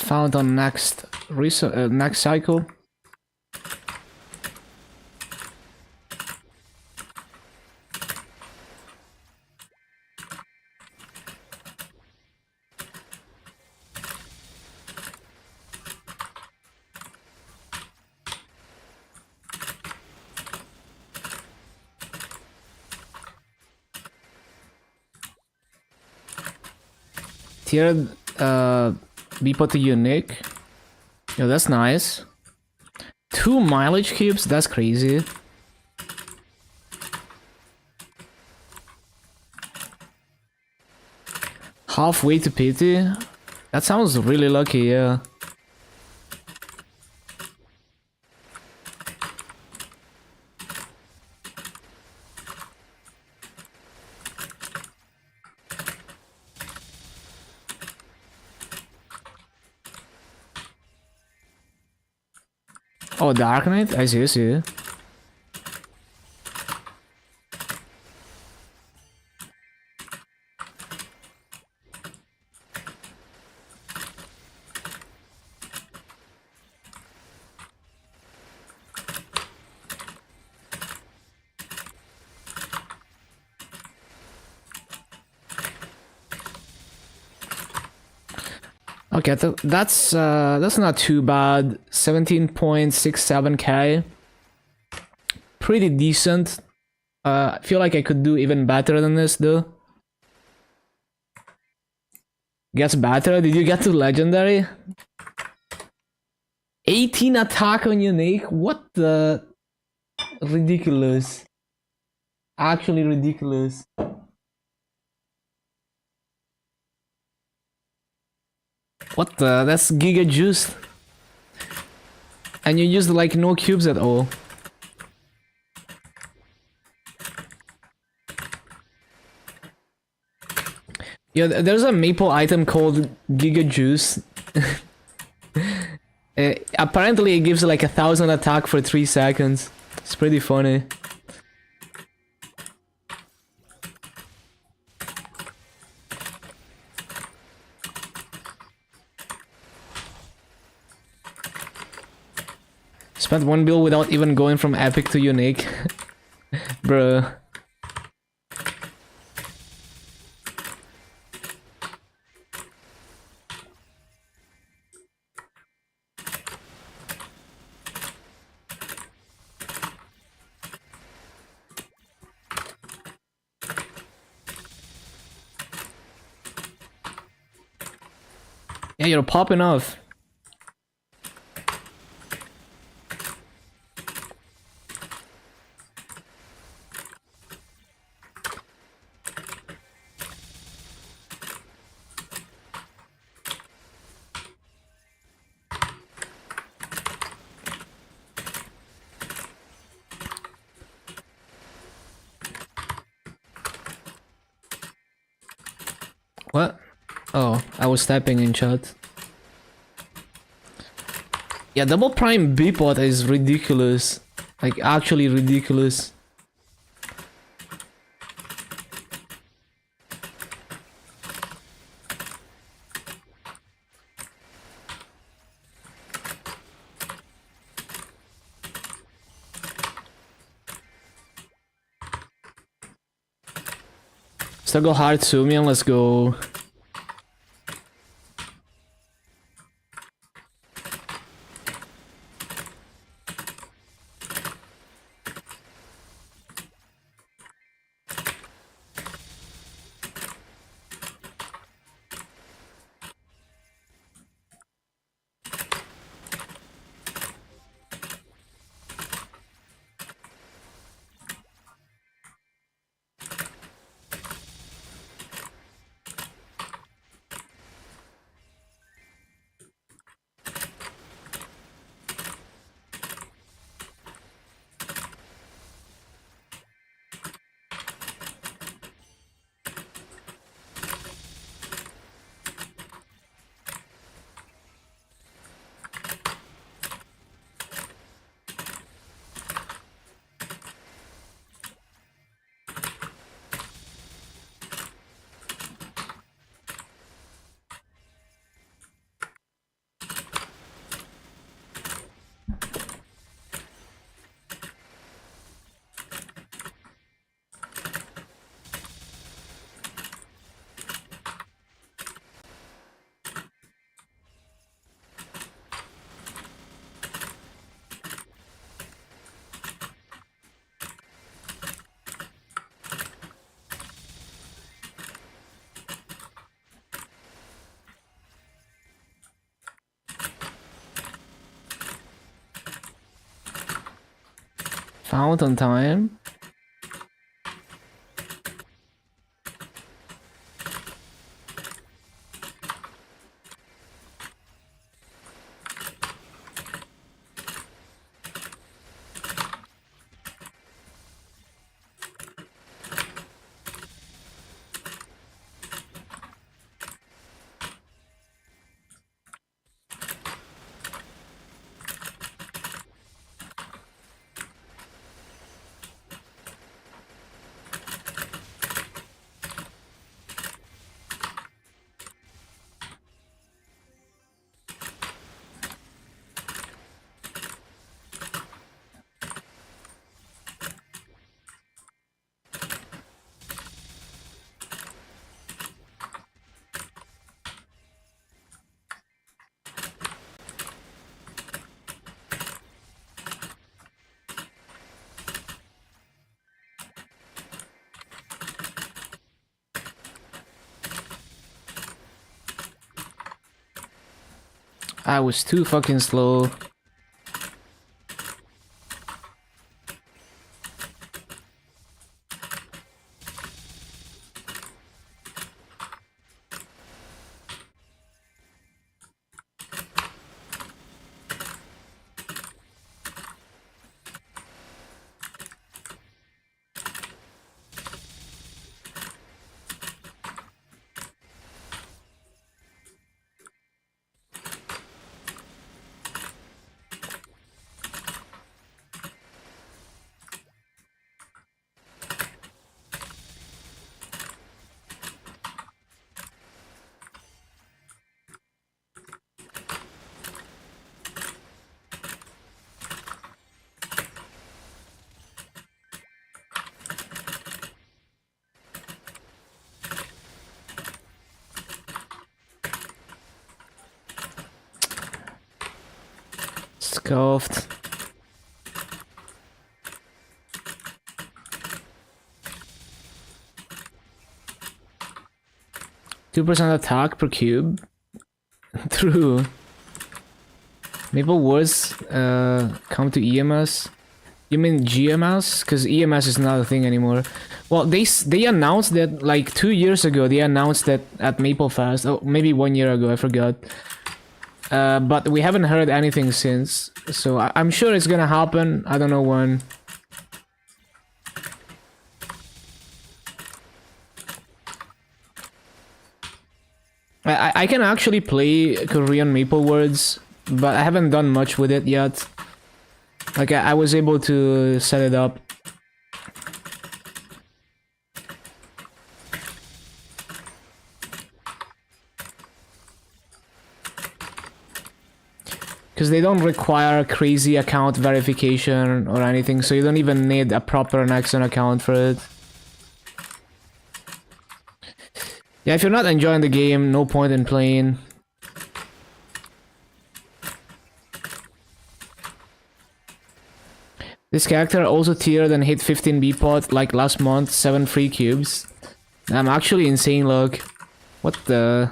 Found on next cycle. Tiered Beepot to unique. Yo, that's nice. 2 mileage cubes, that's crazy. Halfway to pity. That sounds really lucky, yeah. Oh, Dark Knight? I see, I see. Okay, that's not too bad. 17.67k. Pretty decent. I feel like I could do even better than this though. Gets better? Did you get to legendary? 18 attack on unique? What the? Ridiculous. Actually ridiculous. What the? That's giga juiced. And you used like no cubes at all. Yeah, there's a maple item called Giga Juice. Apparently it gives like 1,000 attack for 3 seconds. It's pretty funny. Spent 1 bill without even going from epic to unique. Bruh. Yeah, you're popping off. What? Oh, I was typing in chat. Yeah, double prime Beepot is ridiculous. Like, actually ridiculous. Struggle hard, Sumian, let's go. Found on time. I was too fucking slow. Scuffed. %2 attack per cube. True. Maple Woods come to EMS. You mean GMS? Because EMS is not a thing anymore. Well, they announced that like 2 years ago. They announced that at Maple Fest. Oh, maybe 1 year ago. I forgot. But we haven't heard anything since. So I'm sure it's gonna happen. I don't know when. I can actually play Korean Maple Words, but I haven't done much with it yet. Like, I was able to set it up. Because they don't require crazy account verification or anything, so you don't even need a proper Nexon account for it. Yeah, if you're not enjoying the game, no point in playing. This character also tiered and hit 15 B-pot like last month, 7 free cubes. I'm actually insane luck. What the...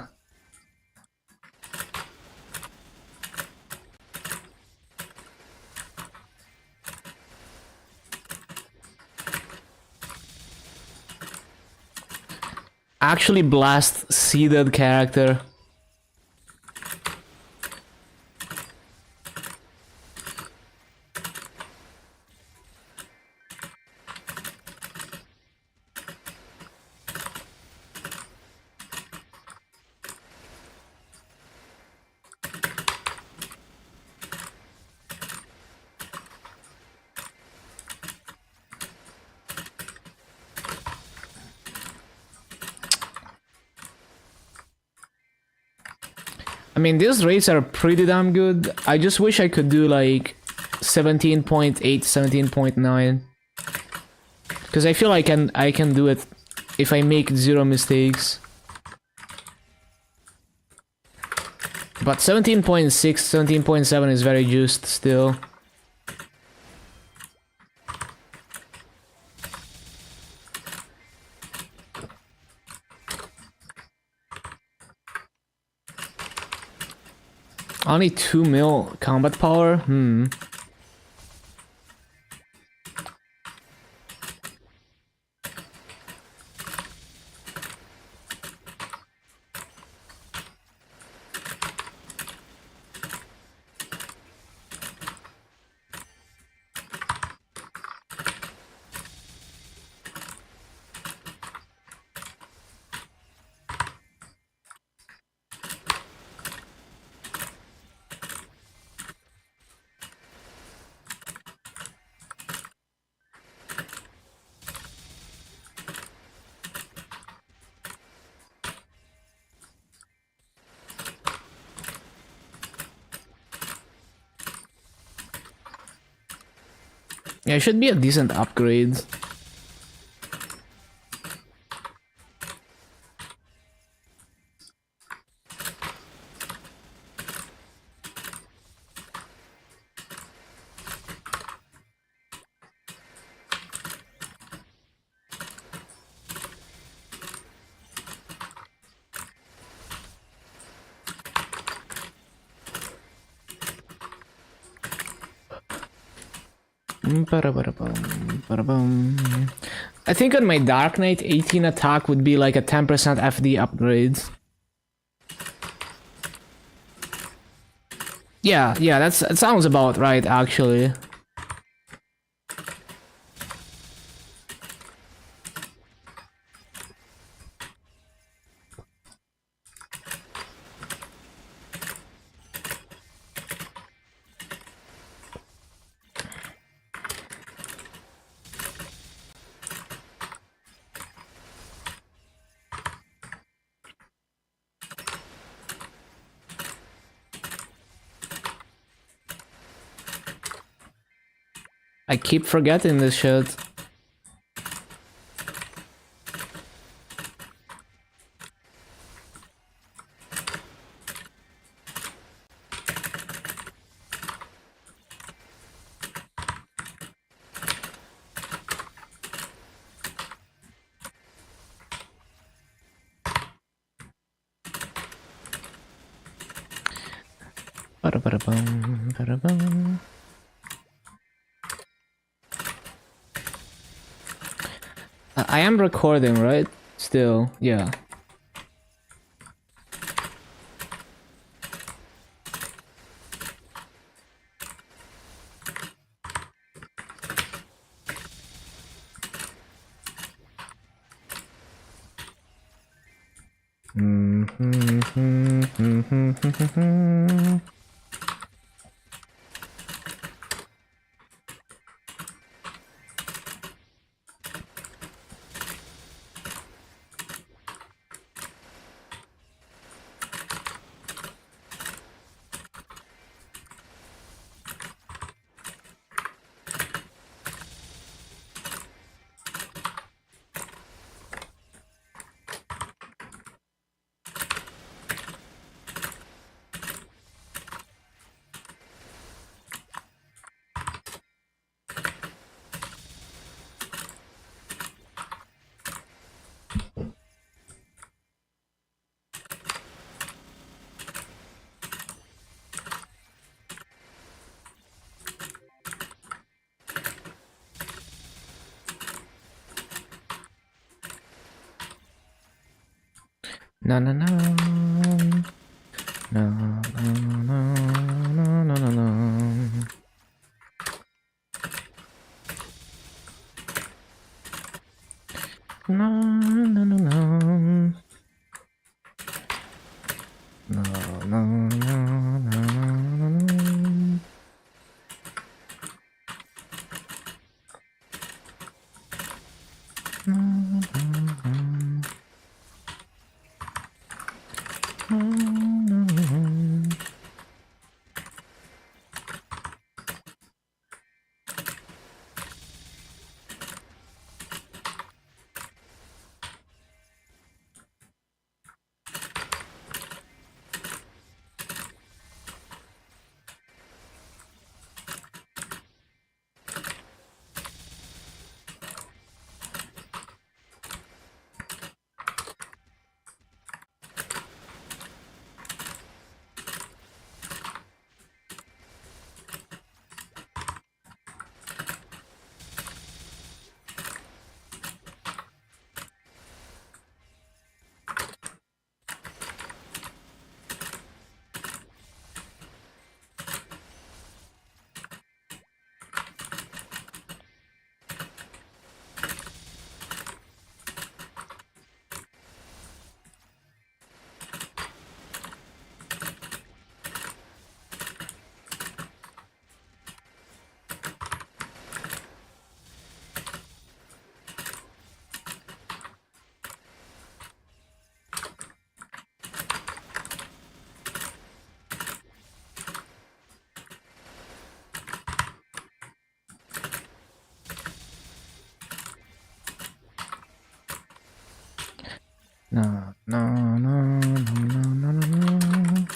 Actually blast seeded character. I mean, these rates are pretty damn good. I just wish I could do like 17.8, 17.9. Because I feel like I can do it if I make 0 mistakes. But 17.6, 17.7 is very juiced still. Only 2 mil combat power? Yeah, it should be a decent upgrade. I think on my Dark Knight, 18 attack would be like a 10% FD upgrade. Yeah, that sounds about right, actually. I keep forgetting this shit. I am recording, right? Still, yeah. No, no, no. No, no, no, no, no, no, no. No, no, no, no. No, no, no, no, no. No, no, no, no, no, no, no.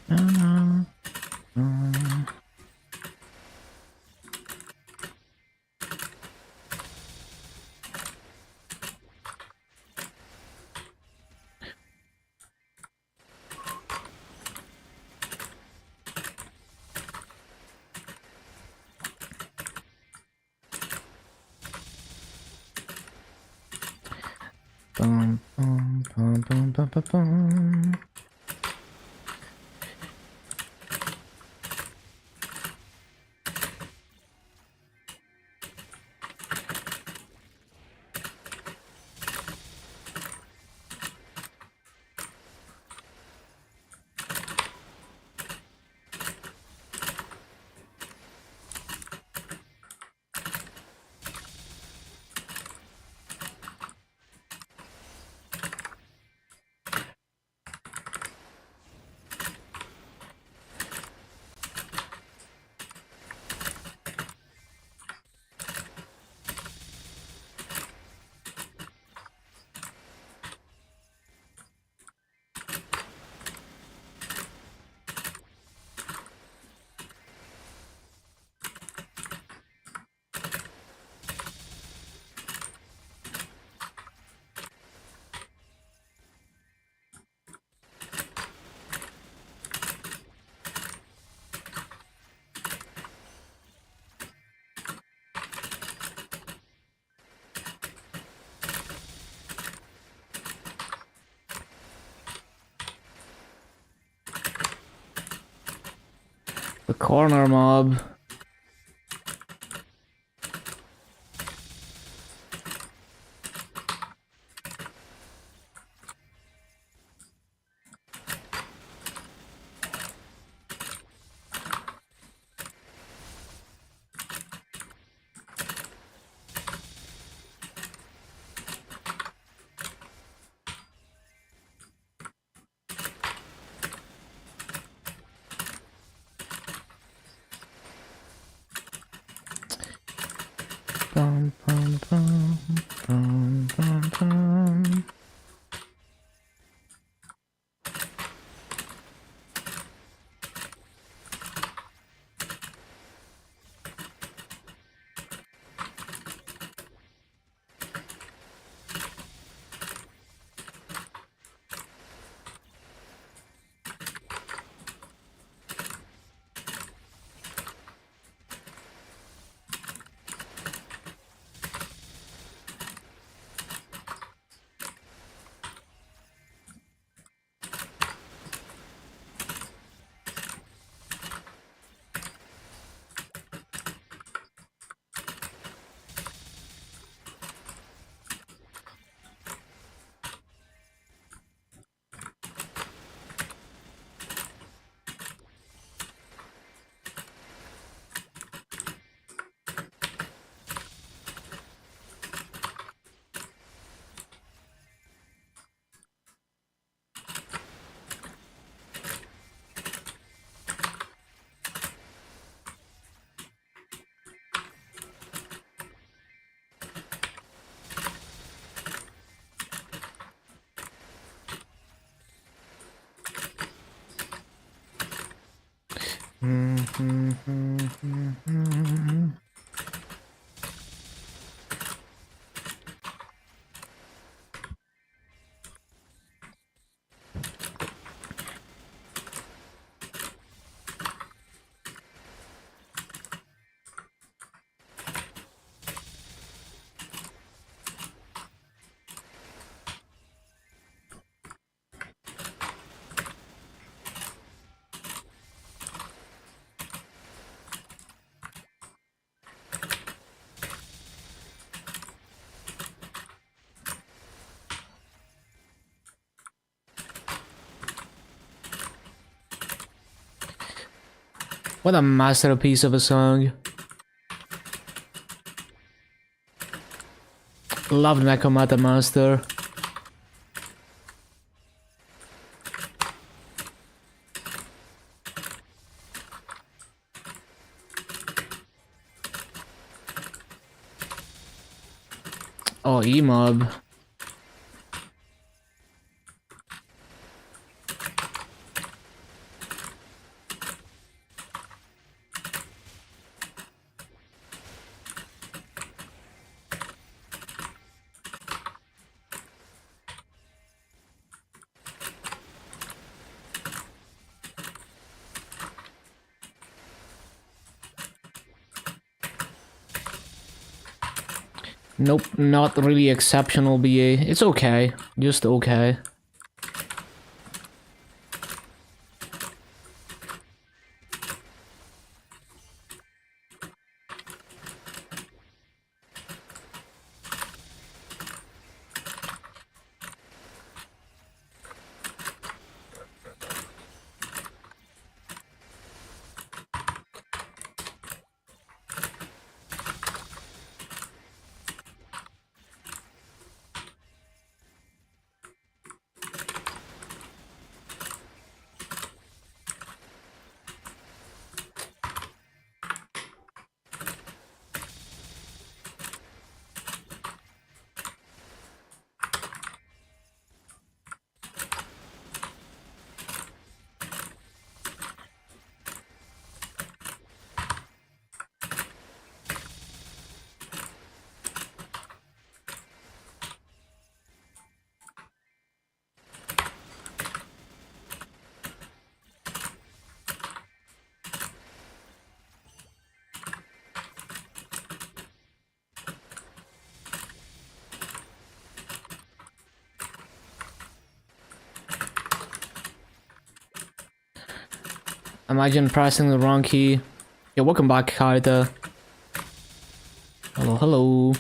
No, no, no. Bum, bum, bum, bum, bum, bum, bum. The corner mob. Bum, bum, bum, bum, bum, bum. What a masterpiece of a song. Love Nekomata Master. Oh, emob. Nope, not really exceptional BA. It's okay. Just okay. Imagine pressing the wrong key. Yeah, welcome back, Kaita. Hello, hello.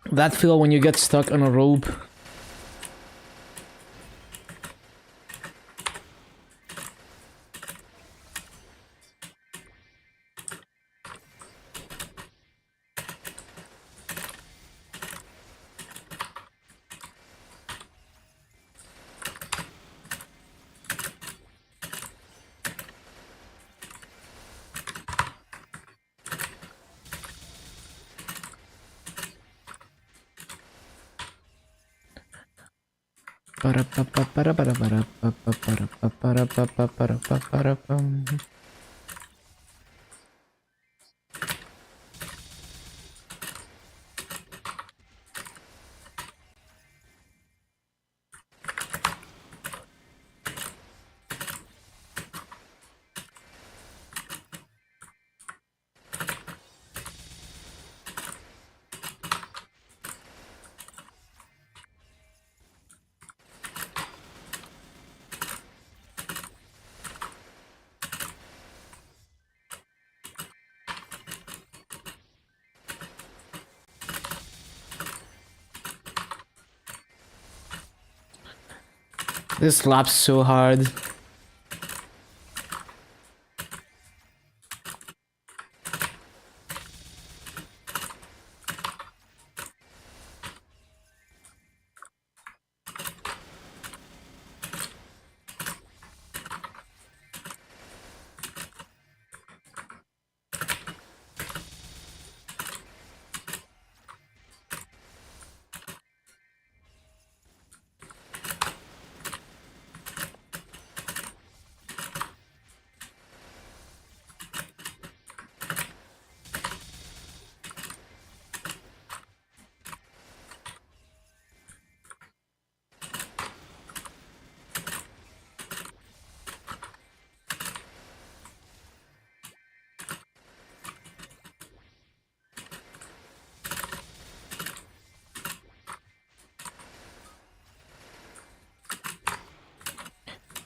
That feel when you get stuck on a rope. This slaps so hard.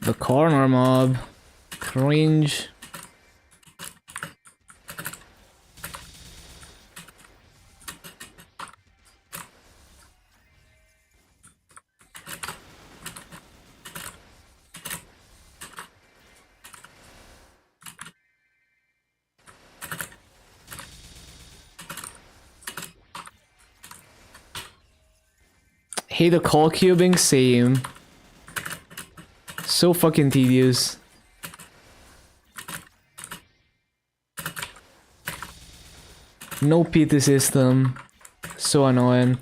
The corner mob. Cringe. Hate the call cubing, same. So fucking tedious. No PT system. So annoying.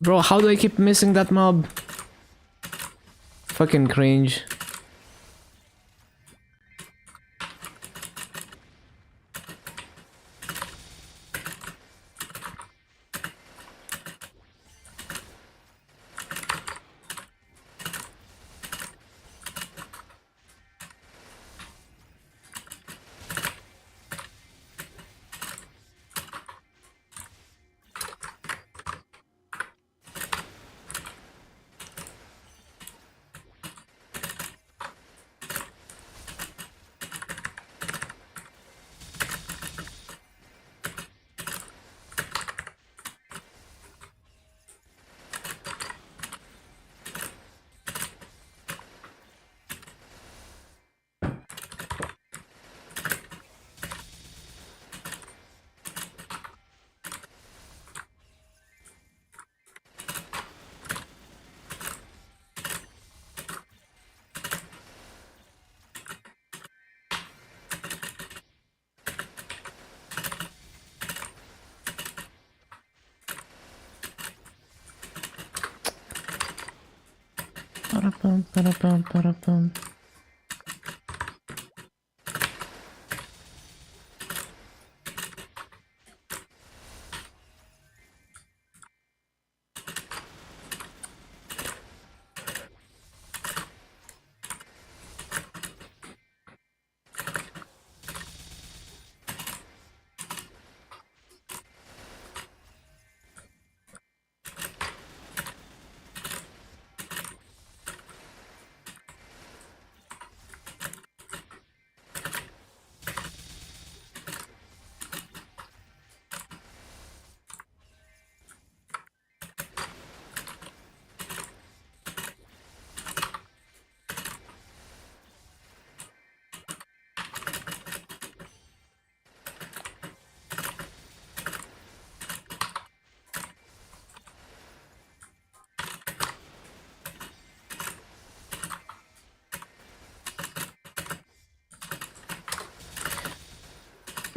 Bro, how do I keep missing that mob? Fucking cringe.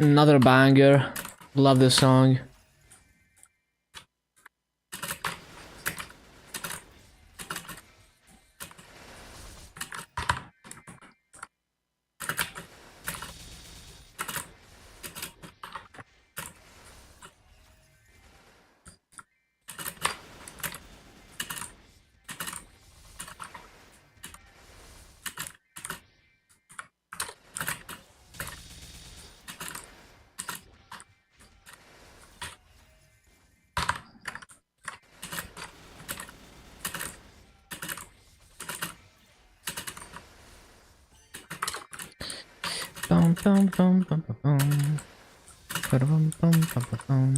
Another banger. Love this song. Bum, bum, bum, bum, bum, bum. Ba-dum, bum, bum, bum, bum.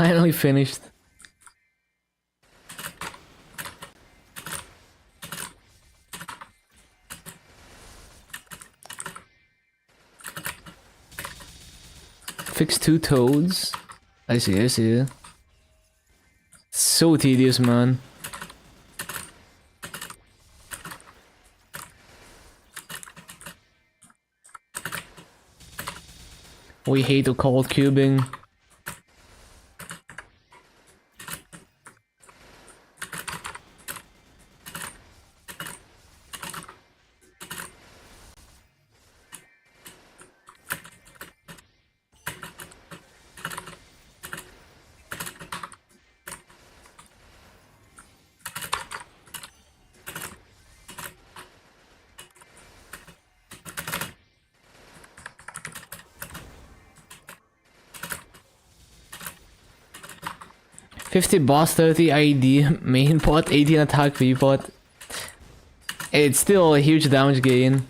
Finally finished. Fix 2 toads. I see, I see. So tedious, man. We hate to call cubing. $50 boss, 30 ID, main pot, 18 attack V pot. It's still a huge damage gain.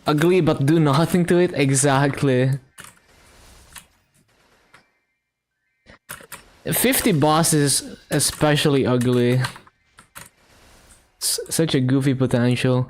Ugly but do nothing to it? Exactly. 50 boss is especially ugly. Such a goofy potential.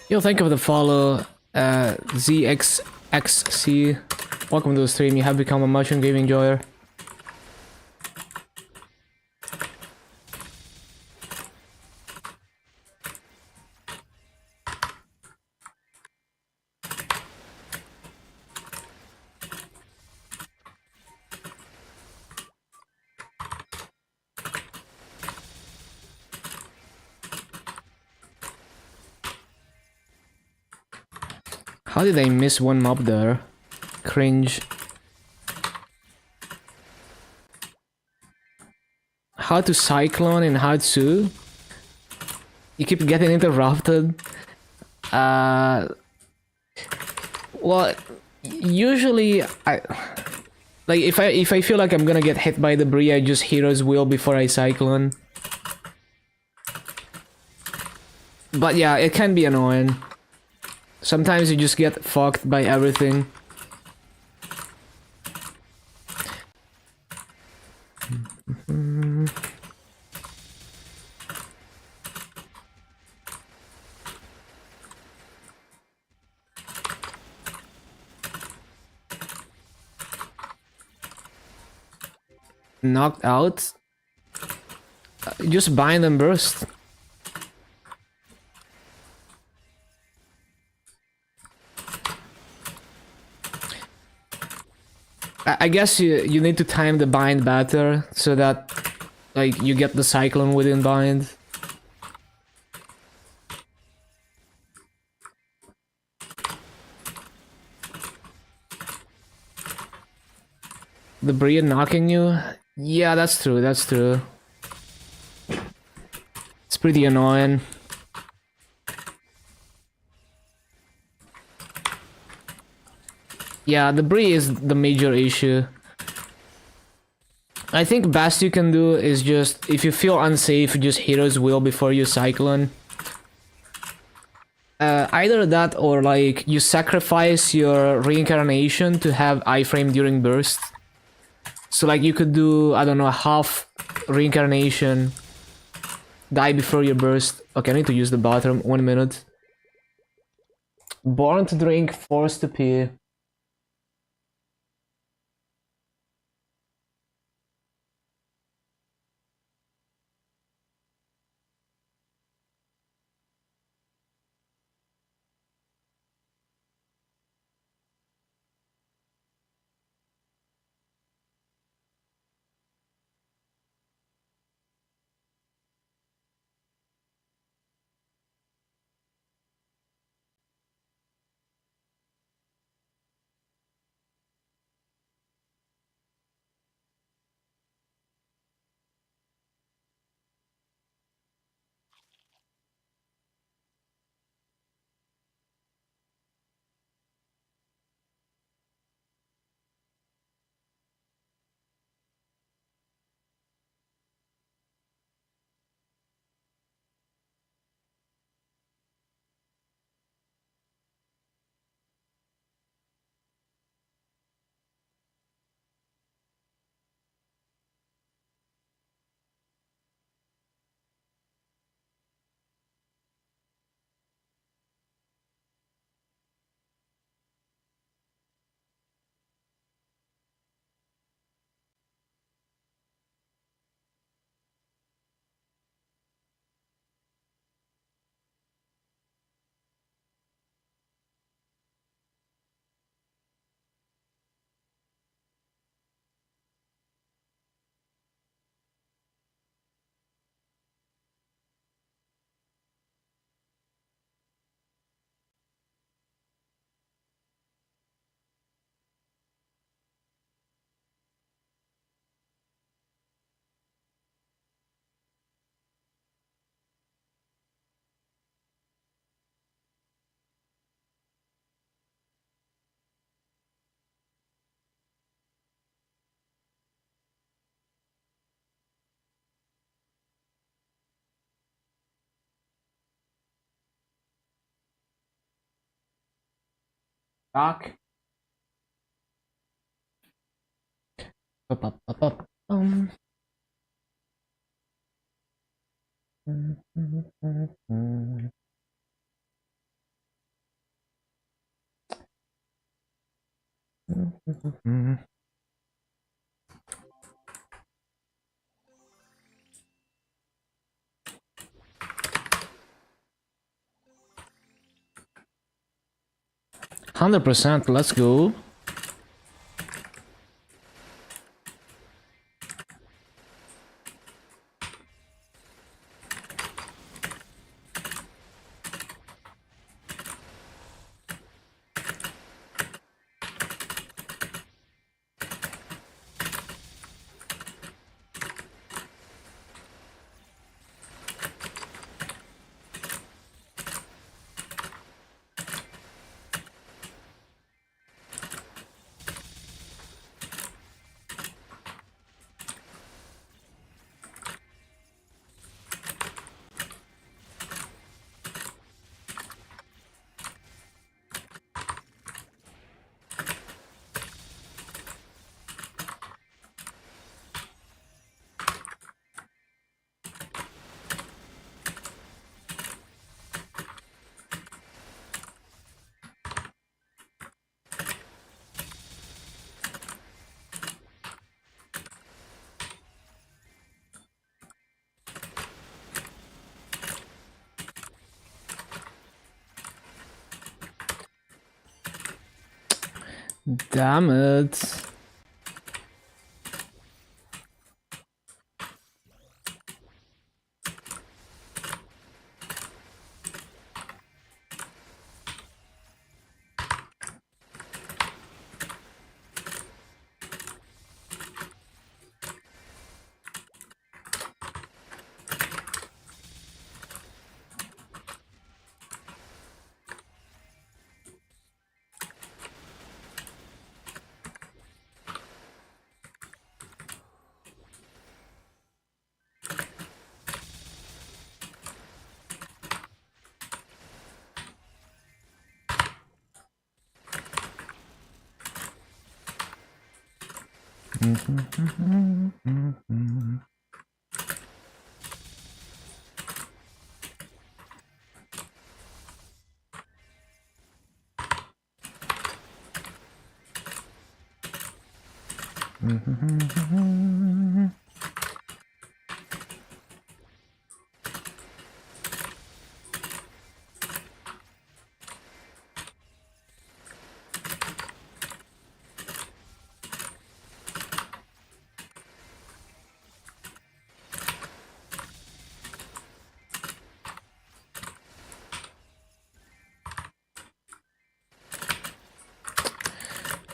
Yo, thank you for the follow, ZXXC. Welcome to the stream. You have become a mushroom game enjoyer. How did I miss one mob there? Cringe. How to cyclone and how to... You keep getting interrupted. Well, usually like if I feel like I'm gonna get hit by debris, I just hero's wheel before I cyclone. But yeah, it can be annoying. Sometimes you just get fucked by everything. Knocked out? Just bind and burst. I guess you need to time the bind better so that like you get the cyclone within bind. Debris knocking you? Yeah, that's true, that's true. It's pretty annoying. Yeah, debris is the major issue. I think best you can do is just, if you feel unsafe, just hero's wheel before you cyclone. Either that or like you sacrifice your reincarnation to have iframe during burst. So like you could do, I don't know, half reincarnation, die before your burst. Okay, I need to use the bathroom, 1 minute. Born to drink, forced to pee. Back. Um. 100%, let's go. Damn it.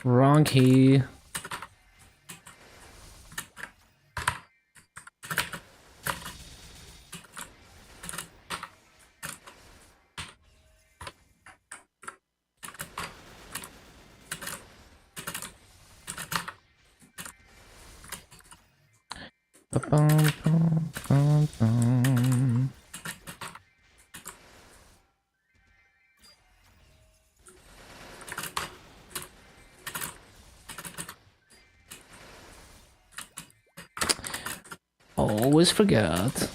Wrong key. Always forget.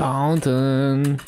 Fountain.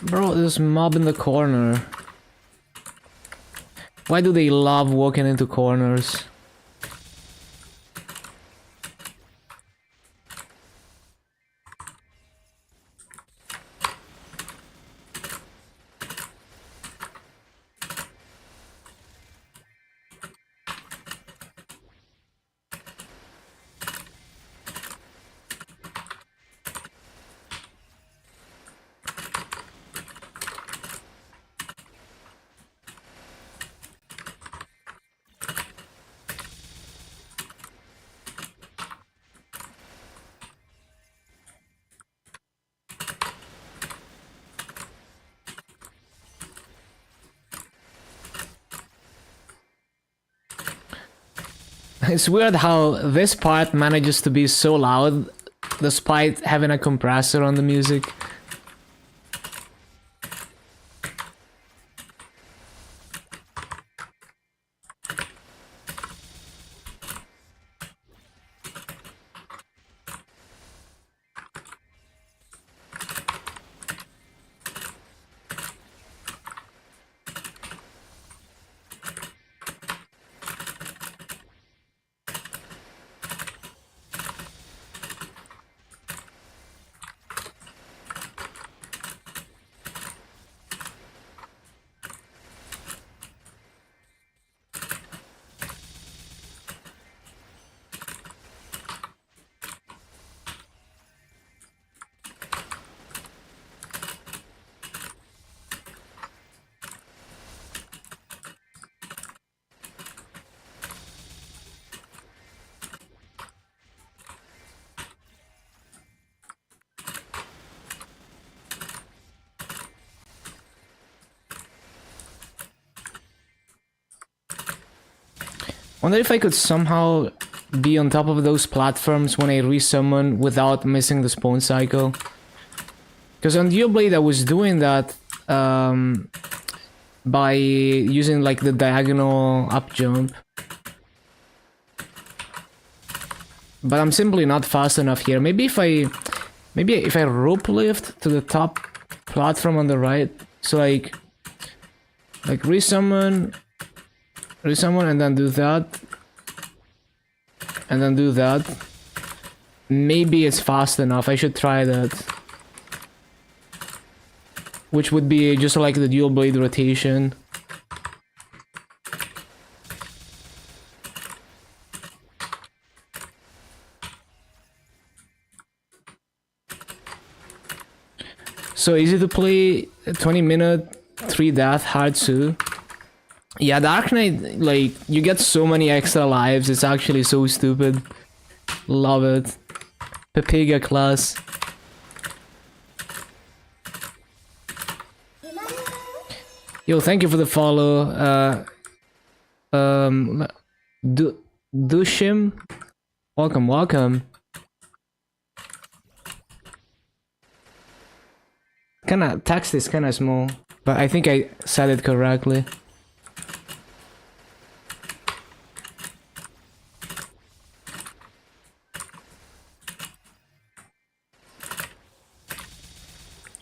Bro, this mob in the corner. Why do they love walking into corners? It's weird how this part manages to be so loud despite having a compressor on the music. Wonder if I could somehow be on top of those platforms when I resummon without missing the spawn cycle. Because on Geoblade I was doing that by using like the diagonal up jump. But I'm simply not fast enough here. Maybe if I rope lift to the top platform on the right, so like resummon and then do that, and then do that. Maybe it's fast enough. I should try that. Which would be just like the dual blade rotation. So easy to play, 20-minute, 3 death, hard to. Yeah, Dark Knight, like, you get so many extra lives, it's actually so stupid. Love it. Pepega class. Yo, thank you for the follow. Dushim? Welcome, welcome. Kinda, text is kinda small, but I think I said it correctly.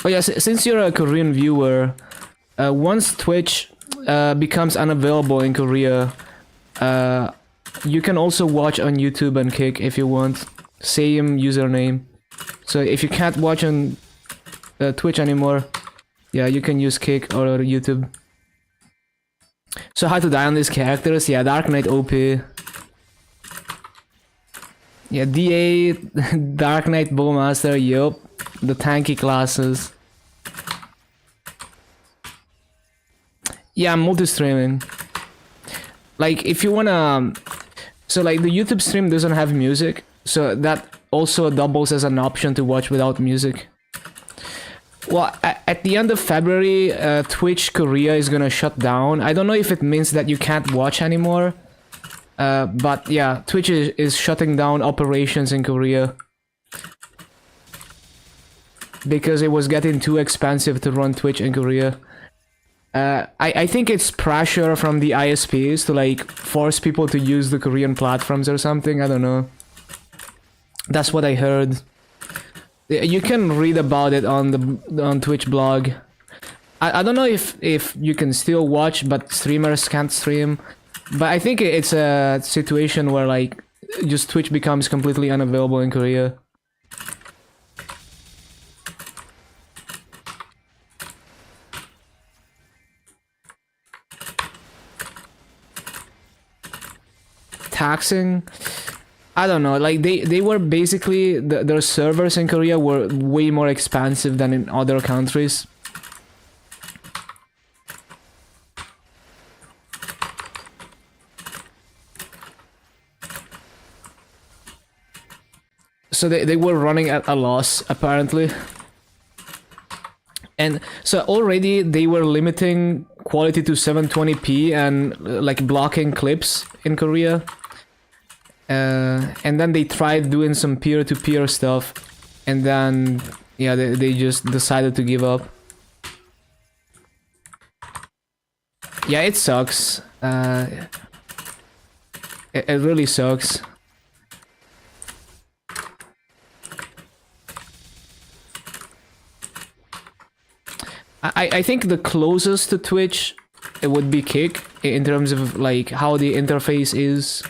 Oh yeah, since you're a Korean viewer, once Twitch becomes unavailable in Korea, you can also watch on YouTube and Kick if you want. Same username. So if you can't watch on Twitch anymore, yeah, you can use Kick or YouTube. So how to die on these characters? Yeah, Dark Knight OP. Yeah, DA, Dark Knight Bowmaster, yup. The tanky classes. Yeah, I'm multi-streaming. Like, if you wanna... So, like, the YouTube stream doesn't have music, so that also doubles as an option to watch without music. Well, at the end of February, Twitch Korea is gonna shut down. I don't know if it means that you can't watch anymore. But yeah, Twitch is shutting down operations in Korea. Because it was getting too expensive to run Twitch in Korea. I think it's pressure from the ISPs to like force people to use the Korean platforms or something. I don't know. That's what I heard. You can read about it on Twitch blog. I don't know if you can still watch, but streamers can't stream. But I think it's a situation where like just Twitch becomes completely unavailable in Korea. Taxing? I don't know, like they were basically their servers in Korea were way more expensive than in other countries. So they were running at a loss apparently. And so already they were limiting quality to 720p and like blocking clips in Korea. And then they tried doing some peer-to-peer stuff, and then yeah, they just decided to give up. Yeah, it sucks. It really sucks. I think the closest to Twitch it would be Kick in terms of like how the interface is.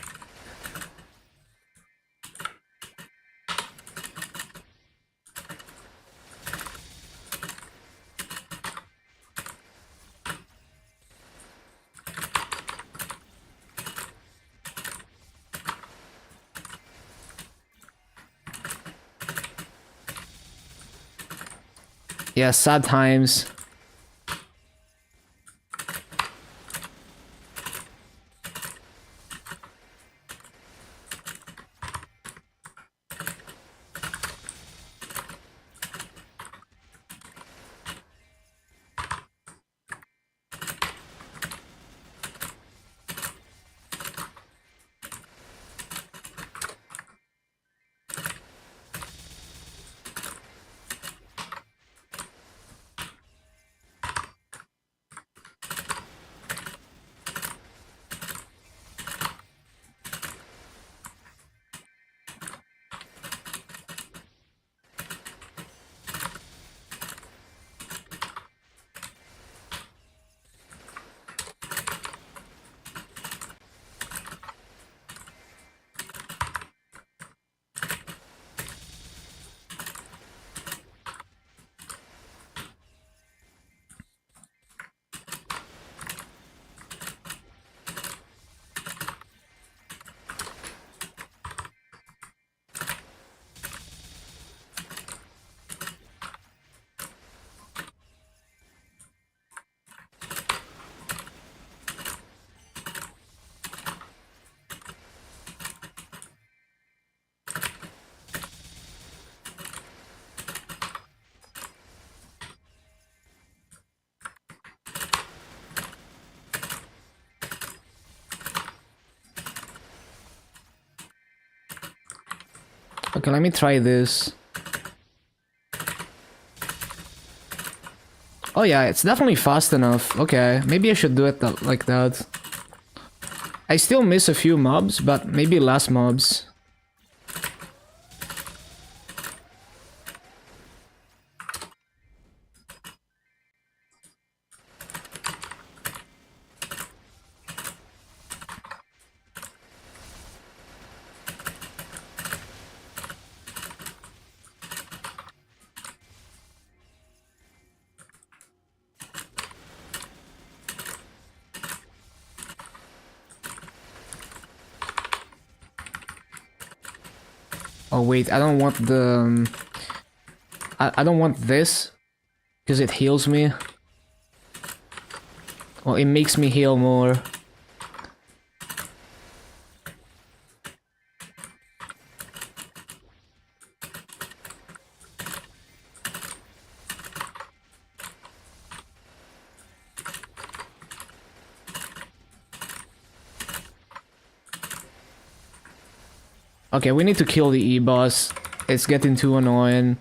Yeah, sad times. Okay, let me try this. Oh yeah, it's definitely fast enough. Okay, maybe I should do it like that. I still miss a few mobs, but maybe less mobs. Oh wait, I don't want the... I don't want this, because it heals me. Well, it makes me heal more. Okay, we need to kill the E-boss. It's getting too annoying.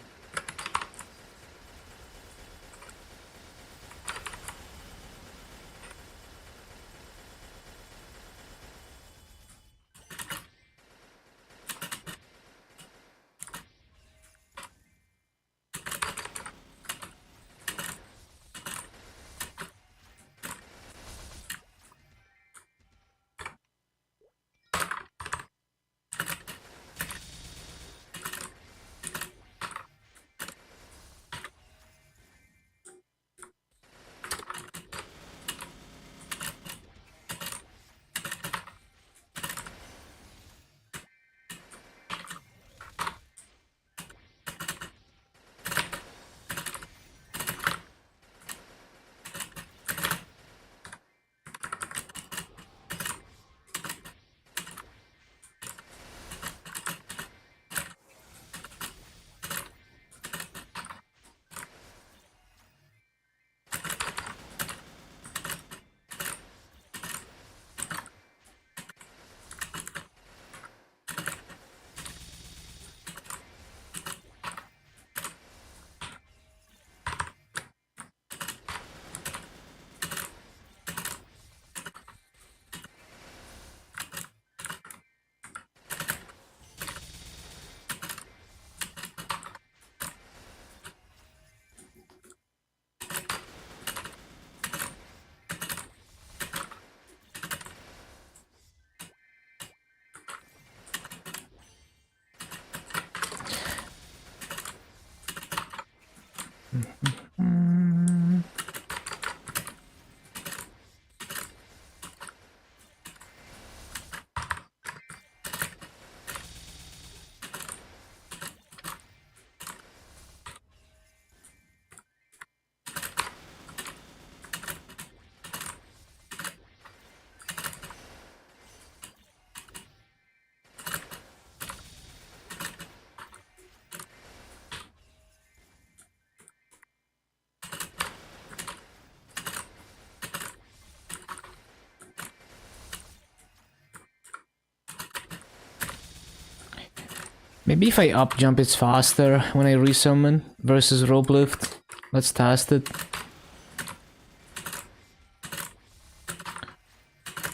Maybe if I up jump it's faster when I resummon versus rope lift. Let's test it.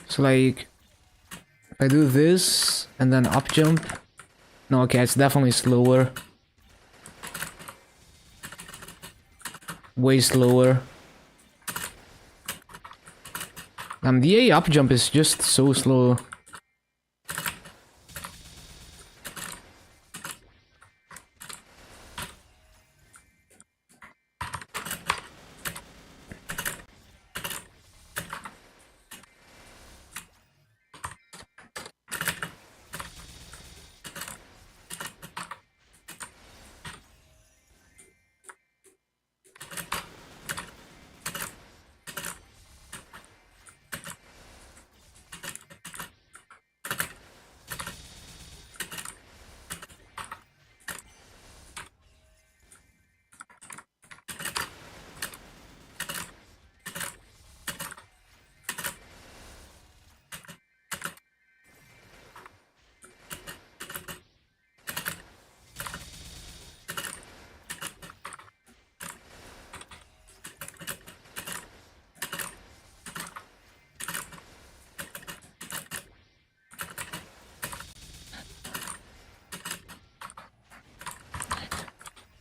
So like, if I do this and then up jump. No, okay, it's definitely slower. Way slower. The A up jump is just so slow.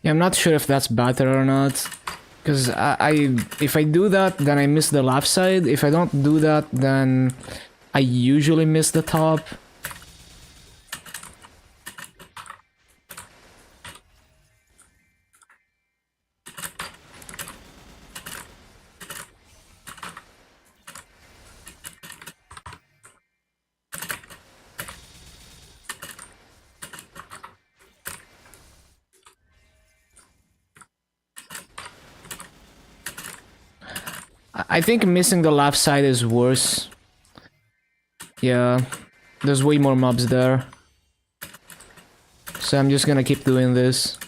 Yeah, I'm not sure if that's better or not. Because if I do that, then I miss the left side. If I don't do that, then I usually miss the top. I think missing the left side is worse. Yeah, there's way more mobs there. So I'm just gonna keep doing this.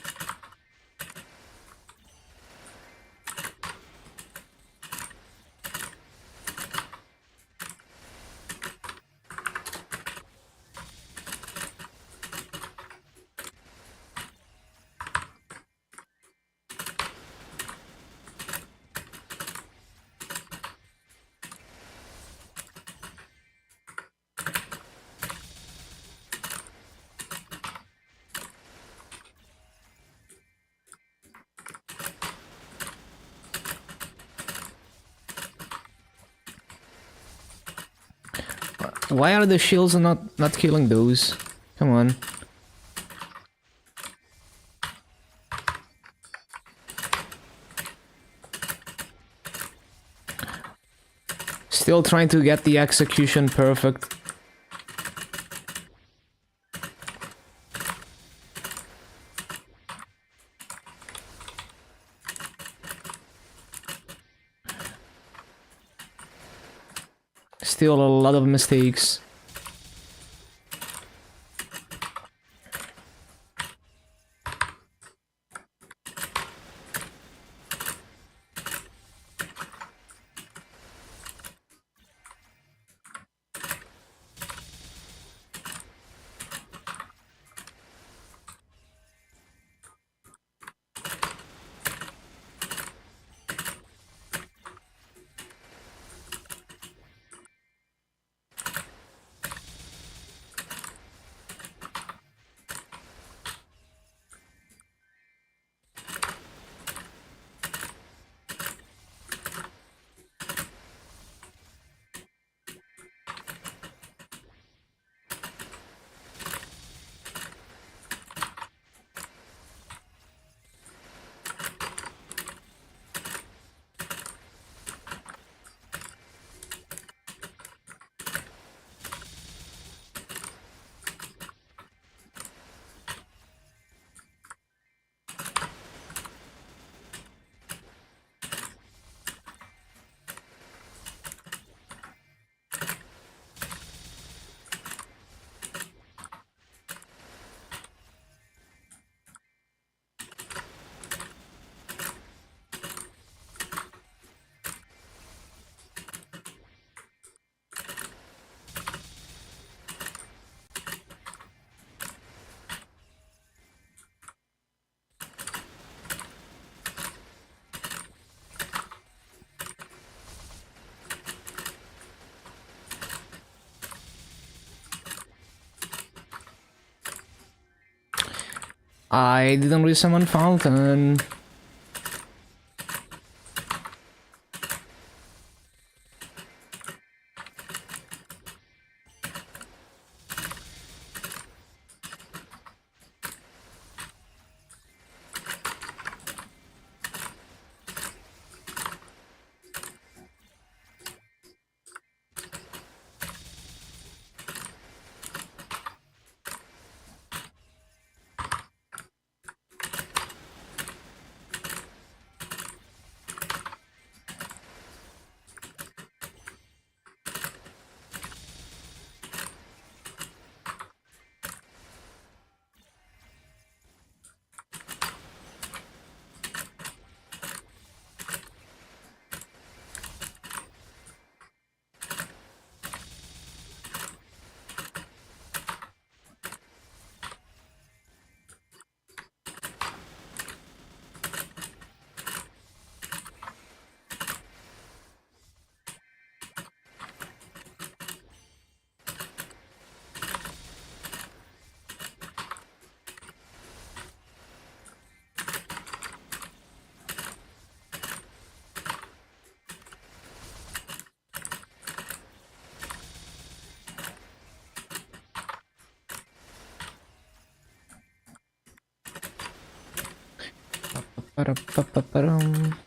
Why are the shields not killing those? Come on. Still trying to get the execution perfect. Still a lot of mistakes. I didn't resummon Fountain. Ba-da-ba-ba-ba-dum.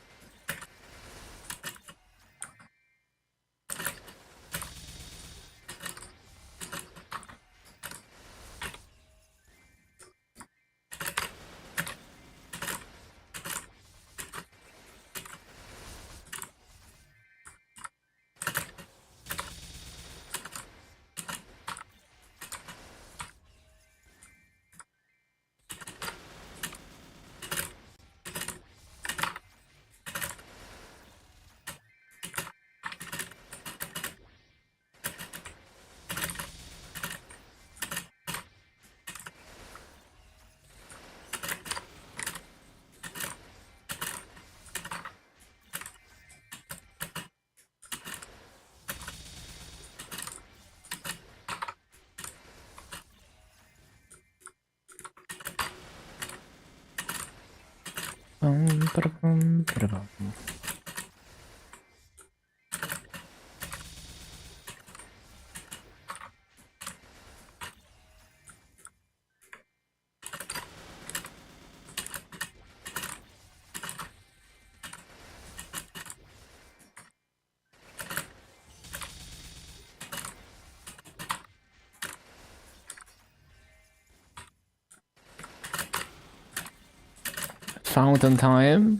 Fountain time.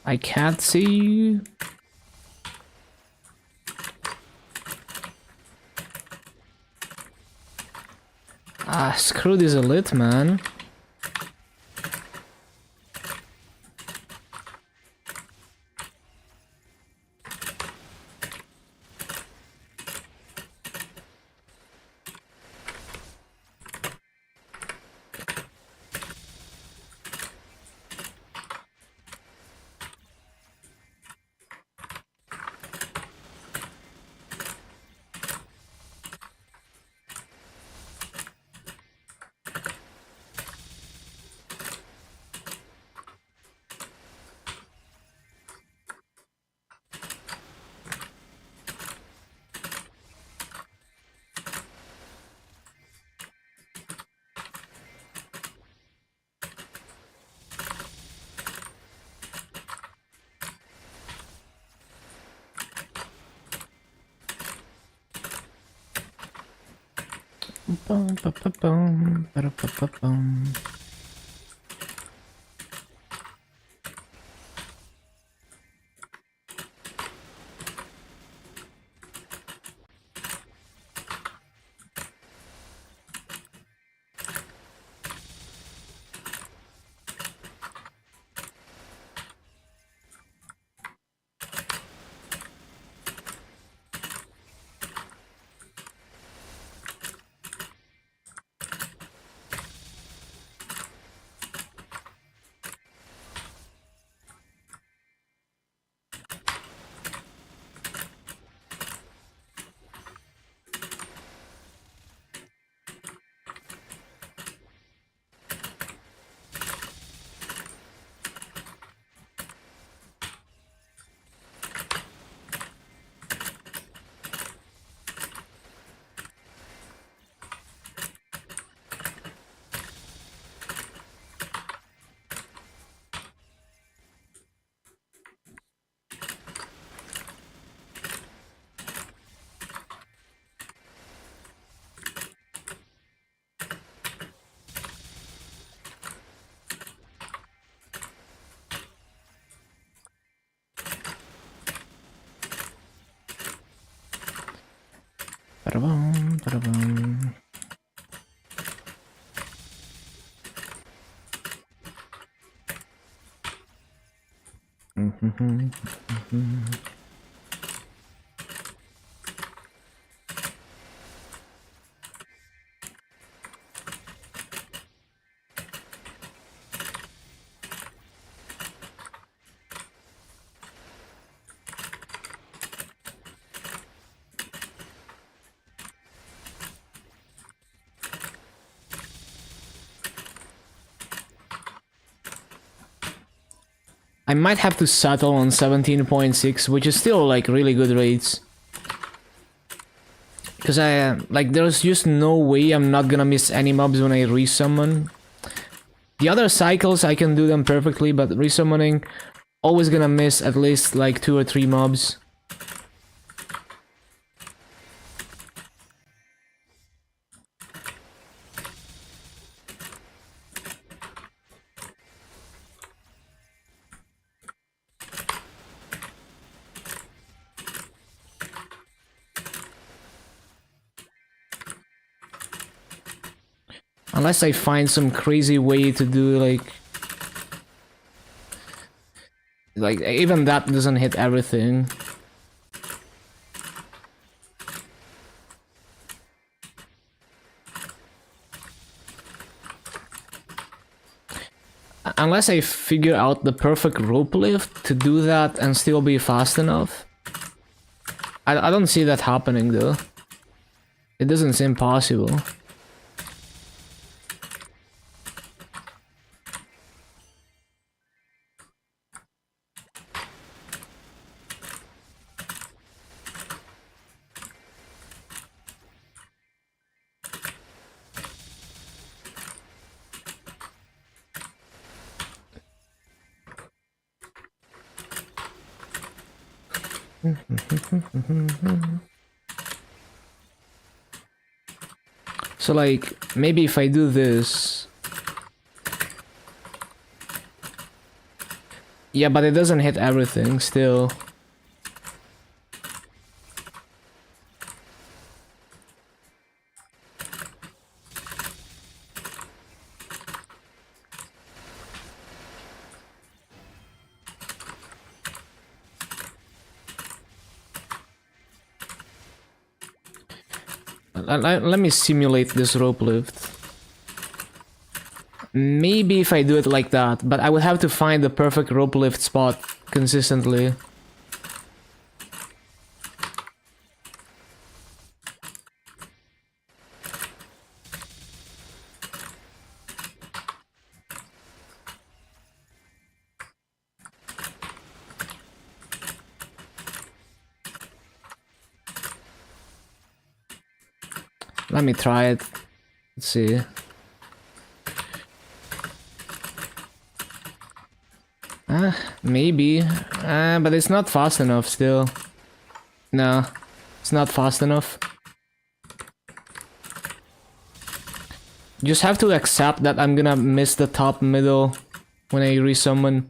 I can't see you. Ah, screw this elite, man. Bum, ba, ba, bum, ba, da, ba, ba, bum. Ba-da-bum, ba-da-bum. I might have to settle on 17.6, which is still like really good rates. Because like there's just no way I'm not gonna miss any mobs when I resummon. The other cycles I can do them perfectly, but resummoning, always gonna miss at least like 2 or 3 mobs. Unless I find some crazy way to do like even that doesn't hit everything. Unless I figure out the perfect rope lift to do that and still be fast enough. I don't see that happening though. It doesn't seem possible. So like, maybe if I do this... Yeah, but it doesn't hit everything still. Let me simulate this rope lift. Maybe if I do it like that, but I would have to find the perfect rope lift spot consistently. Let me try it. Let's see. Maybe. But it's not fast enough still. No, it's not fast enough. Just have to accept that I'm gonna miss the top middle when I resummon.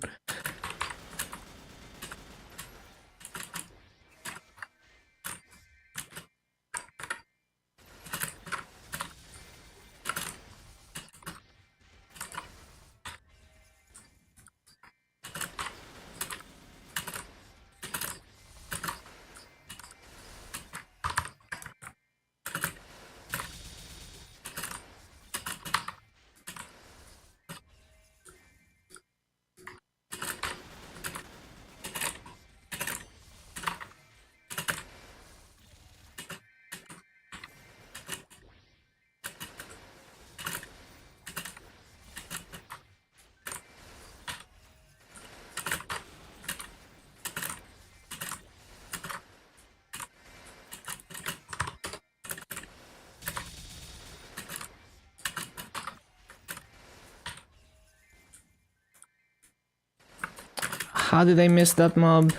How did I miss that mob?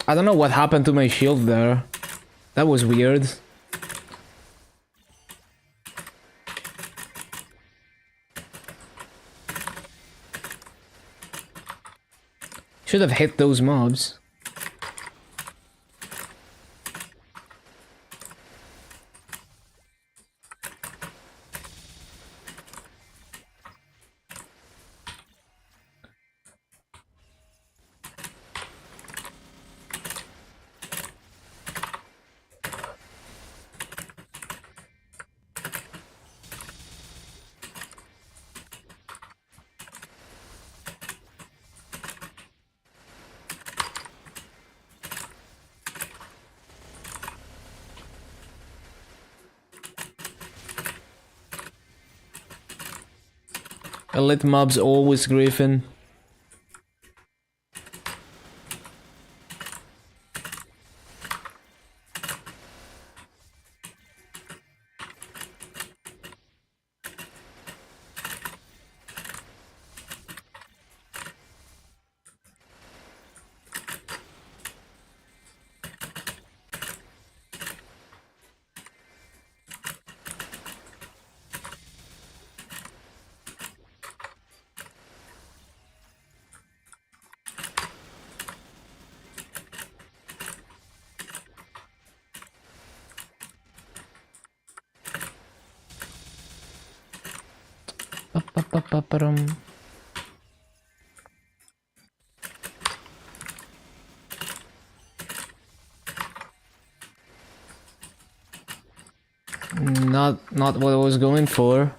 I don't know what happened to my shield there. That was weird. Should have hit those mobs. elite mobs always griefing. Not what I was going for.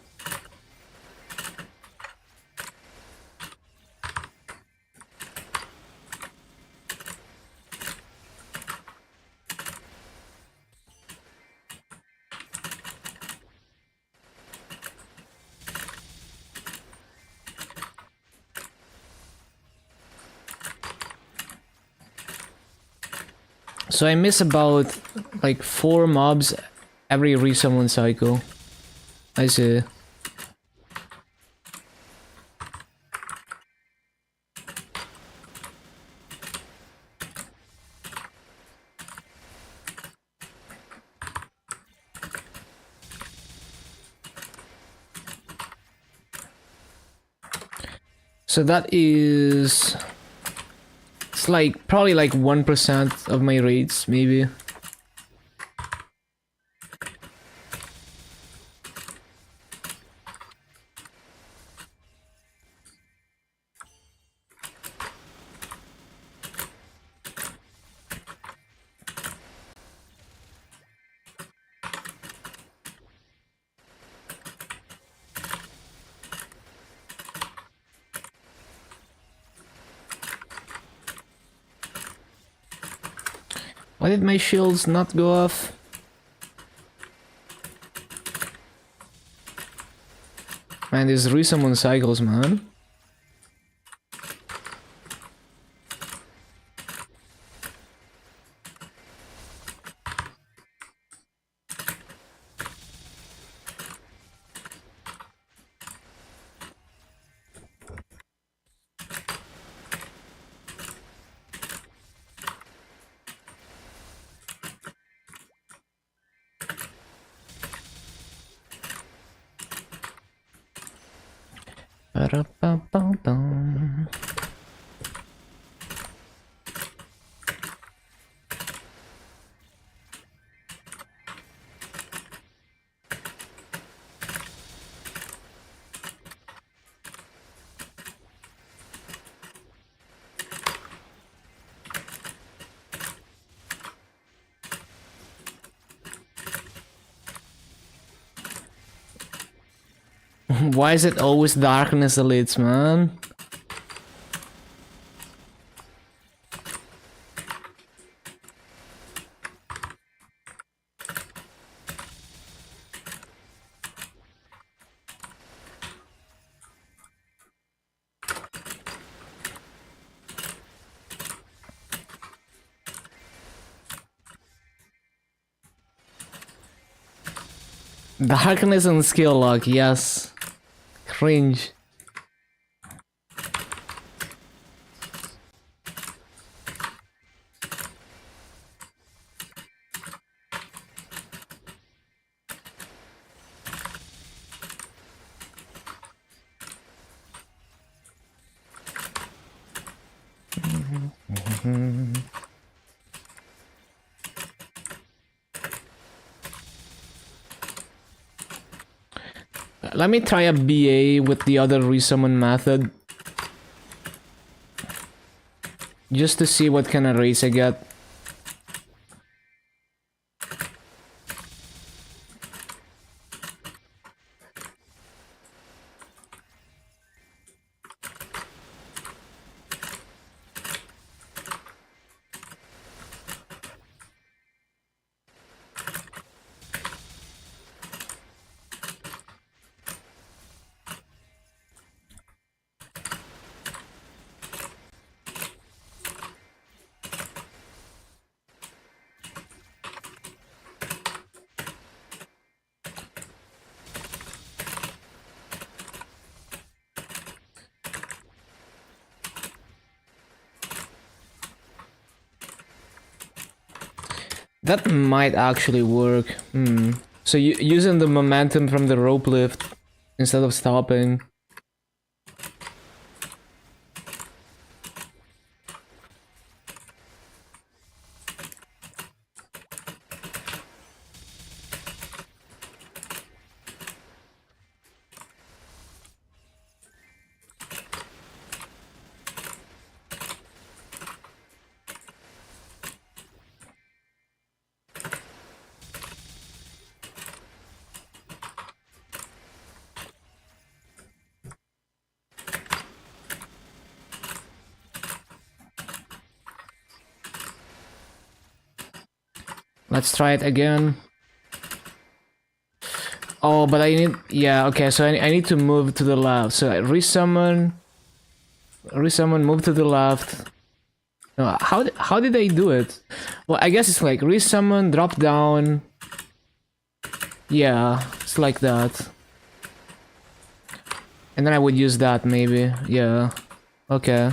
So I miss about like 4 mobs every resummon cycle. I see. So that is... It's like probably like 1% of my raids, maybe. Why did my shields not go off? Man, these resummon cycles, man. Ba-da-ba-ba-bum. Why is it always darkness elites, man? Darkness and skill lock, yes. Cringe. Let me try a BA with the other resummon method. Just to see what kind of race I get. That might actually work. So using the momentum from the rope lift instead of stopping. Let's try it again. Oh, but I need... Yeah, okay, so I need to move to the left. So resummon... Resummon, move to the left. No, how did I do it? Well, I guess it's like resummon, drop down. Yeah, it's like that. And then I would use that maybe. Yeah. Okay.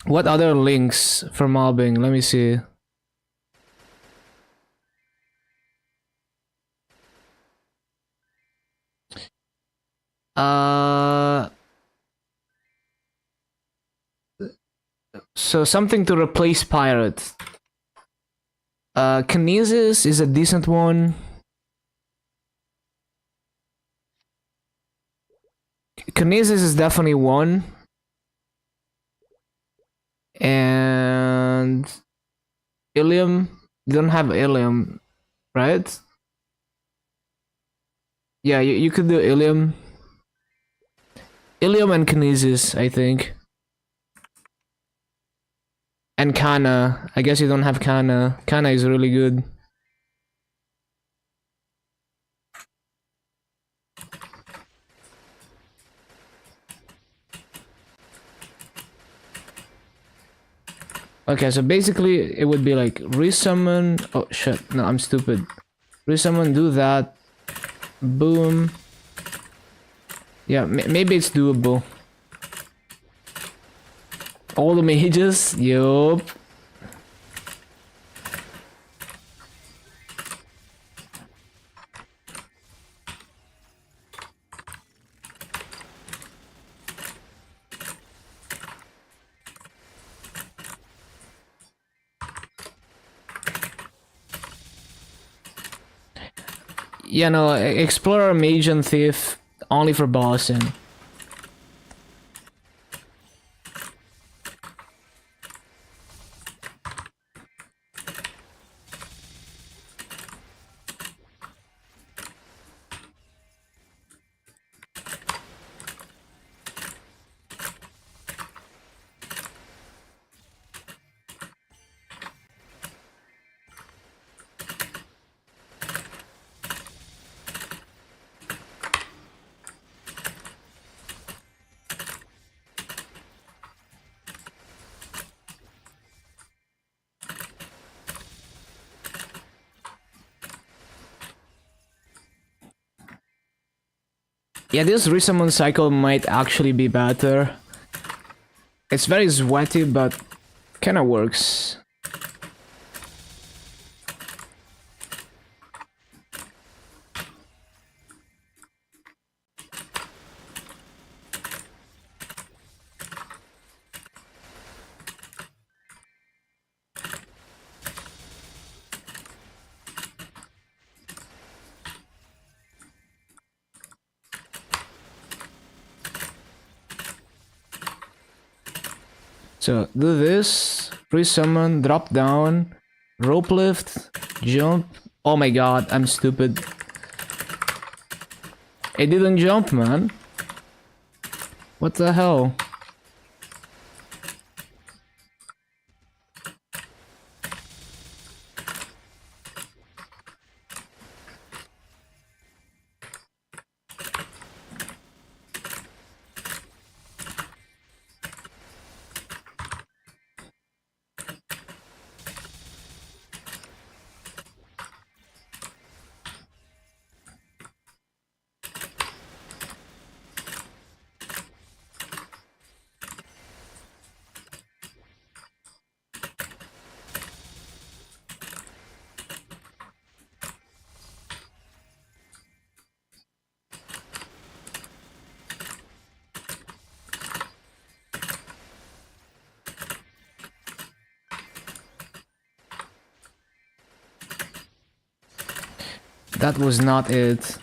What other links for mobbing? Let me see. So something to replace pirate. Kinesis is a decent one. Kinesis is definitely one. And Ilium. You don't have Ilium, right? Yeah, you could do Ilium. Ilium and Kinesis, I think. And Kana. I guess you don't have Kana. Kana is really good. Okay, so basically it would be like resummon. Oh shit, no, I'm stupid. Resummon, do that. Boom. Yeah, maybe it's doable. All the mages? Yup. Yeah, no, Explorer, Mage, and Thief only for bossing. Yeah, this resummon cycle might actually be better. It's very sweaty, but kinda works. So do this, resummon, drop down, rope lift, jump. Oh my god, I'm stupid. It didn't jump, man. What the hell? That was not it.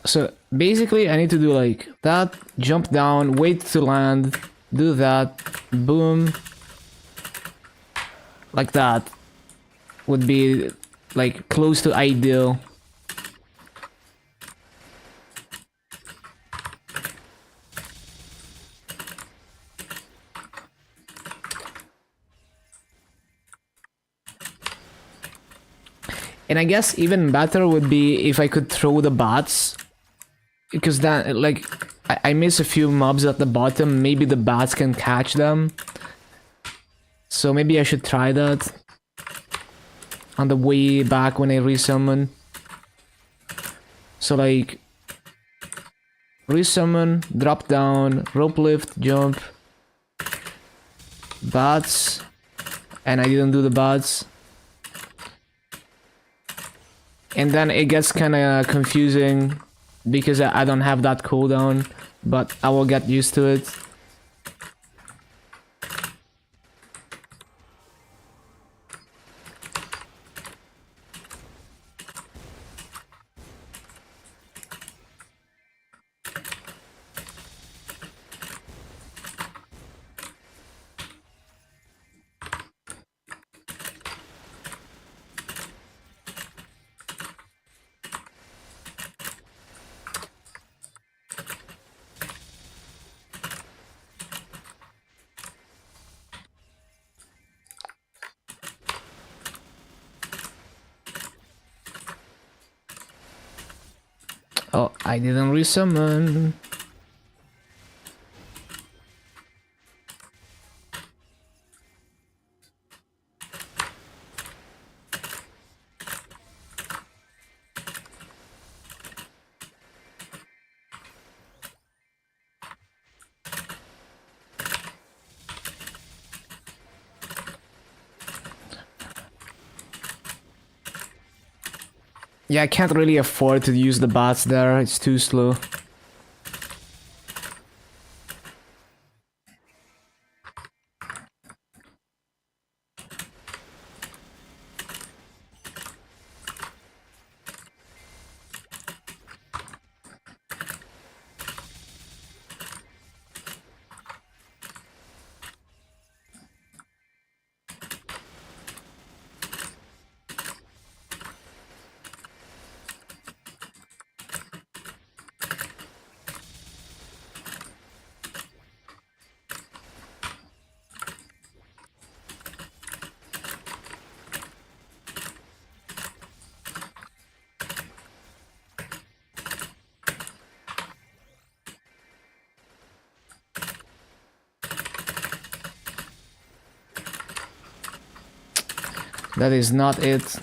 So basically I need to do like that, jump down, wait to land, do that, boom. Like that would be like close to ideal. And I guess even better would be if I could throw the bats. Because that, like, I miss a few mobs at the bottom. Maybe the bats can catch them. So maybe I should try that. On the way back when I resummon. So like... resummon, drop down, rope lift, jump. Bats. And I didn't do the bats. And then it gets kinda confusing because I don't have that cooldown, but I will get used to it. Oh, I didn't resummon. Yeah, I can't really afford to use the bats there, it's too slow. That is not it.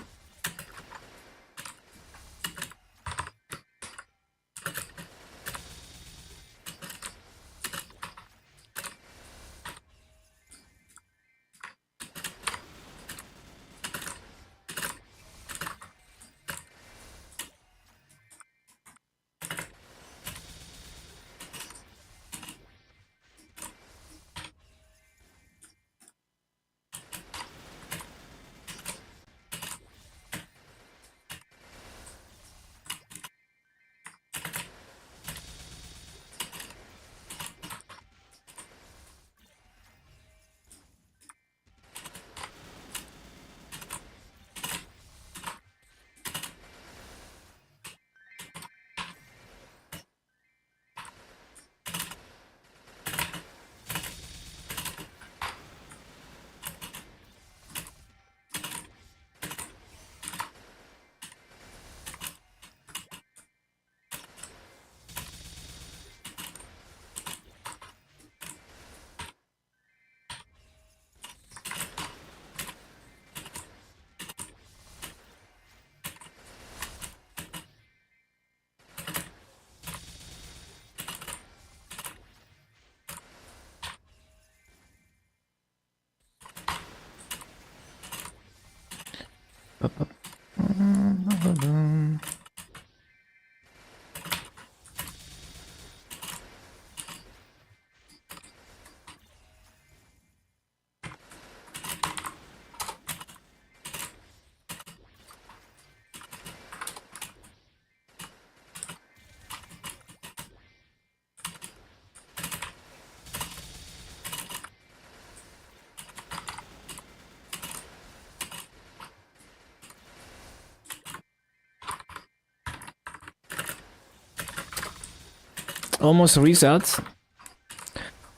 Almost reset.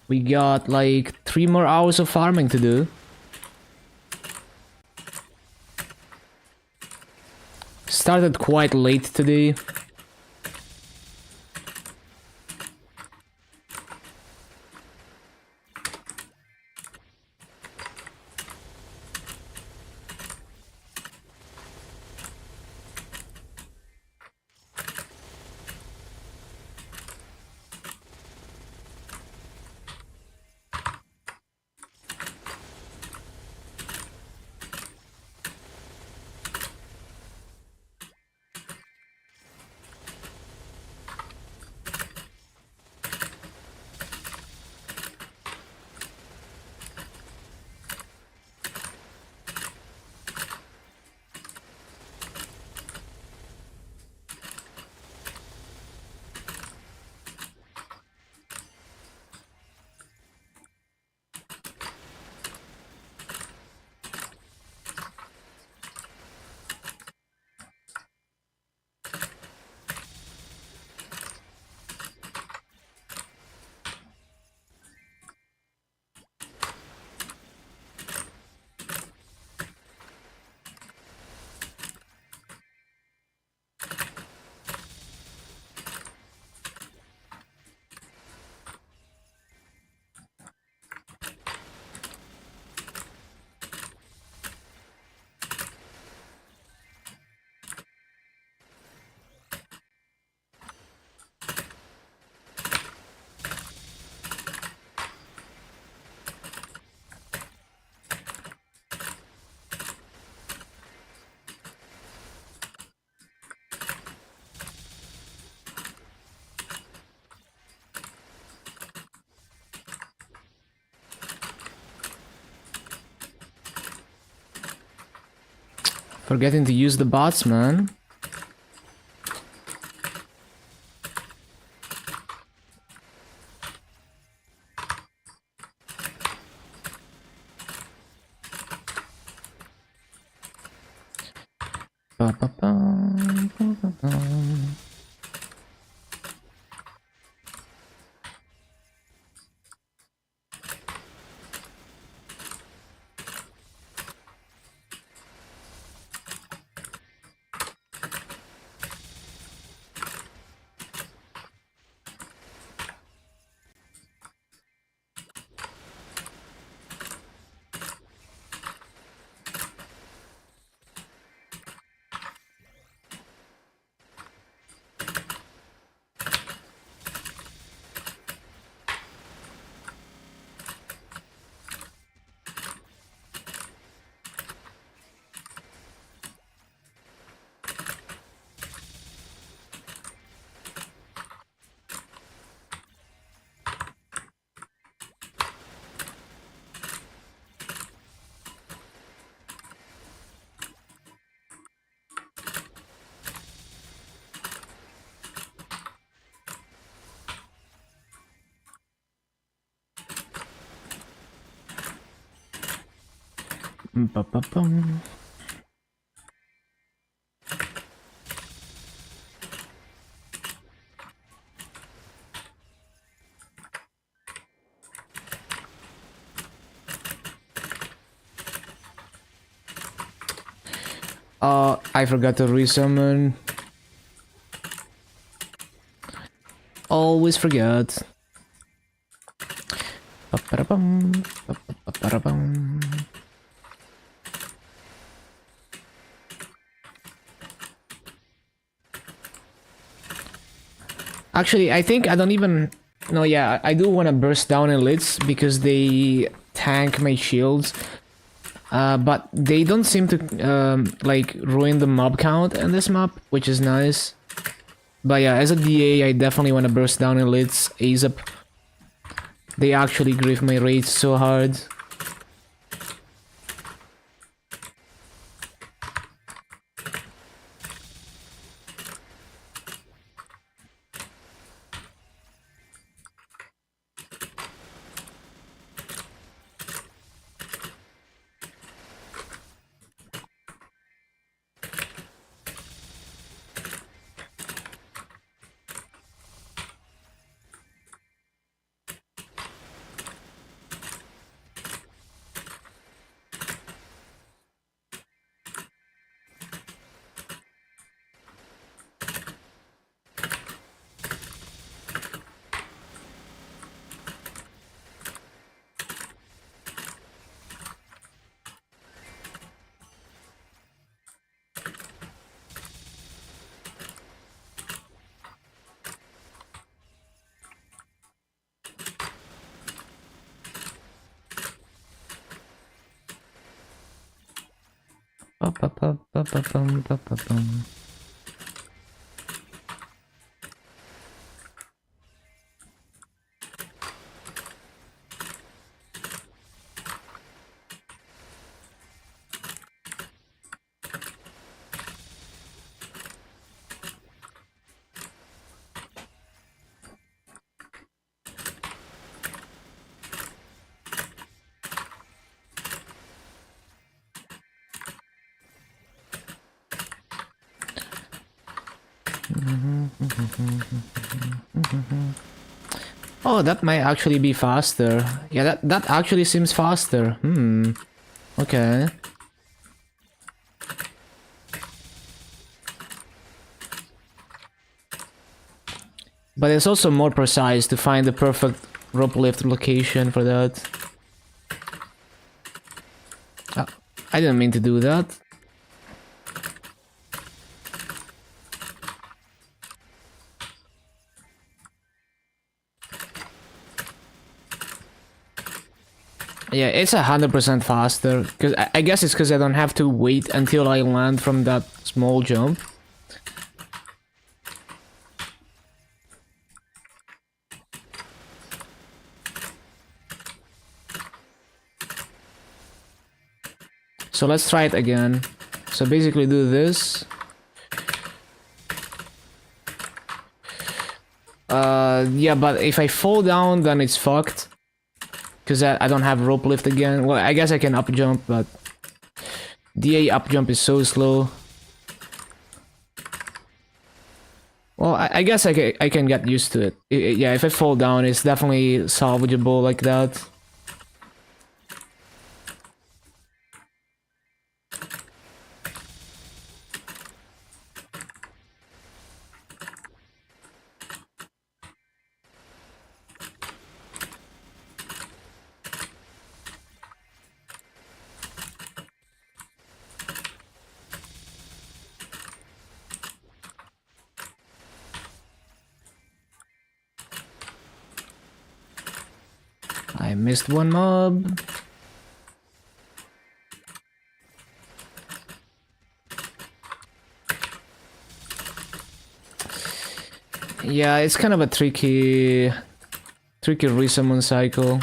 We got like 3 more hours of farming to do. Started quite late today. Forgetting to use the bots, man. Ba-ba-bum. I forgot to resummon. Always forget. Ba-ba-da-bum, ba-ba-ba-da-bum. Actually, I think I don't even... No, yeah, I do want to burst down elites because they tank my shields. But they don't seem to, like, ruin the mob count in this map, which is nice. But yeah, as a DA, I definitely want to burst down elites ASAP. They actually grief my raids so hard. Oh, that might actually be faster. Yeah, that actually seems faster. Okay. But it's also more precise to find the perfect rope lift location for that. I didn't mean to do that. Yeah, it's 100% faster. Cause I guess it's because I don't have to wait until I land from that small jump. So let's try it again. So basically do this. Yeah, but if I fall down, then it's fucked. Because I don't have rope lift again. Well, I guess I can up jump, but DA up jump is so slow. Well, I guess I can get used to it. Yeah, if I fall down, it's definitely salvageable like that. I missed one mob. Yeah, it's kind of a tricky resummon cycle.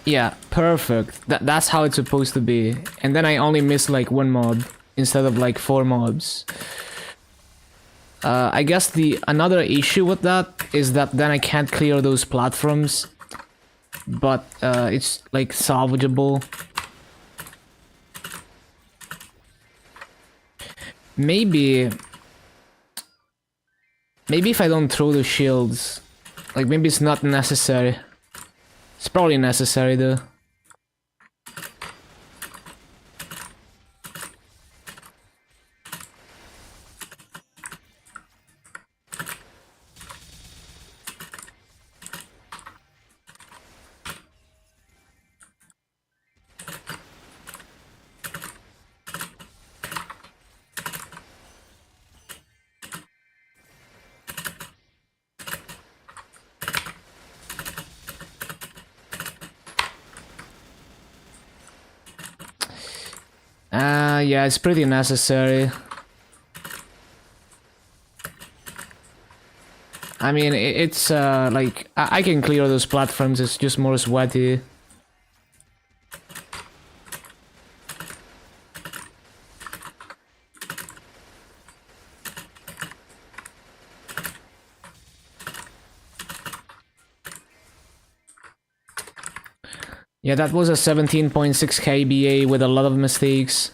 Yeah, perfect. That's how it's supposed to be. And then I only missed like one mob instead of like 4 mobs. I guess the another issue with that is that then I can't clear those platforms. But it's like salvageable. Maybe if I don't throw the shields, like maybe it's not necessary. It's probably necessary though. Yeah, it's pretty necessary. I mean, it's like I can clear those platforms. It's just more sweaty. Yeah, that was a 17.6 kBA with a lot of mistakes.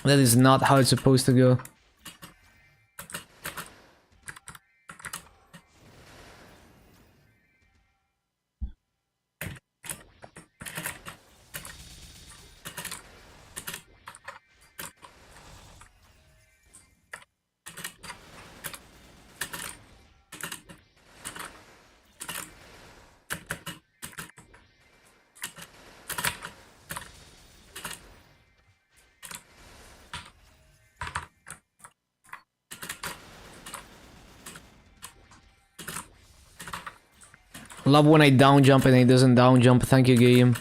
That is not how it's supposed to go. Love when I down jump and it doesn't down jump. Thank you, game.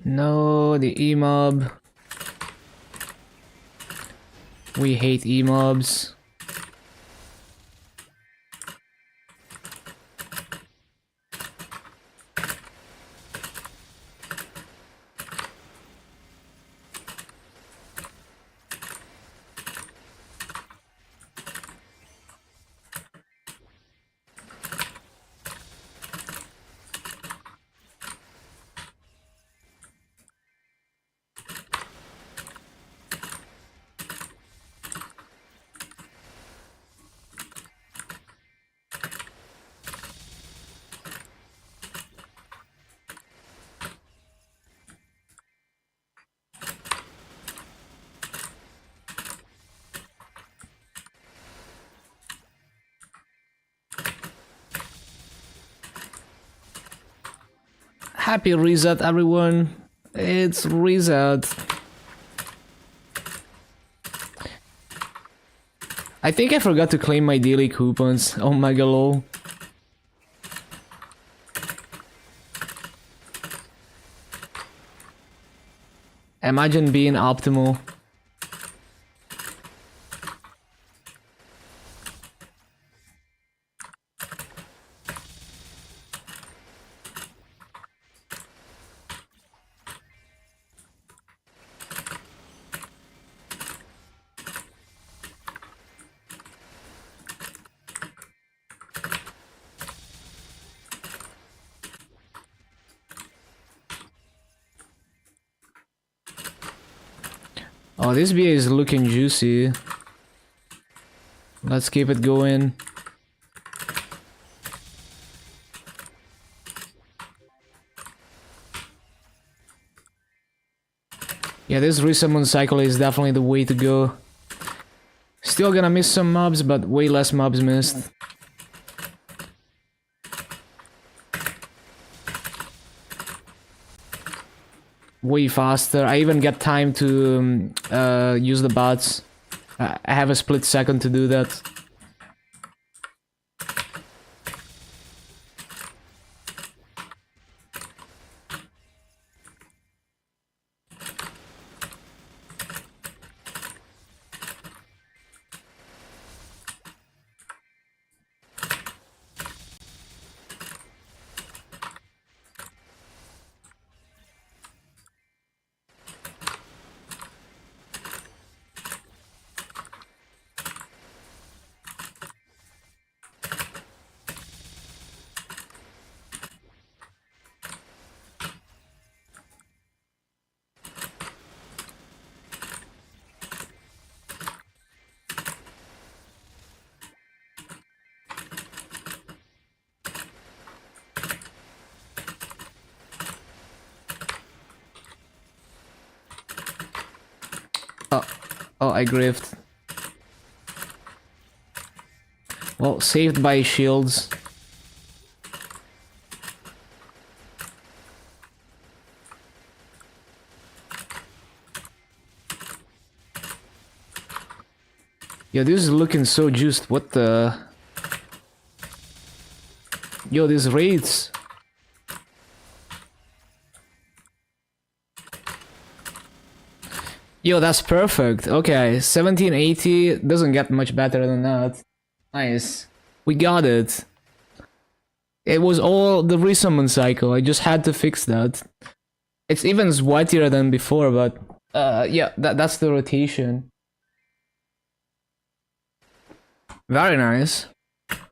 No, the emob. We hate emobs. Happy reset, everyone. It's reset. I think I forgot to claim my daily coupons. Oh my god, lol. Imagine being optimal. Oh, this BA is looking juicy. Let's keep it going. Yeah, this resummon cycle is definitely the way to go. Still gonna miss some mobs, but way less mobs missed. Way faster. I even get time to use the bots. I have a split second to do that. Oh, I griefed. Well, saved by shields. Yo, this is looking so juiced. What the... Yo, these raids. Yo, that's perfect. Okay, 1780 doesn't get much better than that. Nice. We got it. It was all the resummon cycle. I just had to fix that. It's even sweatier than before, but yeah, that's the rotation. Very nice.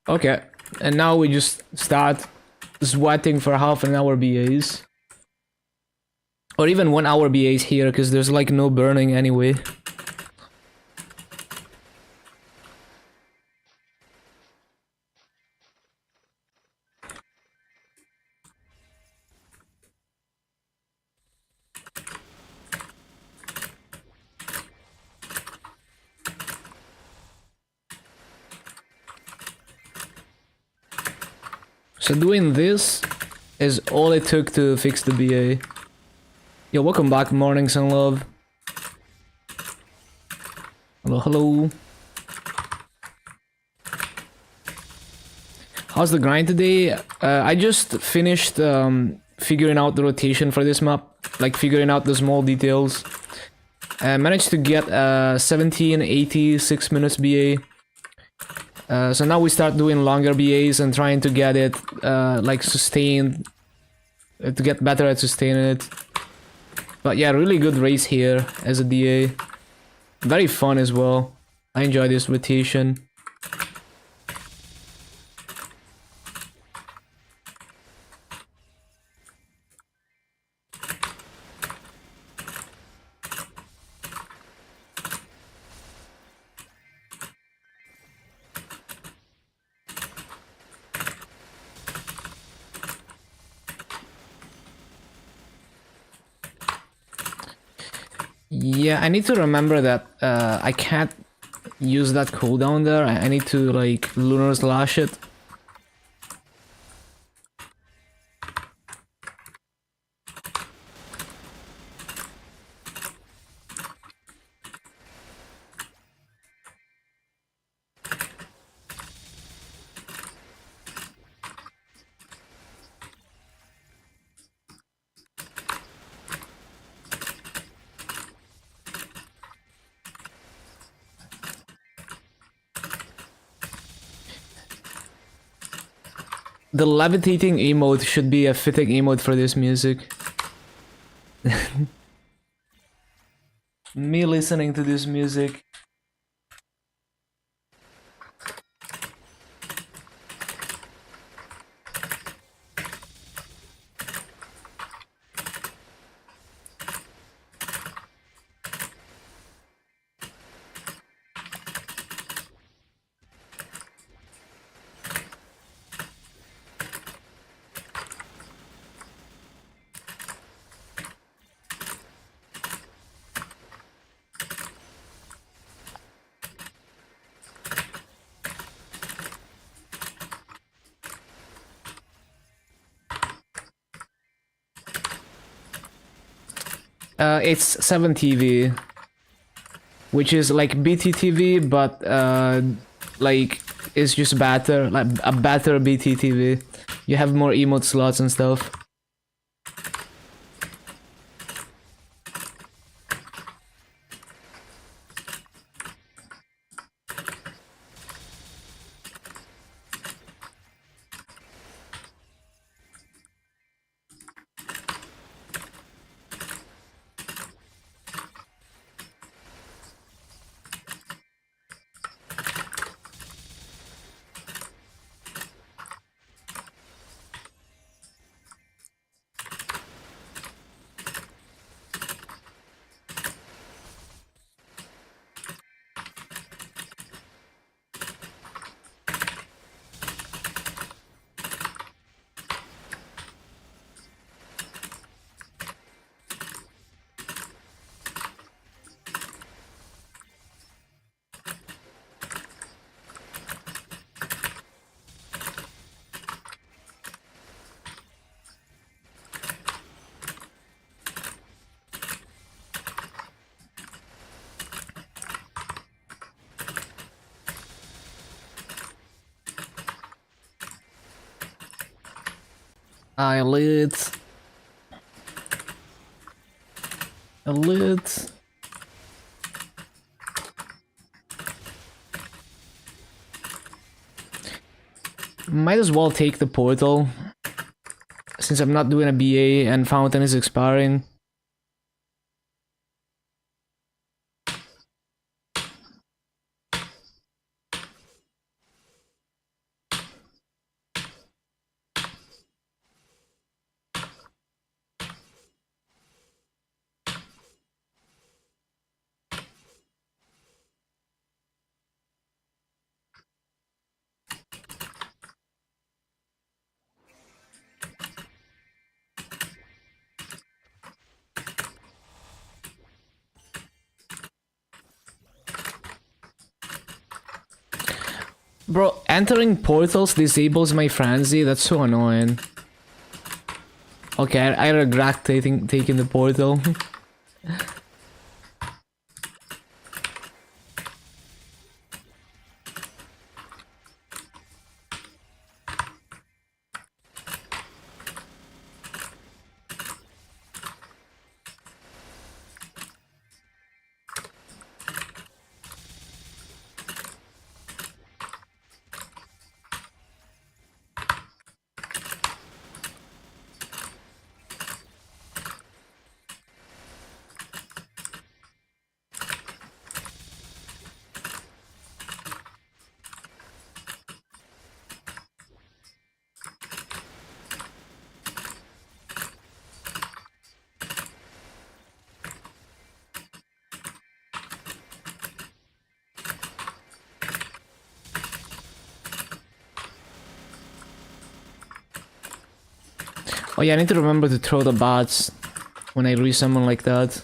Okay, and now we just start sweating for half an hour BAs. Or even 1 hour BAs here, because there's like no burning anyway. So doing this is all it took to fix the BA. Yo, welcome back, Mornings and Love. Hello, hello. How's the grind today? I just finished figuring out the rotation for this map, like figuring out the small details. I managed to get 1780 6 minutes BA. So now we start doing longer BAs and trying to get it like sustained, to get better at sustaining it. But yeah, really good race here as a DA. Very fun as well. I enjoy this rotation. Yeah, I need to remember that I can't use that cooldown there. I need to like lunar slash it. The levitating emote should be a fitting emote for this music. Me listening to this music. It's 7TV, which is like BTTV, but like it's just better, like a better BTTV. You have more emote slots and stuff. Eyelids. Eyelids. Might as well take the portal, since I'm not doing a BA and Fountain is expiring. Bro, entering portals disables my frenzy. That's so annoying. Okay, I regret taking the portal. Oh yeah, I need to remember to throw the bots when I resummon like that.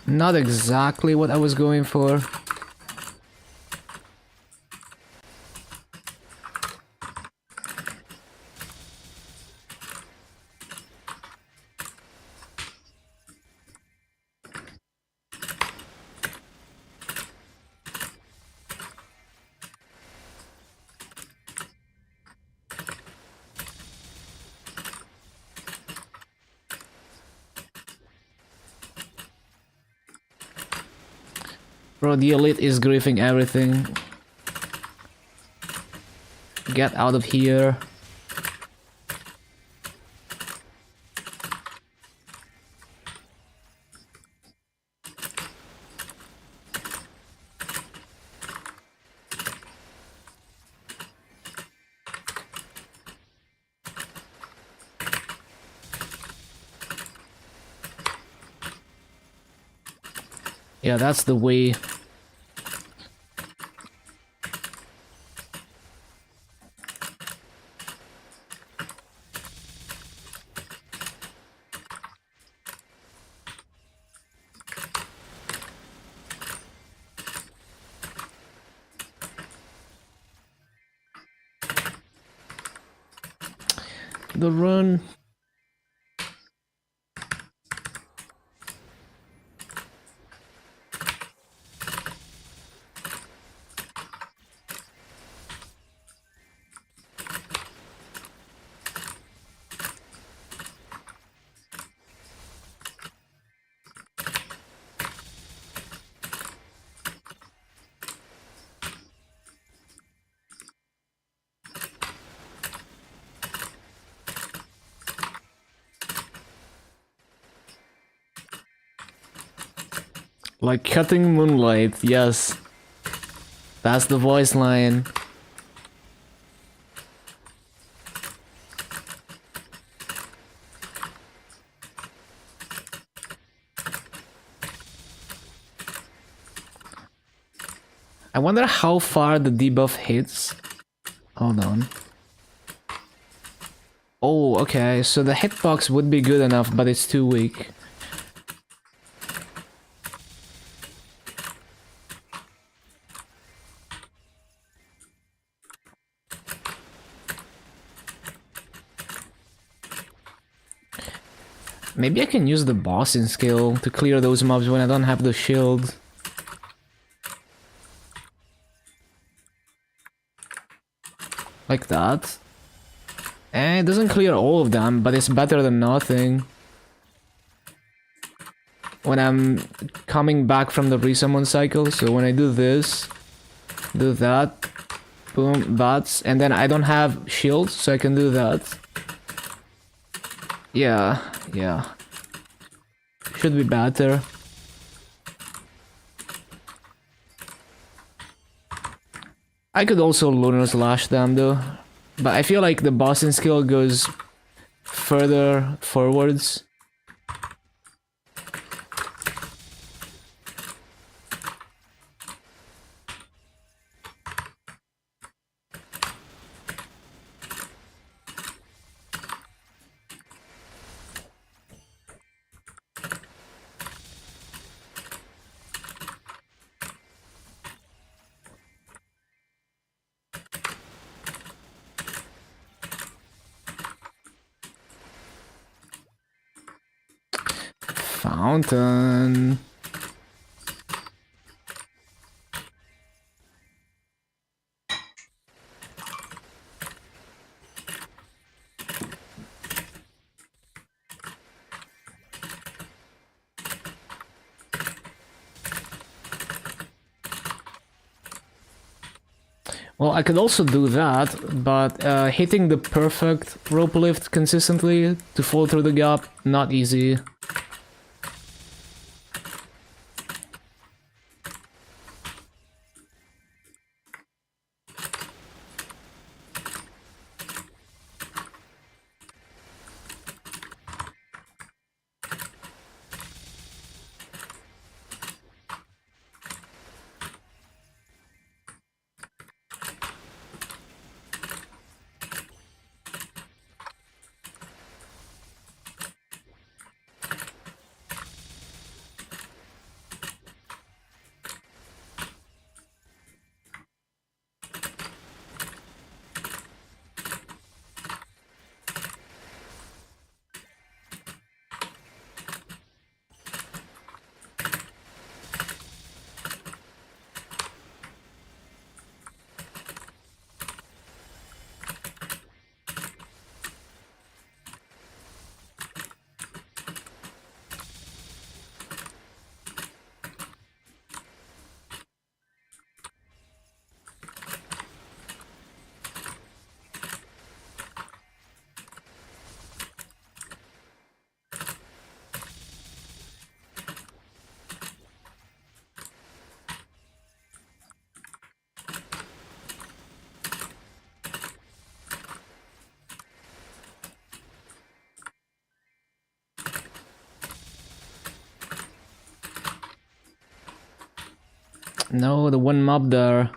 Not exactly what I was going for. Bro, the elite is griefing everything. get out of here. Yeah, that's the way. The run. Like cutting moonlight, yes. That's the voice line. I wonder how far the debuff hits. Hold on. Oh, okay, so the hitbox would be good enough, but it's too weak. Maybe I can use the bossing skill to clear those mobs when I don't have the shield. Like that. And it doesn't clear all of them, but it's better than nothing. When I'm coming back from the resummon cycle, so when I do this, do that, boom, bats, and then I don't have shields, so I can do that. Yeah, yeah. Should be better. I could also Lunar Slash them though, but I feel like the bossing skill goes further forwards. Fountain. Well, I could also do that, but hitting the perfect rope lift consistently to fall through the gap, not easy. No, the one mob there.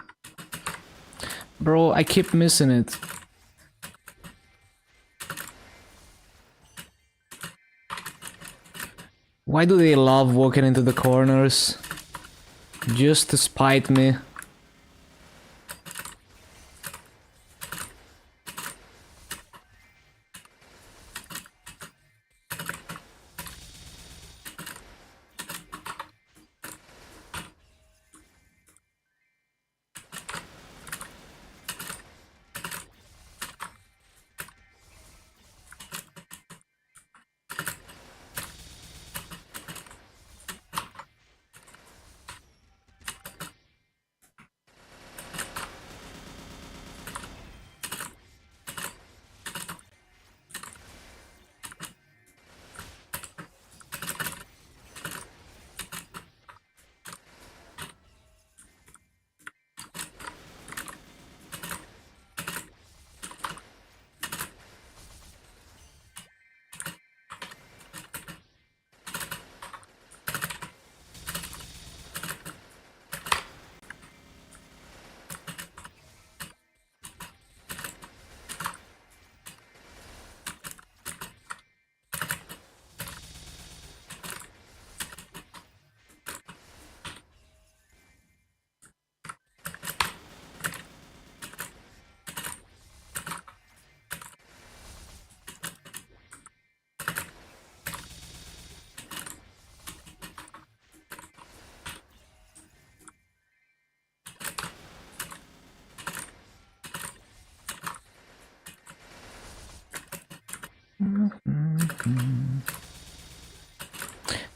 Bro, I keep missing it. Why do they love walking into the corners? Just to spite me.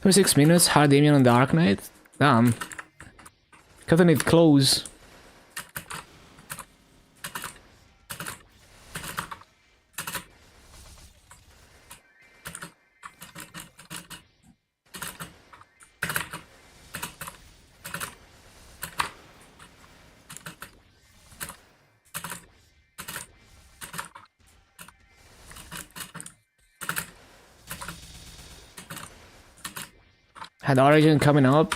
For 6 minutes, hard Damien on Dark Knight? Damn. Cutting it close. Had Origin coming up?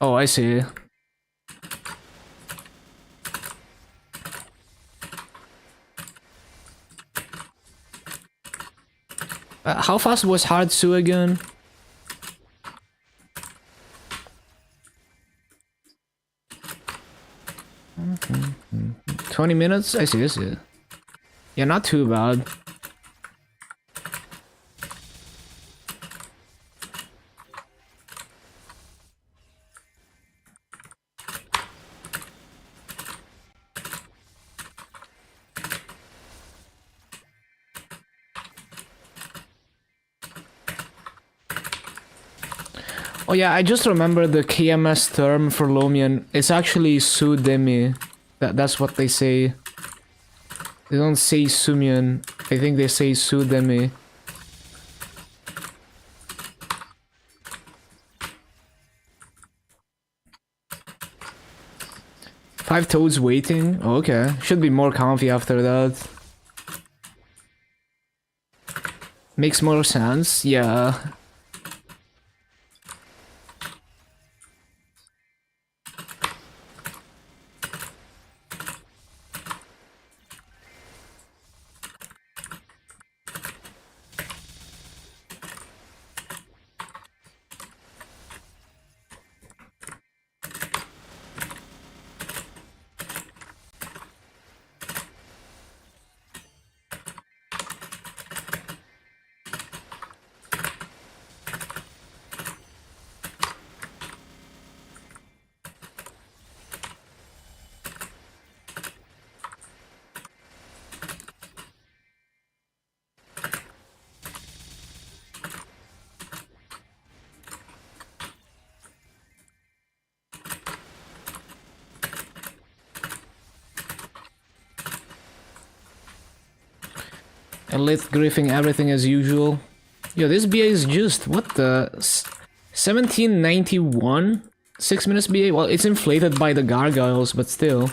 Oh, I see. How fast was Hard Sue again? Mm-hmm. 20 minutes? I see. Yeah, not too bad. Oh yeah, I just remember the KMS term for Lomian. It's actually Su-Demi. That's what they say. They don't say Sumian. I think they say Su-Demi. Five toads waiting? Oh, okay. Should be more comfy after that. Makes more sense, yeah. Elite griefing everything as usual. Yo, this BA is just, what the... 1791? 6 minutes BA? Well, it's inflated by the gargoyles, but still.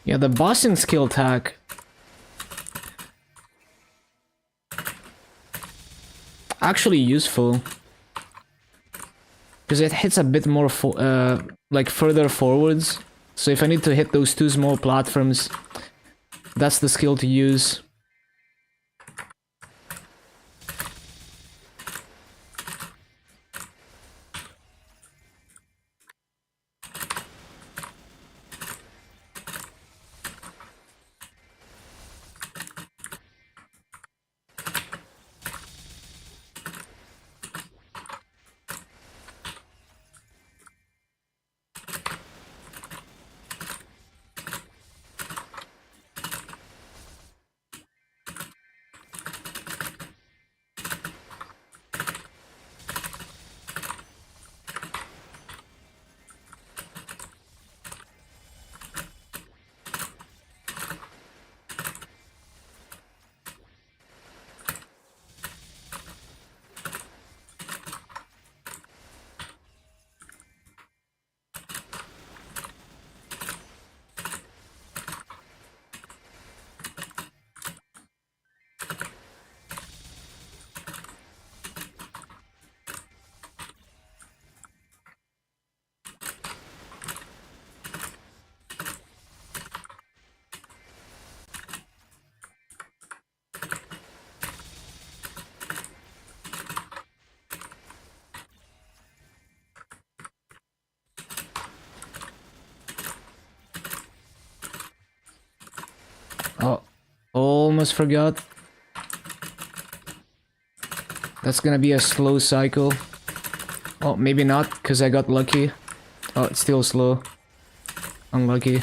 Yeah, the bossing skill tag. Actually useful. Because it hits a bit more, like further forwards. So if I need to hit those two small platforms, that's the skill to use. Oh, almost forgot. That's gonna be a slow cycle. Oh, maybe not, because I got lucky. Oh, it's still slow. Unlucky.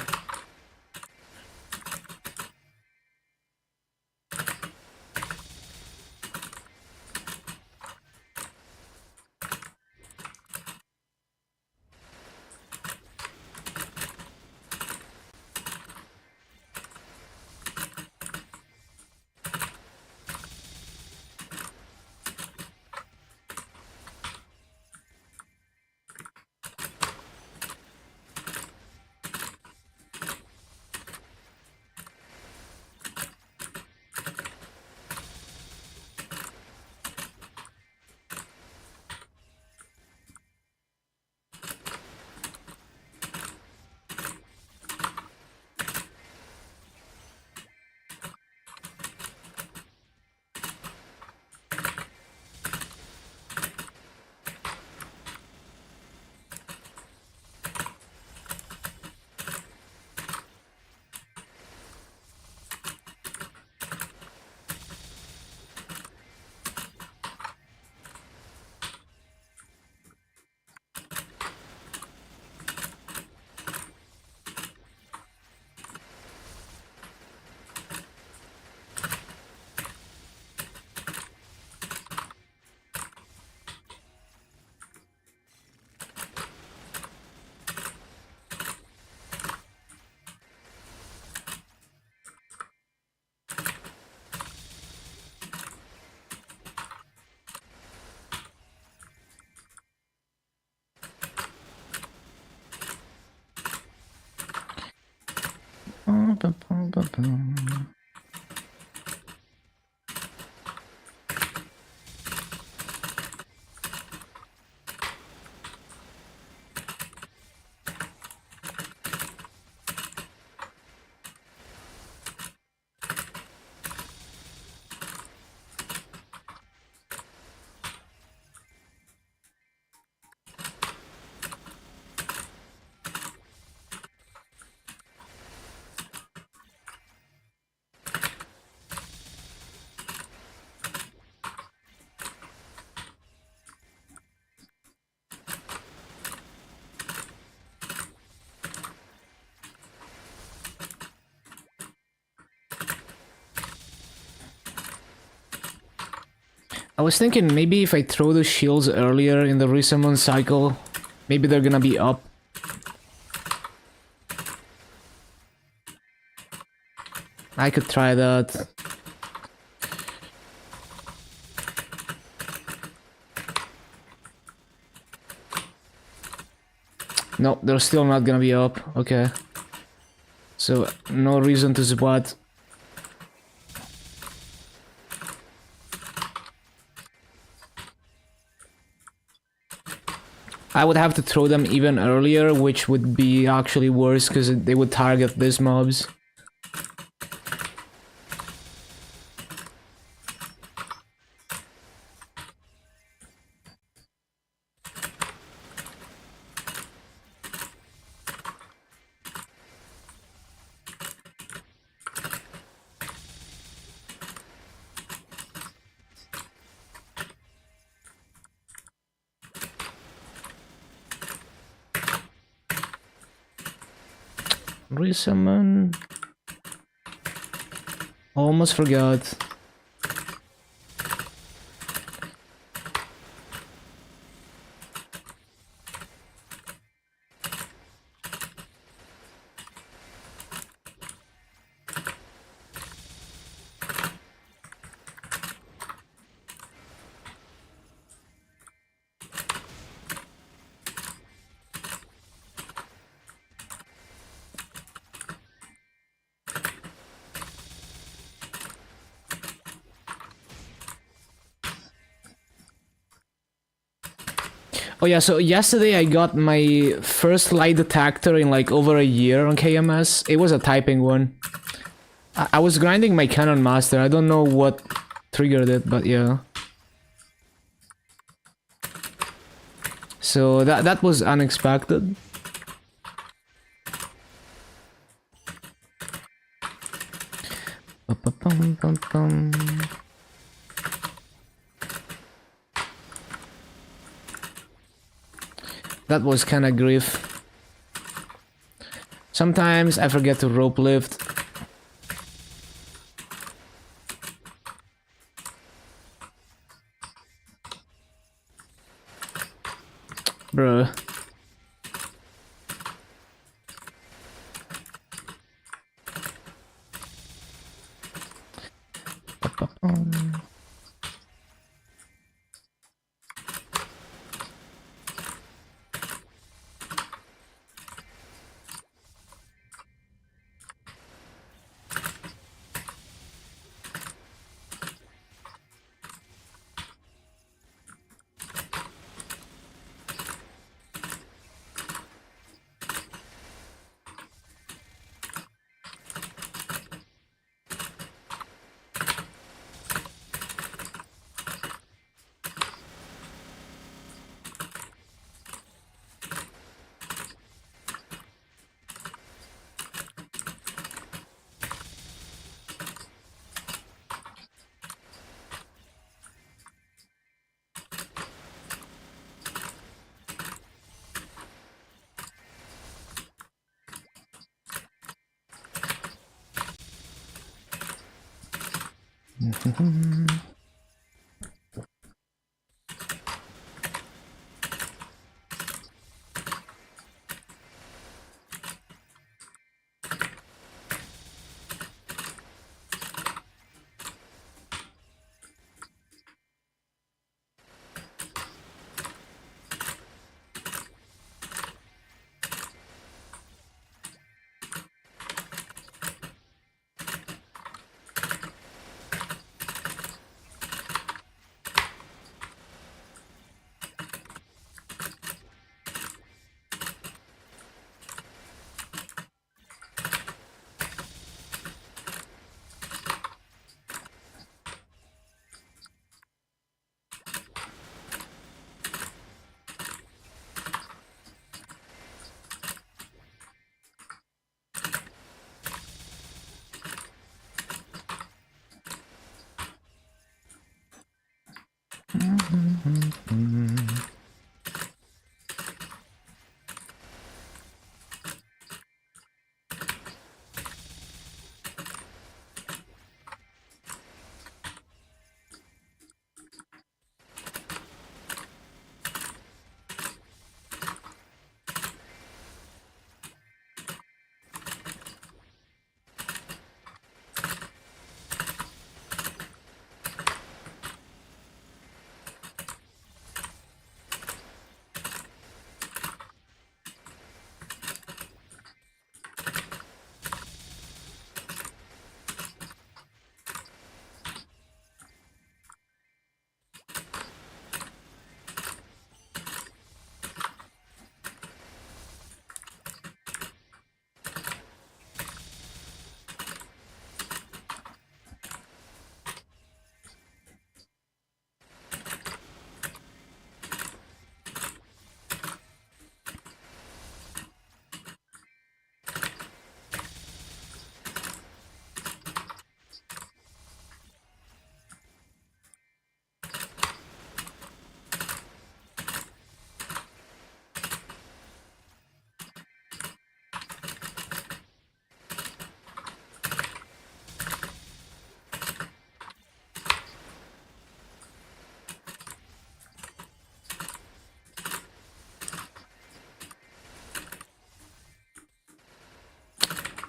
I was thinking maybe if I throw the shields earlier in the resummon cycle, maybe they're gonna be up. I could try that. No, they're still not gonna be up. Okay. So no reason to sweat. I would have to throw them even earlier, which would be actually worse because they would target these mobs. Resummon. Almost forgot. Oh yeah, so yesterday I got my first light detector in like over a year on KMS. It was a typing one. I was grinding my Canon Master. I don't know what triggered it, but yeah. So that was unexpected. Ba-ba-bum-bum-bum. That was kinda grief. Sometimes I forget to rope lift. Bruh. Ba-ba-bum.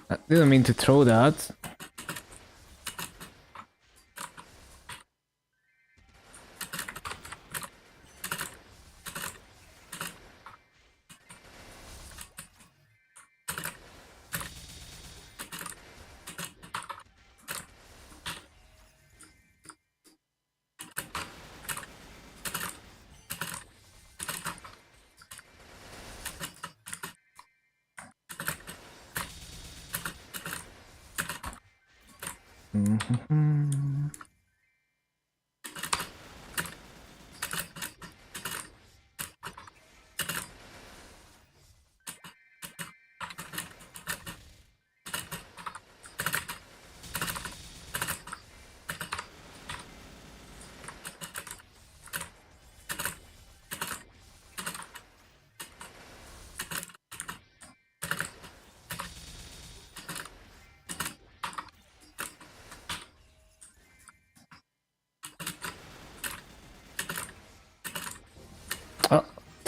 I didn't mean to throw that. Mm-hmm.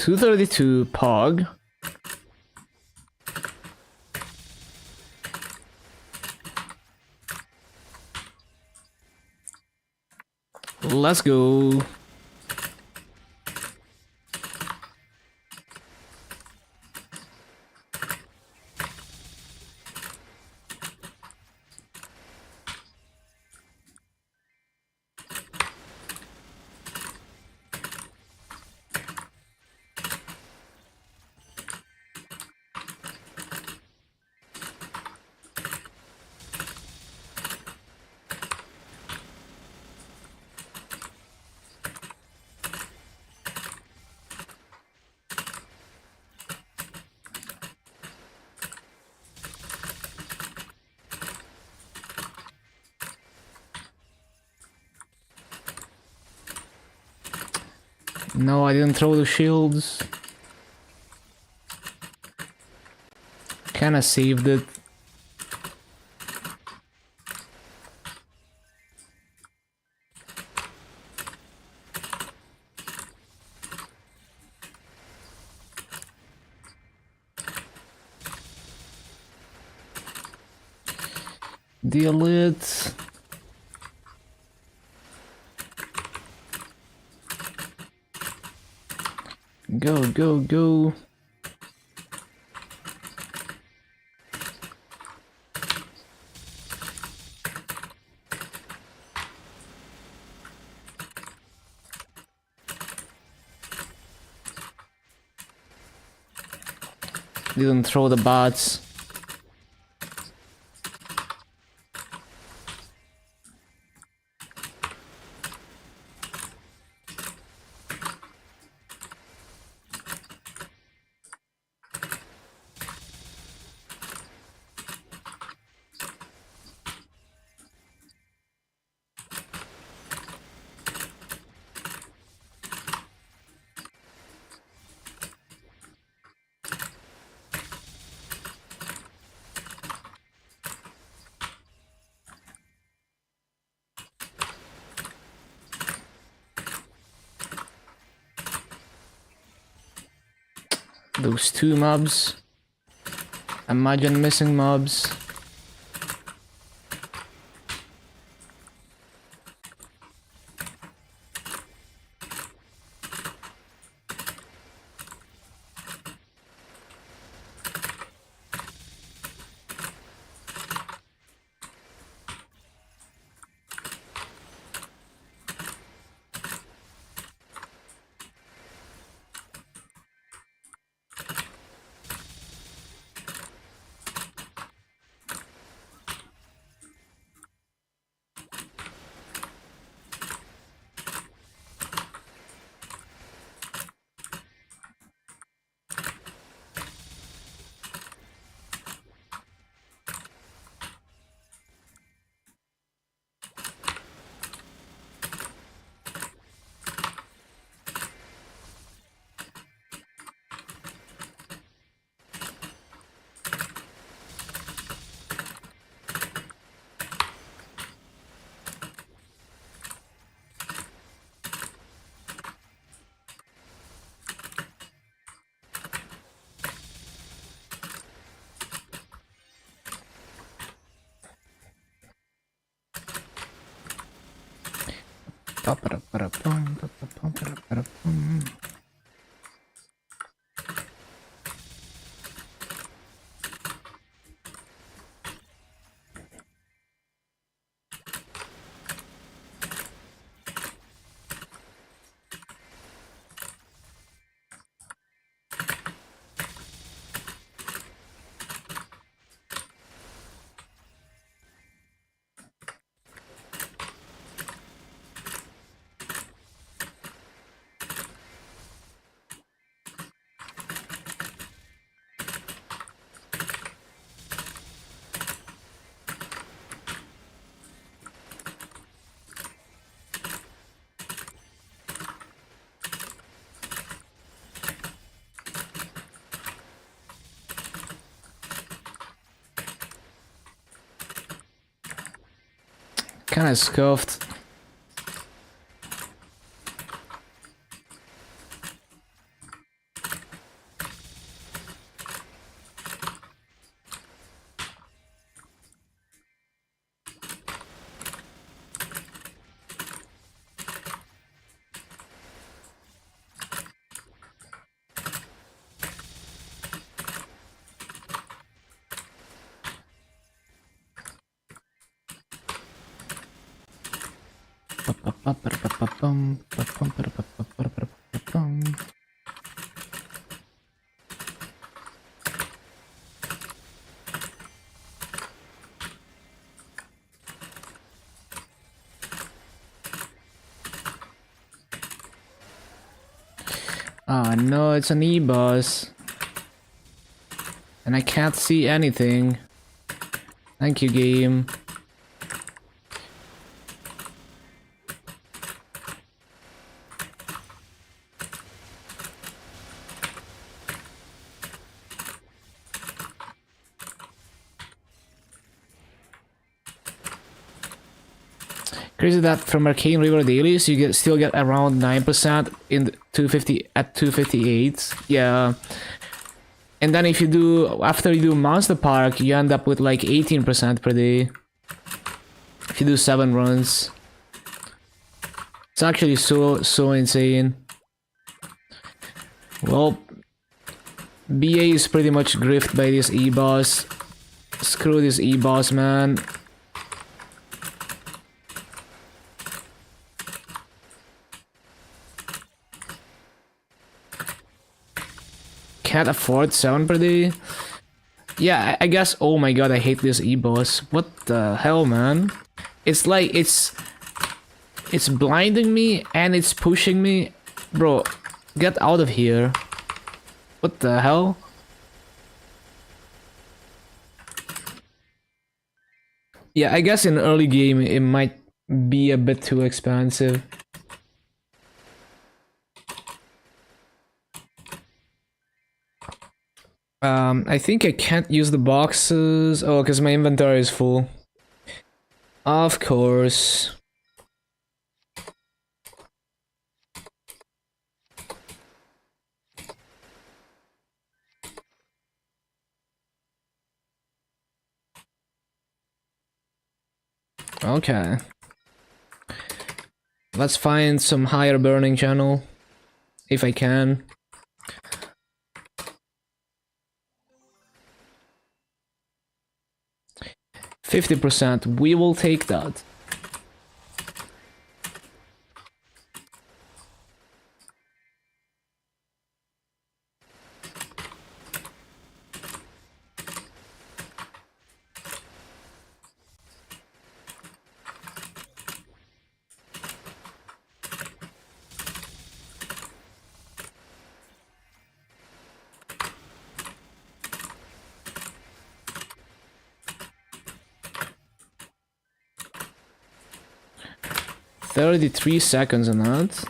232 Pog. Let's go. No, I didn't throw the shields. Kinda saved it. Deal it. Go, go, go. Didn't throw the bots. Those two mobs. Imagine missing mobs. Kinda scuffed. Oh no, it's an E-boss. And I can't see anything. Thank you, game. Crazy that from Arcane River dailies you still get around 9% in the 250 at 258. Yeah. And then if you do after you do Monster Park, you end up with like 18% per day. If you do 7 runs. It's actually so insane. Well, BA is pretty much griffed by this E-boss. Screw this E-boss, man. Can't afford 7 per day. Yeah, I guess. Oh my god, I hate this E-boss. What the hell, man? It's like it's blinding me and it's pushing me. Bro, get out of here. What the hell? Yeah, I guess in early game it might be a bit too expensive. I think I can't use the boxes. Oh, because my inventory is full. Of course. Okay. Let's find some higher burning channel. If I can. %. We will take that. $33 seconds on that.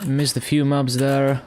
Missed a few mobs there.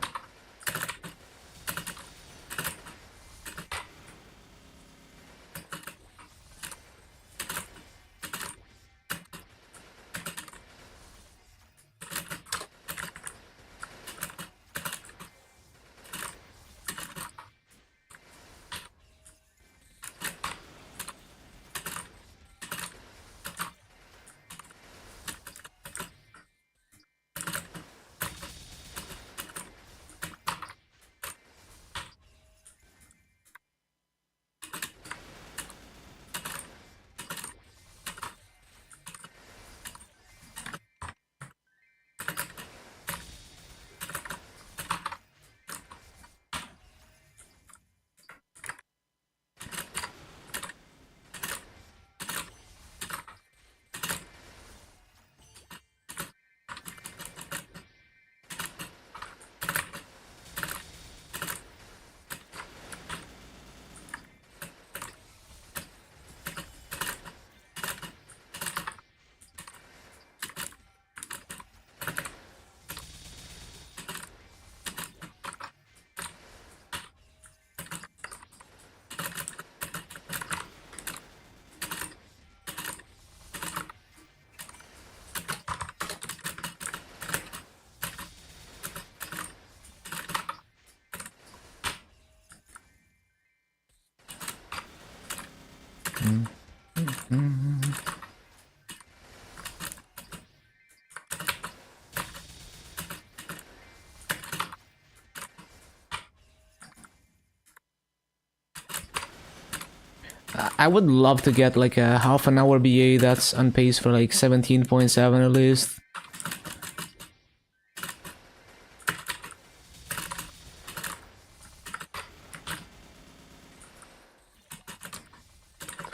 I would love to get like a half an hour BA that's on pace for like 17.7 at least.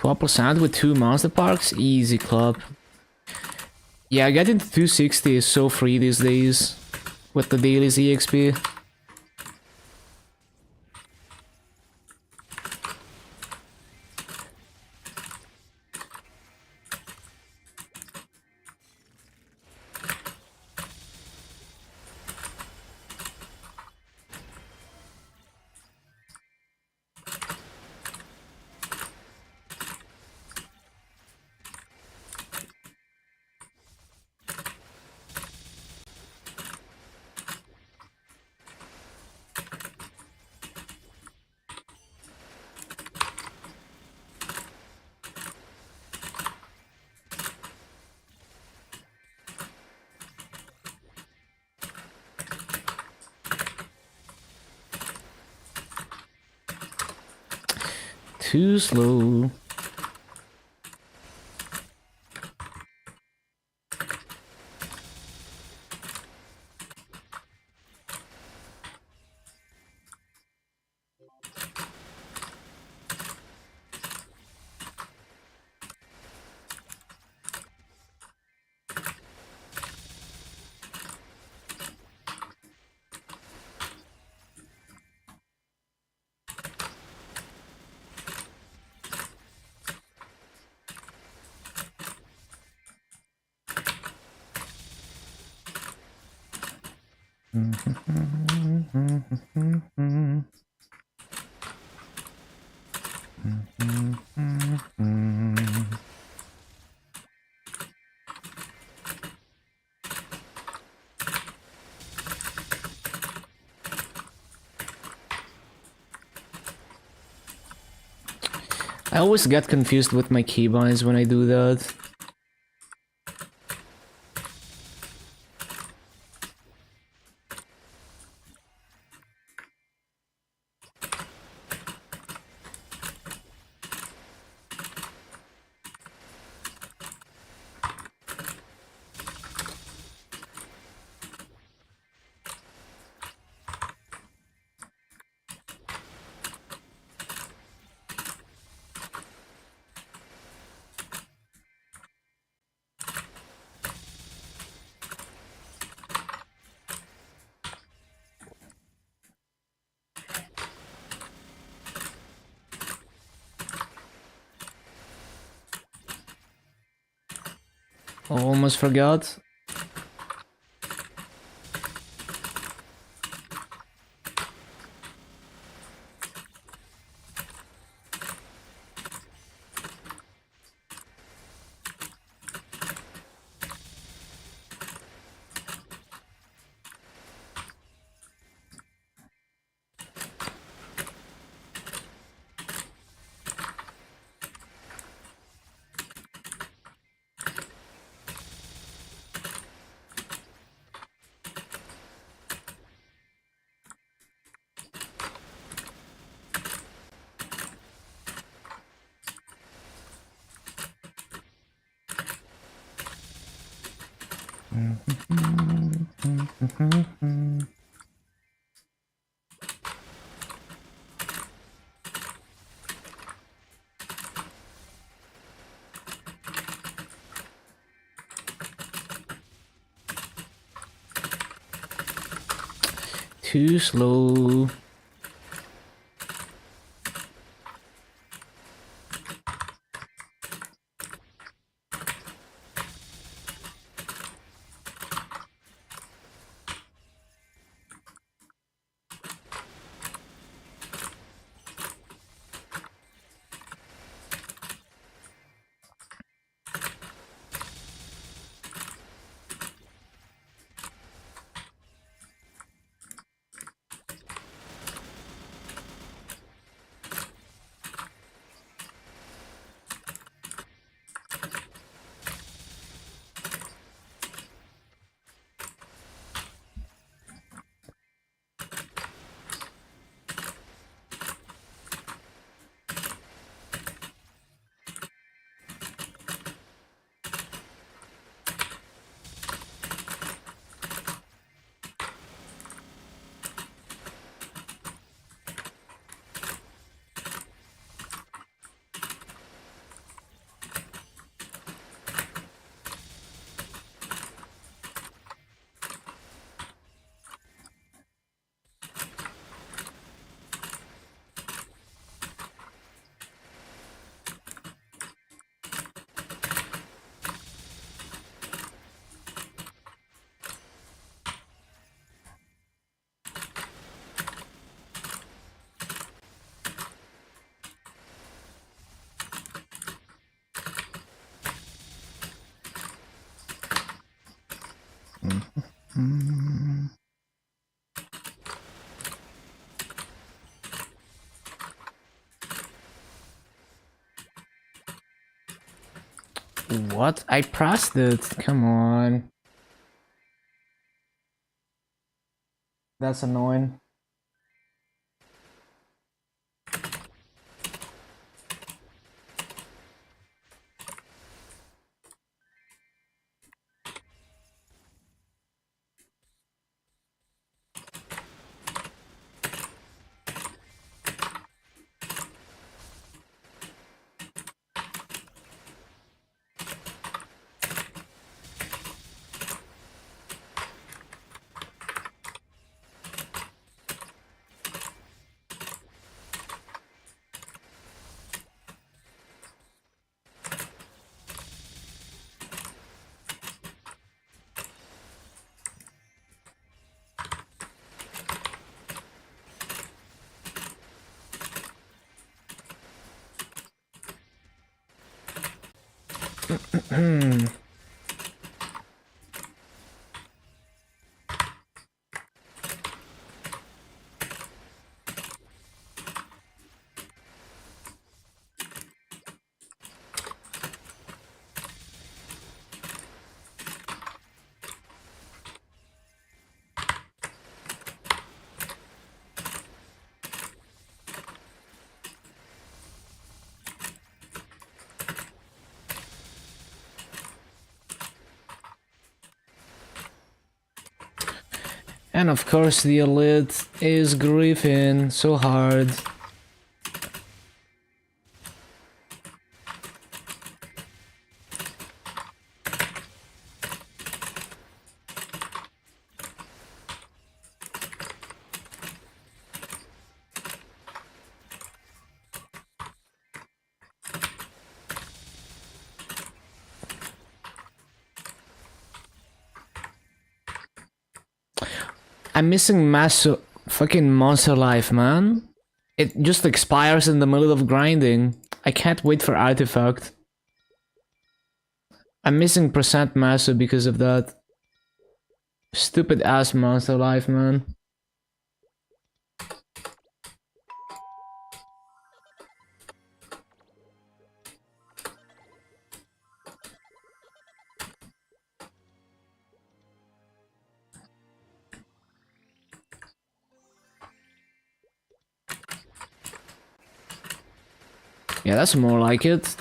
%, with 2 monster parks? Easy club. Yeah, getting to 260 is so free these days with the daily EXP. Too slow. I always get confused with my keybinds when I do that. Almost forgot. Too slow. What? I pressed it. Come on. That's annoying. And of course the elite is griefing so hard. I'm missing fucking monster life, man. It just expires in the middle of grinding. I can't wait for artifact. I'm missing percent master because of that. Stupid ass monster life, man. Yeah, that's more like it.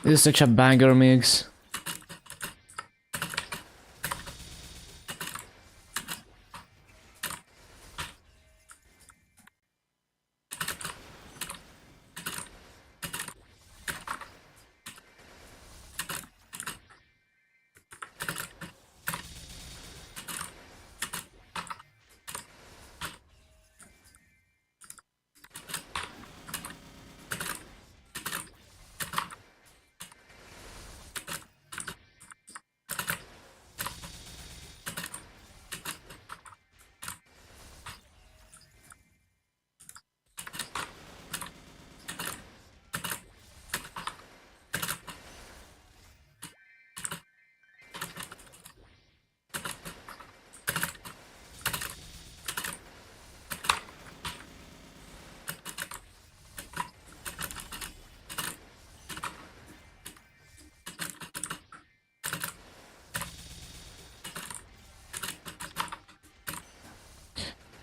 This is such a banger mix.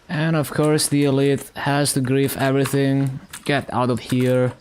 And of course the elite has to grief everything. Get out of here.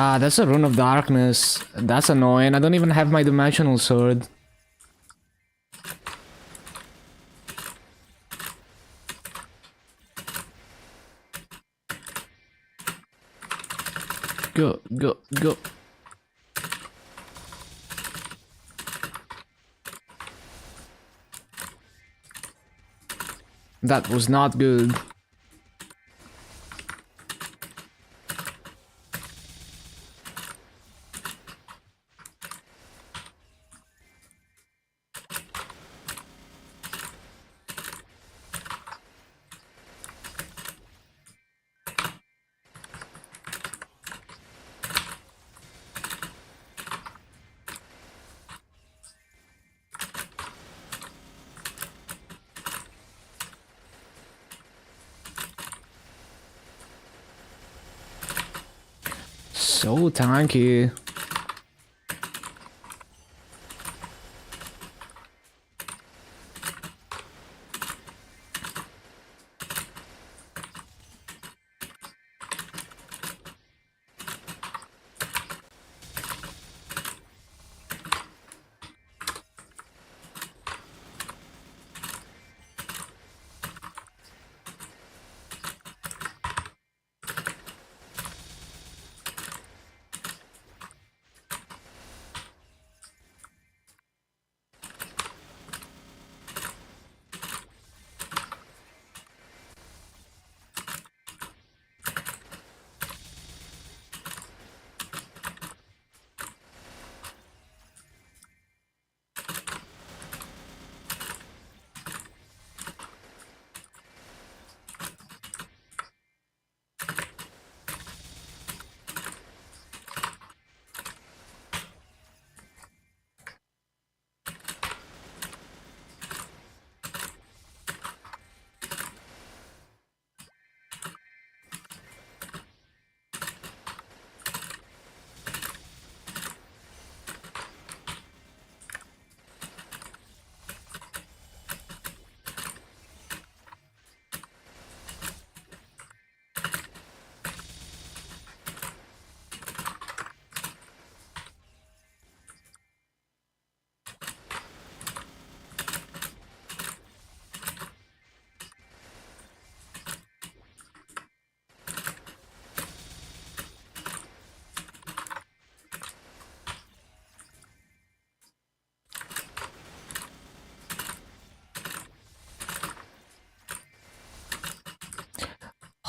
Ah, that's a rune of darkness. That's annoying. I don't even have my dimensional sword. Go, go, go. That was not good. So tanky.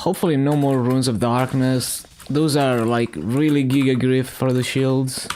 Hopefully no more Runes of Darkness. Those are like really giga grief for the shields.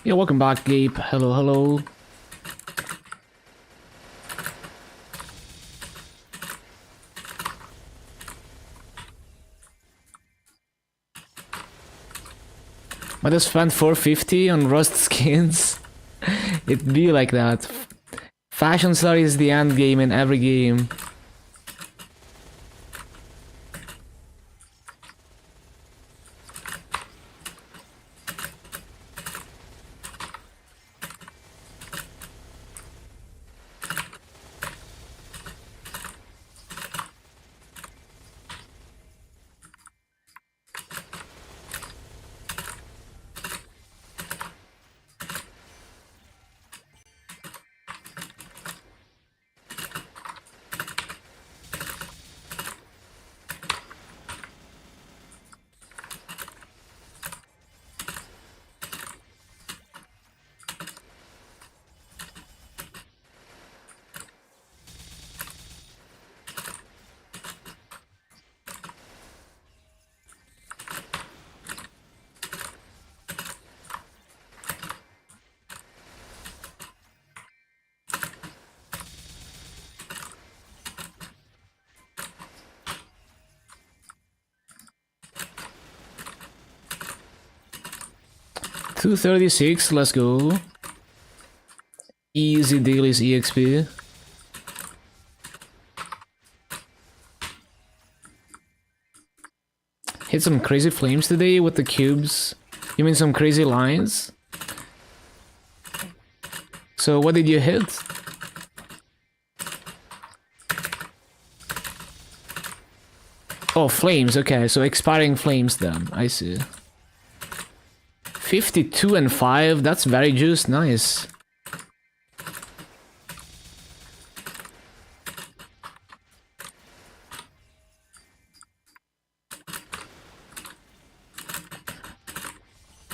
Yeah, welcome back, Gabe. Hello, hello. I just spent 450 on Rust skins. It'd be like that. Fashion Star is the end game in every game. 236, let's go. Easy dailies EXP. Hit some crazy flames today with the cubes. You mean some crazy lines? So what did you hit? Oh, flames, okay, so expiring flames then, I see. 52 and 5, that's very juiced, nice.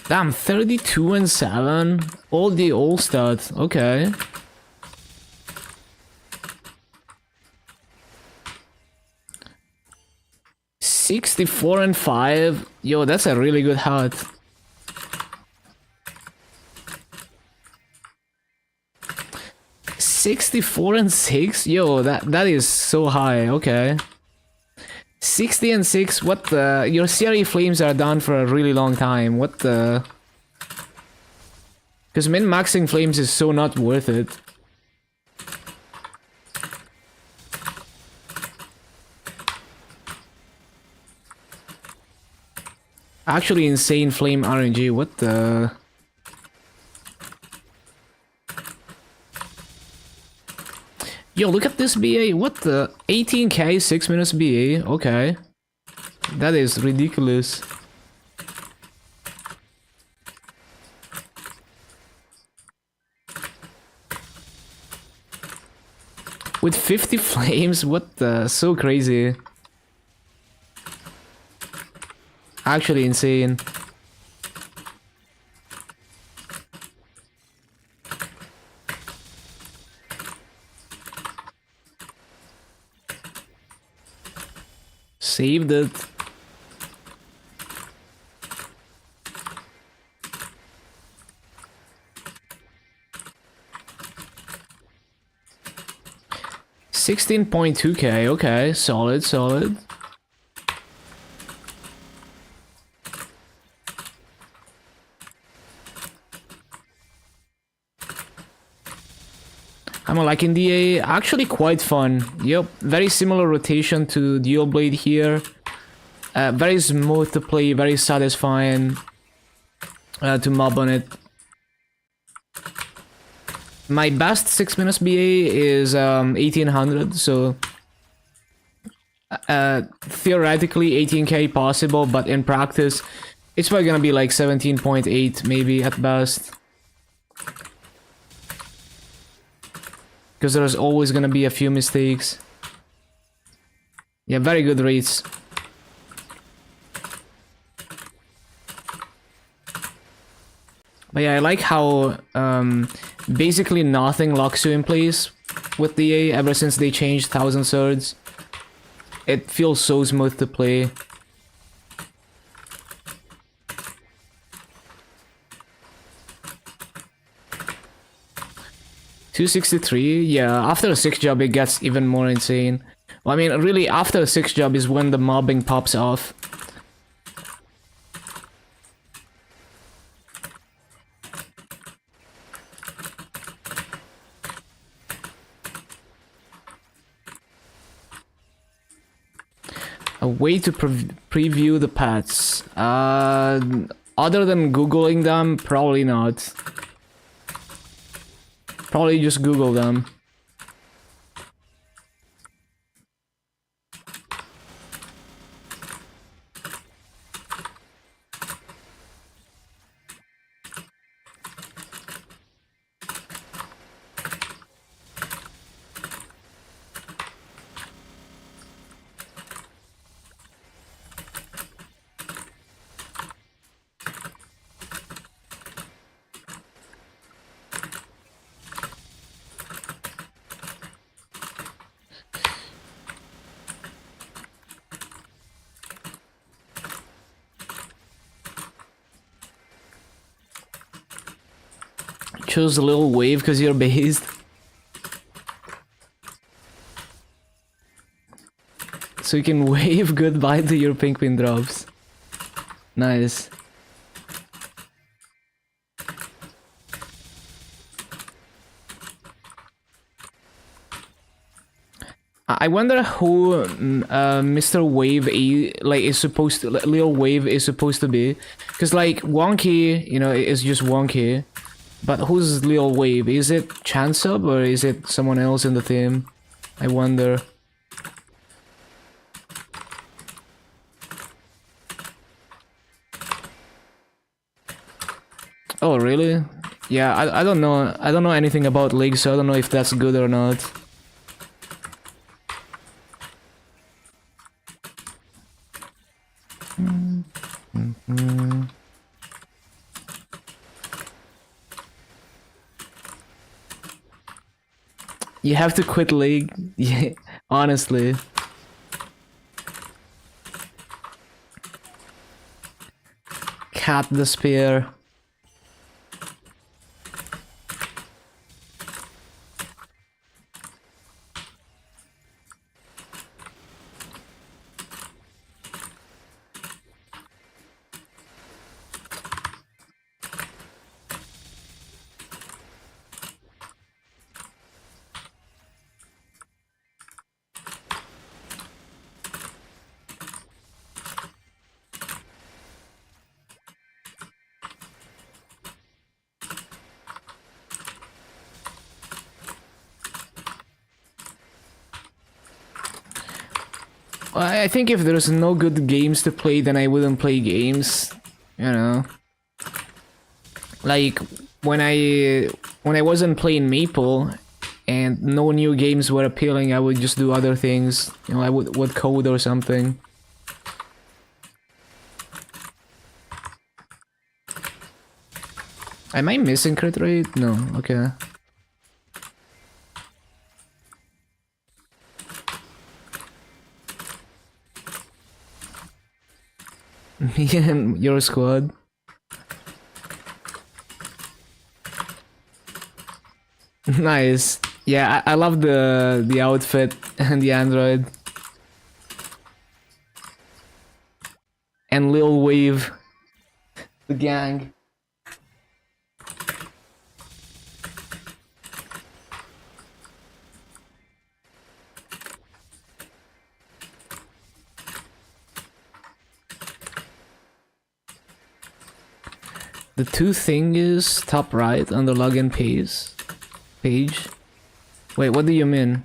Damn, 32 and 7, all the old stats, okay. $64 and 5, yo, that's a really good hut. $64 and 6, yo, that is so high, okay. 60 and 6, what the? Your CRE flames are done for a really long time, what the? Because min-maxing flames is so not worth it. Actually insane flame RNG, what the? Yo, look at this BA, what the? 18k 6 minutes BA, okay. That is ridiculous. With 50 flames, what the? So crazy. Actually insane. Saved it. $16.2k, okay, solid, solid. I'm liking the A, actually quite fun. Yep, very similar rotation to Dual Blade here. Very smooth to play, very satisfying to mob on it. My best 6 minutes BA is 1800, so theoretically 18k possible, but in practice it's probably gonna be like 17.8 maybe at best. Because there's always gonna be a few mistakes. Yeah, very good rates. But yeah, I like how basically nothing locks you in place with the A ever since they changed 1000 swords. It feels so smooth to play. $263, yeah, after a 6 job it gets even more insane. Well, I mean, really, after a 6 job is when the mobbing pops off. A way to preview the pets. Other than Googling them, probably not. Probably just Google them. Chose a little wave because you're based. So you can wave goodbye to your pink pin drops. Nice. I wonder who Mr. Wave is supposed to, Lil Wave is supposed to be, because like Wonky, you know, is just Wonky, but who's Lil Wave? Is it Chansub or is it someone else in the team? I wonder. Oh really? Yeah, I don't know. I don't know anything about League, so I don't know if that's good or not. You have to quit League. Yeah, honestly. Cat the spear. I think if there's no good games to play, then I wouldn't play games. You know, like when I wasn't playing Maple and no new games were appealing, I would just do other things. You know, I would code or something. Am I missing crit rate? No. Okay. Me and your squad. Nice. Yeah, I love the outfit and the android. And Lil Wave. The gang. The two thing is top right on the login page. Wait, what do you mean?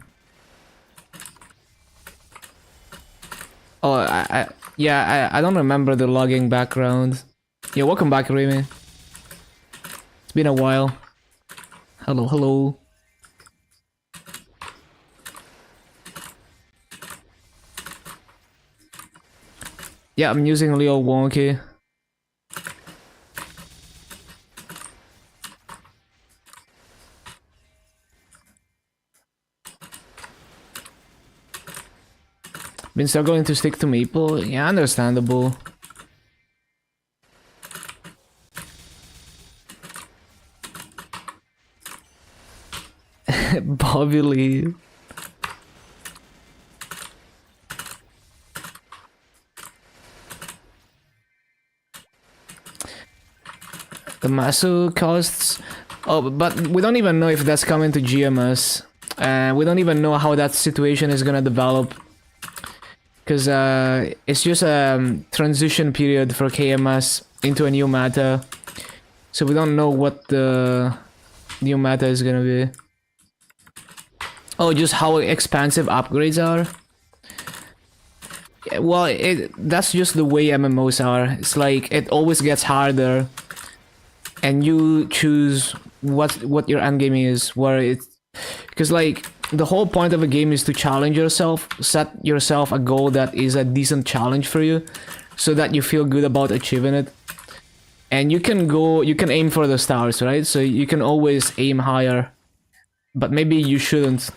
Oh, I don't remember the logging background. Yeah, welcome back, Remy. It's been a while. Hello, hello. Yeah, I'm using Leo Wonky. Been struggling to stick to Maple? Yeah, understandable. Bobby Lee. The Masu costs... Oh, but we don't even know if that's coming to GMS. We don't even know how that situation is gonna develop. Because it's just a transition period for KMS into a new meta. So we don't know what the new meta is gonna be. Oh, just how expansive upgrades are? Yeah, well, that's just the way MMOs are. It's like, it always gets harder. And you choose what your endgame is, where it's... Because like... The whole point of a game is to challenge yourself, set yourself a goal that is a decent challenge for you, so that you feel good about achieving it. And you can aim for the stars, right? So you can always aim higher, but maybe you shouldn't.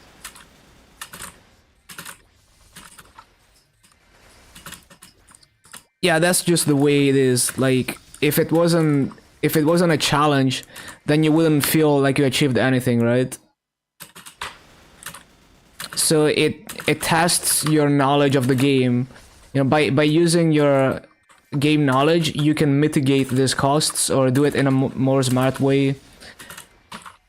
Yeah, that's just the way it is. Like, if it wasn't a challenge, then you wouldn't feel like you achieved anything, right? So it tests your knowledge of the game. You know, by using your game knowledge, you can mitigate these costs or do it in a more smart way.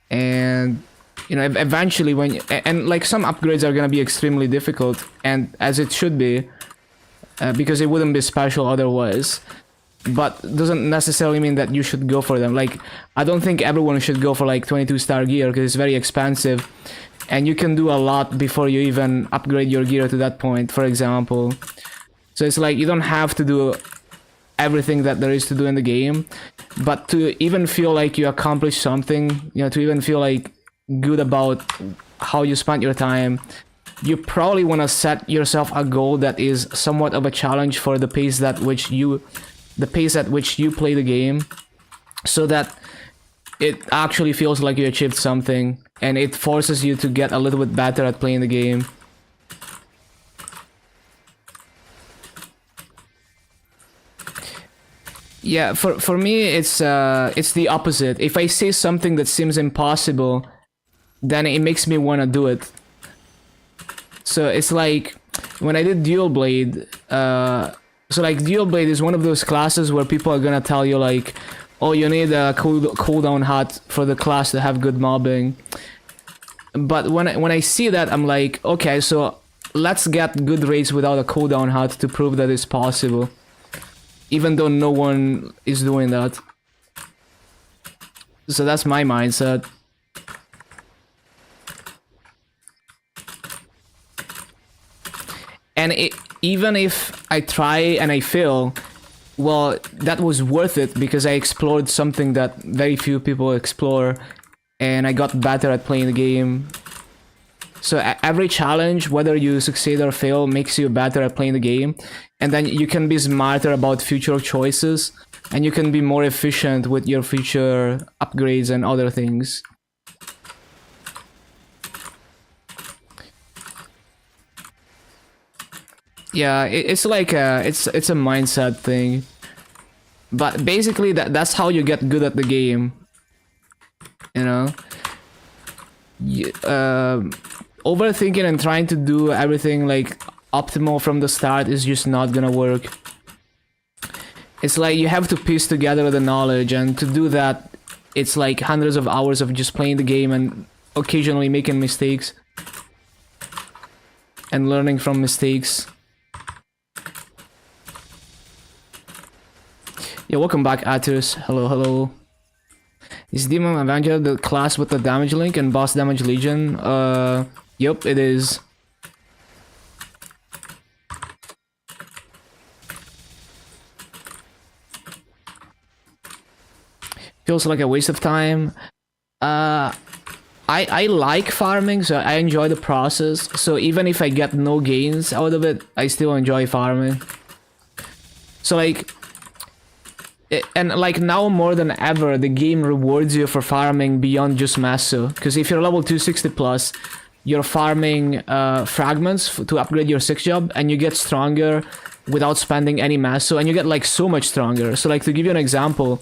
And You know, eventually when and like some upgrades are gonna be extremely difficult, and as it should be, because it wouldn't be special otherwise. But doesn't necessarily mean that you should go for them. Like, I don't think everyone should go for like 22-star gear because it's very expensive, and you can do a lot before you even upgrade your gear to that point, for example. So it's like you don't have to do everything that there is to do in the game, but to even feel like you accomplished something, you know, to even feel like good about how you spent your time, you probably want to set yourself a goal that is somewhat of a challenge for the pace at which you play the game, so that it actually feels like you achieved something, and it forces you to get a little bit better at playing the game. Yeah, for me, it's the opposite. If I say something that seems impossible, then it makes me want to do it. So it's like when I did Dual Blade. So like Dual Blade is one of those classes where people are gonna tell you like, oh, you need a cooldown hut for the class to have good mobbing. But when I see that, I'm like, okay, so let's get good raids without a cooldown hut to prove that it's possible. Even though no one is doing that. So that's my mindset. And even if I try and I fail, well, that was worth it because I explored something that very few people explore, and I got better at playing the game. So every challenge, whether you succeed or fail, makes you better at playing the game, and then you can be smarter about future choices, and you can be more efficient with your future upgrades and other things. Yeah, it's like it's a mindset thing, but basically that's how you get good at the game. You know, overthinking and trying to do everything like optimal from the start is just not gonna work. It's like you have to piece together the knowledge, and to do that, it's like hundreds of hours of just playing the game and occasionally making mistakes and learning from mistakes. Yeah, welcome back, Atus. Hello, hello. Is Demon Avenger the class with the damage link and boss damage legion? Yep, it is. Feels like a waste of time. I like farming, so I enjoy the process. So even if I get no gains out of it, I still enjoy farming. So like, and like now more than ever, the game rewards you for farming beyond just Maso. Because if you're level 260 plus, you're farming fragments to upgrade your 6 job, and you get stronger without spending any Maso, and you get like so much stronger. So like, to give you an example,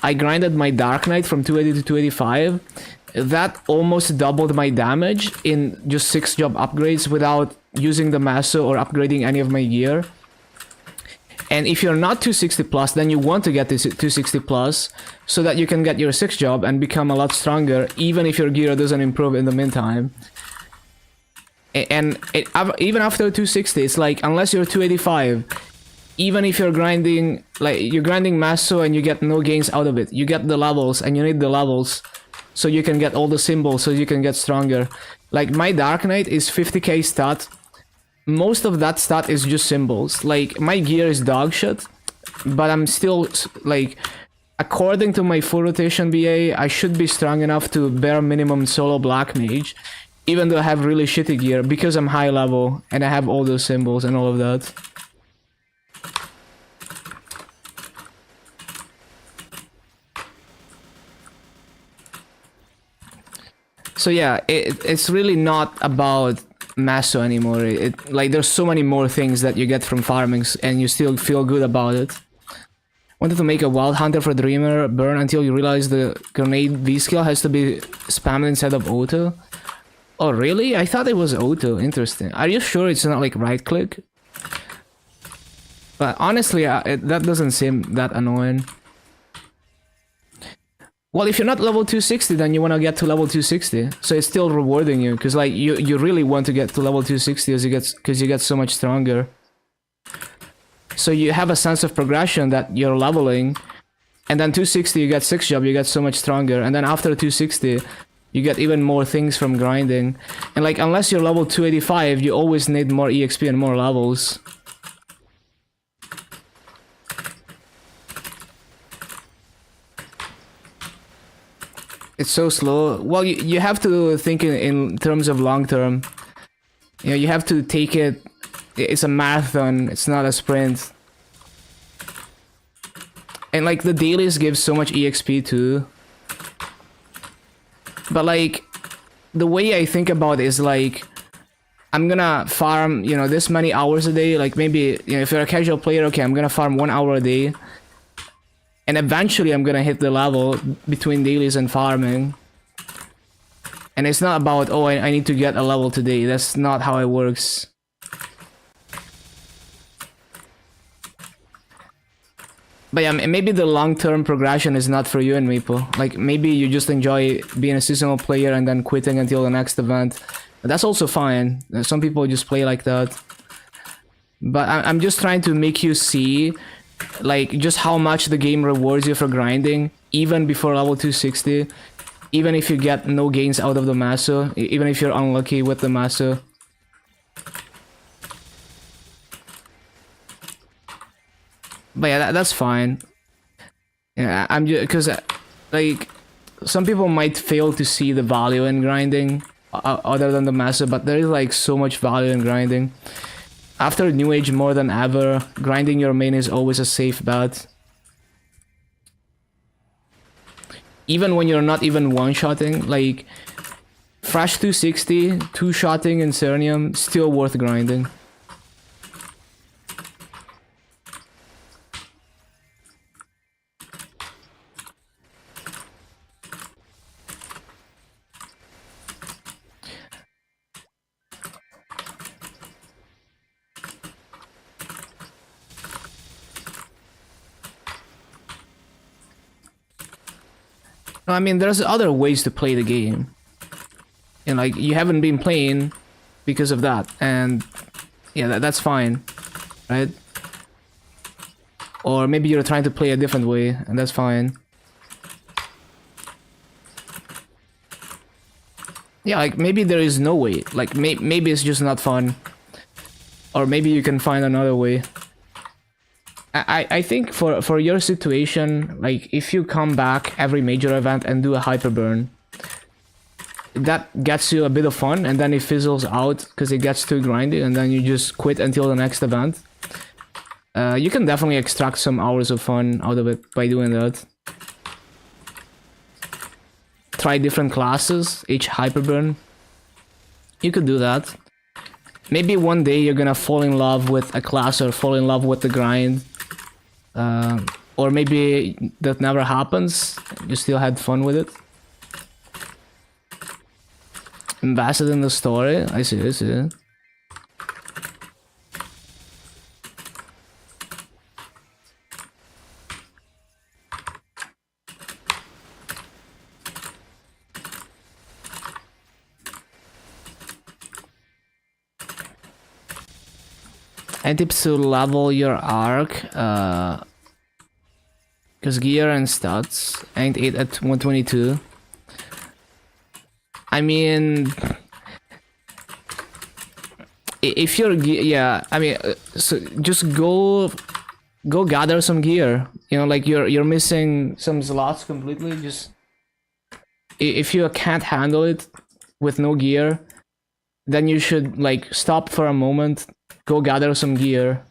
I grinded my Dark Knight from 280 to 285. That almost doubled my damage in just 6 job upgrades without using the Maso or upgrading any of my gear. And if you're not 260 plus, then you want to get this 260 plus so that you can get your 6 job and become a lot stronger, even if your gear doesn't improve in the meantime. And even after 260, it's like, unless you're 285, even if you're grinding, like you're grinding Maso and you get no gains out of it, you get the levels, and you need the levels so you can get all the symbols so you can get stronger. Like my Dark Knight is 50k stat. Most of that stat is just symbols. Like my gear is dog shit, but I'm still like, according to my full rotation BA, I should be strong enough to bare minimum solo black mage, even though I have really shitty gear because I'm high level and I have all those symbols and all of that. So yeah, it's really not about Maso anymore. Like there's so many more things that you get from farming and you still feel good about it. Wanted to make a Wild Hunter for Dreamer burn until you realize the grenade V skill has to be spammed instead of auto. Oh really? I thought it was auto. Interesting. Are you sure it's not like right click? But honestly, that doesn't seem that annoying. Well, if you're not level 260, then you want to get to level 260. So it's still rewarding you, because like you really want to get to level 260 as because you get so much stronger. So you have a sense of progression that you're leveling, and then 260 you get 6 job, you get so much stronger, and then after 260 you get even more things from grinding. And like unless you're level 285, you always need more EXP and more levels. It's so slow. Well, you have to think in terms of long term. You know, you have to take it. It's a marathon. It's not a sprint. And like the dailies give so much EXP too. But like the way I think about it is like I'm gonna farm, you know, this many hours a day. Like maybe, you know, if you're a casual player, okay, I'm gonna farm 1 hour a day. And eventually I'm gonna hit the level between dailies and farming. And it's not about, oh, I need to get a level today. That's not how it works. But yeah, maybe the long-term progression is not for you and Maple. Like, maybe you just enjoy being a seasonal player and then quitting until the next event. But that's also fine. Some people just play like that. But I'm just trying to make you see like just how much the game rewards you for grinding even before level 260, even if you get no gains out of the Maso, even if you're unlucky with the Maso. But yeah, that's fine. Yeah, I'm just because like some people might fail to see the value in grinding other than the Maso, but there is like so much value in grinding. After New Age more than ever, grinding your main is always a safe bet. Even when you're not even one-shotting, like Fresh 260, two-shotting in Cernium, still worth grinding. I mean, there's other ways to play the game. And like, you haven't been playing because of that. And yeah, that's fine, right? Or maybe you're trying to play a different way, and that's fine. Yeah, like maybe there is no way. Like maybe it's just not fun. Or maybe you can find another way. I think for your situation, like if you come back every major event and do a hyper burn, that gets you a bit of fun, and then it fizzles out because it gets too grindy, and then you just quit until the next event. You can definitely extract some hours of fun out of it by doing that. Try different classes, each hyper burn. You could do that. Maybe one day you're gonna fall in love with a class or fall in love with the grind. Or maybe that never happens, you still had fun with it. Invested in the story, I see, I see. And tips to level your arc, because gear and stats ain't 8 at 122. I mean, if you're yeah, I mean, so just go gather some gear. You know, like you're missing some slots completely. Just if you can't handle it with no gear, then you should like stop for a moment, go gather some gear.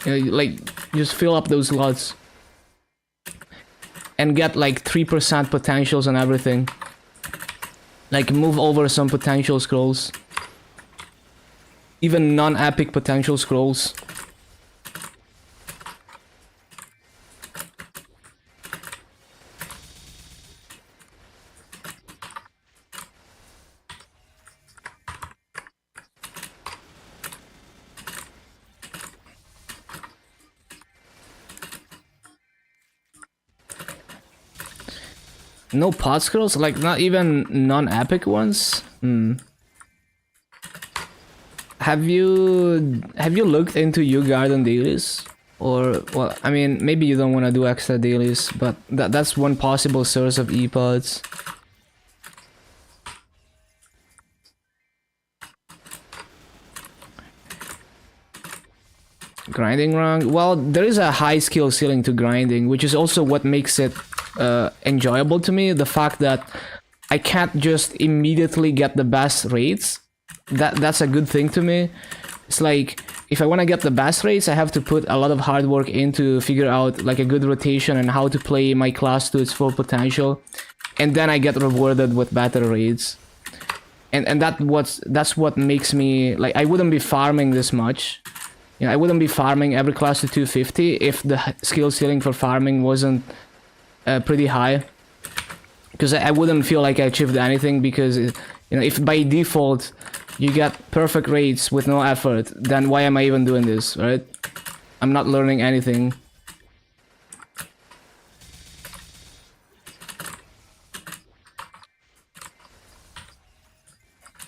You know, like just fill up those slots and get like 3% potentials and everything. Like move over some potential scrolls, even non-epic potential scrolls. No pot scrolls? Like, not even non-epic ones? Have you looked into Garden dailies? Or, well, I mean, maybe you don't want to do extra dailies, but that's one possible source of e-pods. Grinding wrong? Well, there is a high skill ceiling to grinding, which is also what makes it enjoyable to me. The fact that I can't just immediately get the best rates. That's a good thing to me. It's like, if I want to get the best rates, I have to put a lot of hard work in to figure out like a good rotation and how to play my class to its full potential. And then I get rewarded with better rates. And that's what makes me, like, I wouldn't be farming this much. You know, I wouldn't be farming every class to 250 if the skill ceiling for farming wasn't pretty high. Because I wouldn't feel like I achieved anything, because, you know, if by default you get perfect rates with no effort, then why am I even doing this, right? I'm not learning anything.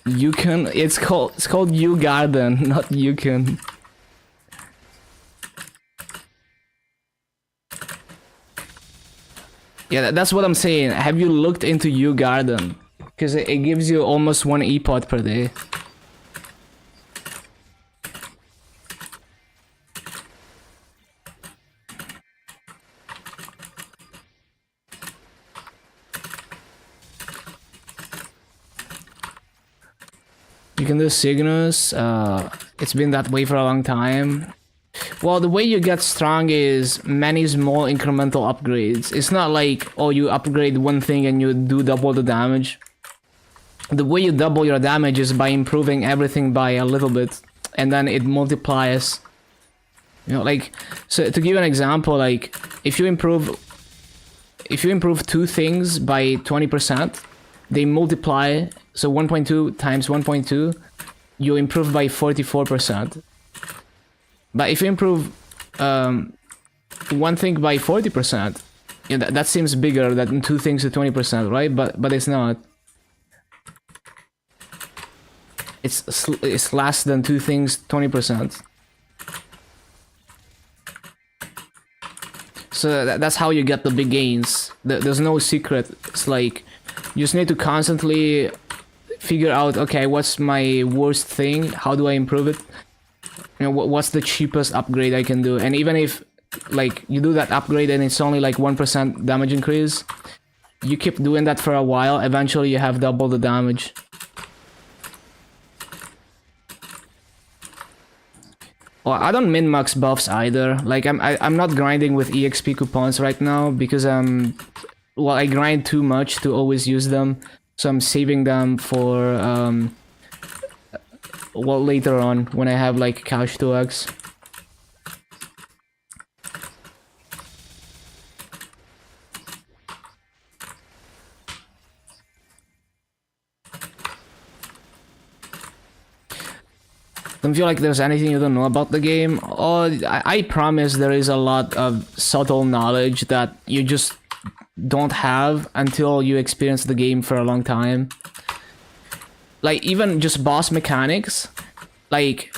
You can, it's called U Garden, not you can. Yeah, that's what I'm saying. Have you looked into U Garden? Because it gives you almost 1 e-pot per day. You can do Cygnus. It's been that way for a long time. Well, the way you get strong is many small incremental upgrades. It's not like, oh, you upgrade one thing and you do double the damage. The way you double your damage is by improving everything by a little bit, and then it multiplies. You know, like, so to give you an example, like, if you improve 2 things by 20%, they multiply. So 1.2 times 1.2, you improve by 44%. But if you improve one thing by 40%, yeah, that seems bigger than 2 things to 20%, right? But it's not. It's less than 2 things 20%. So that's how you get the big gains. There's no secret. It's like, you just need to constantly figure out, okay, what's my worst thing? How do I improve it? You know, what's the cheapest upgrade I can do? And even if, like, you do that upgrade and it's only like 1% damage increase, you keep doing that for a while, eventually you have double the damage. Well, I don't min-max buffs either. Like, I'm not grinding with EXP coupons right now because well, I grind too much to always use them, so I'm saving them for well, later on when I have like cash 2x. Don't feel like there's anything you don't know about the game. Oh, I promise there is a lot of subtle knowledge that you just don't have until you experience the game for a long time. Like, even just boss mechanics, like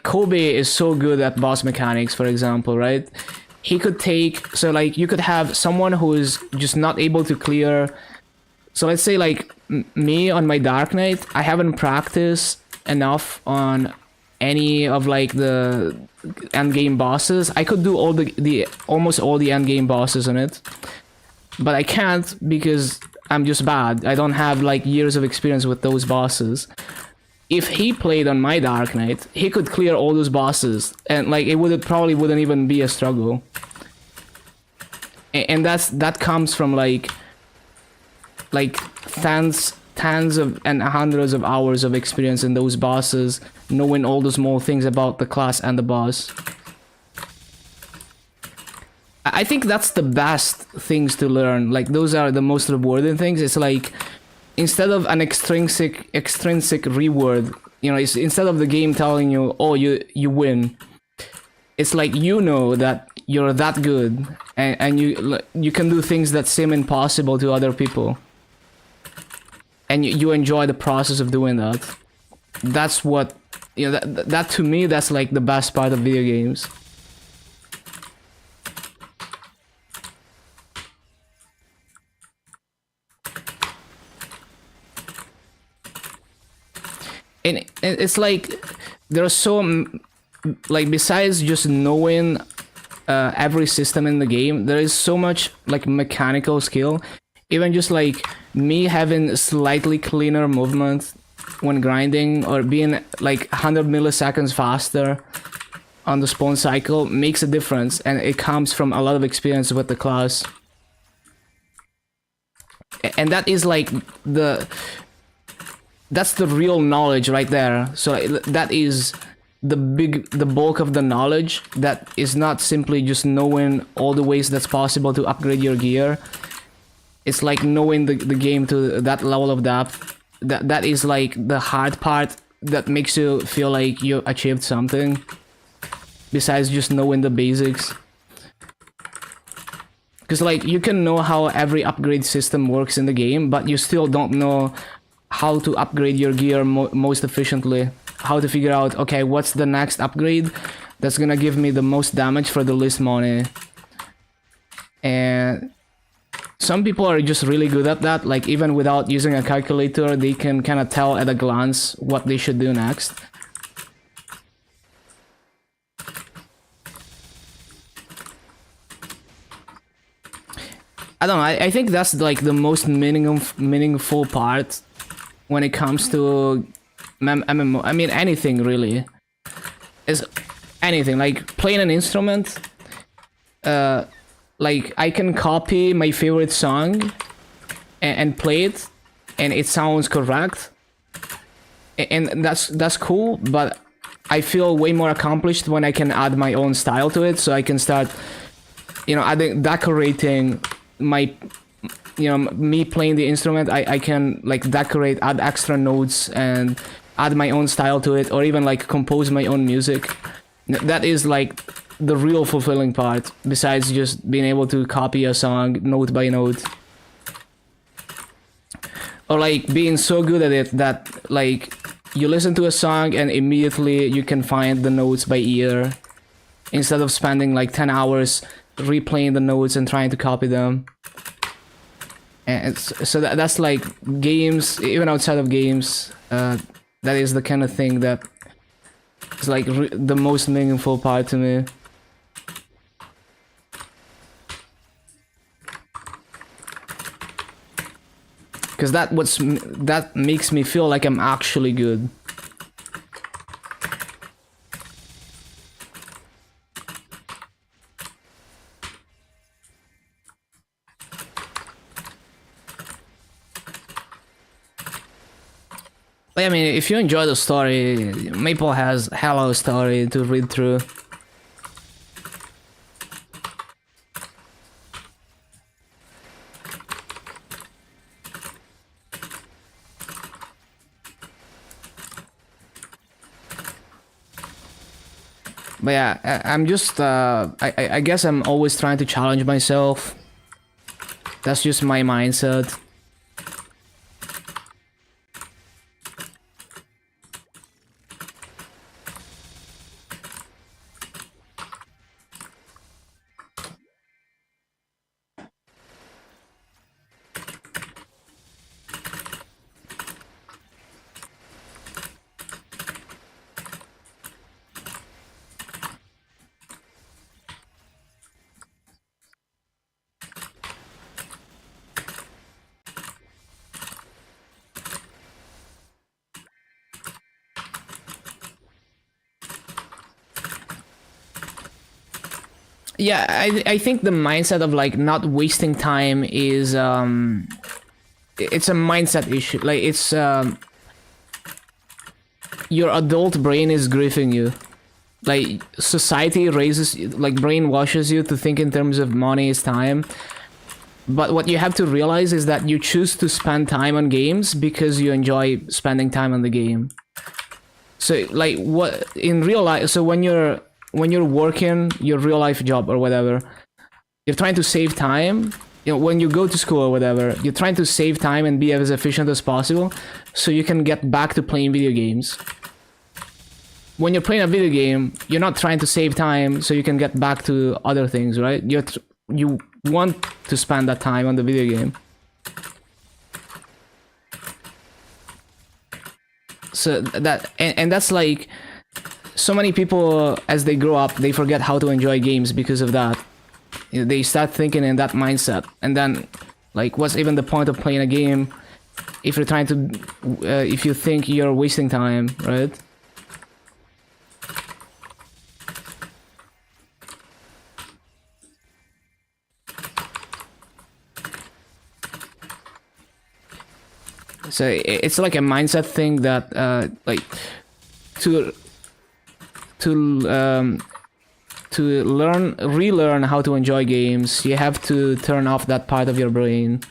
Kobe is so good at boss mechanics, for example, right? He could take, so like, you could have someone who is just not able to clear. So let's say like me on my Dark Knight, I haven't practiced enough on any of like the end game bosses. I could do all the almost all the end game bosses on it, but I can't because I'm just bad. I don't have like years of experience with those bosses. If he played on my Dark Knight, he could clear all those bosses, and like it probably wouldn't even be a struggle. And that comes from like tens of and hundreds of hours of experience in those bosses, knowing all the small things about the class and the boss. I think that's the best things to learn. Like, those are the most rewarding things. It's like, instead of an extrinsic reward, you know, instead of the game telling you, oh, you win, it's like, you know that you're that good, and you can do things that seem impossible to other people, and you enjoy the process of doing that. That's what, you know, that to me, that's like the best part of video games. And it's like there's so, like, besides just knowing every system in the game, there is so much like mechanical skill. Even just like me having slightly cleaner movement when grinding, or being like 100 milliseconds faster on the spawn cycle makes a difference, and it comes from a lot of experience with the class. And that is like that's the real knowledge right there. So that is the bulk of the knowledge. That is not simply just knowing all the ways that's possible to upgrade your gear. It's like knowing the game to that level of depth. That is like the hard part that makes you feel like you achieved something, besides just knowing the basics. Because like you can know how every upgrade system works in the game, but you still don't know how to upgrade your gear most efficiently. How to figure out, okay, what's the next upgrade that's gonna give me the most damage for the least money. And some people are just really good at that. Like even without using a calculator, they can kind of tell at a glance what they should do next. I don't know, I think that's like the most meaningful part when it comes to MMO. I mean, anything really. Is anything, like playing an instrument. Like I can copy my favorite song and play it, and it sounds correct. And that's cool, but I feel way more accomplished when I can add my own style to it, so I can start, you know, decorating my, you know, me playing the instrument. I can like decorate, add extra notes, and add my own style to it, or even like compose my own music. That is like the real fulfilling part, besides just being able to copy a song note by note. Or like being so good at it that like you listen to a song and immediately you can find the notes by ear, instead of spending like 10 hours replaying the notes and trying to copy them. And so that's like games, even outside of games, that is the kind of thing that is like the most meaningful part to me. Because that makes me feel like I'm actually good. But I mean, if you enjoy the story, Maple has hella story to read through. But yeah, I'm just, I guess I'm always trying to challenge myself. That's just my mindset. Yeah, I think the mindset of like not wasting time is it's a mindset issue. Like it's your adult brain is griefing you. Like society raises, like brainwashes you to think in terms of money is time. But what you have to realize is that you choose to spend time on games because you enjoy spending time on the game. So like what in real life, so when you're when you're working your real life job or whatever, you're trying to save time. You know, when you go to school or whatever, you're trying to save time and be as efficient as possible so you can get back to playing video games. When you're playing a video game, you're not trying to save time so you can get back to other things, right? You want to spend that time on the video game. So that, and that's like, so many people as they grow up, they forget how to enjoy games because of that. You know, they start thinking in that mindset, and then like, what's even the point of playing a game if you're trying to if you think you're wasting time, right? So it's like a mindset thing that like to relearn how to enjoy games, you have to turn off that part of your brain.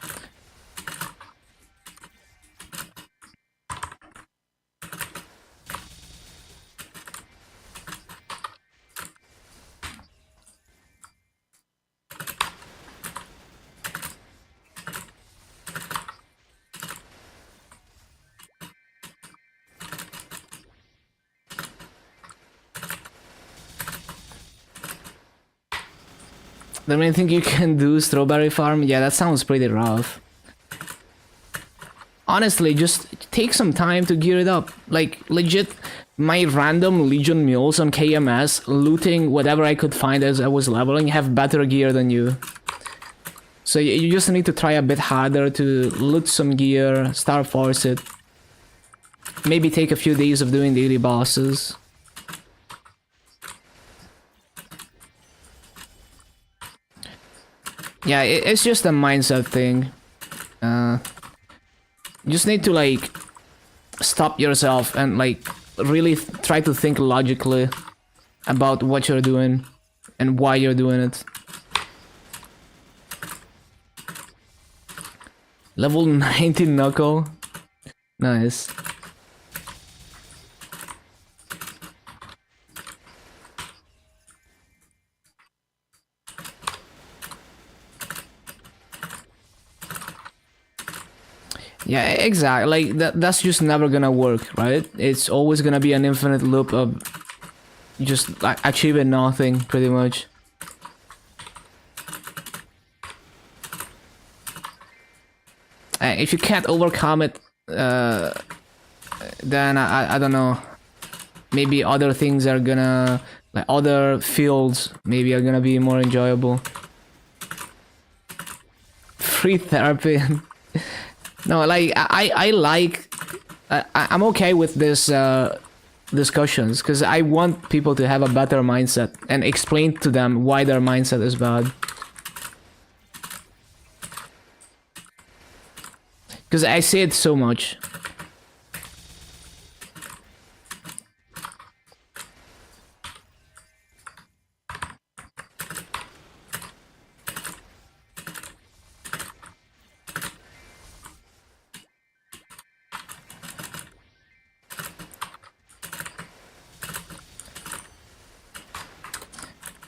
The main thing you can do, strawberry farm. Yeah, that sounds pretty rough. Honestly, just take some time to gear it up. Like, legit, my random Legion mules on KMS, looting whatever I could find as I was leveling, have better gear than you. So you just need to try a bit harder to loot some gear, start force it. Maybe take a few days of doing daily bosses. Yeah, it's just a mindset thing. You just need to like stop yourself and like really try to think logically about what you're doing and why you're doing it. Level 90 Knuckle. Nice. Yeah, exactly. Like that's just never gonna work, right? It's always gonna be an infinite loop of just like achieving nothing, pretty much. If you can't overcome it, then I don't know. Maybe other things are gonna, like other fields, maybe are gonna be more enjoyable. Free therapy. No, like I'm okay with this discussions because I want people to have a better mindset and explain to them why their mindset is bad. Because I say it so much.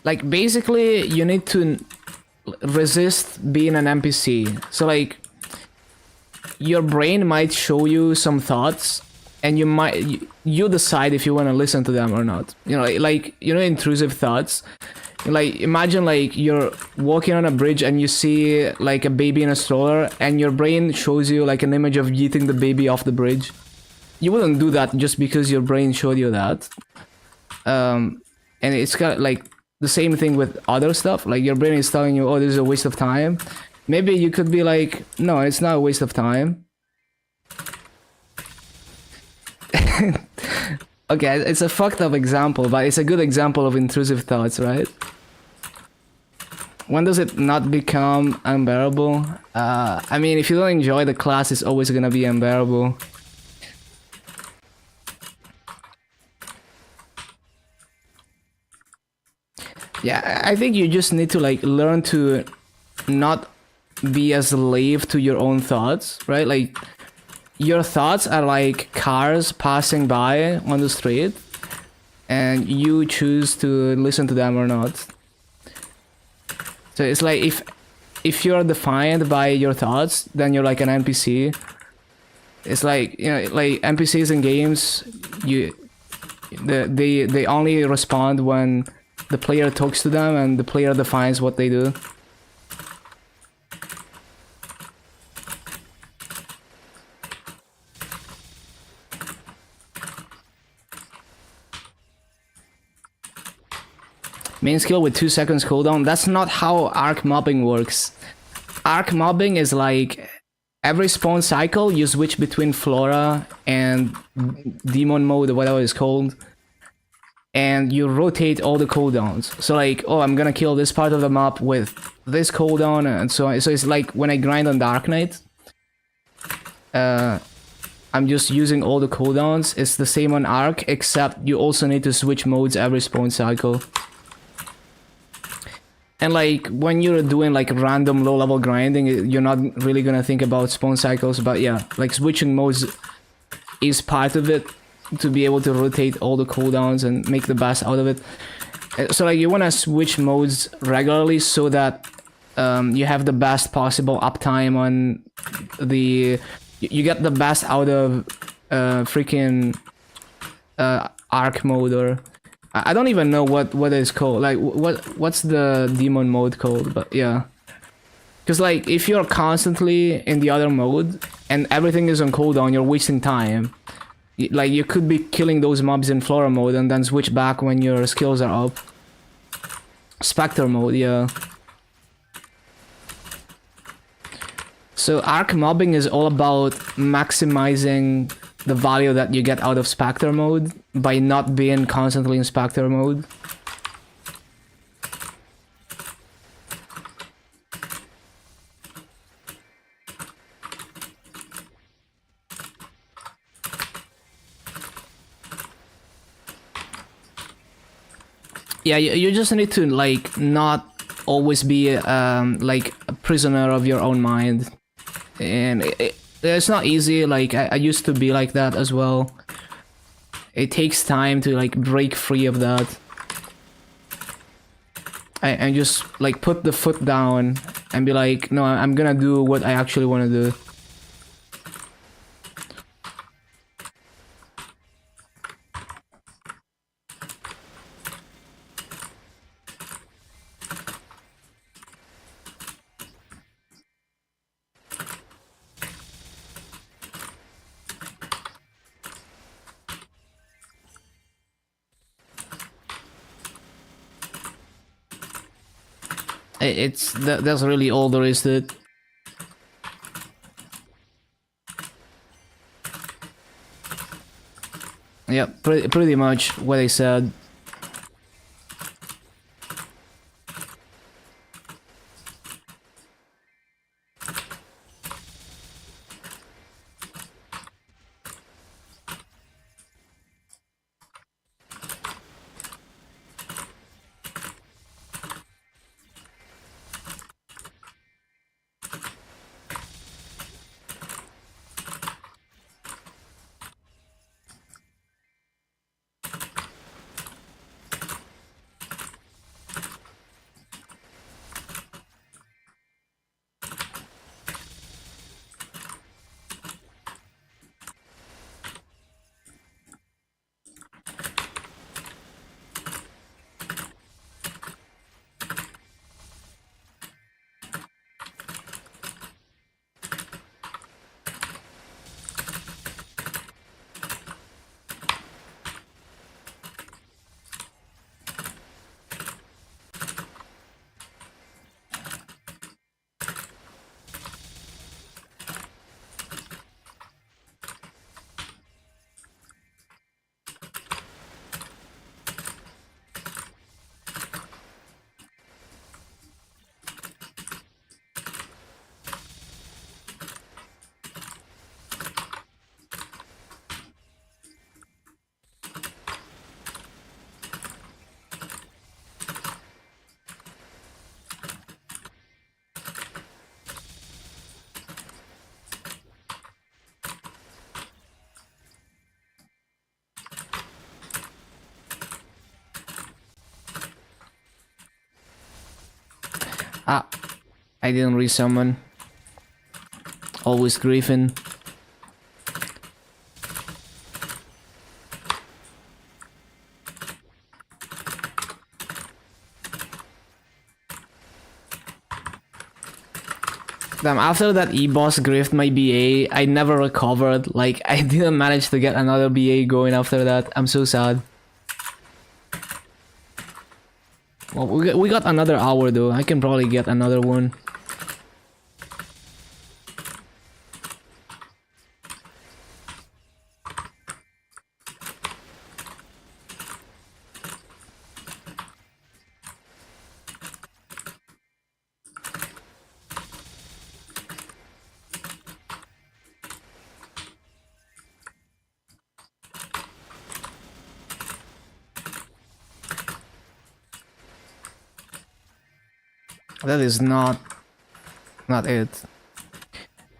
Like basically you need to resist being an NPC. So like your brain might show you some thoughts and you decide if you want to listen to them or not. You know, like, you know, intrusive thoughts. Like imagine like you're walking on a bridge and you see like a baby in a stroller and your brain shows you like an image of yeeting the baby off the bridge. You wouldn't do that just because your brain showed you that. And it's got like the same thing with other stuff. Like your brain is telling you, oh, this is a waste of time. Maybe you could be like, no, it's not a waste of time. Okay, it's a fucked up example, but it's a good example of intrusive thoughts, right? When does it not become unbearable? I mean, if you don't enjoy the class, it's always gonna be unbearable. Yeah, I think you just need to like learn to not be a slave to your own thoughts, right? Like your thoughts are like cars passing by on the street, and you choose to listen to them or not. So it's like if you're defined by your thoughts, then you're like an NPC. It's like, you know, like NPCs in games, they only respond when the player talks to them and the player defines what they do. Main skill with 2 seconds cooldown. That's not how arc mobbing works. Arc mobbing is like every spawn cycle you switch between Flora and demon mode or whatever it's called, and you rotate all the cooldowns. So like, oh, I'm gonna kill this part of the map with this cooldown and so on. So it's like when I grind on Dark Knight, I'm just using all the cooldowns. It's the same on Arc, except you also need to switch modes every spawn cycle. And like when you're doing like random low level grinding, you're not really gonna think about spawn cycles, but yeah, like switching modes is part of it to be able to rotate all the cooldowns and make the best out of it. So like you wanna switch modes regularly so that you have the best possible uptime on the... You get the best out of freaking arc mode, or... I don't even know what it's called. Like, what's the demon mode called? But yeah. Because, like, if you're constantly in the other mode and everything is on cooldown, you're wasting time. Like, you could be killing those mobs in Flora mode and then switch back when your skills are up. Spectre mode, yeah. So, arc mobbing is all about maximizing the value that you get out of Spectre mode by not being constantly in Spectre mode. Yeah, you just need to like not always be like a prisoner of your own mind, and it's not easy. Like I used to be like that as well. It takes time to like break free of that. And just like put the foot down and be like, no, I'm gonna do what I actually want to do. That's really all there is to it. Yeah, pretty much what I said. I didn't resummon. Always griefing. Damn, after that E-boss griefed my BA, I never recovered. Like, I didn't manage to get another BA going after that. I'm so sad. Well, we got another hour though. I can probably get another one. That is not it.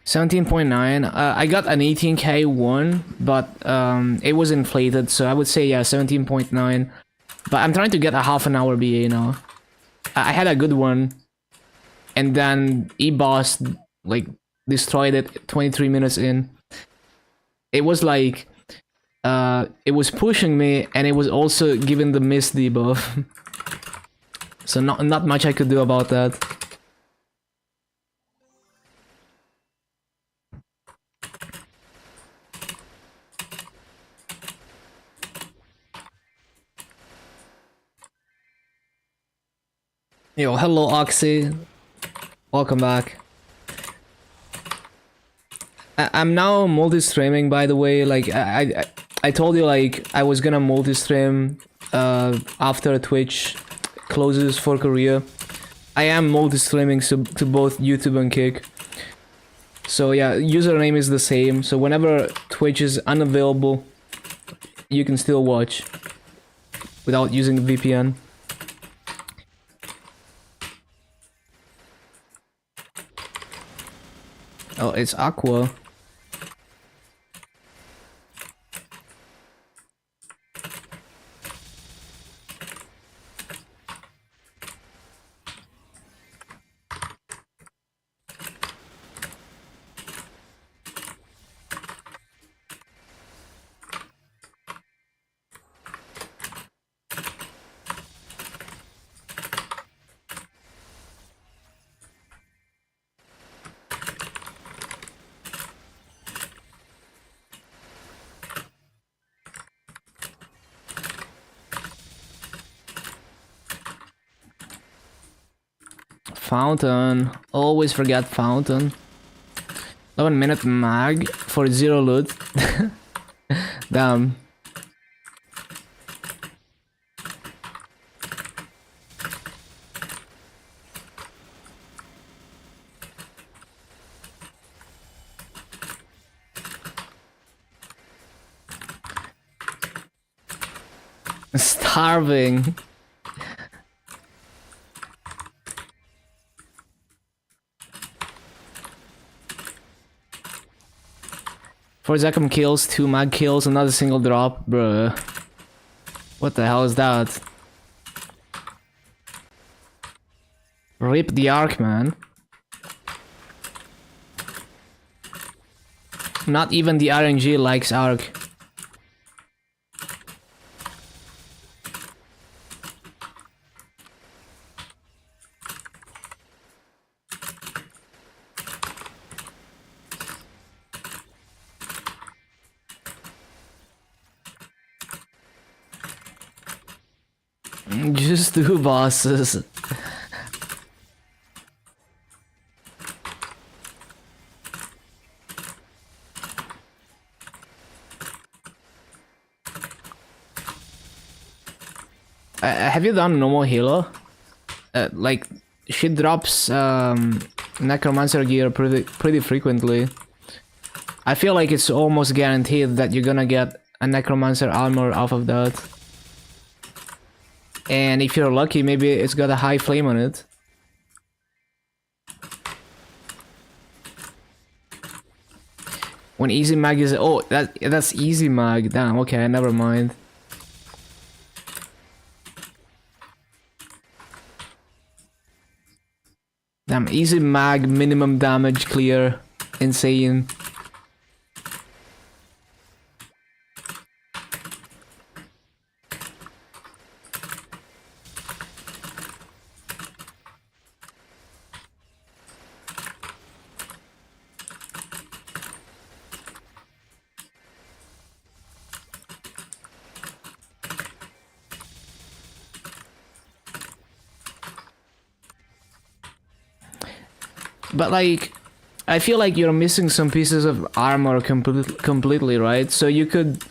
17.9. I got an 18k one, but it was inflated, so I would say yeah, 17.9. But I'm trying to get a half an hour BA now. I had a good one, and then E-boss like destroyed it 23 minutes in. It was like it was pushing me, and it was also giving the miss debuff. So not much I could do about that. Yo, hello Oxy. Welcome back. I'm now multi-streaming, by the way. Like I told you, like I was gonna multi-stream after Twitch closes for Korea. I am multi-streaming to both YouTube and Kick. So yeah, username is the same. So whenever Twitch is unavailable, you can still watch without using VPN. Oh, it's Aqua. Fountain. Always forget Fountain. 11-minute mag for 0 loot. Damn. Starving. Four Zekum kills, 2 mag kills, another single drop, bruh. What the hell is that? Rip the arc, man. Not even the RNG likes arc. Just 2 bosses. Have you done normal healer? Like, she drops necromancer gear pretty frequently. I feel like it's almost guaranteed that you're gonna get a necromancer armor off of that. And if you're lucky, maybe it's got a high flame on it. When easy mag is... Oh, that's easy mag. Damn, okay, never mind. Damn, easy mag, minimum damage clear. Insane. But like, I feel like you're missing some pieces of armor completely, right? So you could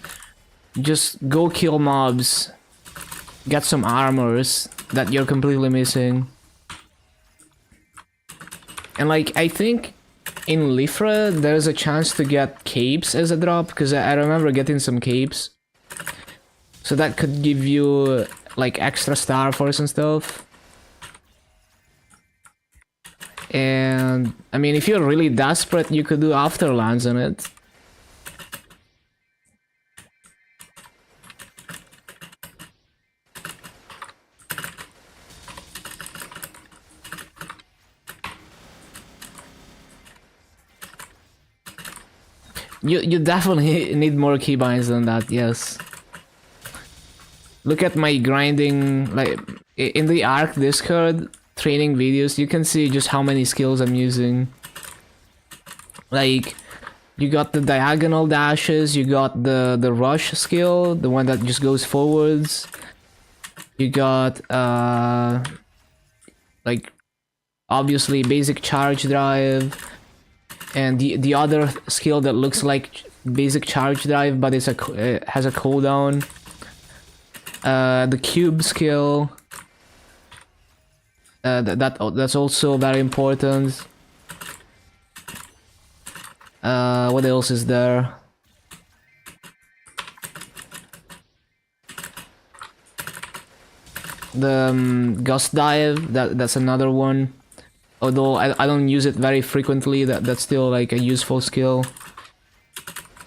just go kill mobs, get some armors that you're completely missing. And like, I think in Lifra there's a chance to get capes as a drop, because I remember getting some capes. So that could give you like extra star force and stuff. And I mean, if you're really desperate, you could do afterlands on it. You definitely need more keybinds than that, yes. Look at my grinding, like in the Arc Discord training videos, you can see just how many skills I'm using. Like, you got the diagonal dashes, you got the rush skill, the one that just goes forwards. You got like obviously basic charge drive, and the other skill that looks like basic charge drive but it's it has a cooldown. The cube skill. That's also very important. What else is there? The gust dive. That's another one. Although I don't use it very frequently. That's still like a useful skill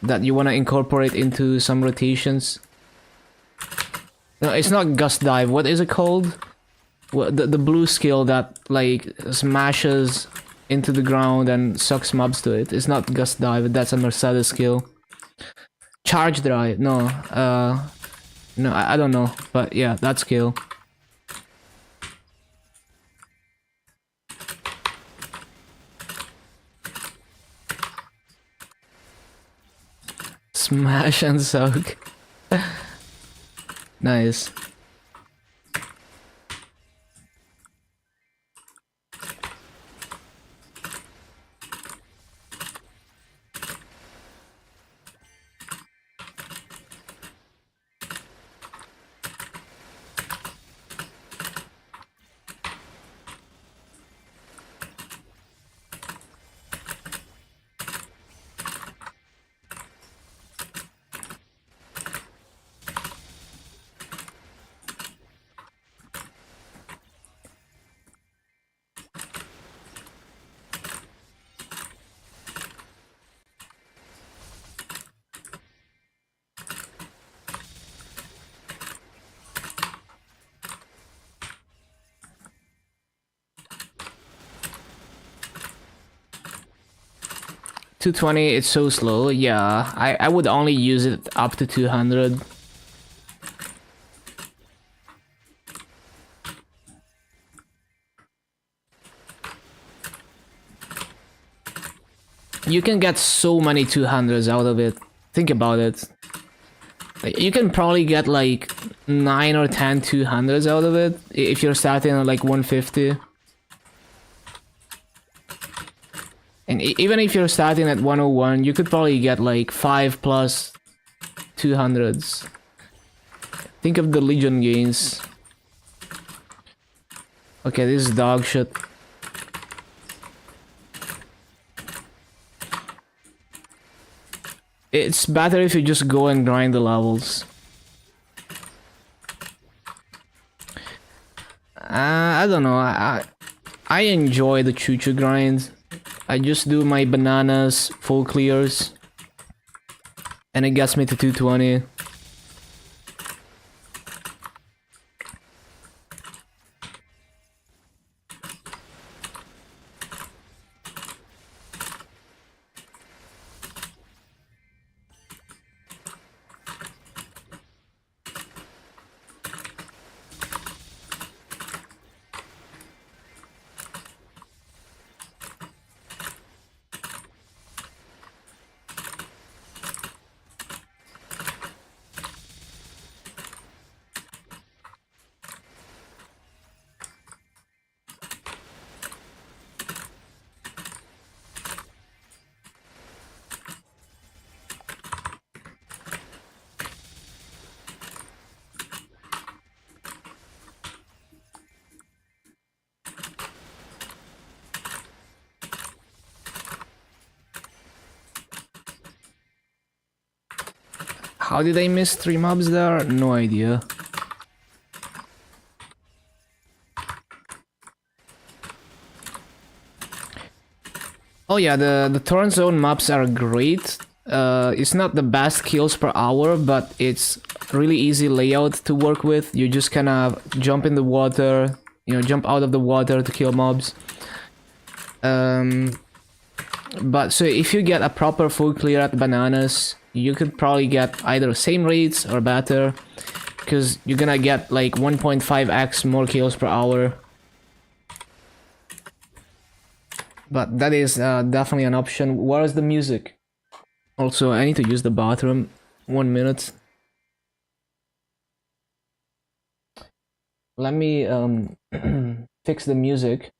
that you want to incorporate into some rotations. No, it's not gust dive. What is it called? Well, the blue skill that like smashes into the ground and sucks mobs to it. It's not gust dive. That's a Mercedes skill. Charge drive. No. No, I don't know. But yeah, that skill. Smash and suck. Nice. $220, it's so slow. Yeah, I would only use it up to 200. You can get so many 200s out of it. Think about it. You can probably get like 9 or 10 200s out of it if you're starting at like 150. And even if you're starting at 101, you could probably get like 5 plus 200s. Think of the Legion gains. Okay, this is dog shit. It's better if you just go and grind the levels. I don't know. I enjoy the choo-choo grind. I just do my bananas, full clears, and it gets me to 220. How did I miss 3 mobs there? No idea. Oh yeah, the turn zone maps are great. It's not the best kills per hour, but it's really easy layout to work with. You just kind of jump in the water, you know, jump out of the water to kill mobs. But so if you get a proper full clear at bananas, you could probably get either same rates or better, because you're gonna get like 1.5x more kills per hour. But that is definitely an option. Where is the music? Also, I need to use the bathroom. 1 minute. Let me fix the music.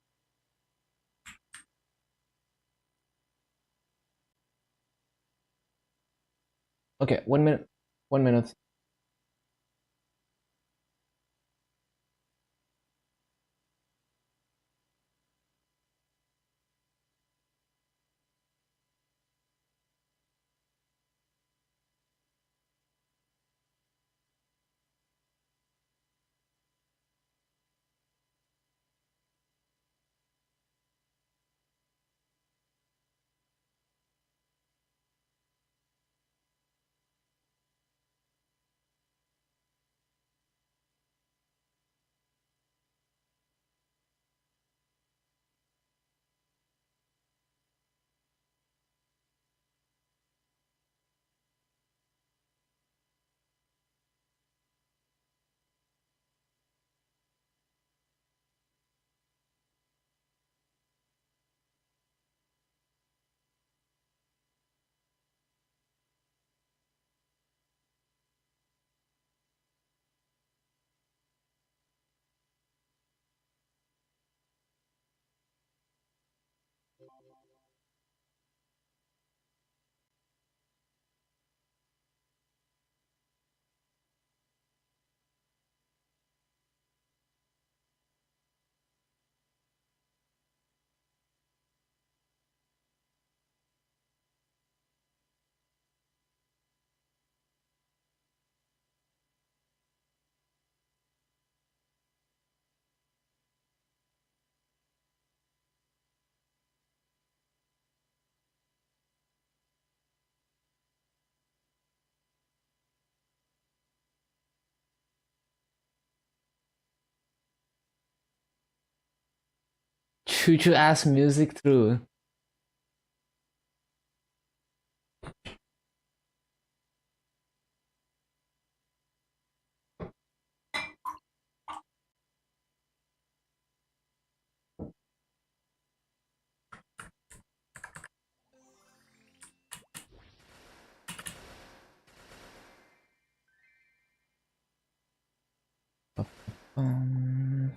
Okay, 1 minute. 1 minute. Choo choo ass music through. Um,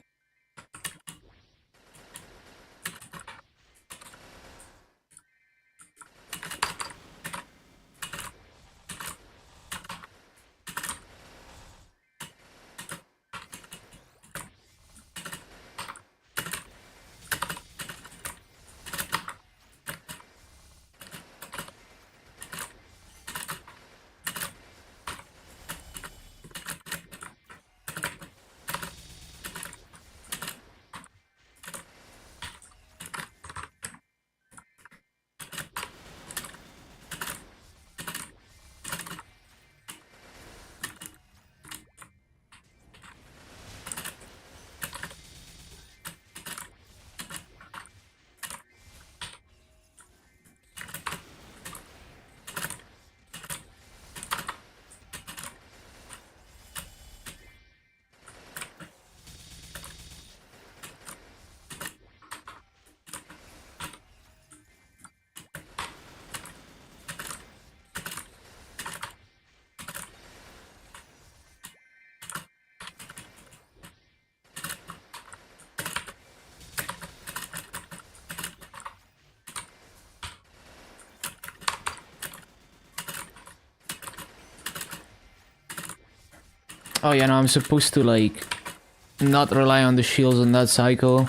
oh yeah, no, I'm supposed to like not rely on the shields on that cycle.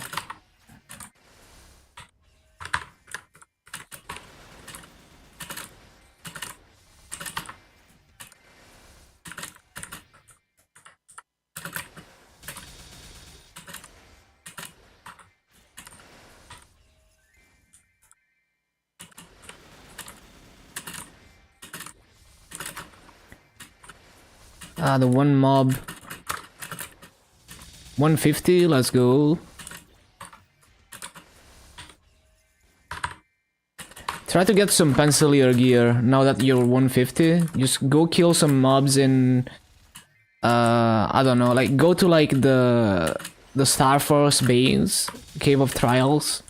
The one mob. 150, let's go. Try to get some pencilier gear now that you're 150. Just go kill some mobs in... I don't know, like go to like the Star Force Banes, Cave of Trials.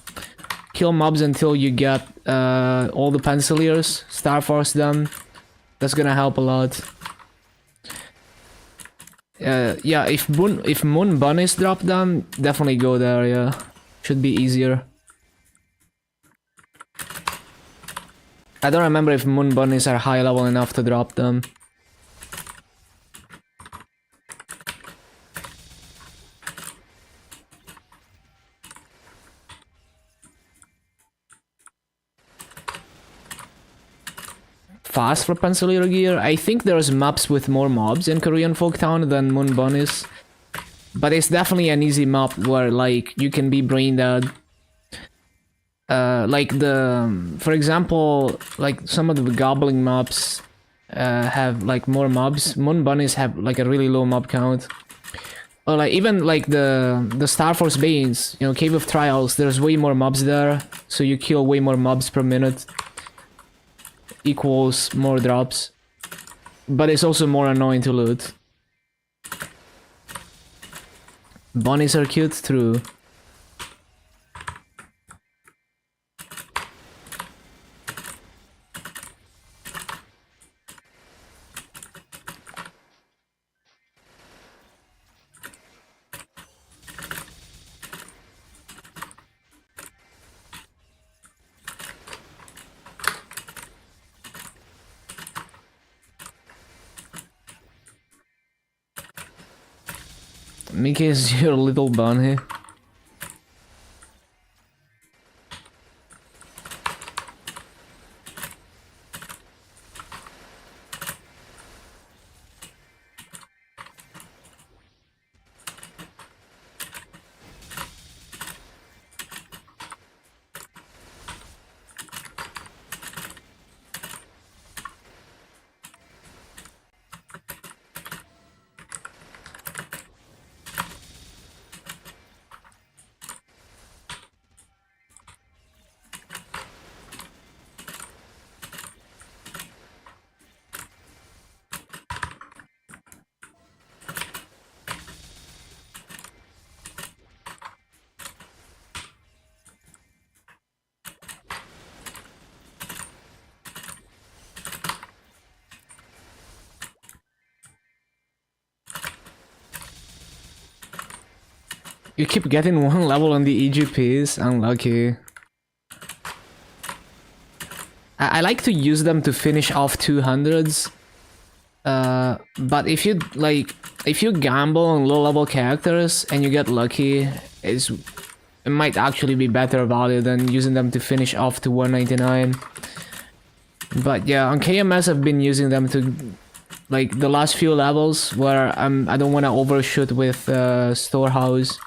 Kill mobs until you get all the penciliers, Star Force them. That's gonna help a lot. Yeah, if Moon Bunnies drop them, definitely go there, yeah. Should be easier. I don't remember if Moon Bunnies are high level enough to drop them. Fast for pencilier gear. I think there's maps with more mobs in Korean Folktown than Moon Bunnies. But it's definitely an easy map where like you can be brain dead. Like for example, like some of the gobbling maps have like more mobs. Moon Bunnies have like a really low mob count. Or like even like the Star Force Banes, you know, Cave of Trials, there's way more mobs there, so you kill way more mobs per minute. Equals more drops. But it's also more annoying to loot. Bunnies are cute, true. Mickey is your little bunny. You keep getting one level on the EGPs, unlucky. I like to use them to finish off 200s. But if you gamble on low level characters and you get lucky, it might actually be better value than using them to finish off to 199. But yeah, on KMS I've been using them to like the last few levels where I don't want to overshoot with Storehouse.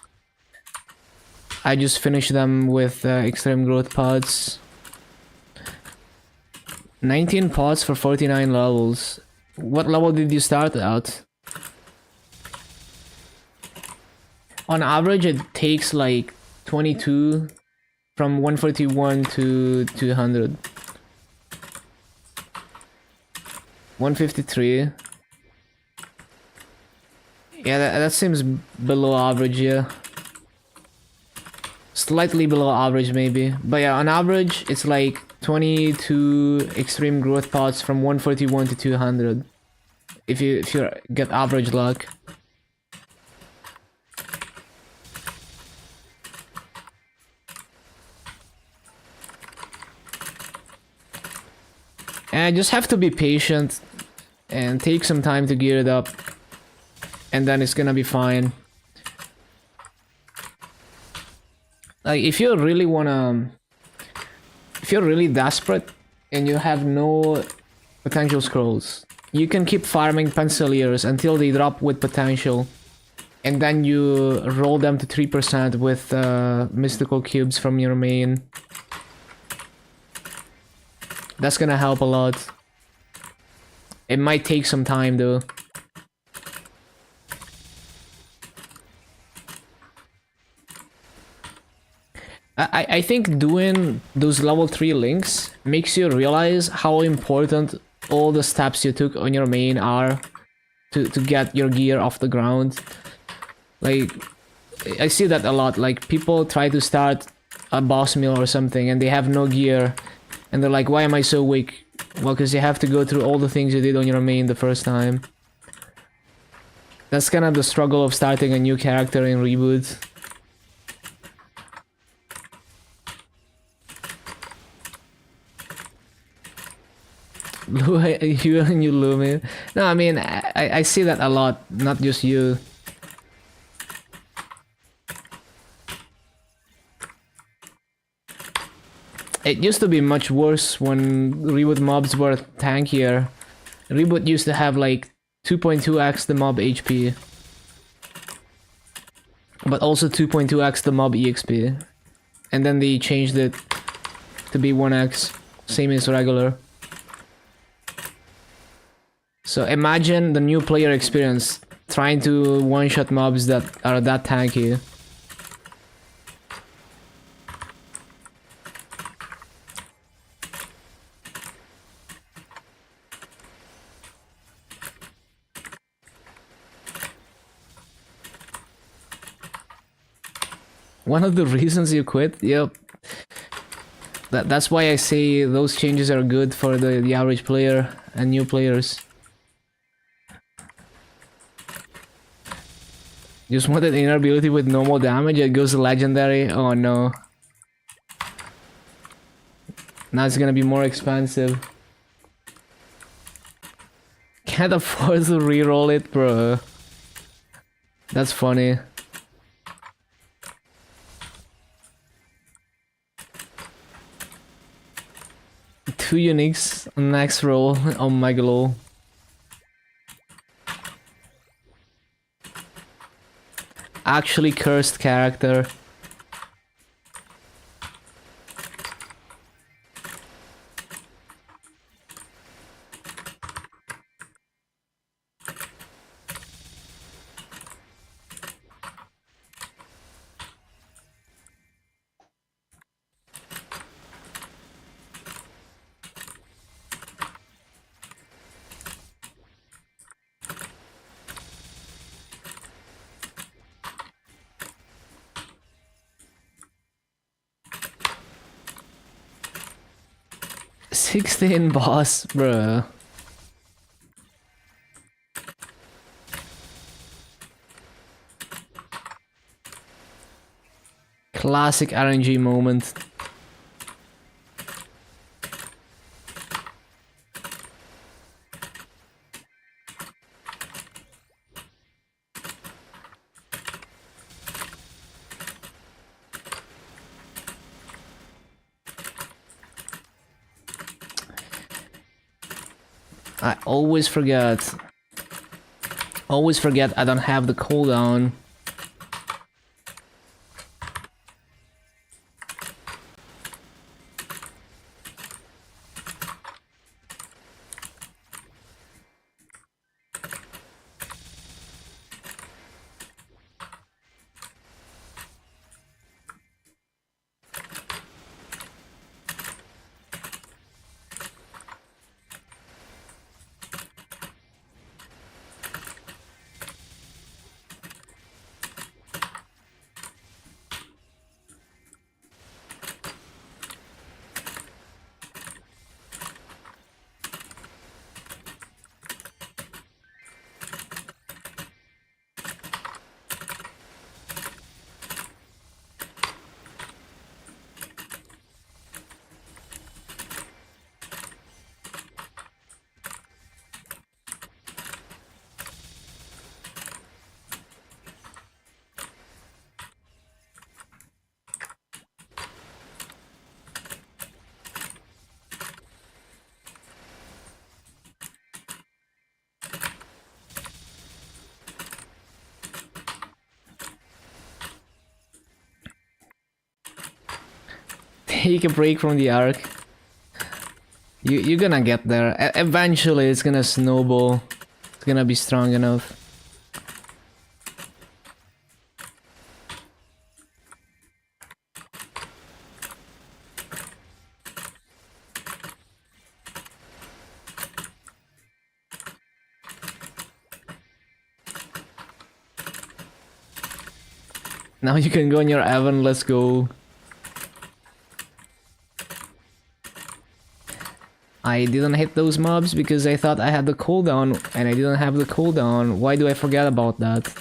I just finish them with extreme growth pods. 19 pods for 49 levels. What level did you start at? On average it takes like 22 from 141 to 200. 153. Yeah, that seems below average, yeah. Slightly below average maybe. But yeah, on average it's like 22 extreme growth pods from 141 to 200. If you get average luck. And I just have to be patient and take some time to gear it up, and then it's gonna be fine. Like if you really if you're really desperate and you have no potential scrolls, you can keep farming penciliers until they drop with potential, and then you roll them to 3% with mystical cubes from your main. That's gonna help a lot. It might take some time though. I think doing those level 3 links makes you realize how important all the steps you took on your main are to get your gear off the ground. Like, I see that a lot. Like, people try to start a boss meal or something and they have no gear. And they're like, why am I so weak? Well, because you have to go through all the things you did on your main the first time. That's kind of the struggle of starting a new character in Reboot. You and you Lumi. No, I mean, I see that a lot, not just you. It used to be much worse when Reboot mobs were tankier. Reboot used to have like 2.2x the mob HP. But also 2.2x the mob EXP. And then they changed it to be 1x, same as regular. So imagine the new player experience trying to one-shot mobs that are that tanky. One of the reasons you quit? Yep. That's why I say those changes are good for the average player and new players. Just wanted inner ability with normal damage, it goes legendary. Oh no. Now it's gonna be more expensive. Can't afford to reroll it, bro. That's funny. Two uniques on next roll. Oh my god. Actually cursed character. $16 boss, bruh. Classic RNG moment. I always forget. Always forget I don't have the cooldown. Take a break from the arc. You're gonna get there. Eventually it's gonna snowball. It's gonna be strong enough. Now you can go on your Evan, let's go. I didn't hit those mobs because I thought I had the cooldown and I didn't have the cooldown. Why do I forget about that?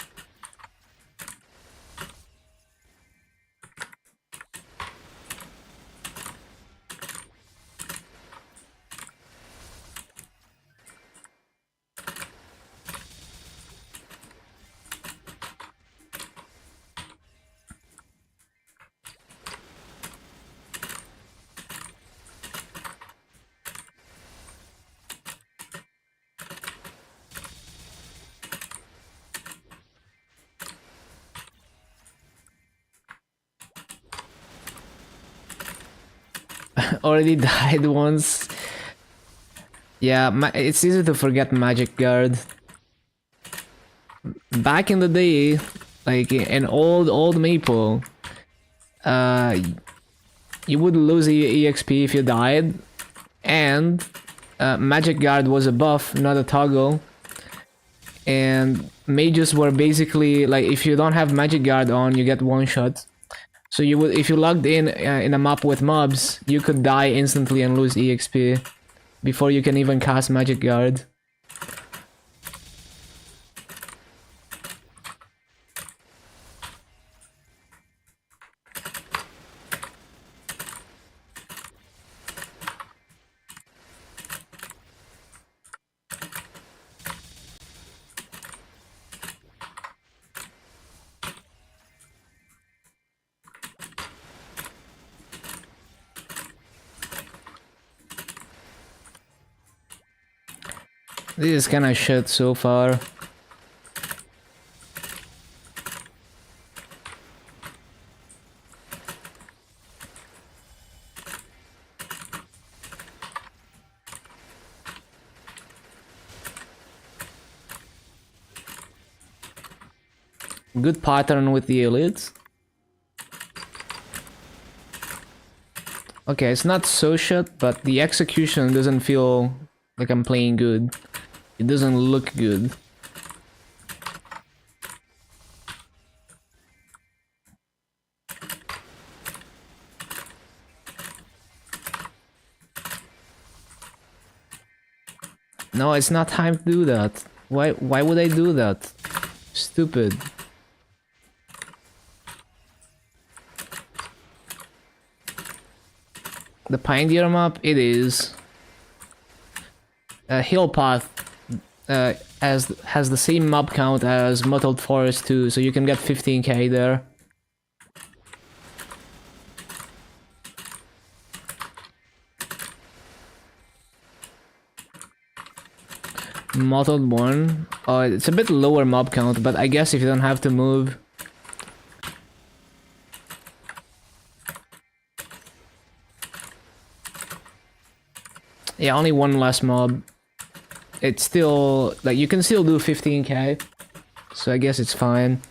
Already died once. Yeah, it's easy to forget Magic Guard. Back in the day, like in old Maple, you would lose EXP if you died, and Magic Guard was a buff, not a toggle. And mages were basically like, if you don't have Magic Guard on, you get one shot. So you would, if you logged in a map with mobs, you could die instantly and lose EXP before you can even cast Magic Guard. This is kinda shit so far. Good pattern with the elites. Okay, it's not so shit, but the execution doesn't feel like I'm playing good. It doesn't look good. No, it's not time to do that. Why would I do that? Stupid. The Pioneer map, it is. Hill Path has the same mob count as Mottled Forest 2, so you can get 15k there. Mottled 1, it's a bit lower mob count, but I guess if you don't have to move. Yeah, only one less mob. It's still, like, you can still do 15k, so I guess it's fine.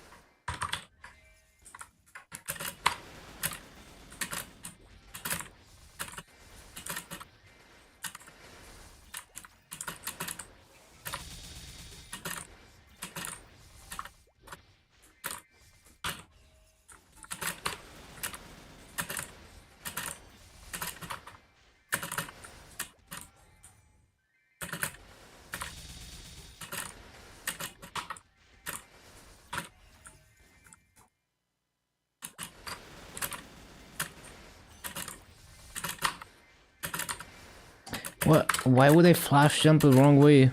What? Why would I flash jump the wrong way?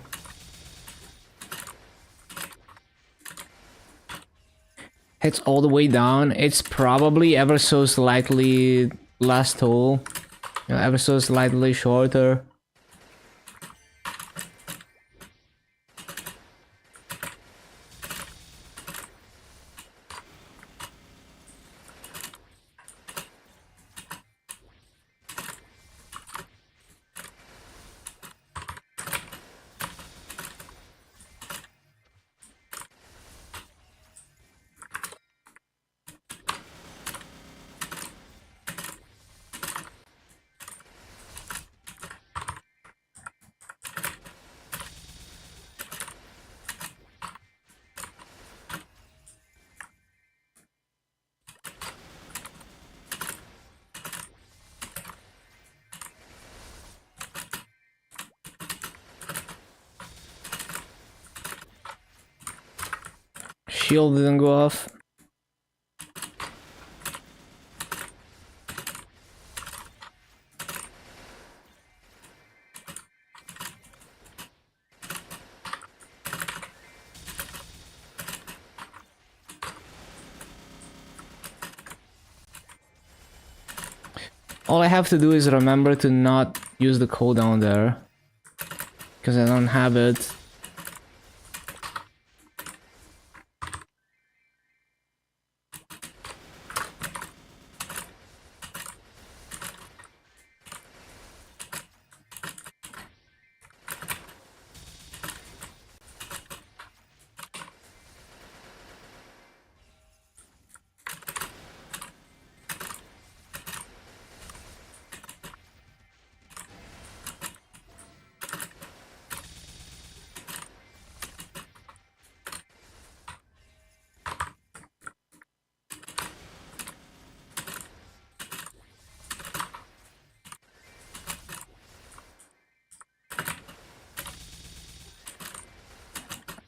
It's all the way down. It's probably ever so slightly less tall. Ever so slightly shorter. shield didn't go off. All I have to do is remember to not use the cooldown there, because I don't have it.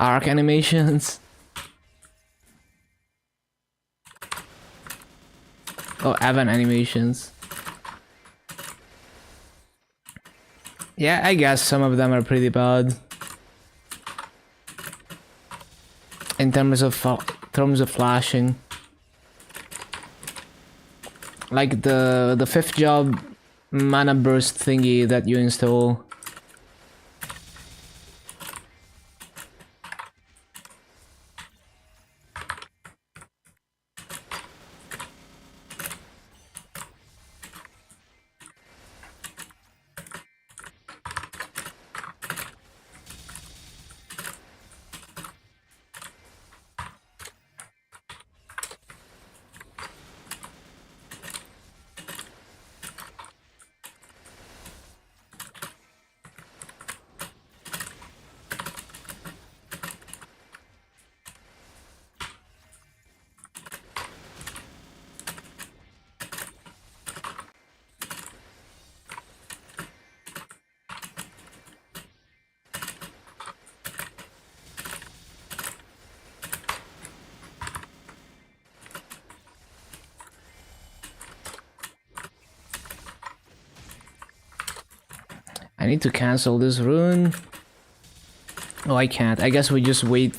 Arc animations. Oh, event animations. Yeah, I guess some of them are pretty bad. In terms of flashing. Like the fifth job mana burst thingy that you install. I need to cancel this rune. Oh, I can't. I guess we just wait.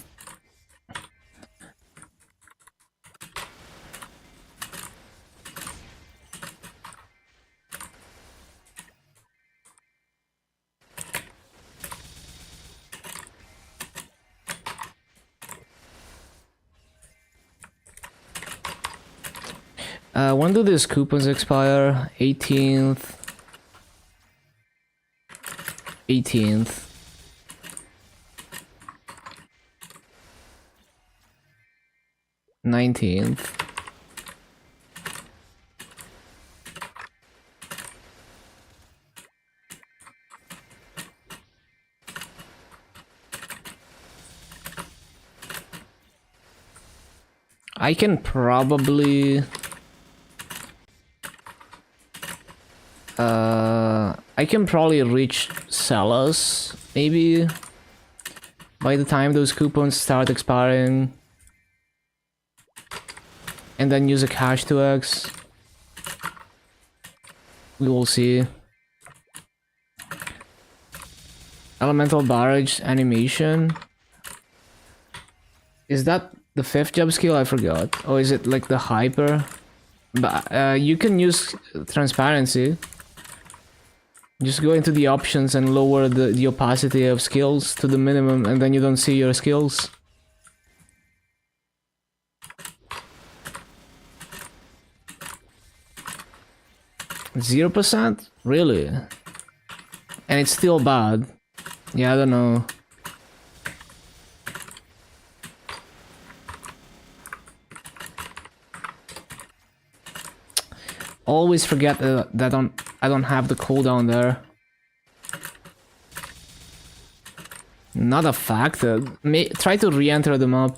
When do these coupons expire? 18th. 18th. 19th. I can probably reach Celos maybe by the time those coupons start expiring, and then use a cash 2x. We will see. Elemental barrage animation. Is that the fifth job skill? I forgot. Or is it like the hyper? But you can use transparency. Just go into the options and lower the opacity of skills to the minimum, and then you don't see your skills. %? Really? And it's still bad. Yeah, I don't know. Always forget that I don't have the cooldown there. Not affected. Try to re-enter them up.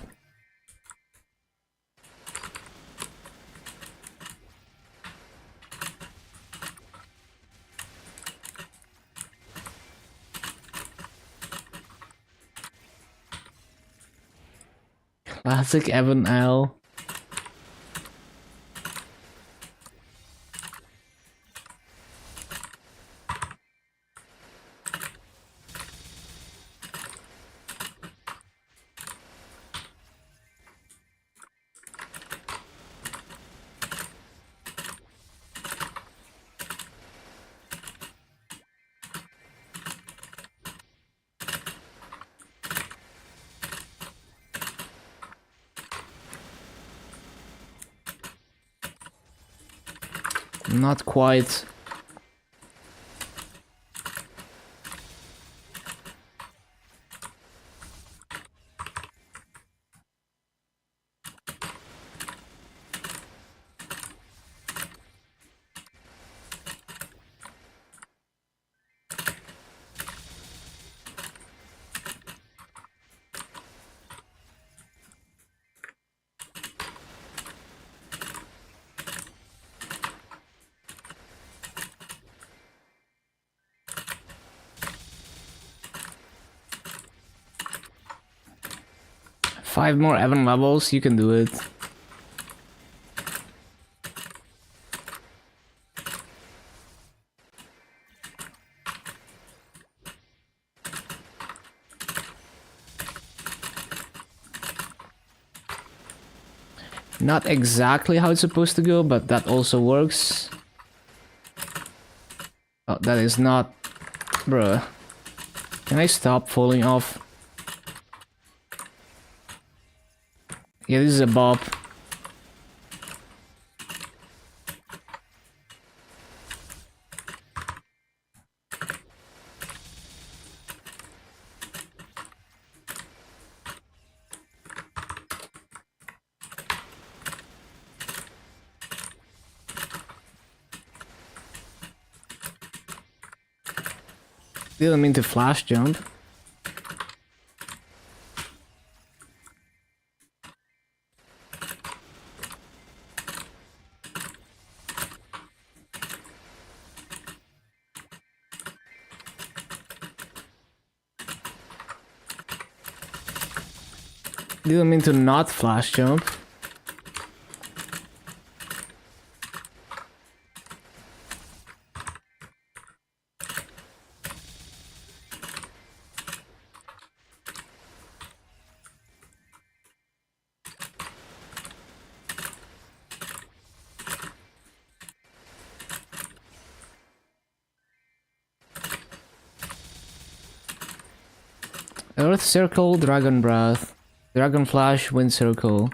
Classic Evan L. Not quite. Five more Evan levels, you can do it. Not exactly how it's supposed to go, but that also works. Oh, that is not... Bruh. Can I stop falling off? Yeah, this is a bop. Didn't mean to flash jump. Didn't mean to not flash jump. Earth Circle, Dragon Breath, Dragon Flash, Wind Circle.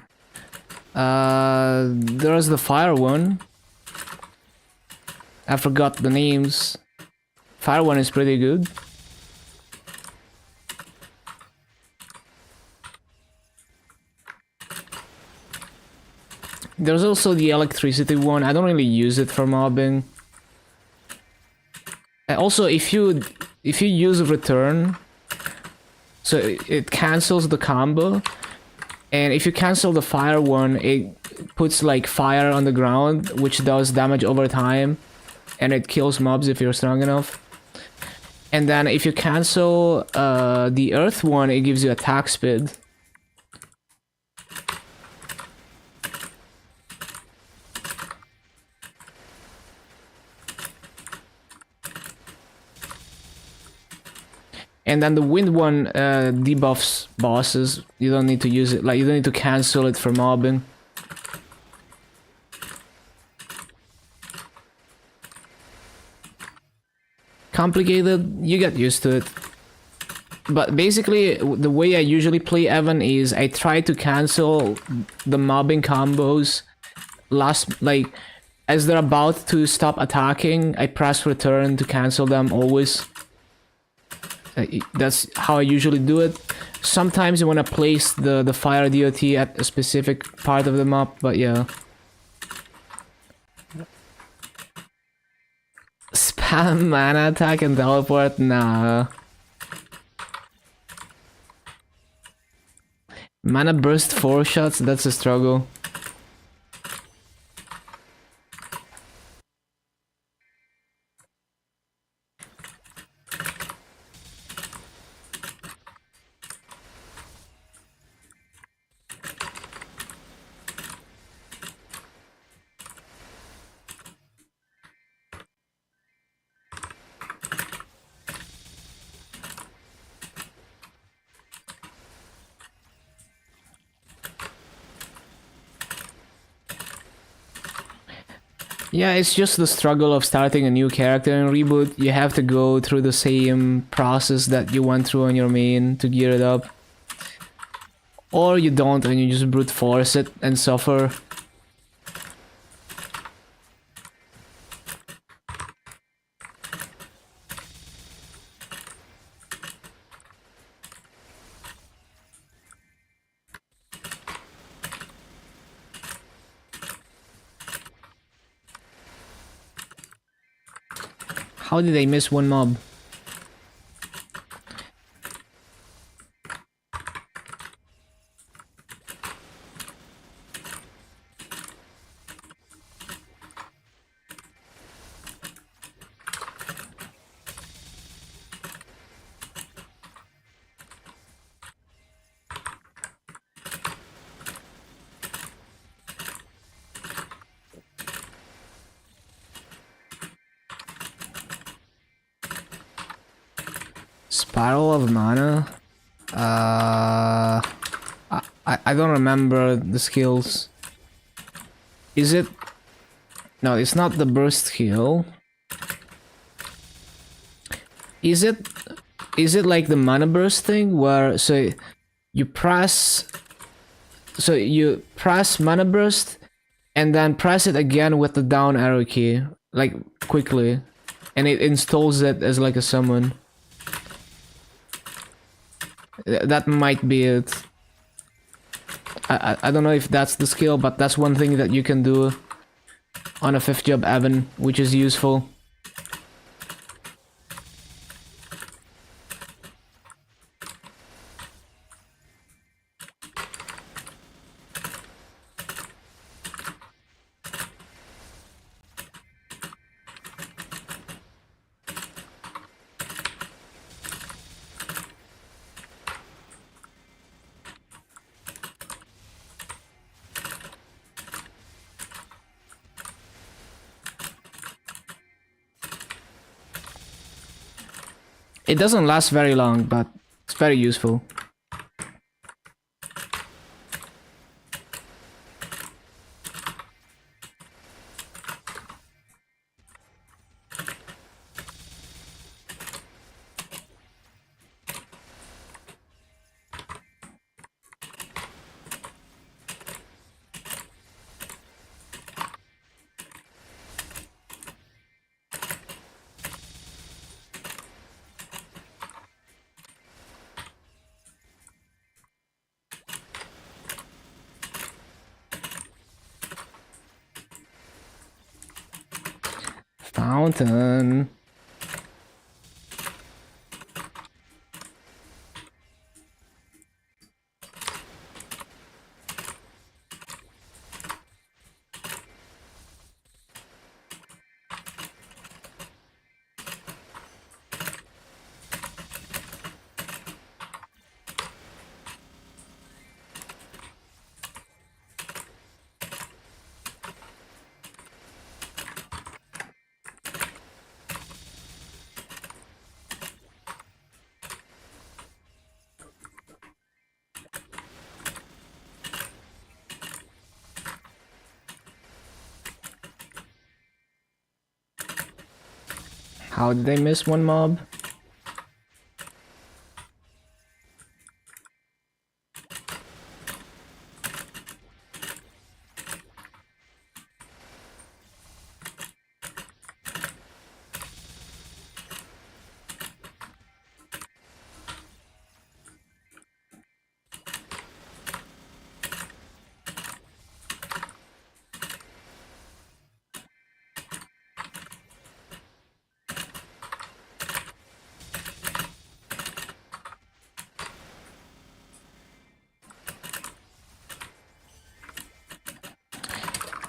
There's the Fire one. I forgot the names. Fire one is pretty good. There's also the Electricity one. I don't really use it for mobbing. Also, if you use Return, so it cancels the combo, and if you cancel the Fire one, it puts like fire on the ground, which does damage over time, and it kills mobs if you're strong enough. And then if you cancel the Earth one, it gives you attack speed. And then the Wind one debuffs bosses. You don't need to use it, like you don't need to cancel it for mobbing. Complicated, you get used to it. But basically, the way I usually play Evan is I try to cancel the mobbing combos as they're about to stop attacking, I press return to cancel them always. That's how I usually do it. Sometimes you want to place the fire DOT at a specific part of the map, but yeah. Spam mana attack and teleport? Nah. Mana burst 4 shots? That's a struggle. Yeah, it's just the struggle of starting a new character in Reboot. You have to go through the same process that you went through on your main to gear it up. Or you don't and you just brute force it and suffer. How did I miss one mob? Spiral of Mana? I don't remember the skills. Is it? No, it's not the burst skill. Is it? Is it like the mana burst thing where you press mana burst and then press it again with the down arrow key, like quickly, and it installs it as like a summon. That might be it. I don't know if that's the skill, but that's one thing that you can do on a 5th job Evan, which is useful. It doesn't last very long, but it's very useful. Fountain. How did I miss one mob?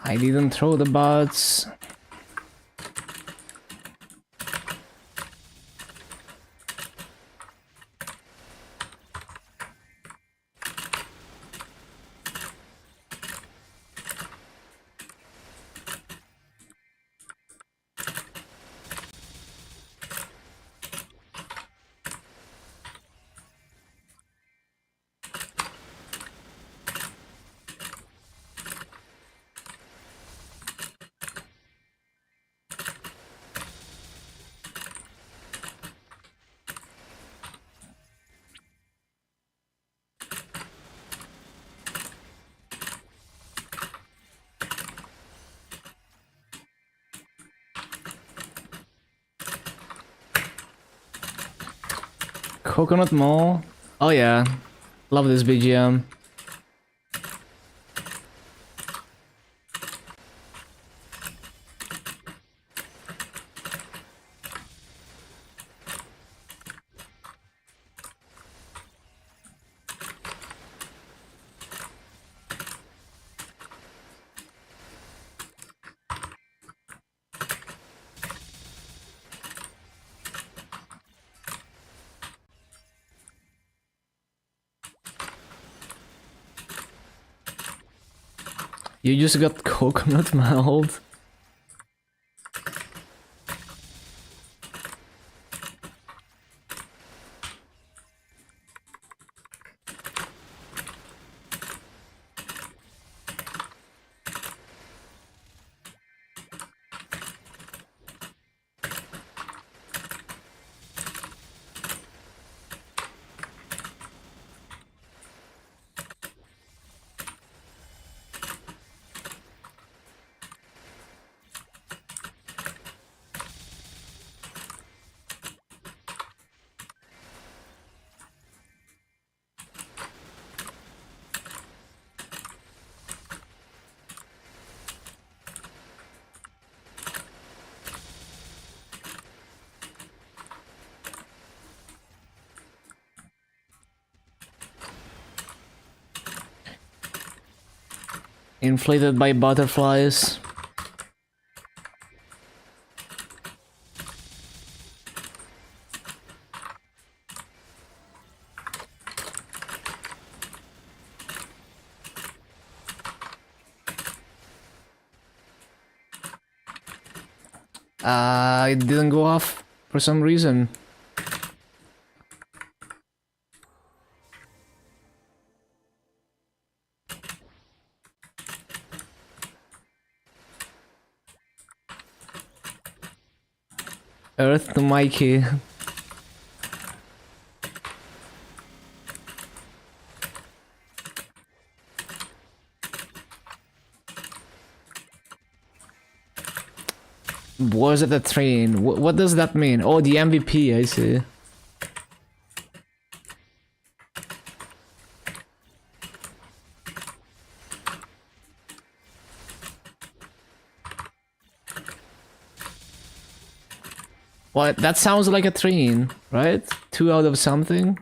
I didn't throw the bots. Coconut Mall. Oh yeah, love this BGM. You just got coconut melt. Inflated by butterflies. It didn't go off for some reason. Earth to Mikey. Was it a train? What does that mean? Oh, the MVP, I see. What? That sounds like a train, right? 2 out of something?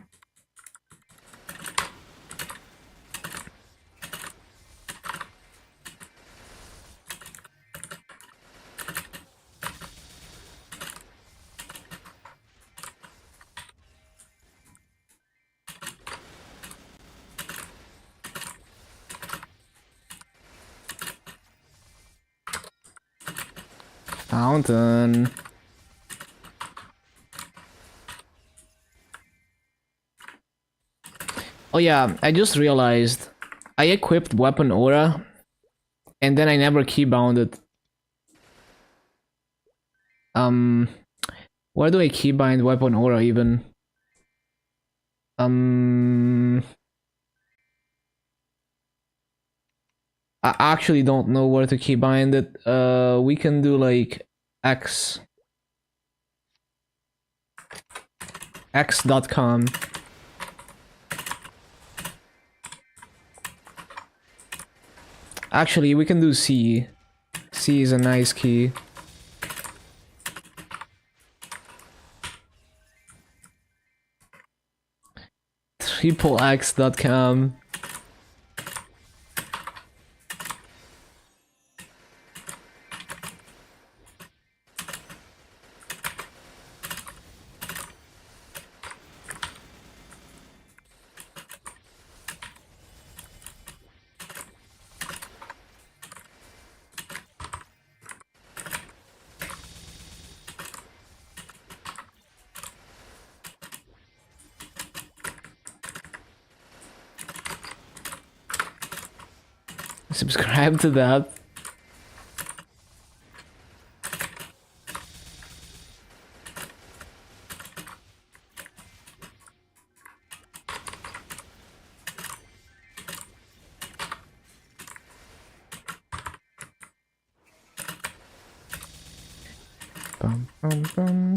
Fountain. Oh yeah, I just realized I equipped weapon aura and then I never keybound it. Where do I keybind weapon aura even? I actually don't know where to keybind it. We can do like x.com. Actually, we can do C. C is a nice key. XXX.com. Subscribe to that. Bum, bum, bum.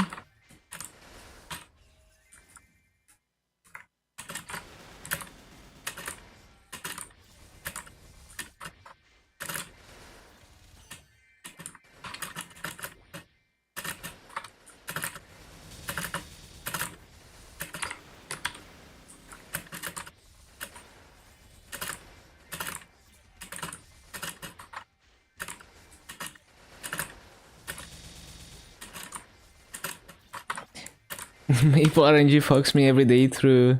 Maple RNG fucks me every day through.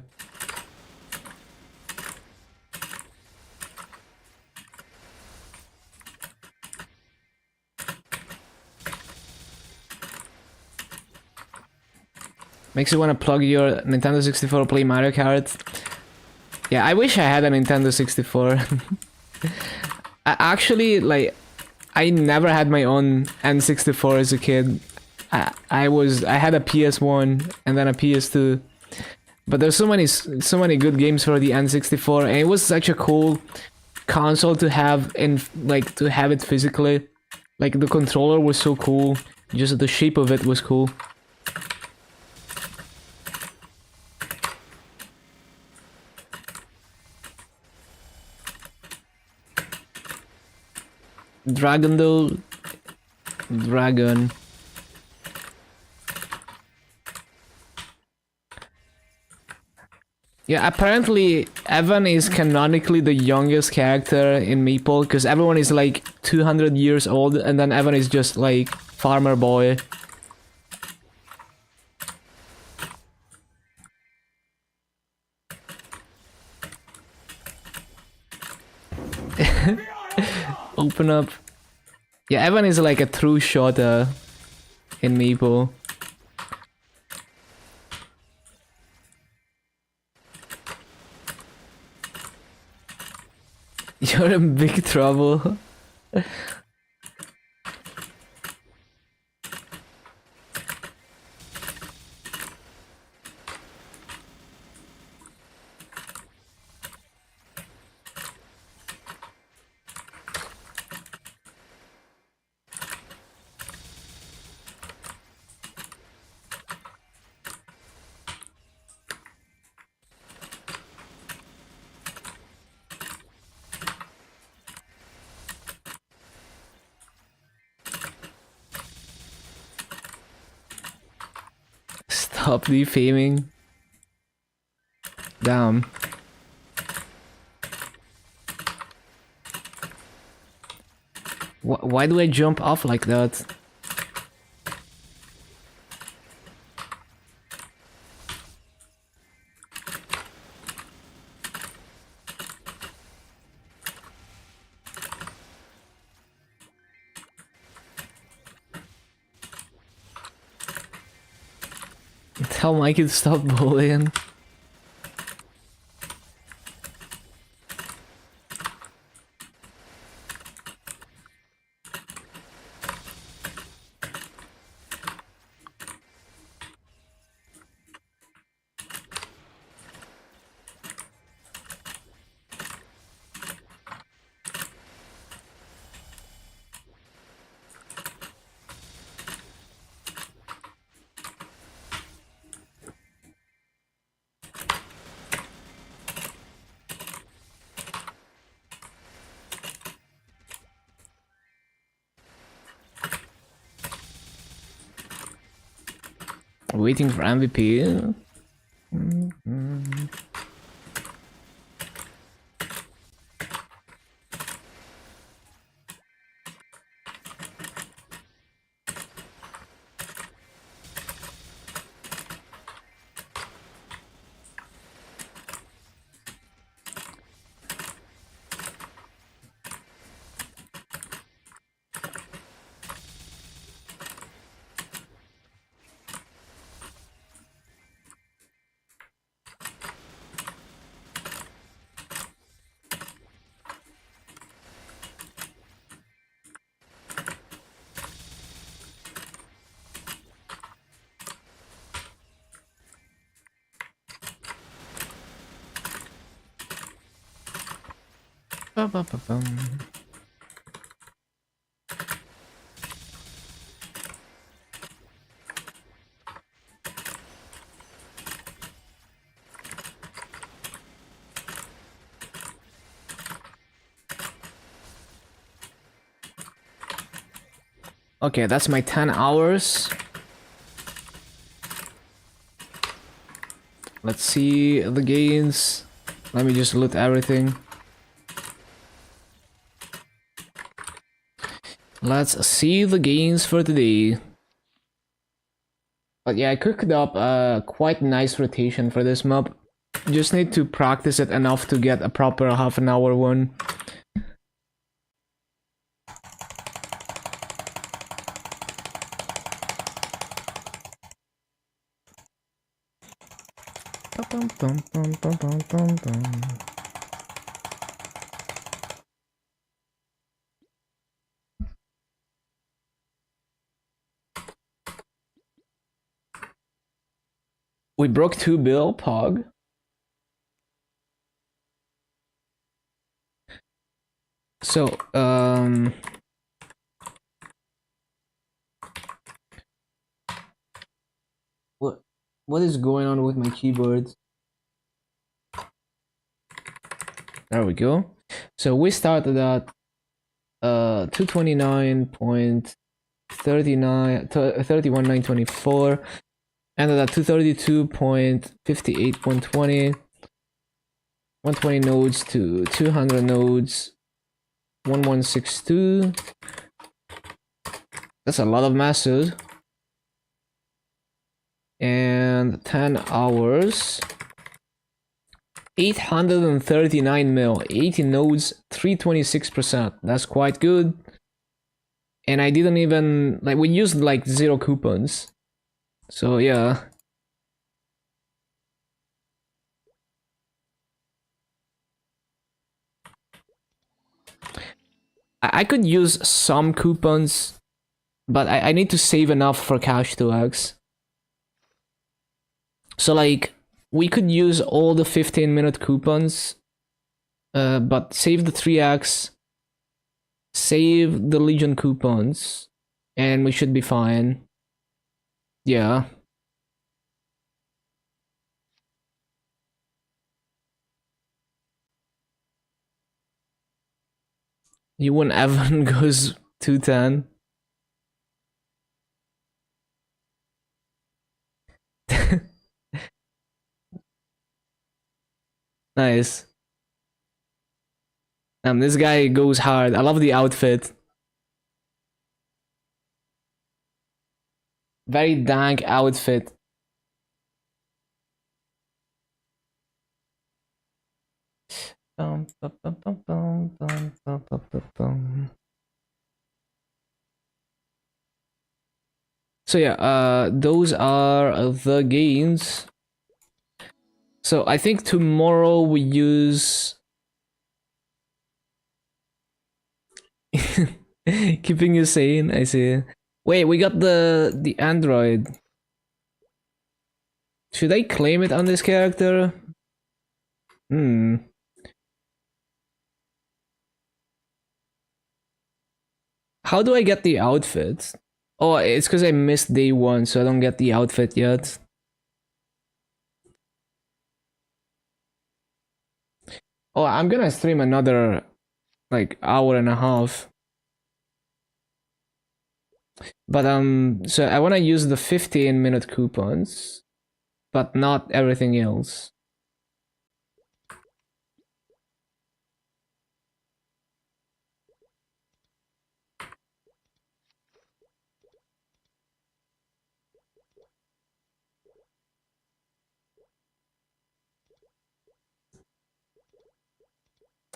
Makes you want to plug your Nintendo 64 play Mario Kart. Yeah, I wish I had a Nintendo 64. Actually, like, I never had my own N64 as a kid. I had a PS1 and then a PS2. But there's so many good games for the N64, and it was such a cool console to have to have it physically. Like, the controller was so cool. Just the shape of it was cool. Dragon though. Dragon. Yeah, apparently Evan is canonically the youngest character in Maple, because everyone is like 200 years old, and then Evan is just like farmer boy. Open up. Yeah, Evan is like a true shotter in Maple. You're in big trouble. Stop defaming. Damn. Why do I jump off like that? Tell Mikey to stop bullying. Waiting for MVP. Ba-ba-ba-bum. Okay, that's my 10 hours. Let's see the gains. Let me just loot everything. Let's see the gains for today. But yeah, I cooked up a quite nice rotation for this mob. Just need to practice it enough to get a proper half-an-hour one. We broke 2 bill, Pog. So, what is going on with my keyboard? There we go. So we started at 229.39 ended at 232.58.20 120 nodes to 200 nodes 1162. That's a lot of masses. And 10 hours 839 mil, 80 nodes, 326%. That's quite good. And I didn't even, like, we used like 0 coupons. So yeah. I could use some coupons, but I need to save enough for cash 2x. So like, we could use all the 15-minute coupons, but save the 3x, save the Legion coupons, and we should be fine. Yeah. You when Evan goes 210. Nice. This guy goes hard. I love the outfit. Very dank outfit. So yeah, those are the gains. So I think tomorrow we use keeping you sane. I see. Wait, we got the android. Should I claim it on this character? Hmm. How do I get the outfit? Oh, it's because I missed day 1, so I don't get the outfit yet. Oh, I'm gonna stream another like hour and a half. But so I wanna use the 15-minute coupons, but not everything else.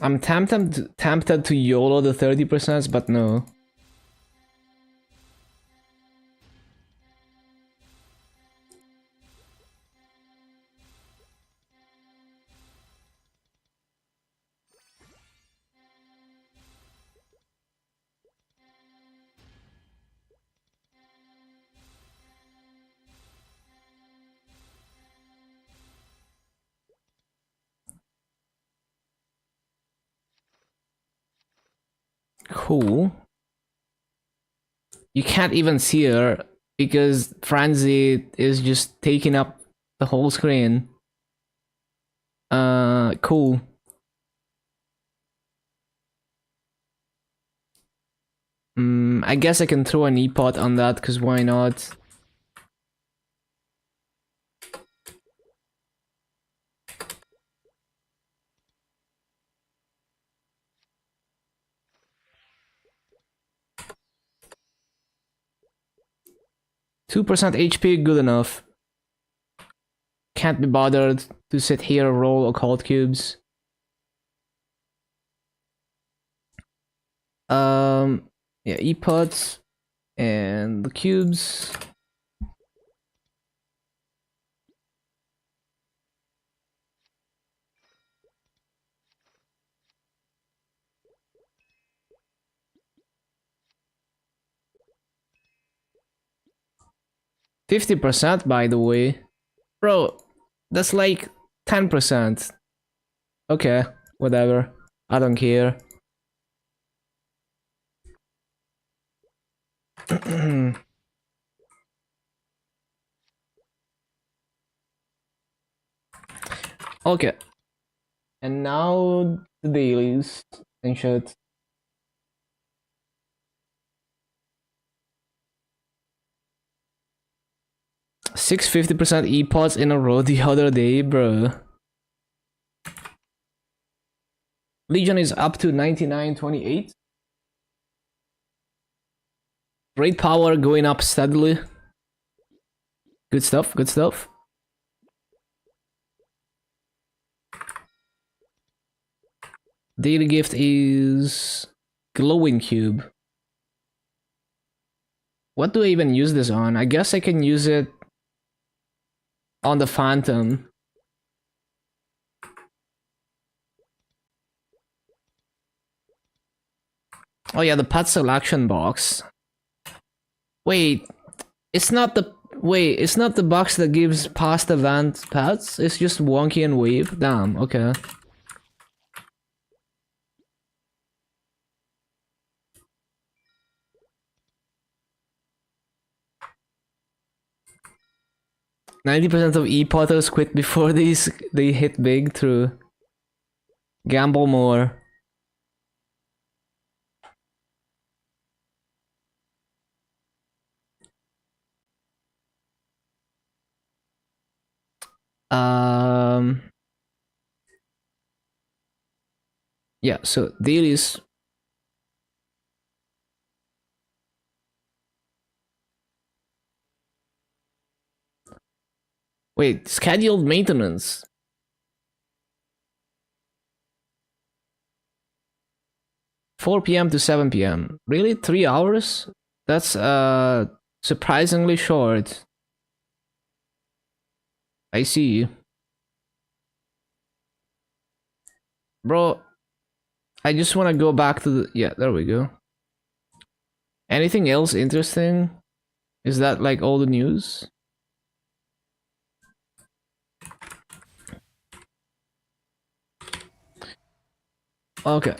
I'm tempted to YOLO the 30%, but no. Cool. You can't even see her because Frenzy is just taking up the whole screen. Cool. I guess I can throw an E-pot on that, because why not? 2% HP, good enough. Can't be bothered to sit here and roll occult cubes. Yeah, E-pods and the cubes. %50, by the way. Bro, that's like 10%. Okay, whatever. I don't care. Okay. And now the dailies and shit. $650% E-pods in a row the other day, bro. Legion is up to 99.28. Great power going up steadily. Good stuff, good stuff. Daily gift is glowing cube. What do I even use this on? I guess I can use it on the Phantom. Oh yeah, the pet selection box. Wait, it's not the it's not the box that gives past event pets. It's just wonky and wave. Damn. Okay. %90 of e-potters quit before they hit big through gamble more. Yeah, so dailies. Wait, scheduled maintenance. 4 p.m. to 7 p.m. Really? 3 hours? That's surprisingly short. I see. Bro, I just want to go back to the... Yeah, there we go. Anything else interesting? Is that like all the news? Okay.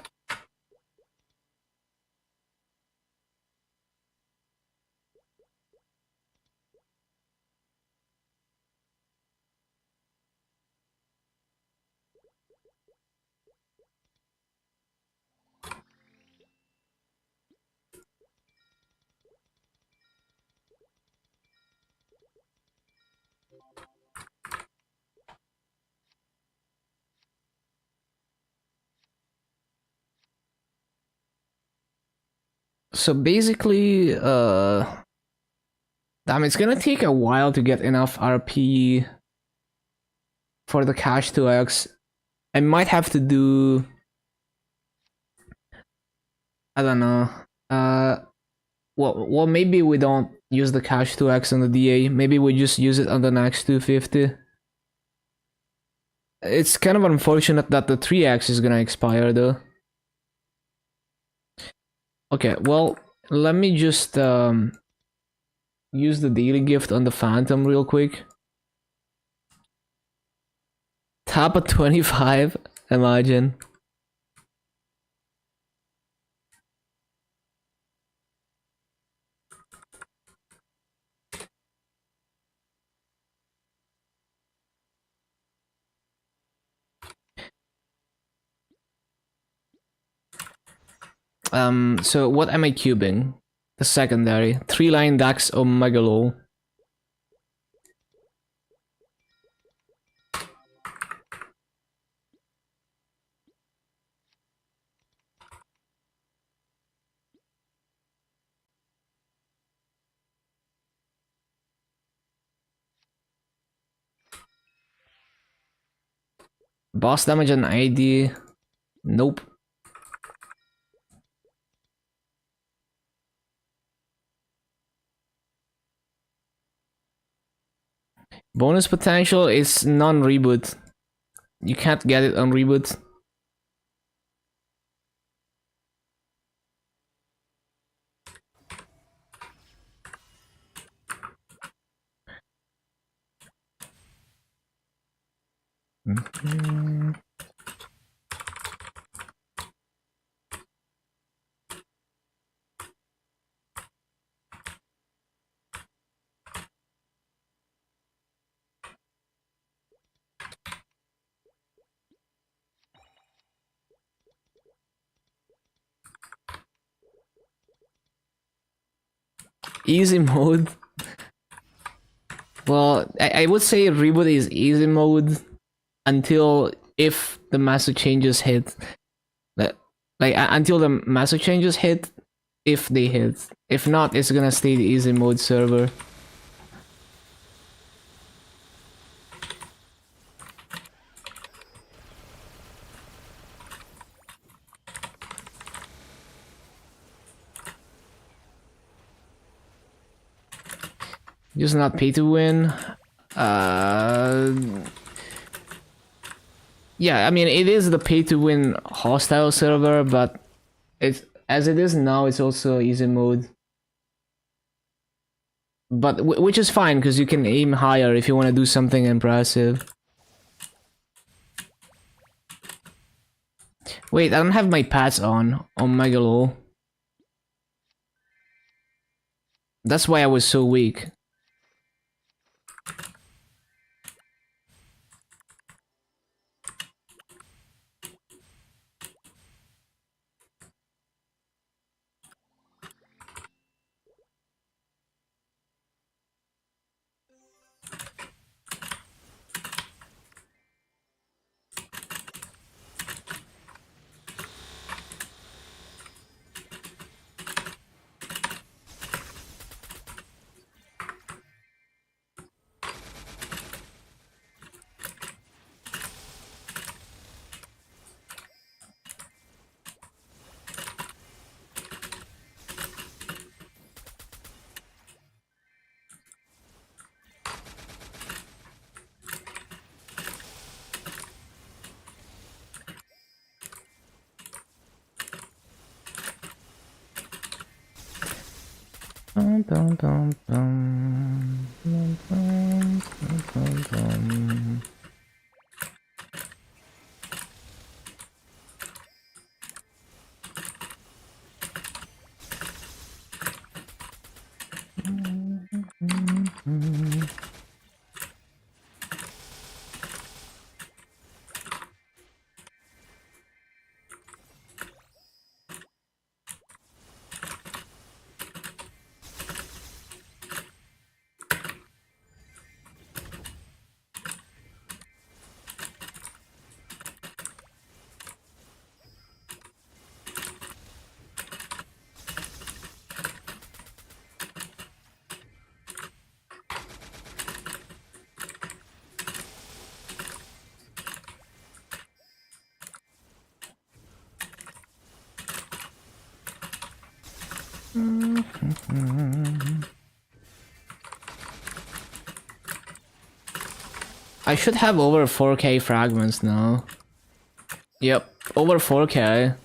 So basically, damn, it's gonna take a while to get enough RP for the cash 2x. I might have to do... I don't know. Well, maybe we don't use the cash 2x on the DA. Maybe we just use it on the next 250. It's kind of unfortunate that the 3x is gonna expire though. Okay, well, let me just use the daily gift on the Phantom real quick. Tap at 25, imagine. So what am I cubing? The secondary. 3-line Dax Omegalo. Boss damage and ID. Nope. Bonus potential is non-reboot. You can't get it on reboot. Easy mode. Well, I would say reboot is easy mode until if the massive changes hit. Until the massive changes hit, if they hit. If not, it's gonna stay the easy mode server. Just not pay to win. Yeah, I mean it is the pay to win hostile server, but it's as it is now. It's also easy mode, but which is fine because you can aim higher if you want to do something impressive. Wait, I don't have my pads on Mega Low. That's why I was so weak. Dum, dum, dum, dum. Dum, dum, dum, dum. I should have over 4K fragments now. Yep, over 4K.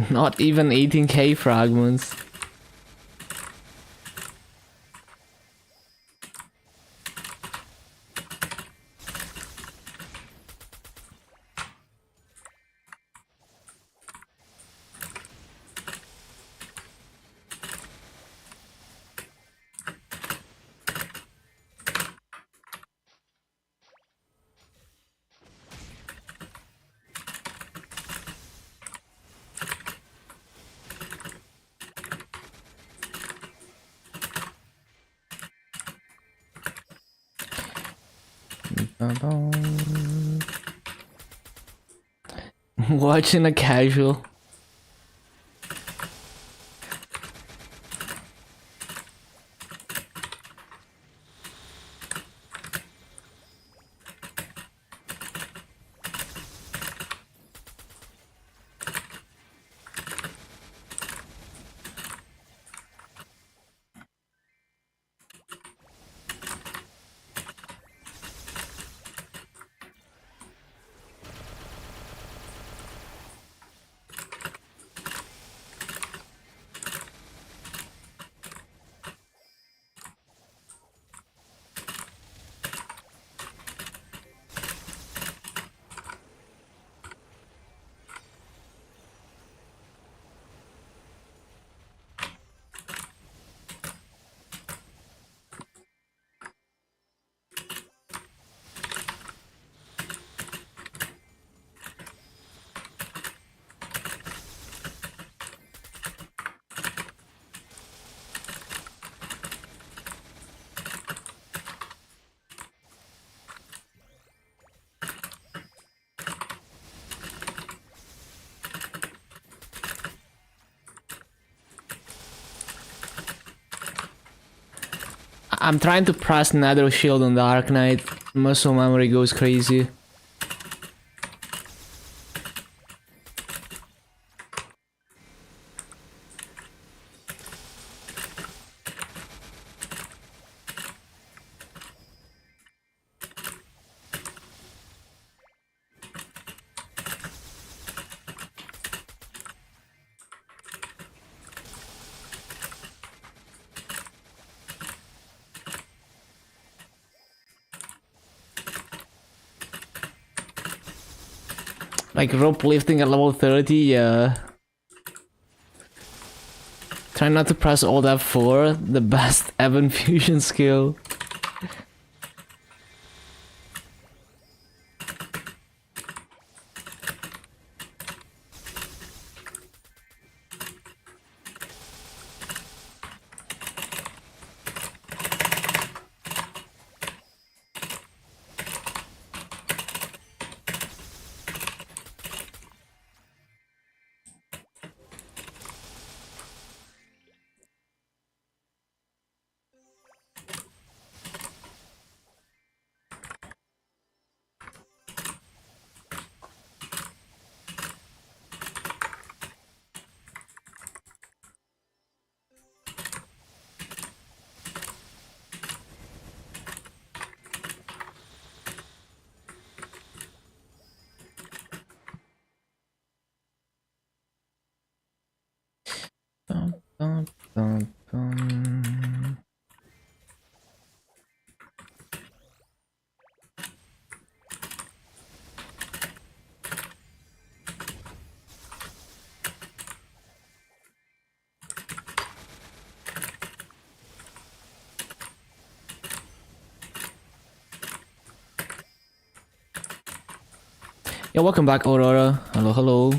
Not even 18K fragments. Watching a casual. I'm trying to press Nether Shield on Dark Knight. Muscle memory goes crazy. Like rope lifting at level 30, yeah. Try not to press Alt F4, the best Evan fusion skill. Bum, bum, bum, bum. Yeah, welcome back, Aurora. Hello, hello.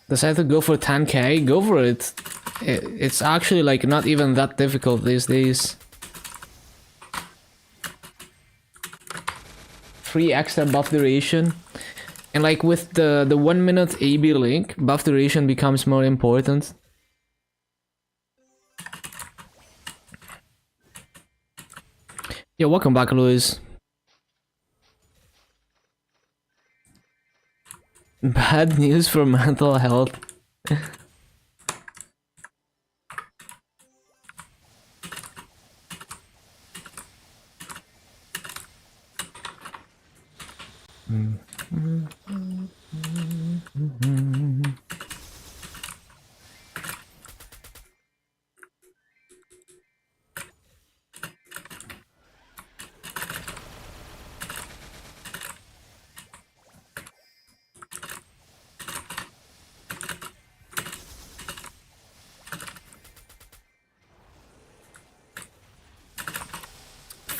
Decide to go for 10k? Go for it. It's actually like not even that difficult these days. 3 extra buff duration. And like with the 1 minute AB link, buff duration becomes more important. Yeah, welcome back, Louis. Bad news for mental health.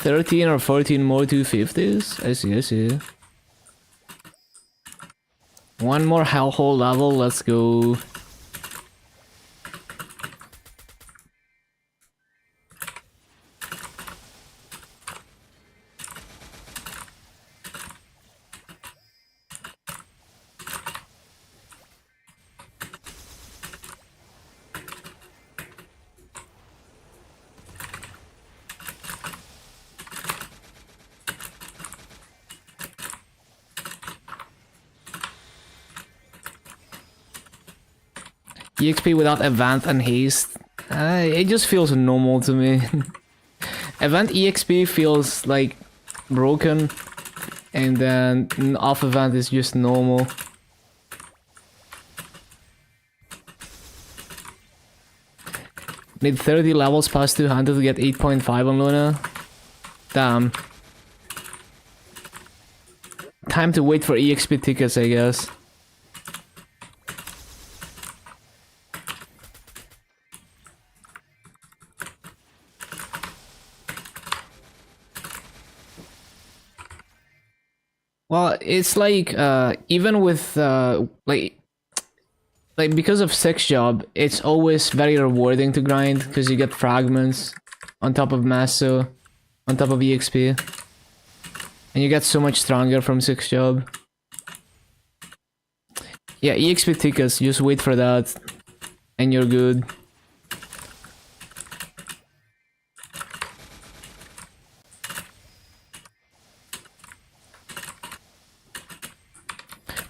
13 or 14 more 250s? I see, I see. One more hellhole level, let's go. EXP without event and haste. It just feels normal to me. Event EXP feels like broken, and then off event is just normal. Need 30 levels past 200 to get 8.5 on Luna. Damn. Time to wait for EXP tickets, I guess. Well, it's like even with like because of 6 job, it's always very rewarding to grind because you get fragments on top of Masso, on top of EXP, and you get so much stronger from 6 job. Yeah, EXP tickets, just wait for that, and you're good.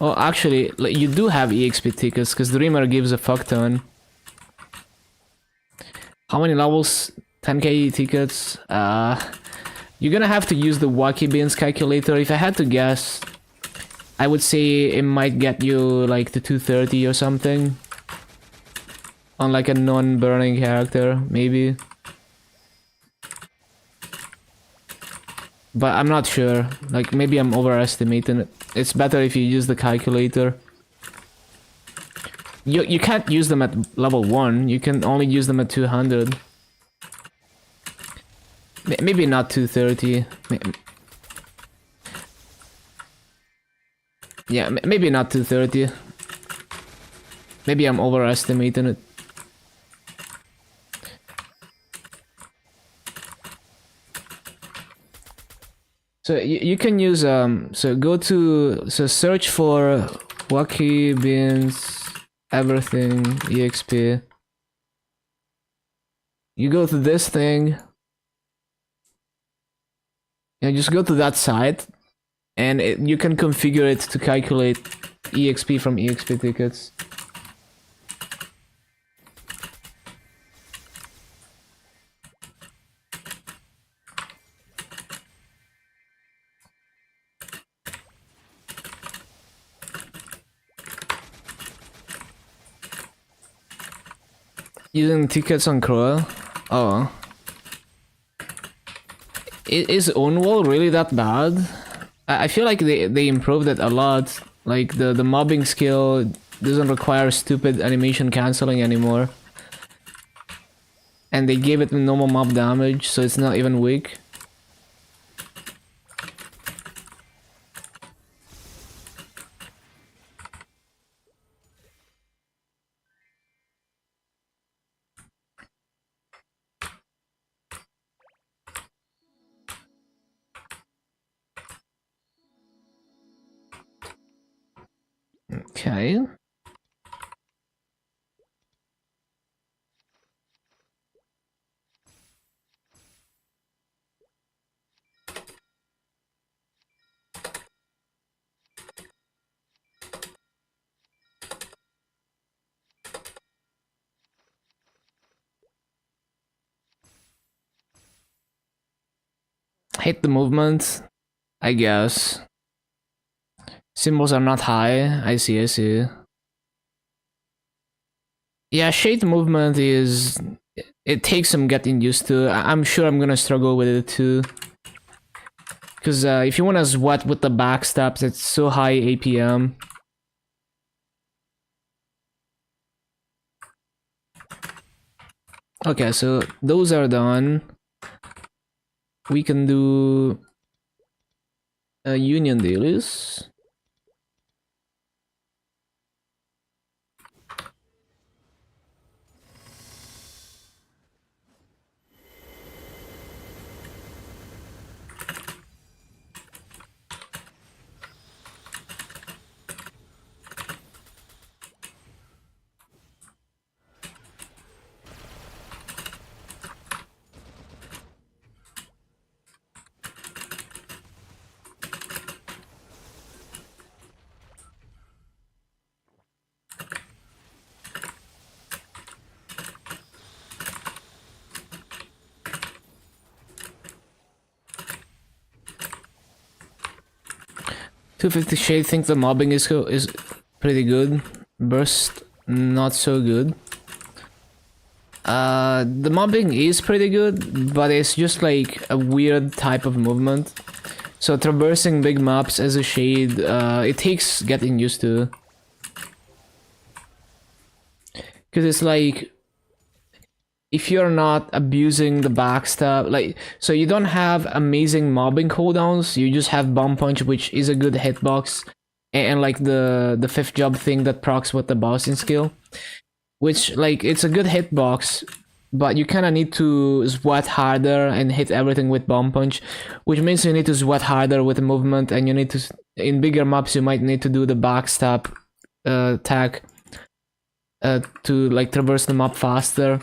Oh, actually, you do have EXP tickets, because Dreamer gives a fuck ton. How many levels? 10k tickets? You're gonna have to use the Wacky Beans calculator. If I had to guess, I would say it might get you like to 230 or something. On like a non-burning character, maybe. But I'm not sure. Like, maybe I'm overestimating it. It's better if you use the calculator. You can't use them at level 1. You can only use them at 200. Maybe not 230. Yeah, maybe not 230. Maybe I'm overestimating it. So you can use so go to search for Wacky Beans everything EXP. You go to this thing. Yeah, just go to that site, and you can configure it to calculate EXP from EXP tickets. Using tickets on Crow? Oh. Is Ownwall really that bad? I feel like they improved it a lot. Like the mobbing skill doesn't require stupid animation cancelling anymore. And they gave it normal mob damage, so it's not even weak. Okay. Hate the movement, I guess. Symbols are not high. I see, I see. Yeah, shade movement is... It takes some getting used to. I'm sure I'm gonna struggle with it too. Because if you want to sweat with the backsteps, it's so high APM. Okay, so those are done. We can do union dailies. $250 shade think the mobbing is pretty good. Burst not so good. The mobbing is pretty good, but it's just like a weird type of movement. So traversing big maps as a shade, it takes getting used to. Because it's like, if you're not abusing the backstab, like, so you don't have amazing mobbing cooldowns, you just have bomb punch, which is a good hitbox, and like the fifth job thing that procs with the bossing skill, which like it's a good hitbox, but you kind of need to sweat harder and hit everything with bomb punch, which means you need to sweat harder with movement, and you need to, in bigger maps, you might need to do the backstab attack to like traverse the map faster.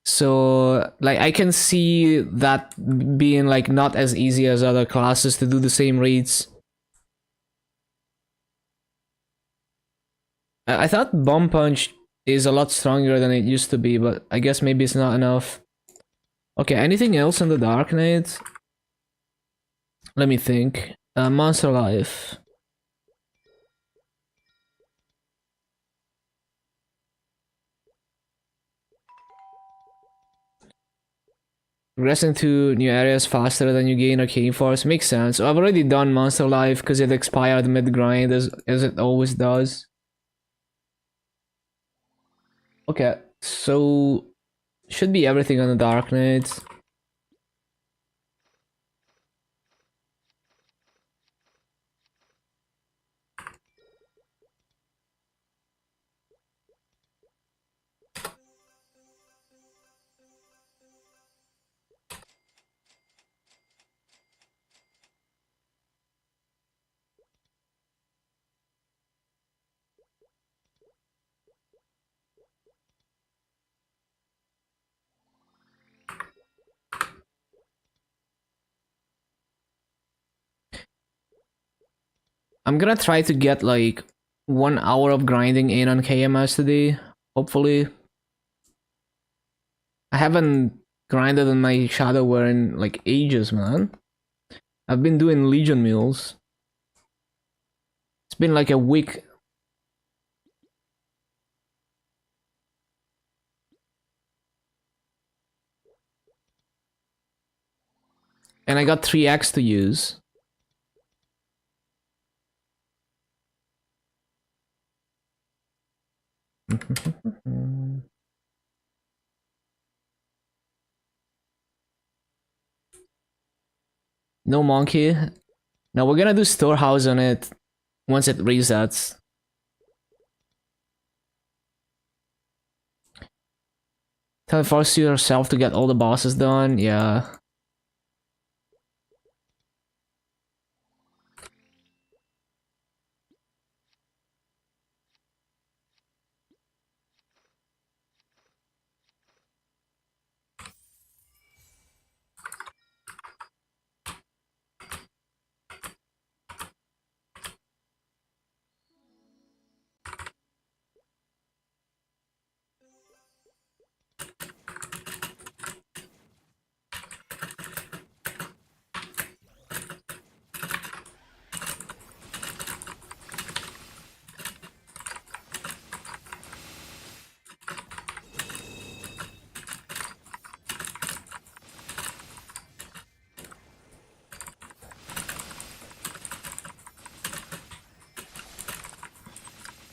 So like I can see that being like not as easy as other classes to do the same reads. I thought bomb punch is a lot stronger than it used to be, but I guess maybe it's not enough. Okay, anything else in the Dark Knight? Let me think. Monster Life. Progressing to new areas faster than you gain Arcane Force makes sense. So I've already done Monster Life because it expired mid-grind as it always does. Okay, so should be everything on the Dark Knight. I'm gonna try to get like 1 hour of grinding in on KMS today, hopefully. I haven't grinded on my Shadowware in like ages, man. I've been doing Legion meals. It's been like a week. And I got 3x to use. No monkey. Now we're gonna do storehouse on it once it resets. Force yourself to get all the bosses done, yeah.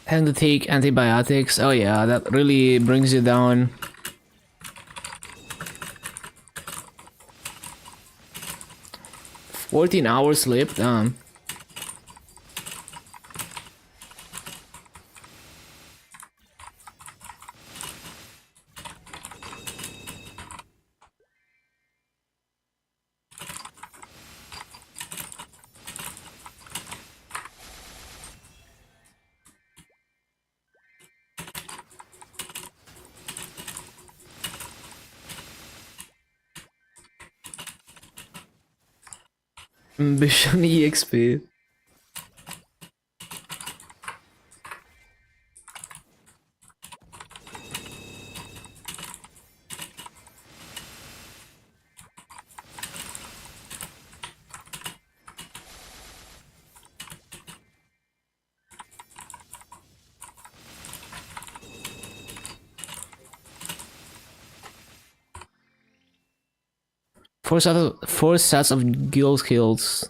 Having to take antibiotics, oh yeah, that really brings you down. $14 sleep, damn. Ambition EXP. Four sets of guild kills.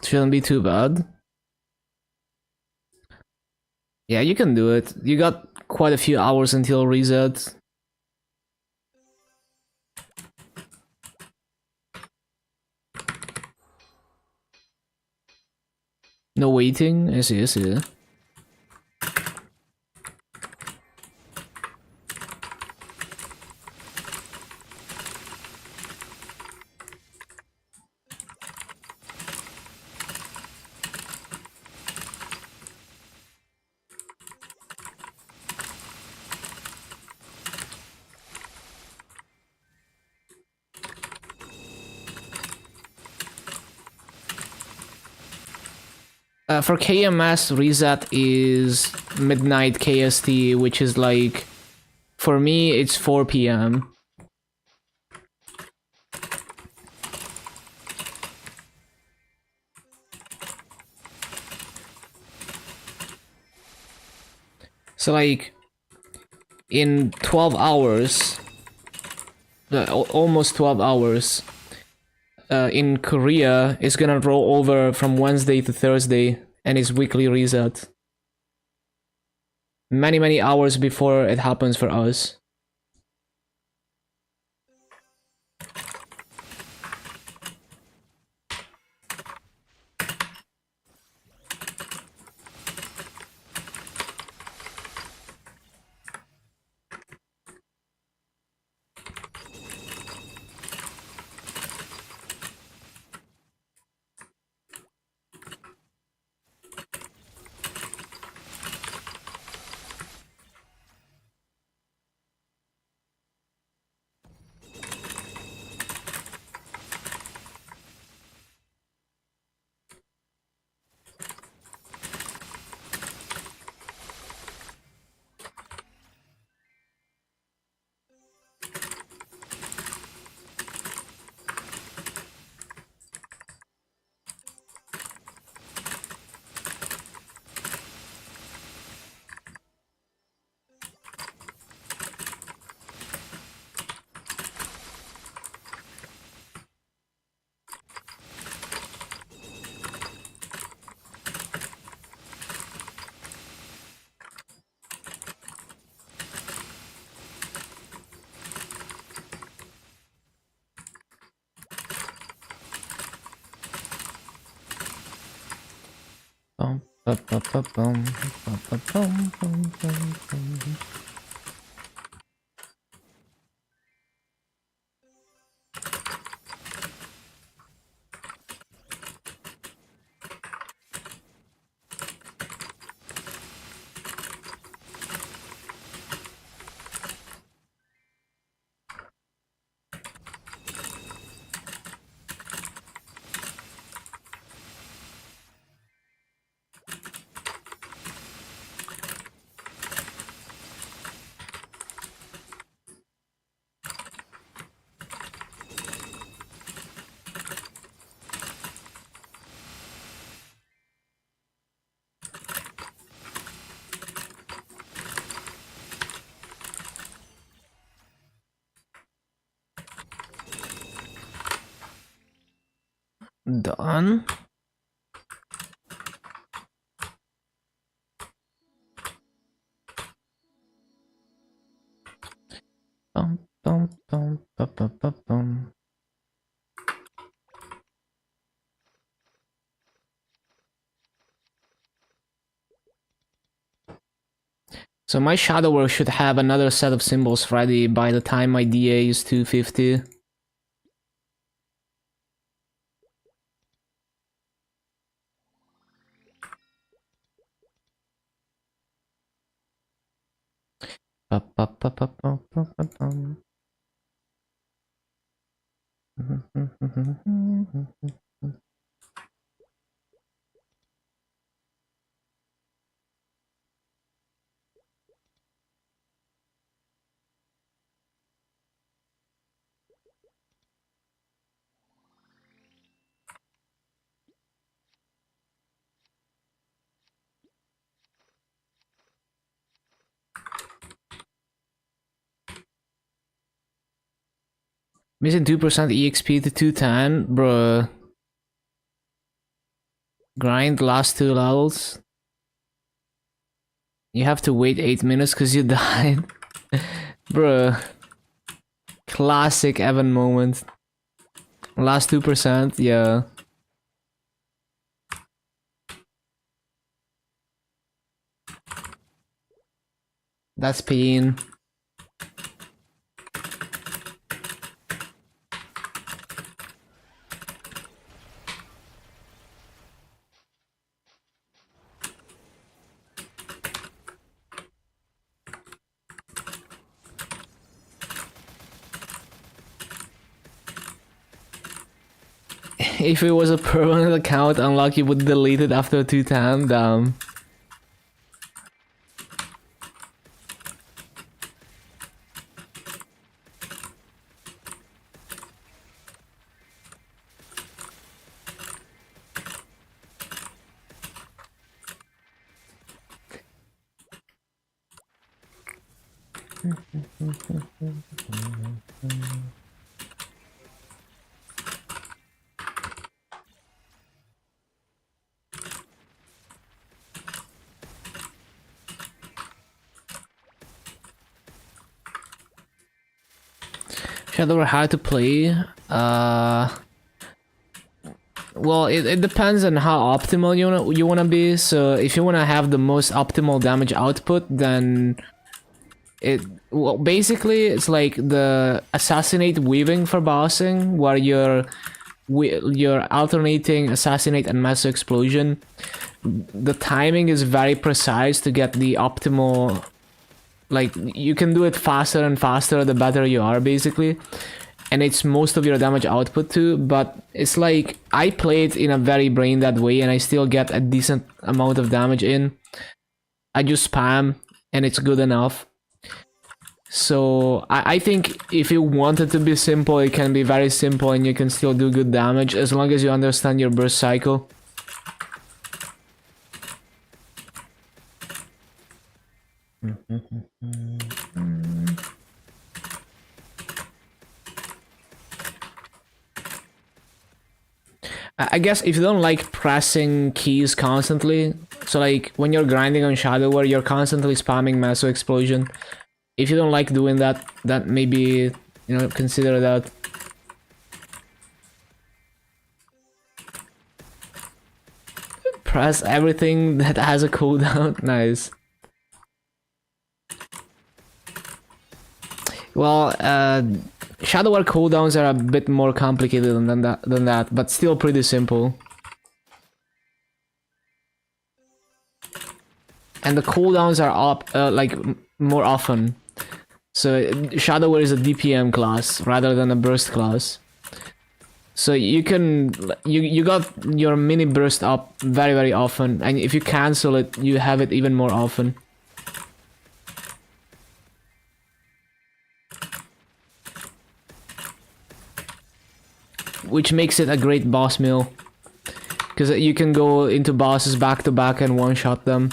Shouldn't be too bad. Yeah, you can do it. You got quite a few hours until reset. No waiting? I see, I see. For KMS, reset is midnight KST, which is like, for me, it's 4 p.m. So like, in 12 hours, almost 12 hours, in Korea, it's gonna roll over from Wednesday to Thursday, and it's weekly reset. Many hours before it happens for us. Done. So my shadow work should have another set of symbols ready by the time my DA is 250. Missing 2% EXP to 210, bruh. Grind last 2 levels. You have to wait 8 minutes because you died. Bruh. Classic Evan moment. Last 2%, yeah. That's pain. If it was a permanent account, Unlucky would delete it after 210, damn. Shadow or how to play? Well, it depends on how optimal you wanna be. So if you wanna have the most optimal damage output, then well, basically it's like the assassinate weaving for bossing, where you're alternating assassinate and massive explosion. The timing is very precise to get the optimal. Like, you can do it faster and faster the better you are, basically. And it's most of your damage output too, but it's like, I play it in a very brain dead way and I still get a decent amount of damage in. I just spam and it's good enough. So I think if you want it to be simple, it can be very simple and you can still do good damage as long as you understand your burst cycle. I guess if you don't like pressing keys constantly, so like when you're grinding on Shadow War, you're constantly spamming Massive Explosion. If you don't like doing that, that maybe, you know, consider that. Press everything that has a cooldown. Nice. Well, Shadow War cooldowns are a bit more complicated than that, but still pretty simple. And the cooldowns are up, like, more often. So Shadow War is a DPM class rather than a burst class. So you got your mini burst up very often, and if you cancel it, you have it even more often. Which makes it a great boss mill, because you can go into bosses back to back and one-shot them.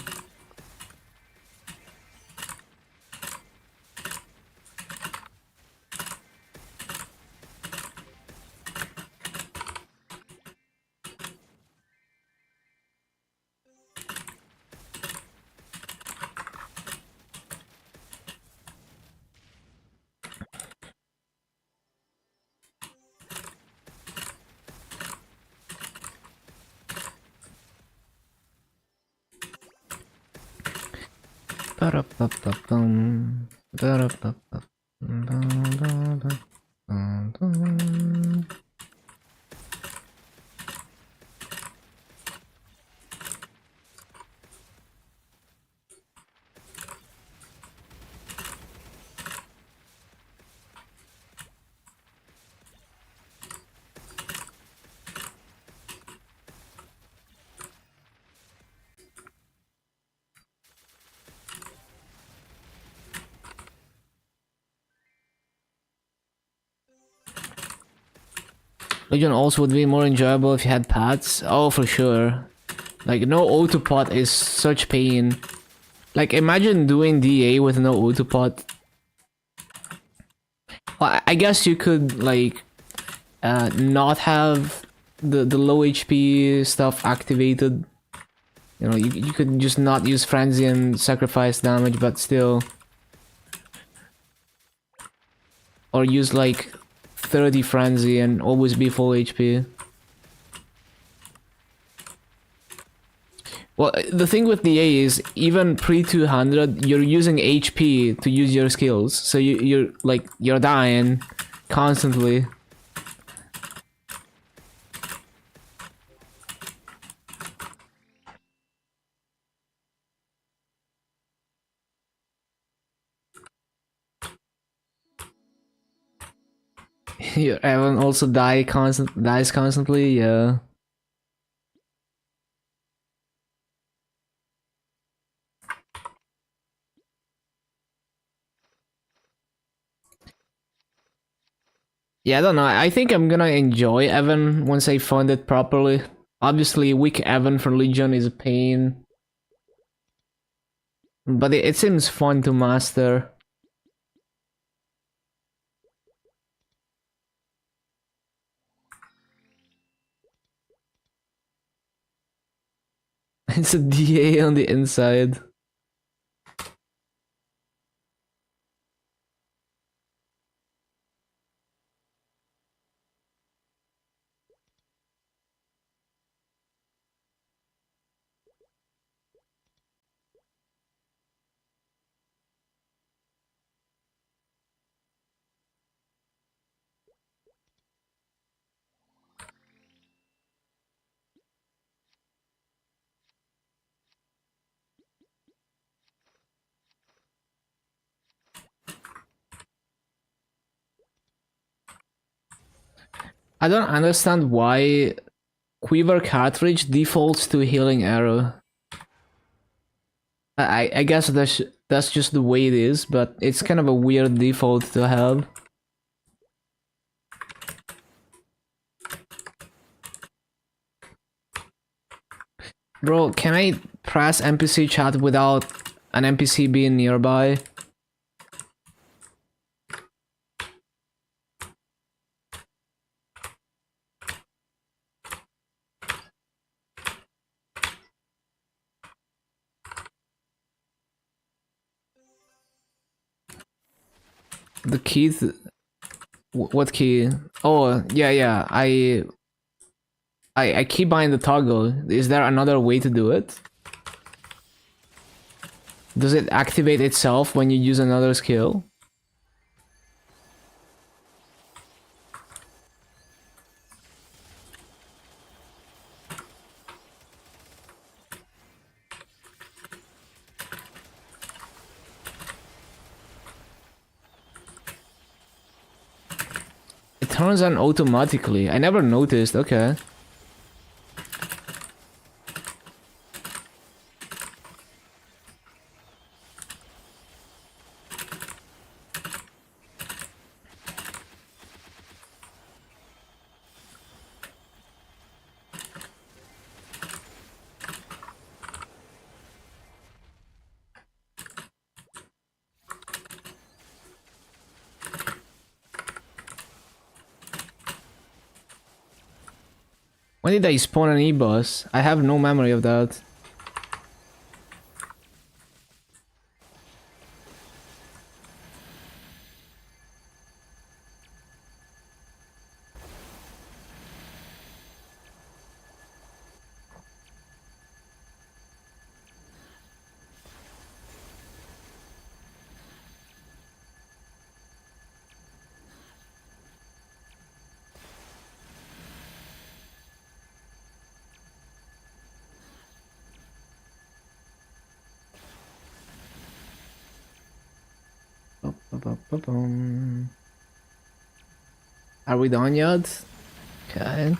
Legion also would be more enjoyable if you had pads. Oh, for sure. Like, no autopot is such pain. Like, imagine doing DA with no autopot. Well, I guess you could, like, not have the low HP stuff activated. You know, you could just not use Frenzy and sacrifice damage, but still. Or use, like, 30 Frenzy and always be full HP. Well, the thing with the A is, even pre-200, you're using HP to use your skills. So you're dying constantly. Your Evan also dies constantly, yeah. Yeah, I don't know. I think I'm gonna enjoy Evan once I fund it properly. Obviously, weak Evan for Legion is a pain. But it seems fun to master. It's a DA on the inside. I don't understand why Quiver cartridge defaults to healing arrow. I guess that's just the way it is, but it's kind of a weird default to have. Bro, can I press NPC chat without an NPC being nearby? The key to... What key? Oh, yeah. I keep buying the toggle. Is there another way to do it? Does it activate itself when you use another skill? It turns on automatically. I never noticed. Okay. When did I spawn an E-boss? I have no memory of that. Are we done yet? Okay.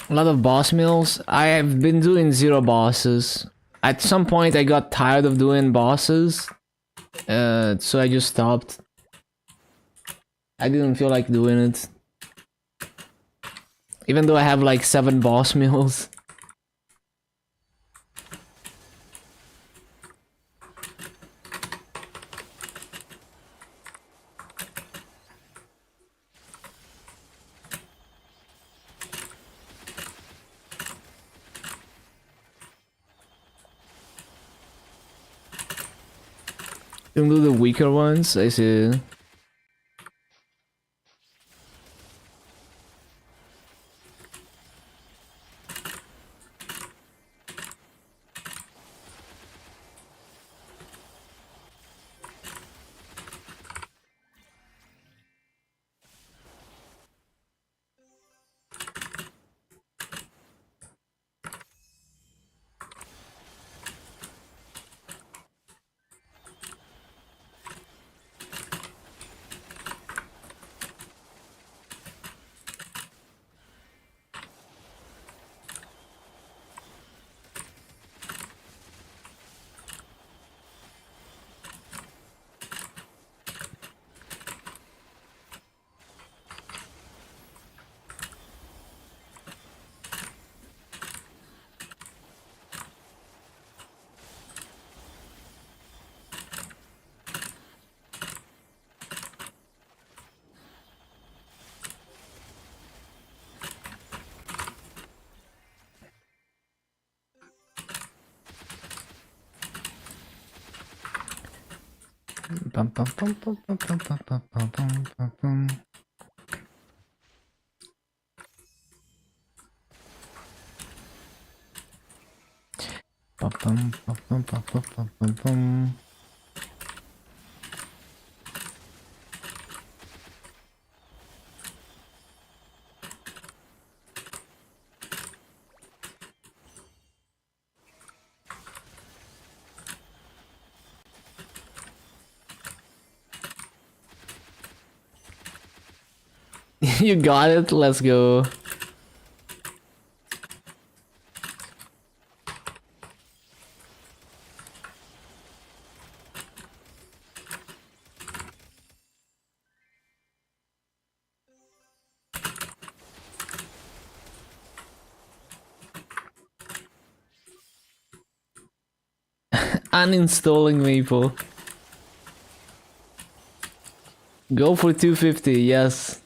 A lot of boss meals. I have been doing 0 bosses. At some point I got tired of doing bosses. So I just stopped. I didn't feel like doing it. Even though I have like 7 boss meals. You can do the weaker ones, I see. Bum, bum, bum, bum, bum, bum, bum, bum, bum, bum, bum. Bum, bum, bum, bum, bum, bum, bum, bum. You got it, let's go. Uninstalling Maple. Go for 250, yes.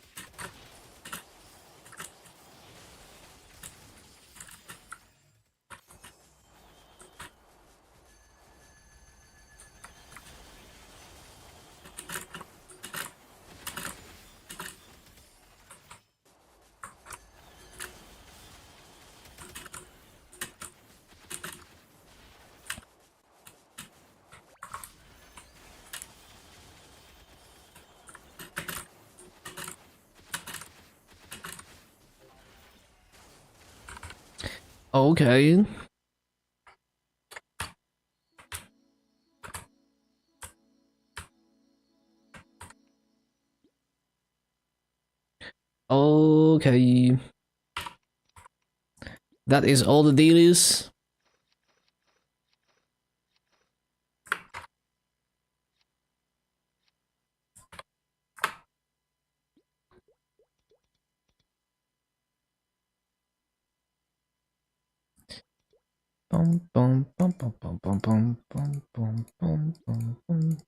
Okay. Okay. That is all the dailies. Bum, bum, bum, bum, bum, bum, bum, bum, bum, bum, bum, bum.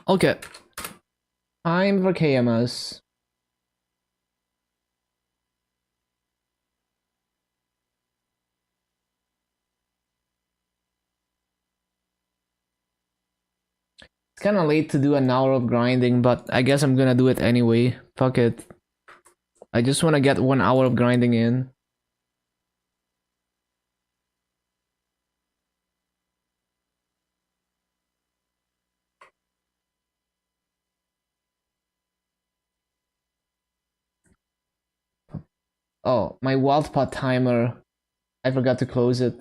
Okay. Time for KMS. It's kinda late to do an hour of grinding, but I guess I'm gonna do it anyway. Fuck it. I just wanna get 1 hour of grinding in. Oh, my wild pot timer. I forgot to close it.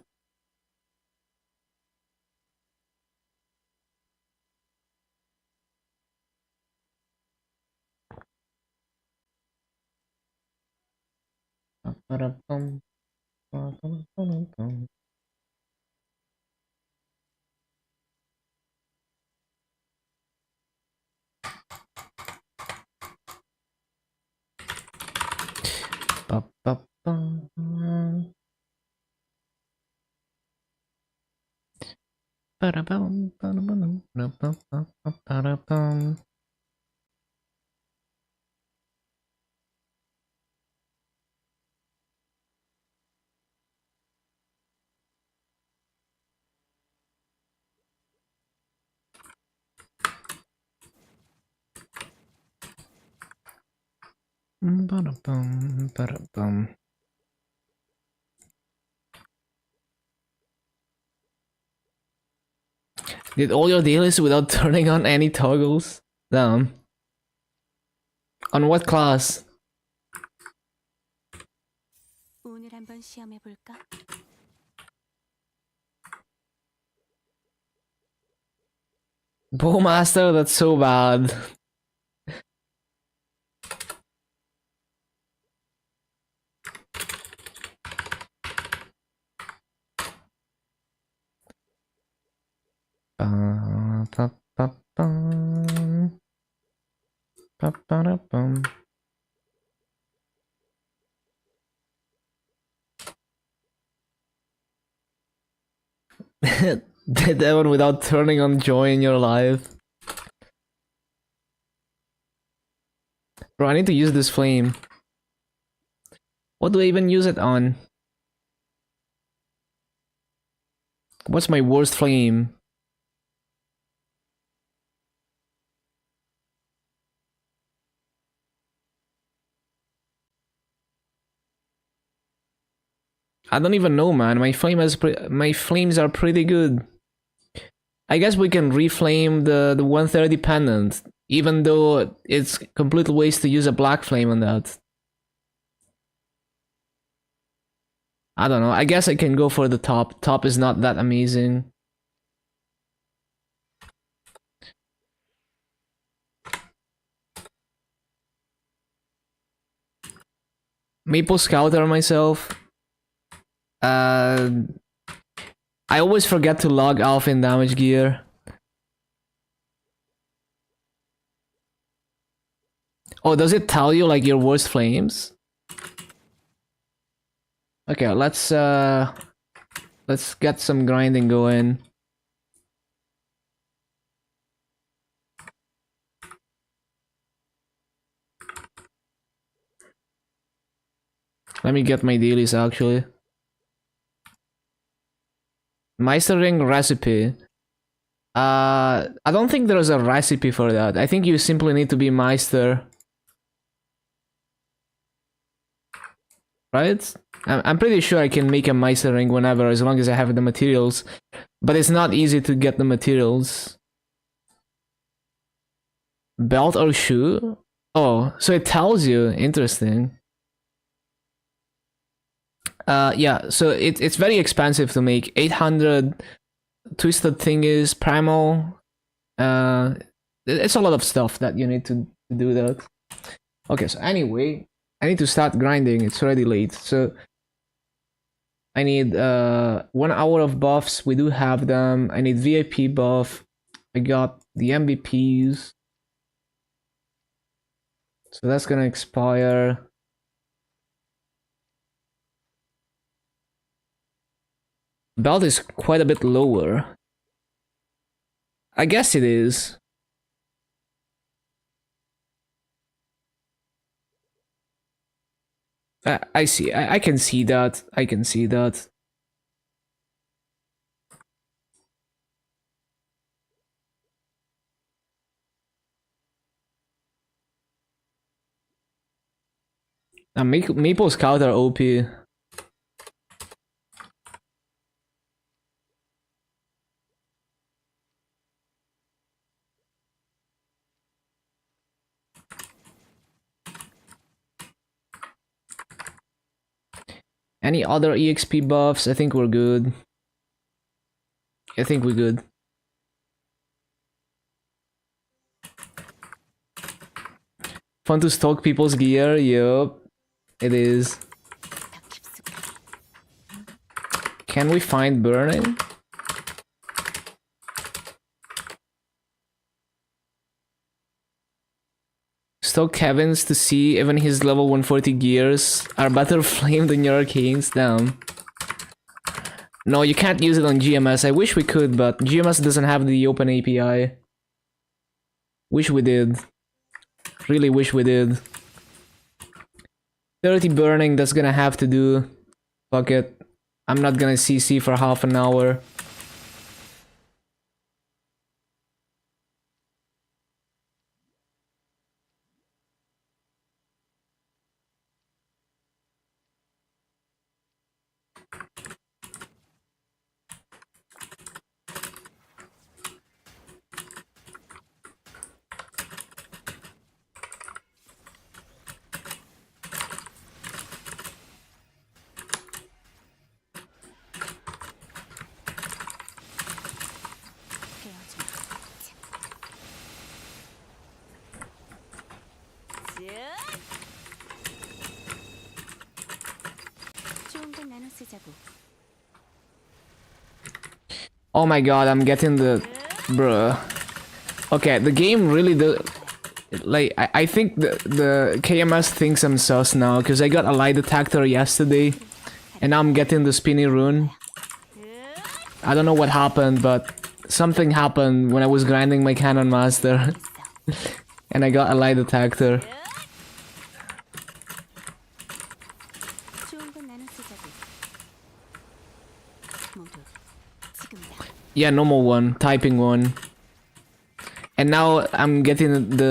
Did all your dailies without turning on any toggles? Damn. On what class? 오늘 한번 시험해 볼까? Bowmaster, that's so bad. Did that one without turning on joy in your life. Bro, I need to use this flame. What do I even use it on? What's my worst flame? I don't even know, man. My flames are pretty good. I guess we can reflame the 130 pendant, even though it's complete waste to use a black flame on that. I don't know. I guess I can go for the top. Top is not that amazing. Maple Scouter myself. I always forget to log alpha in damage gear. Oh, does it tell you like your worst flames? Okay, let's get some grinding going. Let me get my dailies actually. Meistering recipe. I don't think there's a recipe for that. I think you simply need to be Meister. Right? I'm pretty sure I can make a Meister ring whenever, as long as I have the materials. But it's not easy to get the materials. Belt or shoe? Oh, so it tells you. Interesting. Yeah, so it's very expensive to make. 800 twisted thingies, primal. It's a lot of stuff that you need to do that. Okay, so anyway, I need to start grinding. It's already late, so I need 1 hour of buffs. We do have them. I need VIP buff. I got the MVPs, so that's gonna expire. Belt is quite a bit lower. I guess it is. I see. I can see that. I can see that. Maple Scout are OP. Any other EXP buffs? I think we're good. I think we're good. Fun to stalk people's gear? Yup. It is. Can we find burning? Stalk Kevin's to see even his level 140 gears are better flamed than your arcanes. Damn. No, you can't use it on GMS. I wish we could, but GMS doesn't have the open API. Wish we did. Really wish we did. 30 burning, that's gonna have to do. Fuck it. I'm not gonna CC for half an hour. Oh my god, I'm getting the... Bruh. Okay, the game really like, I think the KMS thinks I'm sus now, because I got a lie detector yesterday, and now I'm getting the spinny rune. I don't know what happened, but something happened when I was grinding my Cannon Master, and I got a lie detector. Yeah, normal one, typing one. And now I'm getting the